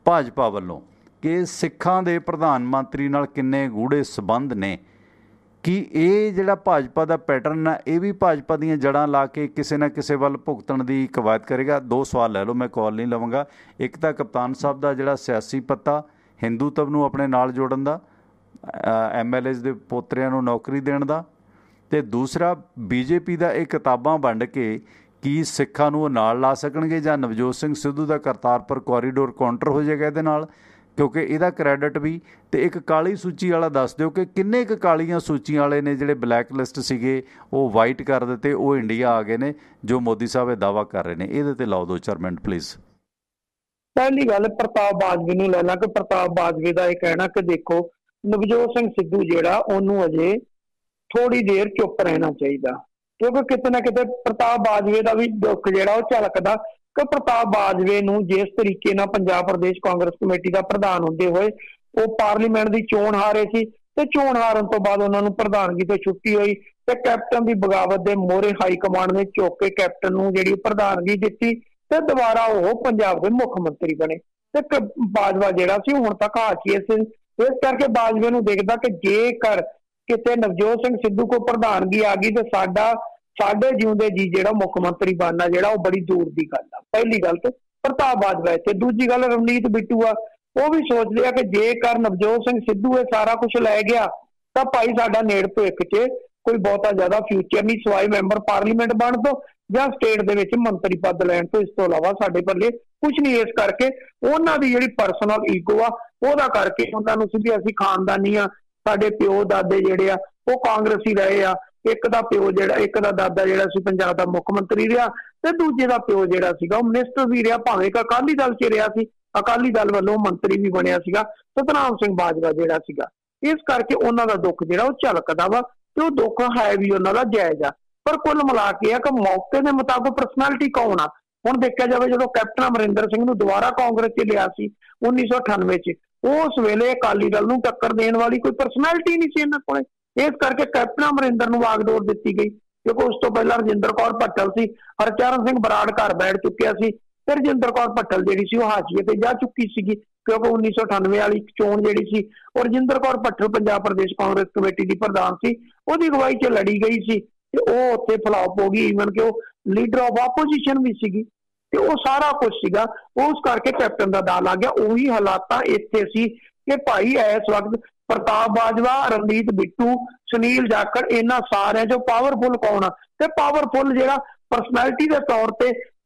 ਭਾਜਪਾ ਵੱਲੋਂ ਕਿ ਸਿੱਖਾਂ ਦੇ ਪ੍ਰਧਾਨ ਮੰਤਰੀ ਨਾਲ ਕਿੰਨੇ ਗੂੜੇ ਸੰਬੰਧ ਨੇ। ਕੀ ਇਹ ਜਿਹੜਾ ਭਾਜਪਾ ਦਾ ਪੈਟਰਨ ਹੈ ਇਹ ਵੀ ਭਾਜਪਾ ਦੀਆਂ ਜੜ੍ਹਾਂ ਲਾ ਕੇ ਕਿਸੇ ਨਾ ਕਿਸੇ ਵੱਲ ਭੁਗਤਣ ਦੀ ਕਵਾਇਦ ਕਰੇਗਾ? 2 ਸਵਾਲ ਲੈ ਲਓ, ਮੈਂ ਕਾਲ ਨਹੀਂ ਲਵਾਂਗਾ। ਇੱਕ ਤਾਂ ਕਪਤਾਨ ਸਾਹਿਬ ਦਾ ਜਿਹੜਾ ਸਿਆਸੀ ਪੱਤਾ ਹਿੰਦੂਤਵ ਨੂੰ ਆਪਣੇ ਨਾਲ ਜੋੜਨ ਦਾ, MLAs ਦੇ ਪੋਤਰਿਆਂ ਨੂੰ ਨੌਕਰੀ ਦੇਣ ਦਾ, ਅਤੇ ਦੂਸਰਾ BJP ਦਾ ਇਹ ਕਿਤਾਬਾਂ ਵੰਡ ਕੇ ਕੀ ਸਿੱਖਾਂ ਨੂੰ ਉਹ ਨਾਲ ਲਾ ਸਕਣਗੇ ਜਾਂ ਨਵਜੋਤ ਸਿੰਘ ਸਿੱਧੂ ਦਾ ਕਰਤਾਰਪੁਰ ਕੋਰੀਡੋਰ ਕਾਊਂਟਰ ਹੋ ਜਾਏਗਾ ਇਹਦੇ ਨਾਲ, ਕਿਉਂਕਿ ਇਹਦਾ ਕ੍ਰੈਡਿਟ ਵੀ। ਅਤੇ ਇੱਕ ਕਾਲੀ ਸੂਚੀ ਵਾਲਾ ਦੱਸ ਦਿਓ ਕਿ ਕਿੰਨੇ ਕੁ ਕਾਲੀਆਂ ਸੂਚੀਆਂ ਵਾਲੇ ਨੇ ਜਿਹੜੇ ਬਲੈਕ ਲਿਸਟ ਸੀਗੇ ਉਹ ਵਾਈਟ ਕਰ ਦਿੱਤੇ, ਉਹ ਇੰਡੀਆ ਆ ਗਏ ਨੇ, ਜੋ ਮੋਦੀ ਸਾਹਿਬ ਇਹ ਦਾਅਵਾ ਕਰ ਰਹੇ ਨੇ। ਇਹਦੇ 'ਤੇ ਲਾਓ 2-4 ਮਿੰਟ ਪਲੀਜ਼। ਪਹਿਲੀ ਗੱਲ ਪ੍ਰਤਾਪ ਬਾਜਵੇ ਨੂੰ ਲੈ ਲਾ ਕਿ ਪ੍ਰਤਾਪ ਬਾਜਵੇ ਦਾ ਇਹ ਕਹਿਣਾ ਕਿ ਦੇਖੋ ਨਵਜੋਤ ਸਿੰਘ ਸਿੱਧੂ ਜਿਹੜਾ ਉਹਨੂੰ ਅਜੇ ਥੋੜੀ ਦੇਰ ਚੁੱਪ ਰਹਿਣਾ ਚਾਹੀਦਾ, ਕਿਉਂਕਿ ਕਿਤੇ ਨਾ ਕਿਤੇ ਪ੍ਰਤਾਪ ਬਾਜਵੇ ਦਾ ਵੀ ਦੁੱਖ ਜਿਹੜਾ ਉਹ ਝਲਕਦਾ ਕਿ ਪ੍ਰਤਾਪ ਬਾਜਵੇ ਨੂੰ ਜਿਸ ਤਰੀਕੇ ਨਾਲ ਪੰਜਾਬ ਪ੍ਰਦੇਸ਼ ਕਾਂਗਰਸ ਕਮੇਟੀ ਦਾ ਪ੍ਰਧਾਨ ਹੁੰਦੇ ਹੋਏ ਉਹ ਪਾਰਲੀਮੈਂਟ ਦੀ ਚੋਣ ਹਾਰੇ ਸੀ, ਤੇ ਚੋਣ ਹਾਰਨ ਤੋਂ ਬਾਅਦ ਉਹਨਾਂ ਨੂੰ ਪ੍ਰਧਾਨਗੀ ਤੋਂ ਛੁੱਟੀ ਹੋਈ ਤੇ ਕੈਪਟਨ ਦੀ ਬਗਾਵਤ ਦੇ ਮੋਹਰੇ ਹਾਈ ਕਮਾਂਡ ਨੇ ਚੁੱਕ ਕੇ ਕੈਪਟਨ ਨੂੰ ਜਿਹੜੀ ਪ੍ਰਧਾਨਗੀ ਦਿੱਤੀ ਤੇ ਦੁਬਾਰਾ ਉਹ ਪੰਜਾਬ ਦੇ ਮੁੱਖ ਮੰਤਰੀ ਬਣੇ। ਤੇ ਬਾਜਵਾ ਜਿਹੜਾ ਸੀ ਹੁਣ ਤੱਕ ਹਾਸ਼ੀਏ ਸੀ। ਇਸ ਕਰਕੇ ਬਾਜਵੇ ਨੂੰ ਦੇਖਦਾ ਕਿ ਜੇਕਰ ਕਿਤੇ ਨਵਜੋਤ ਸਿੰਘ ਸਿੱਧੂ ਕੋ ਪ੍ਰਧਾਨਗੀ ਆ ਗਈ ਤੇ ਸਾਡੇ ਜਿਉਂਦੇ ਜੀ ਜਿਹੜਾ ਮੁੱਖ ਮੰਤਰੀ ਬਣਨਾ ਜਿਹੜਾ ਉਹ ਬੜੀ ਦੂਰ ਦੀ ਗੱਲ ਆ। ਪਹਿਲੀ ਗੱਲ ਤੇ ਪ੍ਰਤਾਪ ਬਾਜਵਾ ਤੇ ਦੂਜੀ ਗੱਲ ਰਵਨੀਤ ਬਿੱਟੂ ਆ, ਉਹ ਵੀ ਸੋਚਦੇ ਆ ਕਿ ਜੇਕਰ ਨਵਜੋਤ ਸਿੰਘ ਸਿੱਧੂ ਇਹ ਸਾਰਾ ਕੁਝ ਲੈ ਗਿਆ ਤਾਂ ਭਾਈ ਸਾਡਾ ਨੇੜ ਤੋਂ ਇੱਕ 'ਚ ਕੋਈ ਬਹੁਤਾ ਜ਼ਿਆਦਾ ਫਿਊਚਰ ਨਹੀਂ, ਸਿਵਾਏ ਮੈਂਬਰ ਪਾਰਲੀਮੈਂਟ ਬਣ ਤੋਂ ਜਾਂ ਸਟੇਟ ਦੇ ਵਿੱਚ ਮੰਤਰੀ ਪਦ ਲੈਣ ਤੋਂ। ਇਸ ਤੋਂ ਇਲਾਵਾ ਸਾਡੇ ਪੱਲੇ ਕੁਝ ਨਹੀਂ। ਇਸ ਕਰਕੇ ਉਹਨਾਂ ਦੀ ਜਿਹੜੀ ਪਰਸਨਲ ਈਗੋ ਆ ਉਹਦਾ ਕਰਕੇ ਉਹਨਾਂ ਨੂੰ ਸਿੱਧੀ ਅਸੀਂ ਖਾਨਦਾਨੀ ਆ, ਸਾਡੇ ਪਿਓ ਦਾਦੇ ਜਿਹੜੇ ਆ ਉਹ ਕਾਂਗਰਸੀ ਰਹੇ ਆ, ਇੱਕ ਦਾ ਪਿਓ ਜਿਹੜਾ, ਇੱਕ ਦਾ ਦਾਦਾ ਜਿਹੜਾ ਸੀ ਪੰਜਾਬ ਦਾ ਮੁੱਖ ਮੰਤਰੀ ਰਿਹਾ ਤੇ ਦੂਜੇ ਦਾ ਪਿਓ ਜਿਹੜਾ ਸੀਗਾ ਉਹ ਮਿਨਿਸਟਰ ਵੀ ਰਿਹਾ, ਭਾਵੇਂ ਕਿ ਅਕਾਲੀ ਦਲ 'ਚ ਰਿਹਾ ਸੀ, ਅਕਾਲੀ ਦਲ ਵੱਲੋਂ ਮੰਤਰੀ ਵੀ ਬਣਿਆ ਸੀਗਾ ਸਤਨਾਮ ਸਿੰਘ ਬਾਜਵਾ ਜਿਹੜਾ ਸੀਗਾ। ਇਸ ਕਰਕੇ ਉਹਨਾਂ ਦਾ ਦੁੱਖ ਜਿਹੜਾ ਉਹ ਝਲਕਦਾ ਵਾ ਤੇ ਉਹ ਦੁੱਖ ਹੈ ਵੀ ਉਹਨਾਂ ਦਾ ਜਾਇਜ਼ ਆ। ਪਰ ਕੁੱਲ ਮਿਲਾ ਕੇ ਆ ਕਿ ਮੌਕੇ ਦੇ ਮੁਤਾਬਕ ਪਰਸਨੈਲਿਟੀ ਕੌਣ ਆ। ਹੁਣ ਦੇਖਿਆ ਜਾਵੇ ਜਦੋਂ ਕੈਪਟਨ ਅਮਰਿੰਦਰ ਸਿੰਘ ਨੂੰ ਦੁਬਾਰਾ ਕਾਂਗਰਸ 'ਚ ਲਿਆ ਸੀ 1998 'ਚ, ਉਸ ਵੇਲੇ ਅਕਾਲੀ ਦਲ ਨੂੰ ਟੱਕਰ ਦੇਣ ਵਾਲੀ ਕੋਈ ਪਰਸਨੈਲਿਟੀ ਨਹੀਂ ਸੀ ਇਹਨਾਂ ਕੋਲੇ। ਇਸ ਕਰਕੇ ਕੈਪਟਨ ਅਮਰਿੰਦਰ ਨੂੰ ਵਾਗਡੋਰ ਦਿੱਤੀ ਗਈ, ਕਿਉਂਕਿ ਉਸ ਤੋਂ ਪਹਿਲਾਂ ਰਜਿੰਦਰ ਕੌਰ ਭੱਟਲ ਸੀ, ਹਰਚਰਨ ਸਿੰਘ ਬਰਾੜ ਘਰ ਬੈਠ ਚੁੱਕਿਆ ਸੀ ਤੇ ਰਜਿੰਦਰ ਕੌਰ ਭੱਟਲ ਜਿਹੜੀ ਸੀ ਉਹ ਹਾਸ਼ੀਏ ਤੇ ਜਾ ਚੁੱਕੀ ਸੀਗੀ, ਕਿਉਂਕਿ 1998 ਵਾਲੀ ਚੋਣ ਜਿਹੜੀ ਸੀ ਉਹ ਰਜਿੰਦਰ ਕੌਰ ਭੱਟਲ ਪੰਜਾਬ ਪ੍ਰਦੇਸ਼ ਕਾਂਗਰਸ ਕਮੇਟੀ ਦੀ ਪ੍ਰਧਾਨ ਸੀ, ਉਹਦੀ ਅਗਵਾਈ 'ਚ ਲੜੀ ਗਈ ਸੀ ਤੇ ਉਹ ਉੱਥੇ ਫਲਾਪ ਹੋ ਗਈ। ਈਵਨ ਕਿ ਉਹ ਲੀਡਰ ਆਫ ਆਪੋਜੀਸ਼ਨ ਵੀ ਸੀਗੀ ਤੇ ਉਹ ਸਾਰਾ ਕੁਝ ਸੀਗਾ। ਉਸ ਕਰਕੇ ਕੈਪਟਨ ਦਾ ਦਾਅ ਲੱਗ ਗਿਆ। ਉਹੀ ਹਾਲਾਤਾਂ ਇੱਥੇ ਸੀ ਕਿ ਭਾਈ ਇਸ ਵਕਤ ਪ੍ਰਤਾਪ ਬਾਜਵਾ, ਰਣਜੀਤ ਬਿੱਟੂ, ਸੁਨੀਲ ਜਾਖੜ, ਇਹਨਾਂ ਸਾਰਿਆਂ 'ਚੋਂ ਪਾਵਰਫੁਲ ਕੌਣ ਆ? ਤੇ ਪਾਵਰਫੁਲ ਜਿਹੜਾ ਪਰਸਨੈਲਿਟੀ ਦੇ ਤੌਰ ਤੇ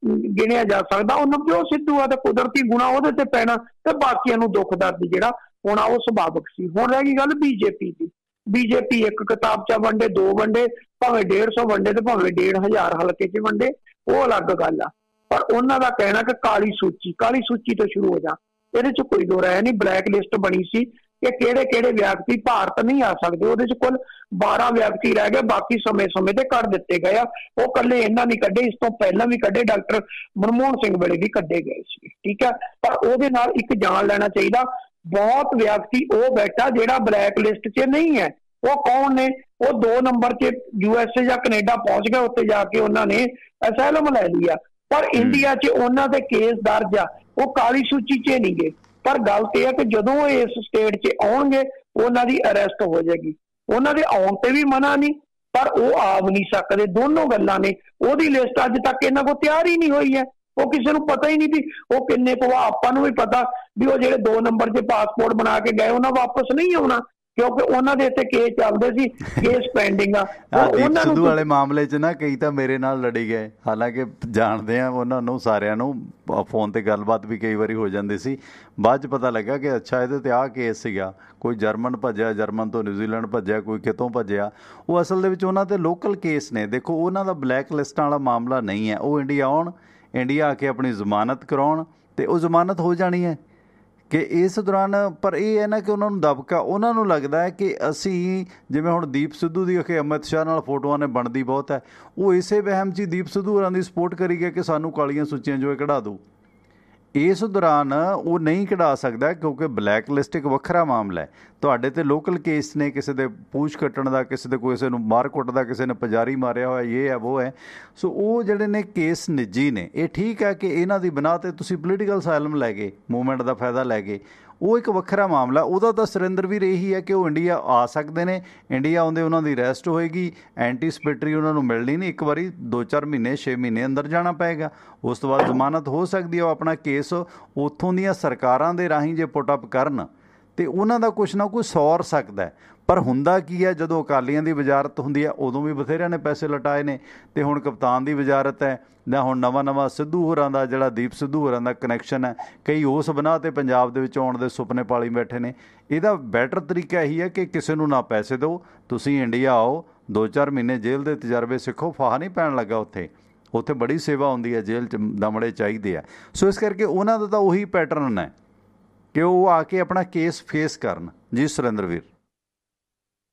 ਗਿਣਿਆ ਜਾ ਸਕਦਾ ਉਹ ਨਵਜੋਤ ਸਿੱਧੂ ਆ ਤੇ ਕੁਦਰਤੀ ਗੁਣਾ ਉਹਦੇ ਤੇ ਪੈਣਾ ਤੇ ਬਾਕੀਆਂ ਨੂੰ ਦੁੱਖ ਦਰਦ ਜਿਹੜਾ ਹੋਣਾ ਉਹ ਸੁਭਾਵਿਕ ਸੀ। ਹੁਣ ਰਹਿ ਗਈ ਗੱਲ ਬੀਜੇਪੀ ਦੀ। ਬੀਜੇਪੀ ਇੱਕ ਕਿਤਾਬਚਾ ਵੰਡੇ, ਦੋ ਵੰਡੇ, ਭਾਵੇਂ 150 ਵੰਡੇ ਤੇ ਭਾਵੇਂ 1500 ਹਲਕੇ 'ਚ ਵੰਡੇ, ਉਹ ਅਲੱਗ ਗੱਲ ਆ। ਪਰ ਉਹਨਾਂ ਦਾ ਕਹਿਣਾ ਕਿ ਕਾਲੀ ਸੂਚੀ ਤੋਂ ਸ਼ੁਰੂ ਹੋ ਜਾ, ਇਹਦੇ 'ਚ ਕੋਈ ਦੋ ਰਾਏ ਨਹੀਂ। ਬਲੈਕ ਲਿਸਟ ਬਣੀ ਸੀ ਕਿ ਕਿਹੜੇ ਕਿਹੜੇ ਵਿਅਕਤੀ ਭਾਰਤ ਨਹੀਂ ਆ ਸਕਦੇ, ਉਹਦੇ 'ਚ ਕੁੱਲ 12 ਵਿਅਕਤੀ ਰਹਿ ਗਏ, ਬਾਕੀ ਸਮੇਂ ਤੇ ਕੱਢ ਦਿੱਤੇ ਗਏ ਆ। ਉਹ ਇਕੱਲੇ ਇਹਨਾਂ ਨਹੀਂ ਕੱਢੇ, ਇਸ ਤੋਂ ਪਹਿਲਾਂ ਵੀ ਕੱਢੇ, ਡਾਕਟਰ ਮਨਮੋਹਨ ਸਿੰਘ ਵੇਲੇ ਵੀ ਕੱਢੇ ਗਏ ਸੀ, ਠੀਕ ਹੈ। ਪਰ ਉਹਦੇ ਨਾਲ ਇੱਕ ਜਾਣ ਲੈਣਾ ਚਾਹੀਦਾ, ਬਹੁਤ ਵਿਅਕਤੀ ਉਹ ਬੈਠਾ ਜਿਹੜਾ ਬਲੈਕ ਲਿਸਟ 'ਚ ਨਹੀਂ ਹੈ। ਉਹ ਕੌਣ ਨੇ? ਉਹ 2 ਨੰਬਰ 'ਚ USA ਜਾਂ ਕੈਨੇਡਾ ਪਹੁੰਚ ਗਏ, ਉੱਥੇ ਜਾ ਕੇ ਉਹਨਾਂ ਨੇ ਅਸਾਈਲਮ ਲੈ ਲਿਆ, ਪਰ ਇੰਡੀਆ 'ਚ ਉਹਨਾਂ ਦੇ ਕੇਸ ਦਰਜ ਆ, ਉਹ ਕਾਲੀ ਸੂਚੀ 'ਚ ਨਹੀਂ ਗਏ। ਪਰ ਗੱਲ ਇਹ ਹੈ ਕਿ ਜਦੋਂ ਇਸ ਸਟੇਟ 'ਚ ਆਉਣਗੇ ਉਹਨਾਂ ਦੀ ਅਰੈਸਟ ਹੋ ਜਾਏਗੀ। ਉਹਨਾਂ ਦੇ ਆਉਣ ਤੇ ਵੀ ਮਨਾ ਨਹੀਂ, ਪਰ ਉਹ ਆ ਵੀ ਨਹੀਂ ਸਕਦੇ। ਦੋਨੋਂ ਗੱਲਾਂ ਨੇ। ਉਹਦੀ ਲਿਸਟ ਅੱਜ ਤੱਕ ਇਹਨਾਂ ਕੋਲ ਤਿਆਰ ਹੀ ਨਹੀਂ ਹੋਈ ਹੈ, ਉਹ ਕਿਸੇ ਨੂੰ ਪਤਾ ਹੀ ਨਹੀਂ ਵੀ ਉਹ ਕਿੰਨੇ ਕੁ। ਆਪਾਂ ਨੂੰ ਵੀ ਪਤਾ ਵੀ ਉਹ ਜਿਹੜੇ 2 ਨੰਬਰ 'ਚ ਪਾਸਪੋਰਟ ਬਣਾ ਕੇ ਗਏ ਉਹਨਾਂ ਵਾਪਸ ਨਹੀਂ ਆਉਣਾ, ਕਿਉਂਕਿ ਉਹਨਾਂ ਦੇ ਇੱਥੇ ਕੇਸ ਚੱਲਦੇ ਸੀ, ਕੇਸ ਪੈਂਡਿੰਗ ਆ। ਦੀਪ ਸਿੱਧੂ ਵਾਲੇ ਮਾਮਲੇ 'ਚ ਨਾ ਕਈ ਤਾਂ ਮੇਰੇ ਨਾਲ ਲੜੀ ਗਏ, ਹਾਲਾਂਕਿ ਜਾਣਦੇ ਆ ਉਹਨਾਂ ਨੂੰ ਸਾਰਿਆਂ ਨੂੰ, ਫੋਨ ਤੇ ਗੱਲਬਾਤ ਵੀ ਕਈ ਵਾਰੀ ਹੋ ਜਾਂਦੀ ਸੀ। ਬਾਅਦ 'ਚ ਪਤਾ ਲੱਗਾ ਕਿ ਅੱਛਾ ਇਹਦੇ ਤੇ ਆਹ ਕੇਸ ਸੀਗਾ, ਕੋਈ ਜਰਮਨ ਭੱਜਿਆ, ਜਰਮਨ ਤੋਂ ਨਿਊਜ਼ੀਲੈਂਡ ਭੱਜਿਆ, ਕੋਈ ਕਿਤੋਂ ਭੱਜਿਆ। ਉਹ ਅਸਲ ਦੇ ਵਿੱਚ ਉਹਨਾਂ ਤੇ ਲੋਕਲ ਕੇਸ ਨੇ। ਦੇਖੋ ਉਹਨਾਂ ਦਾ ਬਲੈਕ ਲਿਸਟਾਂ ਵਾਲਾ ਮਾਮਲਾ ਨਹੀਂ ਹੈ। ਉਹ ਇੰਡੀਆ ਆਉਣ, ਇੰਡੀਆ ਆ ਕੇ ਆਪਣੀ ਜ਼ਮਾਨਤ ਕਰਾਉਣ ਤੇ ਉਹ ਜ਼ਮਾਨਤ ਹੋ ਜਾਣੀ ਹੈ ਕਿ ਇਸ ਦੌਰਾਨ। ਪਰ ਇਹ ਹੈ ਨਾ ਕਿ ਉਹਨਾਂ ਨੂੰ ਦਬਕਾ, ਉਹਨਾਂ ਨੂੰ ਲੱਗਦਾ ਹੈ ਕਿ ਅਸੀਂ ਜਿਵੇਂ ਹੁਣ ਦੀਪ ਸਿੱਧੂ ਦੀ ਕਿ ਅਮਿਤ ਸ਼ਾਹ ਨਾਲ ਫੋਟੋਆਂ ਨੇ ਬਣਦੀ ਬਹੁਤ ਹੈ, ਉਹ ਇਸੇ ਵਹਿਮ 'ਚ ਦੀਪ ਸਿੱਧੂ ਹੋਰਾਂ ਦੀ ਸਪੋਰਟ ਕਰੀ ਗਿਆ ਕਿ ਸਾਨੂੰ ਕਾਲੀਆਂ ਸੂਚੀਆਂ ਜੋ ਇਹ ਕਢਾ ਦਿਓ। ਇਸ ਦੌਰਾਨ ਉਹ ਨਹੀਂ ਕਢਾ ਸਕਦਾ ਕਿਉਂਕਿ ਬਲੈਕ ਲਿਸਟ ਇੱਕ ਵੱਖਰਾ ਮਾਮਲਾ ਹੈ। ਤੁਹਾਡੇ ਤੇ ਲੋਕਲ ਕੇਸ ਨੇ, ਕਿਸੇ ਦੇ ਪੂਛ ਕੱਟਣ ਦਾ, ਕਿਸੇ ਨੂੰ ਮਾਰ ਕੁੱਟ ਦਾ, ਕਿਸੇ ਨੇ ਪੁਜਾਰੀ ਮਾਰਿਆ ਹੋਇਆ, ਇਹ ਹੈ ਉਹ ਹੈ। ਸੋ ਉਹ ਜਿਹੜੇ ਨੇ ਕੇਸ ਨਿੱਜੀ ਨੇ। ਇਹ ਠੀਕ ਹੈ ਕਿ ਇਹਨਾਂ ਦੀ ਬਿਨਾਹ 'ਤੇ ਤੁਸੀਂ ਪੋਲੀਟੀਕਲ ਅਸਾਈਲਮ ਲੈ ਗਏ, ਮੂਵਮੈਂਟ ਦਾ ਫਾਇਦਾ ਲੈ ਗਏ, ਉਹ ਇੱਕ ਵੱਖਰਾ ਮਾਮਲਾ। ਉਹਦਾ ਤਾਂ ਸੁਰਿੰਦਰ ਵੀ ਇਹੀ ਹੈ ਕਿ ਉਹ ਇੰਡੀਆ ਆ ਸਕਦੇ ਨੇ, ਇੰਡੀਆ ਆਉਂਦੇ ਉਹਨਾਂ ਦੀ ਅਰੈਸਟ ਹੋਏਗੀ, ਐਂਟੀਸਪੇਟਰੀ ਉਹਨਾਂ ਨੂੰ ਮਿਲਣੀ ਨਹੀਂ, ਇੱਕ ਵਾਰੀ 2-4 ਮਹੀਨੇ 6 ਮਹੀਨੇ ਅੰਦਰ ਜਾਣਾ ਪਏਗਾ, ਉਸ ਤੋਂ ਬਾਅਦ ਜ਼ਮਾਨਤ ਹੋ ਸਕਦੀ ਹੈ। ਉਹ ਆਪਣਾ ਕੇਸ ਉੱਥੋਂ ਦੀਆਂ ਸਰਕਾਰਾਂ ਦੇ ਰਾਹੀਂ ਜੇ ਪੁੱਟ ਅਪ ਕਰਨ ਤੇ ਉਹਨਾਂ ਦਾ ਕੁਛ ਨਾ ਕੁਛ ਸੌਰ ਸਕਦਾ। ਪਰ ਹੁੰਦਾ ਕੀ ਹੈ, ਜਦੋਂ ਅਕਾਲੀਆਂ ਦੀ ਵਜ਼ਾਰਤ ਹੁੰਦੀ ਹੈ ਉਦੋਂ ਵੀ ਬਥੇਰਿਆਂ ਨੇ ਪੈਸੇ ਲਟਾਏ ਨੇ, ਤੇ ਹੁਣ ਕਪਤਾਨ ਦੀ ਵਜ਼ਾਰਤ ਹੈ ਜਾਂ ਹੁਣ ਨਵਾਂ ਸਿੱਧੂ ਹੋਰਾਂ ਦਾ ਜਿਹੜਾ ਦੀਪ ਸਿੱਧੂ ਹੋਰਾਂ ਦਾ ਕਨੈਕਸ਼ਨ ਹੈ, ਕਈ ਉਸ ਬਣਾ 'ਤੇ ਪੰਜਾਬ ਦੇ ਵਿੱਚ ਆਉਣ ਦੇ ਸੁਪਨੇ ਪਾਲੀ ਬੈਠੇ ਨੇ। ਇਹਦਾ ਬੈਟਰ ਤਰੀਕਾ ਇਹੀ ਹੈ ਕਿ ਕਿਸੇ ਨੂੰ ਨਾ ਪੈਸੇ ਦਿਓ, ਤੁਸੀਂ ਇੰਡੀਆ ਆਓ, 2-4 ਮਹੀਨੇ ਜੇਲ੍ਹ ਦੇ ਤਜਰਬੇ ਸਿੱਖੋ। ਫਾਹਾ ਨਹੀਂ ਪੈਣ ਲੱਗਾ ਉੱਥੇ ਬੜੀ ਸੇਵਾ ਹੁੰਦੀ ਹੈ, ਜੇਲ੍ਹ 'ਚ ਦਮੜੇ ਚਾਹੀਦੇ ਆ। ਸੋ ਇਸ ਕਰਕੇ ਉਹਨਾਂ ਦਾ ਤਾਂ ਉਹੀ ਪੈਟਰਨ ਹੈ ਕਿ ਉਹ ਆ ਕੇ ਆਪਣਾ ਕੇਸ ਫੇਸ ਕਰਨ। ਜੀ ਸੁਰਿੰਦਰ ਵੀਰ।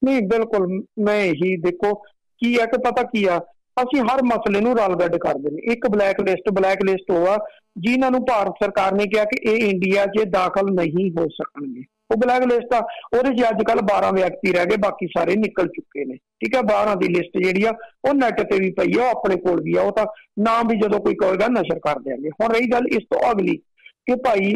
ਨਹੀਂ ਬਿਲਕੁਲ, ਮੈਂ ਇਹੀ ਦੇਖੋ ਕੀ ਹੈ ਕਿ ਪਤਾ ਕੀ ਆ, ਅਸੀਂ ਹਰ ਮਸਲੇ ਨੂੰ ਰਲ ਗੱਡ ਕਰਦੇ ਨੇ। ਇੱਕ ਬਲੈਕ ਲਿਸਟ ਉਹ ਆ ਜਿਨ੍ਹਾਂ ਨੂੰ ਭਾਰਤ ਸਰਕਾਰ ਨੇ ਕਿਹਾ ਕਿ ਇਹ ਇੰਡੀਆ 'ਚ ਦਾਖਲ ਨਹੀਂ ਹੋ ਸਕਣਗੇ, ਉਹ ਬਲੈਕ ਲਿਸਟ ਆ। ਉਹਦੇ 'ਚ ਅੱਜ ਕੱਲ੍ਹ 12 ਵਿਅਕਤੀ ਰਹਿ ਗਏ, ਬਾਕੀ ਸਾਰੇ ਨਿਕਲ ਚੁੱਕੇ ਨੇ, ਠੀਕ ਹੈ। 12 ਦੀ ਲਿਸਟ ਜਿਹੜੀ ਆ ਉਹ ਨੈਟ ਤੇ ਵੀ ਪਈ ਆ, ਉਹ ਆਪਣੇ ਕੋਲ ਵੀ ਆ, ਉਹ ਤਾਂ ਨਾਮ ਵੀ ਜਦੋਂ ਕੋਈ ਕਹੇਗਾ ਨਸ਼ਰ ਕਰ ਦਿਆਂਗੇ। ਹੁਣ ਰਹੀ ਗੱਲ ਇਸ ਤੋਂ ਅਗਲੀ ਕਿ ਭਾਈ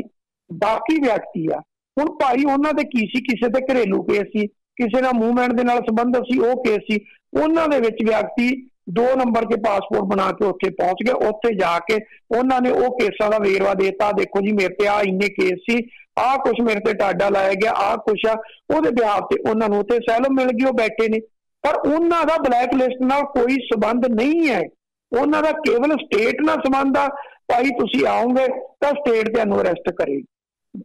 ਬਾਕੀ ਵਿਅਕਤੀ ਆ, ਹੁਣ ਭਾਈ ਉਹਨਾਂ ਦੇ ਕੀ ਸੀ, ਕਿਸੇ ਤੇ ਘਰੇਲੂ ਕੇਸ ਸੀ, ਕਿਸੇ ਨਾਲ ਮੂਵਮੈਂਟ ਦੇ ਨਾਲ ਸੰਬੰਧਿਤ ਸੀ, ਉਹ ਕੇਸ ਸੀ। ਉਹਨਾਂ ਦੇ ਵਿੱਚ ਵਿਅਕਤੀ 2 ਨੰਬਰ 'ਚ ਪਾਸਪੋਰਟ ਬਣਾ ਕੇ ਉੱਥੇ ਪਹੁੰਚ ਗਏ। ਉੱਥੇ ਜਾ ਕੇ ਉਹਨਾਂ ਨੇ ਉਹ ਕੇਸਾਂ ਦਾ ਵੇਰਵਾ ਦੇਤਾ, ਦੇਖੋ ਜੀ ਮੇਰੇ ਤੇ ਆਹ ਇੰਨੇ ਕੇਸ ਸੀ, ਆਹ ਕੁਛ ਮੇਰੇ ਤੇ ਟਾਡਾ ਲਾਇਆ ਗਿਆ, ਆਹ ਕੁਛ ਆ। ਉਹਦੇ ਬਿਹਾਫ ਤੇ ਉਹਨਾਂ ਨੂੰ ਉੱਥੇ ਅਸਾਈਲਮ ਮਿਲ ਗਈ, ਉਹ ਬੈਠੇ ਨੇ। ਪਰ ਉਹਨਾਂ ਦਾ ਬਲੈਕ ਲਿਸਟ ਨਾਲ ਕੋਈ ਸੰਬੰਧ ਨਹੀਂ ਹੈ, ਉਹਨਾਂ ਦਾ ਕੇਵਲ ਸਟੇਟ ਨਾਲ ਸੰਬੰਧ ਆ। ਭਾਈ ਤੁਸੀਂ ਆਓਗੇ ਤਾਂ ਸਟੇਟ ਤੁਹਾਨੂੰ ਅਰੈਸਟ ਕਰੇਗੀ।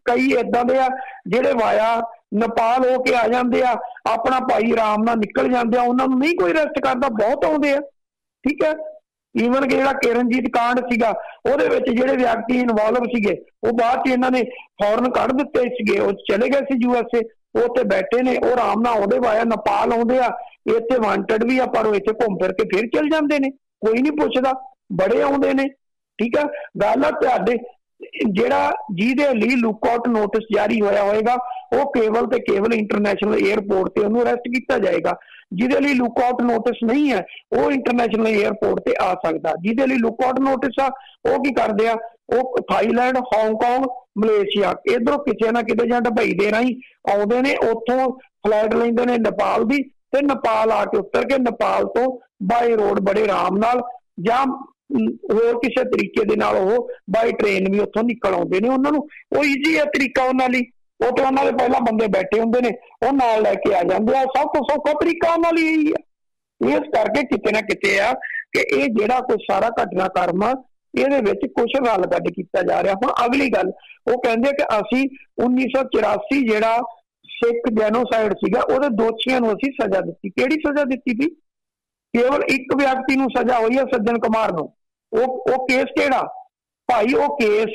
ਕਈ ਏਦਾਂ ਦੇ ਆ ਜਿਹੜੇ ਵਾਇਆ ਨੇਪਾਲ ਹੋ ਕੇ ਆ ਜਾਂਦੇ ਆ, ਆਪਣਾ ਭਾਈ ਆਰਾਮ ਨਾਲ ਨਿਕਲ ਜਾਂਦੇ ਆ, ਉਹਨਾਂ ਨੂੰ ਨਹੀਂ ਕੋਈ ਅਰੈਸਟ ਕਰਦਾ, ਬਹੁਤ ਆਉਂਦੇ ਆ। ਠੀਕ ਹੈ, ਈਵਨ ਕਿ ਜਿਹੜਾ ਕਿਰਨਜੀਤ ਕਾਂਡ ਸੀਗਾ ਉਹਦੇ ਵਿੱਚ ਜਿਹੜੇ ਵਿਅਕਤੀ ਇਨਵੋਲਵ ਸੀਗੇ ਉਹ ਬਾਅਦ ਚ ਇਹਨਾਂ ਨੇ ਫੌਰਨ ਕੱਢ ਦਿੱਤੇ ਸੀਗੇ, ਉਹ ਚਲੇ ਗਏ ਸੀ USA, ਉਹ ਉੱਥੇ ਬੈਠੇ ਨੇ, ਉਹ ਆਰਾਮ ਨਾਲ ਆਉਂਦੇ ਵਾਇਆ ਨੇਪਾਲ ਆਉਂਦੇ ਆ, ਇੱਥੇ ਵਾਂਟਡ ਵੀ ਆ, ਪਰ ਉਹ ਇੱਥੇ ਘੁੰਮ ਫਿਰ ਕੇ ਫਿਰ ਚਲ ਜਾਂਦੇ ਨੇ, ਕੋਈ ਨਹੀਂ ਪੁੱਛਦਾ, ਬੜੇ ਆਉਂਦੇ ਨੇ। ਠੀਕ ਆ, ਗੱਲ ਆ ਤੁਹਾਡੇ ਜਿਹੜਾ ਜਿਹਦੇ ਲਈ ਲੁੱਕਆਊਟ ਨੋਟਿਸ ਜਾਰੀ ਹੋਇਆ ਹੋਏਗਾ ਉਹ ਕੇਵਲ ਤੇ ਕੇਵਲ ਇੰਟਰਨੈਸ਼ਨਲ 에ਅਰਪੋਰਟ ਤੇ ਉਹਨੂੰ ਅਰੈਸਟ ਕੀਤਾ ਜਾਏਗਾ। ਜਿਹਦੇ ਲਈ ਲੁੱਕਆਊਟ ਨੋਟਿਸ ਨਹੀਂ ਹੈ ਉਹ ਇੰਟਰਨੈਸ਼ਨਲ 에ਅਰਪੋਰਟ ਤੇ ਆ ਸਕਦਾ। ਜਿਹਦੇ ਲਈ ਲੁੱਕਆਊਟ ਨੋਟਿਸ ਆ ਉਹ ਕੀ ਕਰਦੇ ਆ, ਉਹ ਥਾਈਲੈਂਡ, ਹਾਂਗਕਾਂਗ, ਮਲੇਸ਼ੀਆ, ਇਧਰੋਂ ਕਿਸੇ ਨਾ ਕਿਤੇ ਜਾਂ ਦੁਬਈ ਦੇ ਰਾਹੀਂ ਆਉਂਦੇ ਨੇ, ਉੱਥੋਂ ਫਲਾਈਟ ਲੈਂਦੇ ਨੇ ਨੇਪਾਲ ਦੀ, ਤੇ ਨੇਪਾਲ ਆ ਕੇ ਉਤਰ ਕੇ ਨੇਪਾਲ ਤੋਂ ਬਾਈ ਰੋਡ ਬੜੇ ਆਰਾਮ ਨਾਲ ਜਾਂ ਹੋਰ ਕਿਸੇ ਤਰੀਕੇ ਦੇ ਨਾਲ ਉਹ ਬਾਈ ਟ੍ਰੇਨ ਵੀ ਉੱਥੋਂ ਨਿਕਲ ਆਉਂਦੇ ਨੇ। ਉਹਨਾਂ ਨੂੰ ਉਹ ਈਜ਼ੀ ਹੈ ਤਰੀਕਾ ਉਹਨਾਂ ਲਈ, ਉਹ ਤੇ ਉਹਨਾਂ ਦੇ ਪਹਿਲਾਂ ਬੰਦੇ ਬੈਠੇ ਹੁੰਦੇ ਨੇ, ਉਹ ਨਾਲ ਲੈ ਕੇ ਆ ਜਾਂਦੇ ਆ। ਸਭ ਤੋਂ ਸੌਖਾ ਤਰੀਕਾ ਉਹਨਾਂ ਲਈ ਇਹੀ ਆ। ਇਸ ਕਰਕੇ ਕਿਤੇ ਨਾ ਕਿਤੇ ਆ ਕਿ ਇਹ ਜਿਹੜਾ ਕੁਛ ਸਾਰਾ ਘਟਨਾਕ੍ਰਮ ਆ ਇਹਦੇ ਵਿੱਚ ਕੁਛ ਰਲ ਗੱਡ ਕੀਤਾ ਜਾ ਰਿਹਾ। ਹੁਣ ਅਗਲੀ ਗੱਲ ਉਹ ਕਹਿੰਦੇ ਕਿ ਅਸੀਂ 1984 ਜਿਹੜਾ ਸਿੱਖ ਜੈਨੋਸਾਈਡ ਸੀਗਾ ਉਹਦੇ ਦੋਸ਼ੀਆਂ ਨੂੰ ਅਸੀਂ ਸਜ਼ਾ ਦਿੱਤੀ। ਕਿਹੜੀ ਸਜ਼ਾ ਦਿੱਤੀ ਸੀ? ਕੇਵਲ ਇੱਕ ਵਿਅਕਤੀ ਨੂੰ ਸਜ਼ਾ ਹੋਈ ਹੈ, ਸੱਜਣ ਕੁਮਾਰ ਨੂੰ। ਉਹ ਕੇਸ ਕਿਹੜਾ ਭਾਈ? ਉਹ ਕੇਸ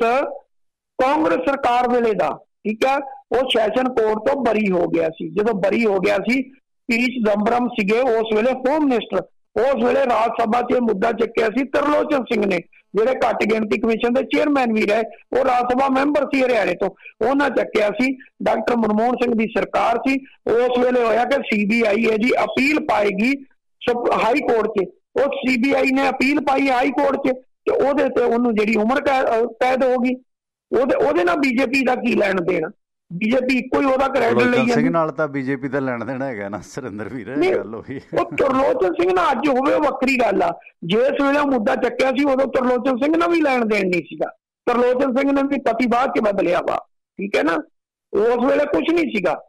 ਕਾਂਗਰਸ ਸਰਕਾਰ ਵੇਲੇ ਦਾ। ਠੀਕ ਹੈ, ਉਹ ਸੈਸ਼ਨ ਕੋਰਟ ਤੋਂ ਬਰੀ ਹੋ ਗਿਆ ਸੀ। ਜਦੋਂ ਬਰੀ ਹੋ ਗਿਆ ਸੀ, ਪੀ ਚਿਦੰਬਰਮ ਸੀਗੇ ਉਸ ਵੇਲੇ ਹੋਮ ਮਿਨਿਸਟਰ, ਉਸ ਵੇਲੇ ਰਾਜ ਸਭਾ 'ਚ ਇਹ ਮੁੱਦਾ ਚੱਕਿਆ ਸੀ ਤਰਲੋਚਨ ਸਿੰਘ ਨੇ, ਜਿਹੜੇ ਘੱਟ ਗਿਣਤੀ ਕਮਿਸ਼ਨ ਦੇ ਚੇਅਰਮੈਨ ਵੀ ਰਹੇ, ਉਹ ਰਾਜ ਸਭਾ ਮੈਂਬਰ ਸੀ ਹਰਿਆਣੇ ਤੋਂ, ਉਹਨਾਂ ਚੱਕਿਆ ਸੀ। ਡਾਕਟਰ ਮਨਮੋਹਨ ਸਿੰਘ ਦੀ ਸਰਕਾਰ ਸੀ, ਉਸ ਵੇਲੇ ਹੋਇਆ ਕਿ CBI ਇਹਦੀ ਅਪੀਲ ਪਾਏਗੀ ਹਾਈ ਕੋਰਟ 'ਚ। ਉਹ CBI ਨੇ ਅਪੀਲ ਪਾਈ ਹਾਈ ਕੋਰਟ 'ਚ ਤੇ ਉਹਦੇ ਤੇ ਉਹਨੂੰ ਜਿਹੜੀ ਉਮਰ ਕੈਦ ਹੋ ਗਈ। ਉਹਦੇ ਨਾਲ BJP ਦਾ ਕੀ ਲੈਣ ਦੇਣਾ? BJP ਇੱਕੋ ਹੀ ਉਹਦਾ ਕ੍ਰੈਡਿਟ ਲਈ ਜਾਂਦੀ। ਸਿੰਘ ਨਾਲ ਤਾਂ BJP ਦਾ ਲੈਣ ਦੇਣਾ ਹੈਗਾ ਨਾ ਸੁਰਿੰਦਰ ਵੀਰ, ਗੱਲ ਉਹੀ। ਉਹ ਤਰਲੋਚਨ ਸਿੰਘ ਨਾਲ ਅੱਜ ਹੋਵੇ ਉਹ ਵੱਖਰੀ ਗੱਲ ਆ, ਜਿਸ ਵੇਲੇ ਉਹ ਮੁੱਦਾ ਚੱਕਿਆ ਸੀ ਉਦੋਂ ਤਰਲੋਚਨ ਸਿੰਘ ਨਾਲ ਵੀ ਲੈਣ ਦੇਣ ਨਹੀਂ ਸੀਗਾ। ਤਰਲੋਚਨ ਸਿੰਘ ਨੇ ਵੀ ਪਤੀ ਬਾਅਦ 'ਚ ਬਦਲਿਆ ਵਾ, ਠੀਕ ਹੈ ਨਾ, ਉਸ ਵੇਲੇ ਕੁਛ ਨਹੀਂ ਸੀਗਾ,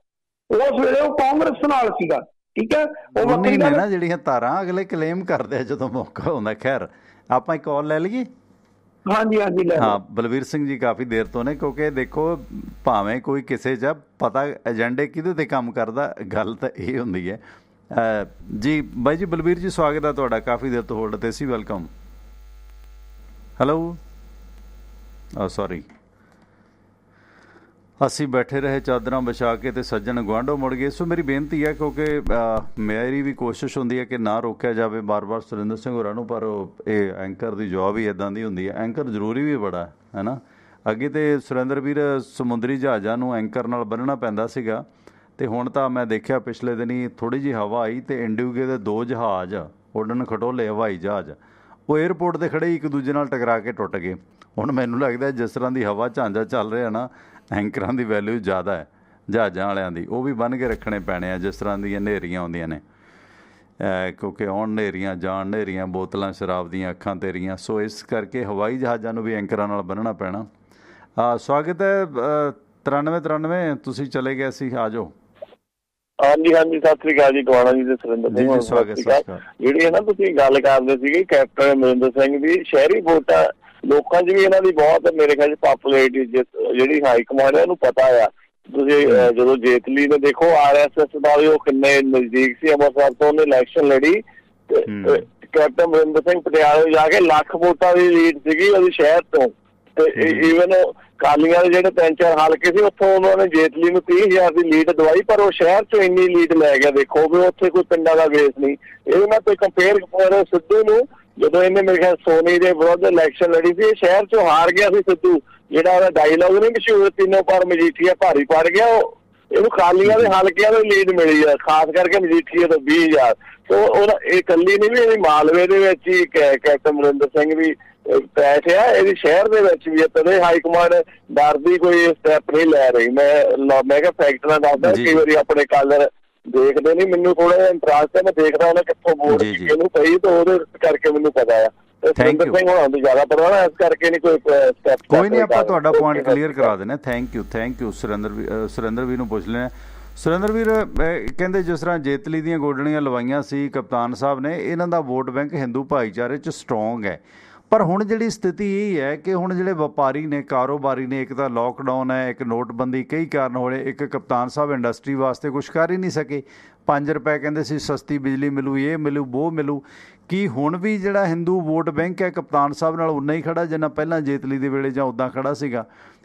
ਉਸ ਵੇਲੇ ਉਹ ਕਾਂਗਰਸ ਨਾਲ ਸੀਗਾ। ਠੀਕ ਹੈ, ਉਹ ਵੱਖਰੀ ਗੱਲ ਨਾ, ਜਿਹੜੀਆਂ ਤਾਰਾਂ ਅਗਲੇ ਕਲੇਮ ਕਰਦੇ ਆ ਜਦੋਂ ਮੌਕਾ ਹੁੰਦਾ। ਖੈਰ ਆਪਾਂ ਇੱਕ ਕਾਲ ਲੈ ਲਈਏ। ਹਾਂਜੀ ਹਾਂਜੀ ਲੈ। ਹਾਂ, ਬਲਵੀਰ ਸਿੰਘ ਜੀ ਕਾਫੀ ਦੇਰ ਤੋਂ ਨੇ, ਕਿਉਂਕਿ ਦੇਖੋ ਭਾਵੇਂ ਕੋਈ ਕਿਸੇ 'ਚ ਪਤਾ ਏਜੰਡੇ ਕਿਹਦੇ ਤੇ ਕੰਮ ਕਰਦਾ, ਗੱਲ ਤਾਂ ਇਹ ਹੁੰਦੀ ਹੈ ਜੀ। ਬਾਈ ਜੀ ਬਲਵੀਰ ਜੀ ਸਵਾਗਤ ਹੈ ਤੁਹਾਡਾ, ਕਾਫੀ ਦੇਰ ਤੋਂ ਹੋਲਡ ਤੇ ਸੀ, ਵੈਲਕਮ। ਹੈਲੋ, ਸੌਰੀ, ਅਸੀਂ ਬੈਠੇ ਰਹੇ ਚਾਦਰਾਂ ਵਿਛਾ ਕੇ ਤੇ ਸੱਜਣ ਗੁਆਂਢੋਂ ਮੁੜ ਗਏ। ਸੋ ਮੇਰੀ ਬੇਨਤੀ ਹੈ, ਕਿਉਂਕਿ ਮੇਰੀ ਵੀ ਕੋਸ਼ਿਸ਼ ਹੁੰਦੀ ਹੈ ਕਿ ਨਾ ਰੋਕਿਆ ਜਾਵੇ ਬਾਰ-ਬਾਰ ਸੁਰਿੰਦਰ ਸਿੰਘ ਹੋਰਾਂ ਨੂੰ, ਪਰ ਇਹ ਐਂਕਰ ਦੀ ਜੋਬ ਹੀ ਇੱਦਾਂ ਦੀ ਹੁੰਦੀ ਹੈ। ਐਂਕਰ ਜ਼ਰੂਰੀ ਵੀ ਬੜਾ ਹੈ ਨਾ। ਅੱਗੇ ਤੇ ਸੁਰਿੰਦਰ ਵੀਰ ਸਮੁੰਦਰੀ ਜਹਾਜ਼ਾਂ ਨੂੰ ਐਂਕਰ ਨਾਲ ਬੰਨ੍ਹਣਾ ਪੈਂਦਾ ਸੀਗਾ, ਤੇ ਹੁਣ ਤਾਂ ਮੈਂ ਦੇਖਿਆ ਪਿਛਲੇ ਦਿਨੀ ਥੋੜ੍ਹੀ ਜਿਹੀ ਹਵਾ ਆਈ ਤੇ ਇੰਡੀਗੋ ਦੇ 2 ਜਹਾਜ਼ ਉੱਡਣ ਖਟੋਲੇ ਹਵਾਈ ਜਹਾਜ਼ ਉਹ ਏਅਰਪੋਰਟ 'ਤੇ ਖੜੇ ਇੱਕ ਦੂਜੇ ਨਾਲ ਟਕਰਾ ਕੇ ਟੁੱਟ ਗਏ। ਹੁਣ ਮੈਨੂੰ ਲੱਗਦਾ ਜਿਸ ਤਰ੍ਹਾਂ ਦੀ ਹਵਾ ਝਾਂਜਾ ਚੱਲ ਰਿਹਾ ਨਾ, ਐਂਕਰਾਂ ਦੀ ਵੈਲਿਊ ਜ਼ਿਆਦਾ ਹੈ ਜਹਾਜ਼ਾਂ ਵਾਲਿਆਂ ਦੀ, ਉਹ ਵੀ ਬੰਨ੍ਹ ਕੇ ਰੱਖਣੇ ਪੈਣੇ ਆ ਜਿਸ ਤਰ੍ਹਾਂ ਦੀਆਂ ਹਨੇਰੀਆਂ ਆਉਂਦੀਆਂ ਨੇ, ਕਿਉਂਕਿ ਆਉਣ ਹਨੇਰੀਆਂ ਜਾਣ ਹਨੇਰੀਆਂ, ਬੋਤਲਾਂ ਸ਼ਰਾਬ ਦੀਆਂ ਅੱਖਾਂ ਤੇਰੀਆਂ। ਸੋ ਇਸ ਕਰਕੇ ਹਵਾਈ ਜਹਾਜ਼ਾਂ ਨੂੰ ਵੀ ਐਂਕਰਾਂ ਨਾਲ ਬੰਨ੍ਹਣਾ ਪੈਣਾ। ਸਵਾਗਤ ਹੈ 93 ਤੁਸੀਂ ਚਲੇ ਗਏ ਸੀ, ਆ ਜਾਓ। ਹਾਂਜੀ ਹਾਂਜੀ, ਸਤਿ ਸ੍ਰੀ ਅਕਾਲ ਜੀ ਗਵਾਣਾ ਜੀ ਤੇ ਸੁਰਿੰਦਰ ਸਿੰਘ। ਸਵਾਗਤ। ਜਿਹੜੀ ਹੈ ਨਾ ਤੁਸੀਂ ਗੱਲ ਕਰਦੇ ਸੀਗੇ ਕੈਪਟਨ ਅਮਰਿੰਦਰ ਸਿੰਘ ਦੀ, ਸ਼ਹਿਰੀ ਵੋਟਾਂ ਲੋਕਾਂ 'ਚ ਵੀ ਇਹਨਾਂ ਦੀ ਬਹੁਤ ਮੇਰੇ ਖਿਆਲ 'ਚ ਪਾਪੂਲੈਰਿਟੀ ਜਿਹੜੀ ਹਾਈ ਕਮਾਂਡ ਹੈ ਉਹਨੂੰ ਪਤਾ ਆ। ਤੁਸੀਂ ਜਦੋਂ ਜੇਤਲੀ ਨੇ ਦੇਖੋ RSS ਦਾ ਵੀ ਉਹ ਕਿੰਨੇ ਨਜ਼ਦੀਕ ਸੀ ਅੰਮ੍ਰਿਤਸਰ ਤੋਂ, ਉਹਨੇ ਇਲੈਕਸ਼ਨ ਲੜੀ ਤੇ ਕੈਪਟਨ ਅਮਰਿੰਦਰ ਸਿੰਘ ਪਟਿਆਲੇ ਜਾ ਕੇ ਲੱਖ ਵੋਟਾਂ ਦੀ ਲੀਡ ਸੀਗੀ ਉਹਦੀ ਸ਼ਹਿਰ ਤੋਂ। ਤੇ ਈਵਨ ਕਾਲੀਆਂ ਦੇ ਜਿਹੜੇ 3-4 ਹਲਕੇ ਸੀ ਉੱਥੋਂ ਉਹਨਾਂ ਨੇ ਜੇਤਲੀ ਨੂੰ 30,000 ਦੀ ਲੀਡ ਦਵਾਈ, ਪਰ ਉਹ ਸ਼ਹਿਰ 'ਚੋਂ ਇੰਨੀ ਲੀਡ ਲੈ ਗਿਆ। ਦੇਖੋ ਵੀ ਉੱਥੇ ਕੋਈ ਪਿੰਡਾਂ ਦਾ ਬੇਸ ਨਹੀਂ। ਇਹਦੇ ਨਾਲ ਕੋਈ ਕੰਪੇਅਰ ਕਰੋ ਸਿੱਧੂ ਨੂੰ, ਜਦੋਂ ਇਹਨੇ ਮੇਰੇ ਖਿਆਲ ਸੋਨੀ ਦੇ ਵਿਰੁੱਧ ਇਲੈਕਸ਼ਨ ਲੜੀ ਸੀ, ਸ਼ਹਿਰ 'ਚੋਂ ਹਾਰ ਗਿਆ ਸੀ ਸਿੱਧੂ। ਜਿਹੜਾ ਉਹਦਾ ਡਾਇਲੋਗ ਨਹੀਂ ਮਸ਼ਹੂਰ, ਤਿੰਨੋਂ ਪਰ ਮਜੀਠੀਆ ਭਾਰੀ ਪੜ ਗਿਆ, ਉਹ ਇਹਨੂੰ ਖਾਲੀਆਂ ਦੇ ਹਲਕਿਆਂ ਦੀ ਲੀਡ ਮਿਲੀ ਆ, ਖਾਸ ਕਰਕੇ ਮਜੀਠੀਆ ਤੋਂ 20,000। ਸੋ ਉਹਦਾ ਇਹ ਇਕੱਲੀ ਨਹੀਂ ਵੀ ਇਹਦੀ ਮਾਲਵੇ ਦੇ ਵਿੱਚ ਹੀ ਕੈਪਟਨ ਅਮਰਿੰਦਰ ਸਿੰਘ ਵੀ ਪੈਠ ਆ, ਇਹਦੀ ਸ਼ਹਿਰ ਦੇ ਵਿੱਚ ਵੀ ਤਦੇ ਹਾਈ ਕਮਾਂਡ ਡਰਦੀ ਕੋਈ ਸਟੈਪ ਨਹੀਂ ਲੈ ਰਹੀ। ਮੈਂ ਕਿਹਾ ਫੈਕਟਰਾਂ ਦੱਸਦਾ, ਕਈ ਵਾਰੀ ਆਪਣੇ ਕਾਲਰ ਦੇਖਦੇ ਨਹੀਂ, ਮੈਨੂੰ ਥੋੜਾ ਜਿਹਾ ਇੰਟਰਸਟ ਹੈ, ਮੈਂ ਦੇਖਦਾ ਉਹਨੇ ਕਿੱਥੋਂ ਵੋਟ ਇਹਨੂੰ ਪਈ ਤੇ ਉਹਦੇ ਕਰਕੇ ਮੈਨੂੰ ਪਤਾ ਆ। ਸੁਰਿੰਦਰ ਸਿੰਘ ਹੋਣਾ ਦੀ ਜ਼ਿਆਦਾ ਪਤਾ ਨਾ, ਇਸ ਕਰਕੇ ਨਹੀਂ ਕੋਈ ਸਟੈਪ। ਕੋਈ ਨਹੀਂ, ਆਪਾਂ ਤੁਹਾਡਾ ਪੁਆਇੰਟ ਕਲੀਅਰ ਕਰਾ ਦਿੰਦੇ। ਥੈਂਕ ਯੂ ਸੁਰਿੰਦਰ ਵੀਰ ਨੂੰ ਪੁੱਛ ਲੈਣਾ। ਸੁਰਿੰਦਰ ਵੀਰ ਕਹਿੰਦੇ ਜਿਸ ਤਰ੍ਹਾਂ ਜੇਤਲੀ ਦੀਆਂ ਗੋਡਣੀਆਂ ਲਵਾਈਆਂ ਸੀ ਕਪਤਾਨ ਸਾਹਿਬ ਨੇ, ਇਹਨਾਂ ਦਾ ਵੋਟ ਬੈਂਕ ਹਿੰਦੂ ਭਾਈਚਾਰੇ 'ਚ ਸਟਰੋਂਗ ਹੈ। ਪਰ ਹੁਣ ਜਿਹੜੀ ਸਥਿਤੀ ਇਹ ਹੈ ਕਿ ਹੁਣ ਜਿਹੜੇ ਵਪਾਰੀ ਨੇ, ਕਾਰੋਬਾਰੀ ਨੇ, ਇੱਕ ਤਾਂ ਲੋਕਡਾਊਨ ਹੈ, ਇੱਕ ਨੋਟਬੰਦੀ, ਕਈ ਕਾਰਨ ਹੋਏ, ਇੱਕ ਕਪਤਾਨ ਸਾਹਿਬ ਇੰਡਸਟਰੀ ਵਾਸਤੇ ਕੁਛ ਕਰ ਹੀ ਨਹੀਂ ਸਕੇ। 5 ਰੁਪਏ ਕਹਿੰਦੇ ਸੀ ਸਸਤੀ ਬਿਜਲੀ ਮਿਲੂ, ਇਹ ਮਿਲੂ, ਉਹ ਮਿਲੂ। ਕੀ ਹੁਣ ਵੀ ਜਿਹੜਾ ਹਿੰਦੂ ਵੋਟ ਬੈਂਕ ਹੈ ਕਪਤਾਨ ਸਾਹਿਬ ਨਾਲ ਉਨਾ ਹੀ ਖੜਾ ਜਿੰਨਾ ਪਹਿਲਾਂ ਜੇਤਲੀ ਦੇ ਵੇਲੇ ਜਾਂ ਉੱਦਾਂ ਖੜਾ ਸੀਗਾ?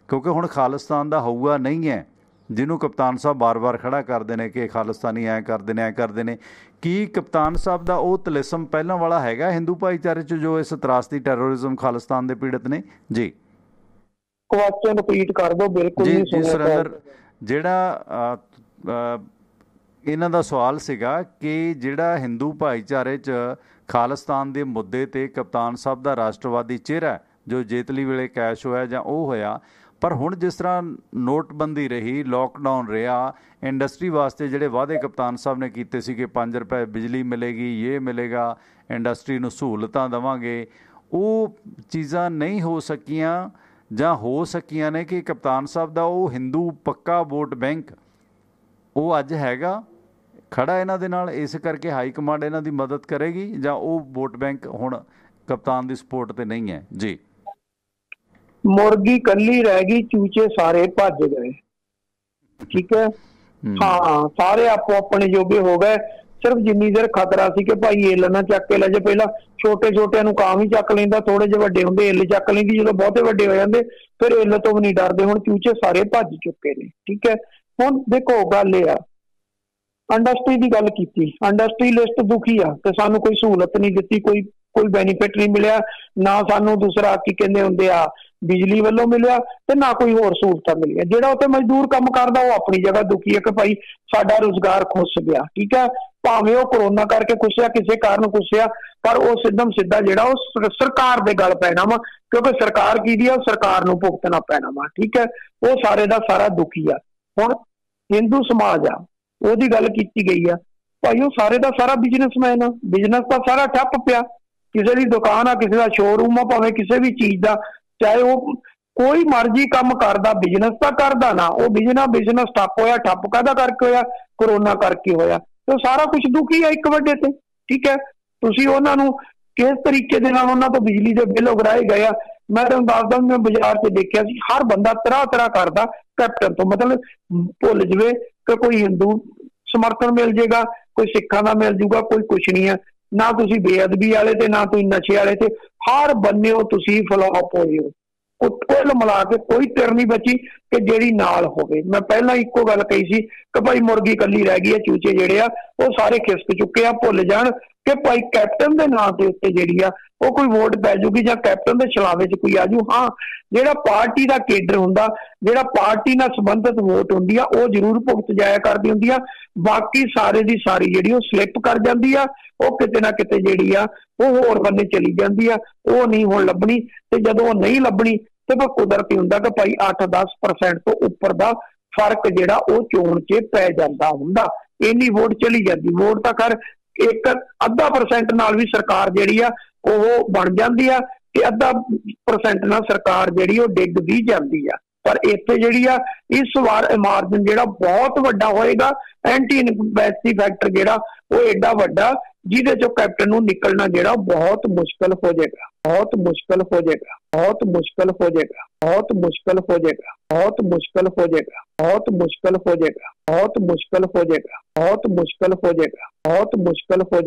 ਕਿਉਂਕਿ ਹੁਣ ਖਾਲਿਸਤਾਨ ਦਾ ਹਊਆ ਨਹੀਂ ਹੈ ਜਿਹਨੂੰ ਕਪਤਾਨ ਸਾਹਿਬ ਬਾਰ-ਬਾਰ ਖੜਾ ਕਰਦੇ ਨੇ ਕਿ ਖਾਲਿਸਤਾਨੀ ਐਂ ਕਰਦੇ ਨੇ, ਐਂ ਕਰਦੇ ਨੇ। ਕੀ ਕਪਤਾਨ ਸਾਹਿਬ ਦਾ ਉਹ ਤਲਿਸਮ ਪਹਿਲਾਂ ਵਾਲਾ ਹੈਗਾ ਹਿੰਦੂ ਭਾਈਚਾਰੇ 'ਚ ਜੋ ਇਸ ਤਰਾਸਦੀ ਟੈਰੋਰਿਜ਼ਮ ਖਾਲਿਸਤਾਨ ਦੇ ਪੀੜਤ ਨੇ? ਜੀ ਕੁਐਸਚਨ ਰਿਪੀਟ ਕਰ ਦਿਓ। ਬਿਲਕੁਲ ਜੀ ਨਹੀਂ ਜੀ ਸੁਣਿਆ ਸੁਰਿੰਦਰ, ਜਿਹੜਾ ਇਹਨਾਂ ਦਾ ਸਵਾਲ ਸੀਗਾ ਕਿ ਜਿਹੜਾ ਹਿੰਦੂ ਭਾਈਚਾਰੇ 'ਚ ਖਾਲਿਸਤਾਨ ਦੇ ਮੁੱਦੇ 'ਤੇ ਕਪਤਾਨ ਸਾਹਿਬ ਦਾ ਰਾਸ਼ਟਰਵਾਦੀ ਚਿਹਰਾ ਜੋ ਜੇਤਲੀ ਵੇਲੇ ਕੈਸ਼ ਹੋਇਆ ਜਾਂ ਉਹ ਹੋਇਆ, ਪਰ ਹੁਣ ਜਿਸ ਤਰ੍ਹਾਂ ਨੋਟਬੰਦੀ ਰਹੀ, ਲੋਕਡਾਊਨ ਰਿਹਾ, ਇੰਡਸਟਰੀ ਵਾਸਤੇ ਜਿਹੜੇ ਵਾਅਦੇ ਕਪਤਾਨ ਸਾਹਿਬ ਨੇ ਕੀਤੇ ਸੀ ਕਿ 5 ਰੁਪਏ ਬਿਜਲੀ ਮਿਲੇਗੀ, ਇਹ ਮਿਲੇਗਾ, ਇੰਡਸਟਰੀ ਨੂੰ ਸਹੂਲਤਾਂ ਦੇਵਾਂਗੇ, ਉਹ ਚੀਜ਼ਾਂ ਨਹੀਂ ਹੋ ਸਕੀਆਂ ਜਾਂ ਹੋ ਸਕੀਆਂ ਨੇ ਕਿ ਕਪਤਾਨ ਸਾਹਿਬ ਦਾ ਉਹ ਹਿੰਦੂ ਪੱਕਾ ਵੋਟ ਬੈਂਕ ਉਹ ਅੱਜ ਹੈਗਾ ਖੜਾ ਇਹਨਾਂ ਦੇ ਨਾਲ, ਇਸ ਕਰਕੇ ਹਾਈ ਕਮਾਂਡ ਇਹਨਾਂ ਦੀ ਮਦਦ ਕਰੇਗੀ, ਜਾਂ ਉਹ ਵੋਟ ਬੈਂਕ ਹੁਣ ਕਪਤਾਨ ਦੀ ਸਪੋਰਟ ਤੇ ਨਹੀਂ ਹੈ? ਜੀ ਮੁਰਗੀ ਕੱਲੀ ਰਹਿ ਗਈ, ਚੂਚੇ ਸਾਰੇ ਭੱਜ ਗਏ। ਠੀਕ ਹੈ, ਹਾਂ, ਸਾਰੇ ਆਪੋ ਆਪਣੇ ਜੋਗੇ ਹੋ ਗਏ। ਸਿਰਫ ਜਿੰਨੀ ਦੇਰ ਖਤਰਾ ਸੀ ਕਿ ਭਾਈ ਇੱਲ ਨਾ ਚੱਕ ਕੇ ਲੈ ਜੇ, ਪਹਿਲਾਂ ਛੋਟੇ ਛੋਟਿਆਂ ਨੂੰ ਕਾਂ ਵੀ ਚੱਕ ਲੈਂਦਾ, ਥੋੜੇ ਜਿਹੇ ਵੱਡੇ ਹੁੰਦੇ ਇੱਲ ਚੱਕ ਲੈਂਦੀ, ਜਦੋਂ ਬਹੁਤੇ ਵੱਡੇ ਹੋ ਜਾਂਦੇ ਫਿਰ ਇੱਲ ਤੋਂ ਵੀ ਨਹੀਂ ਡਰਦੇ। ਹੁਣ ਚੂਚੇ ਸਾਰੇ ਭੱਜ ਚੁੱਕੇ ਨੇ। ਠੀਕ ਹੈ, ਹੁਣ ਦੇਖੋ ਗੱਲ ਇਹ ਆ, ਇੰਡਸਟਰੀ ਦੀ ਗੱਲ ਕੀਤੀ, ਇੰਡਸਟਰੀਲਿਸਟ ਦੁਖੀ ਆ ਕਿ ਸਾਨੂੰ ਕੋਈ ਸਹੂਲਤ ਨਹੀਂ ਦਿੱਤੀ, ਕੋਈ ਬੈਨੀਫਿਟ ਨਹੀਂ ਮਿਲਿਆ, ਨਾ ਸਾਨੂੰ ਦੂਸਰਾ ਕੀ ਕਹਿੰਦੇ ਹੁੰਦੇ ਆ ਬਿਜਲੀ ਵੱਲੋਂ ਮਿਲਿਆ ਤੇ ਨਾ ਕੋਈ ਹੋਰ ਸਹੂਲਤਾਂ ਮਿਲੀਆਂ। ਜਿਹੜਾ ਉੱਥੇ ਮਜ਼ਦੂਰ ਕੰਮ ਕਰਦਾ ਉਹ ਆਪਣੀ ਜਗ੍ਹਾ ਦੁਖੀ ਹੈ ਕਿ ਭਾਈ ਸਾਡਾ ਰੁਜ਼ਗਾਰ ਖੁੱਸ ਗਿਆ। ਠੀਕ ਹੈ, ਭਾਵੇਂ ਉਹ ਕਰੋਨਾ ਕਰਕੇ ਖੁੱਸਿਆ, ਕਿਸੇ ਕਾਰਨ ਖੁੱਸਿਆ, ਪਰ ਉਹ ਸਿੱਧਾ ਜਿਹੜਾ ਉਹ ਸਰਕਾਰ ਦੇ ਗਲ ਪੈਣਾ ਵਾ, ਕਿਉਂਕਿ ਸਰਕਾਰ ਕੀ ਆ, ਸਰਕਾਰ ਨੂੰ ਭੁਗਤਣਾ ਪੈਣਾ ਵਾ। ਠੀਕ ਹੈ, ਉਹ ਸਾਰੇ ਦਾ ਸਾਰਾ ਦੁਖੀ ਆ। ਹੁਣ ਹਿੰਦੂ ਸਮਾਜ ਆ, ਉਹਦੀ ਗੱਲ ਕੀਤੀ ਗਈ ਆ, ਭਾਈ ਉਹ ਸਾਰੇ ਦਾ ਸਾਰਾ ਬਿਜ਼ਨਸਮੈਨ ਆ, ਬਿਜ਼ਨਸ ਤਾਂ ਸਾਰਾ ਠੱਪ ਪਿਆ। ਕਿਸੇ ਦੀ ਦੁਕਾਨ ਆ, ਕਿਸੇ ਦਾ ਸ਼ੋਰੂਮ ਆ, ਭਾਵੇਂ ਕਿਸੇ ਵੀ ਚੀਜ਼ ਦਾ, ਚਾਹੇ ਉਹ ਕੋਈ ਮਰਜ਼ੀ ਕੰਮ ਕਰਦਾ, ਬਿਜ਼ਨਸ ਤਾਂ ਕਰਦਾ ਨਾ, ਉਹ ਬਿਜ਼ਨਸ ਠੱਪ ਹੋਇਆ। ਠੱਪ ਕਾਹਦਾ ਕਰਕੇ ਹੋਇਆ? ਕਰੋਨਾ ਕਰਕੇ ਹੋਇਆ। ਤੇ ਸਾਰਾ ਕੁਝ ਦੁਖੀ ਆ ਇੱਕ ਵੱਡੇ ਤੇ। ਠੀਕ ਹੈ, ਤੁਸੀਂ ਉਹਨਾਂ ਨੂੰ ਕਿਸ ਤਰੀਕੇ ਦੇ ਨਾਲ ਉਹਨਾਂ ਤੋਂ ਬਿਜਲੀ ਦੇ ਬਿੱਲ ਉਗਰਾਏ ਗਏ ਆ। ਮੈਂ ਤੁਹਾਨੂੰ ਦੱਸਦਾ, ਮੈਂ ਬਾਜ਼ਾਰ 'ਚ ਦੇਖਿਆ ਸੀ, ਹਰ ਬੰਦਾ ਤਰ੍ਹਾਂ ਕਰਦਾ ਕੈਪਟਨ ਤੋਂ, ਮਤਲਬ ਭੁੱਲ ਜਵੇ ਕਿ ਕੋਈ ਹਿੰਦੂ ਸਮਰਥਨ ਮਿਲ ਜੇਗਾ, ਕੋਈ ਸਿੱਖਾਂ ਦਾ ਮਿਲ ਜੂਗਾ, ਕੋਈ ਕੁਛ ਨਹੀਂ ਹੈ। ਨਾ ਤੁਸੀਂ ਬੇਅਦਬੀ ਵਾਲੇ ਤੇ ਨਾ ਤੁਸੀਂ ਨਸ਼ੇ ਵਾਲੇ ਤੇ, ਹਰ ਬੰਨਿਓ ਤੁਸੀਂ ਫਲੋਪ ਹੋਏ ਹੋ। ਕੁੱਲ ਮਿਲਾ ਕੇ ਕੋਈ ਧਿਰ ਨਹੀਂ ਬਚੀ ਕਿ ਜਿਹੜੀ ਨਾਲ ਹੋਵੇ। ਮੈਂ ਪਹਿਲਾਂ ਇੱਕੋ ਗੱਲ ਕਹੀ ਸੀ ਕਿ ਭਾਈ ਮੁਰਗੀ ਕੱਲੀ ਰਹਿ ਗਈ ਹੈ, ਚੂਚੇ ਜਿਹੜੇ ਆ ਉਹ ਸਾਰੇ ਖਿਸਕ ਚੁੱਕੇ ਆ। ਭੁੱਲ ਜਾਣ ਕਿ ਭਾਈ ਕੈਪਟਨ ਦੇ ਨਾਂ ਦੇ ਉੱਤੇ ਜਿਹੜੀ ਆ ਉਹ ਕੋਈ ਵੋਟ ਪੈ ਜੂਗੀ ਜਾਂ ਕੈਪਟਨ ਦੇ ਛਲਾਵੇ 'ਚ ਕੋਈ ਆਜੂ। ਹਾਂ, ਜਿਹੜਾ ਪਾਰਟੀ ਦਾ ਕੇਡਰ ਹੁੰਦਾ, ਜਿਹੜਾ ਪਾਰਟੀ ਨਾਲ ਸੰਬੰਧਿਤ ਵੋਟ ਹੁੰਦੀ ਆ, ਉਹ ਜ਼ਰੂਰ ਭੁਗਤ ਜਾਇਆ ਕਰਦੀ ਹੁੰਦੀ ਆ। ਬਾਕੀ ਸਾਰੇ ਦੀ ਸਾਰੀ ਜਿਹੜੀ ਉਹ ਸਲਿੱਪ ਕਰ ਜਾਂਦੀ ਆ, ਉਹ ਕਿਤੇ ਨਾ ਕਿਤੇ ਜਿਹੜੀ ਆ ਉਹ ਹੋਰ ਬੰਨੇ ਚਲੀ ਜਾਂਦੀ ਆ, ਉਹ ਨਹੀਂ ਹੁਣ ਲੱਭਣੀ। ਤੇ ਜਦੋਂ ਉਹ ਨਹੀਂ ਲੱਭਣੀ ਤੇ ਫਿਰ ਕੁਦਰਤੀ ਹੁੰਦਾ ਕਿ ਭਾਈ 8-10% ਤੋਂ ਉੱਪਰ ਦਾ ਫਰਕ ਜਿਹੜਾ ਉਹ ਚੋਣ 'ਚ ਪੈ ਜਾਂਦਾ ਹੁੰਦਾ, ਇੰਨੀ ਵੋਟ ਚਲੀ ਜਾਂਦੀ। ਵੋਟ ਤਾਂ ਖੈਰ 1-ਅੱਧਾ% ਨਾਲ ਵੀ ਸਰਕਾਰ ਜਿਹੜੀ ਆ ਉਹ ਬਣ ਜਾਂਦੀ ਆ, ਤੇ 1% ਨਾਲ ਸਰਕਾਰ ਜਿਹੜੀ ਉਹ ਡਿੱਗ ਵੀ ਜਾਂਦੀ ਆ। ਪਰ ਇੱਥੇ ਜਿਹੜੀ ਆ ਇਸ ਵਾਰ ਮਾਰਜਨ ਜਿਹੜਾ ਬਹੁਤ ਵੱਡਾ ਹੋਏਗਾ, ਐਂਟੀ ਇਨਕੰਬੈਂਸੀ ਫੈਕਟਰ ਜਿਹੜਾ ਉਹ ਐਡਾ ਵੱਡਾ, ਜਿਹਦੇ ਚੋਂ ਕੈਪਟਨ ਨੂੰ ਨਿਕਲਣਾ ਜਿਹੜਾ ਬਹੁਤ ਮੁਸ਼ਕਲ ਹੋ ਜਾਏਗਾ, ਬਹੁਤ ਮੁਸ਼ਕਲ ਹੋ ਜਾਏਗਾ, ਬਹੁਤ ਮੁਸ਼ਕਲ ਹੋ ਜਾਏਗਾ, ਬਹੁਤ ਮੁਸ਼ਕਲ ਹੋ ਜਾਏਗਾ, ਬਹੁਤ ਮੁਸ਼ਕਲ ਹੋ ਜਾਏਗਾ, ਬਹੁਤ ਮੁਸ਼ਕਲ ਹੋ ਜਾਏਗਾ, ਬਹੁਤ ਮੁਸ਼ਕਲ ਹੋ ਜਾਏਗਾ, ਬਹੁਤ ਮੁਸ਼ਕਲ ਹੋ ਜਾਏਗਾ, ਬਹੁਤ ਮੁਸ਼ਕਲ ਹੋ ਜਾਏਗਾ।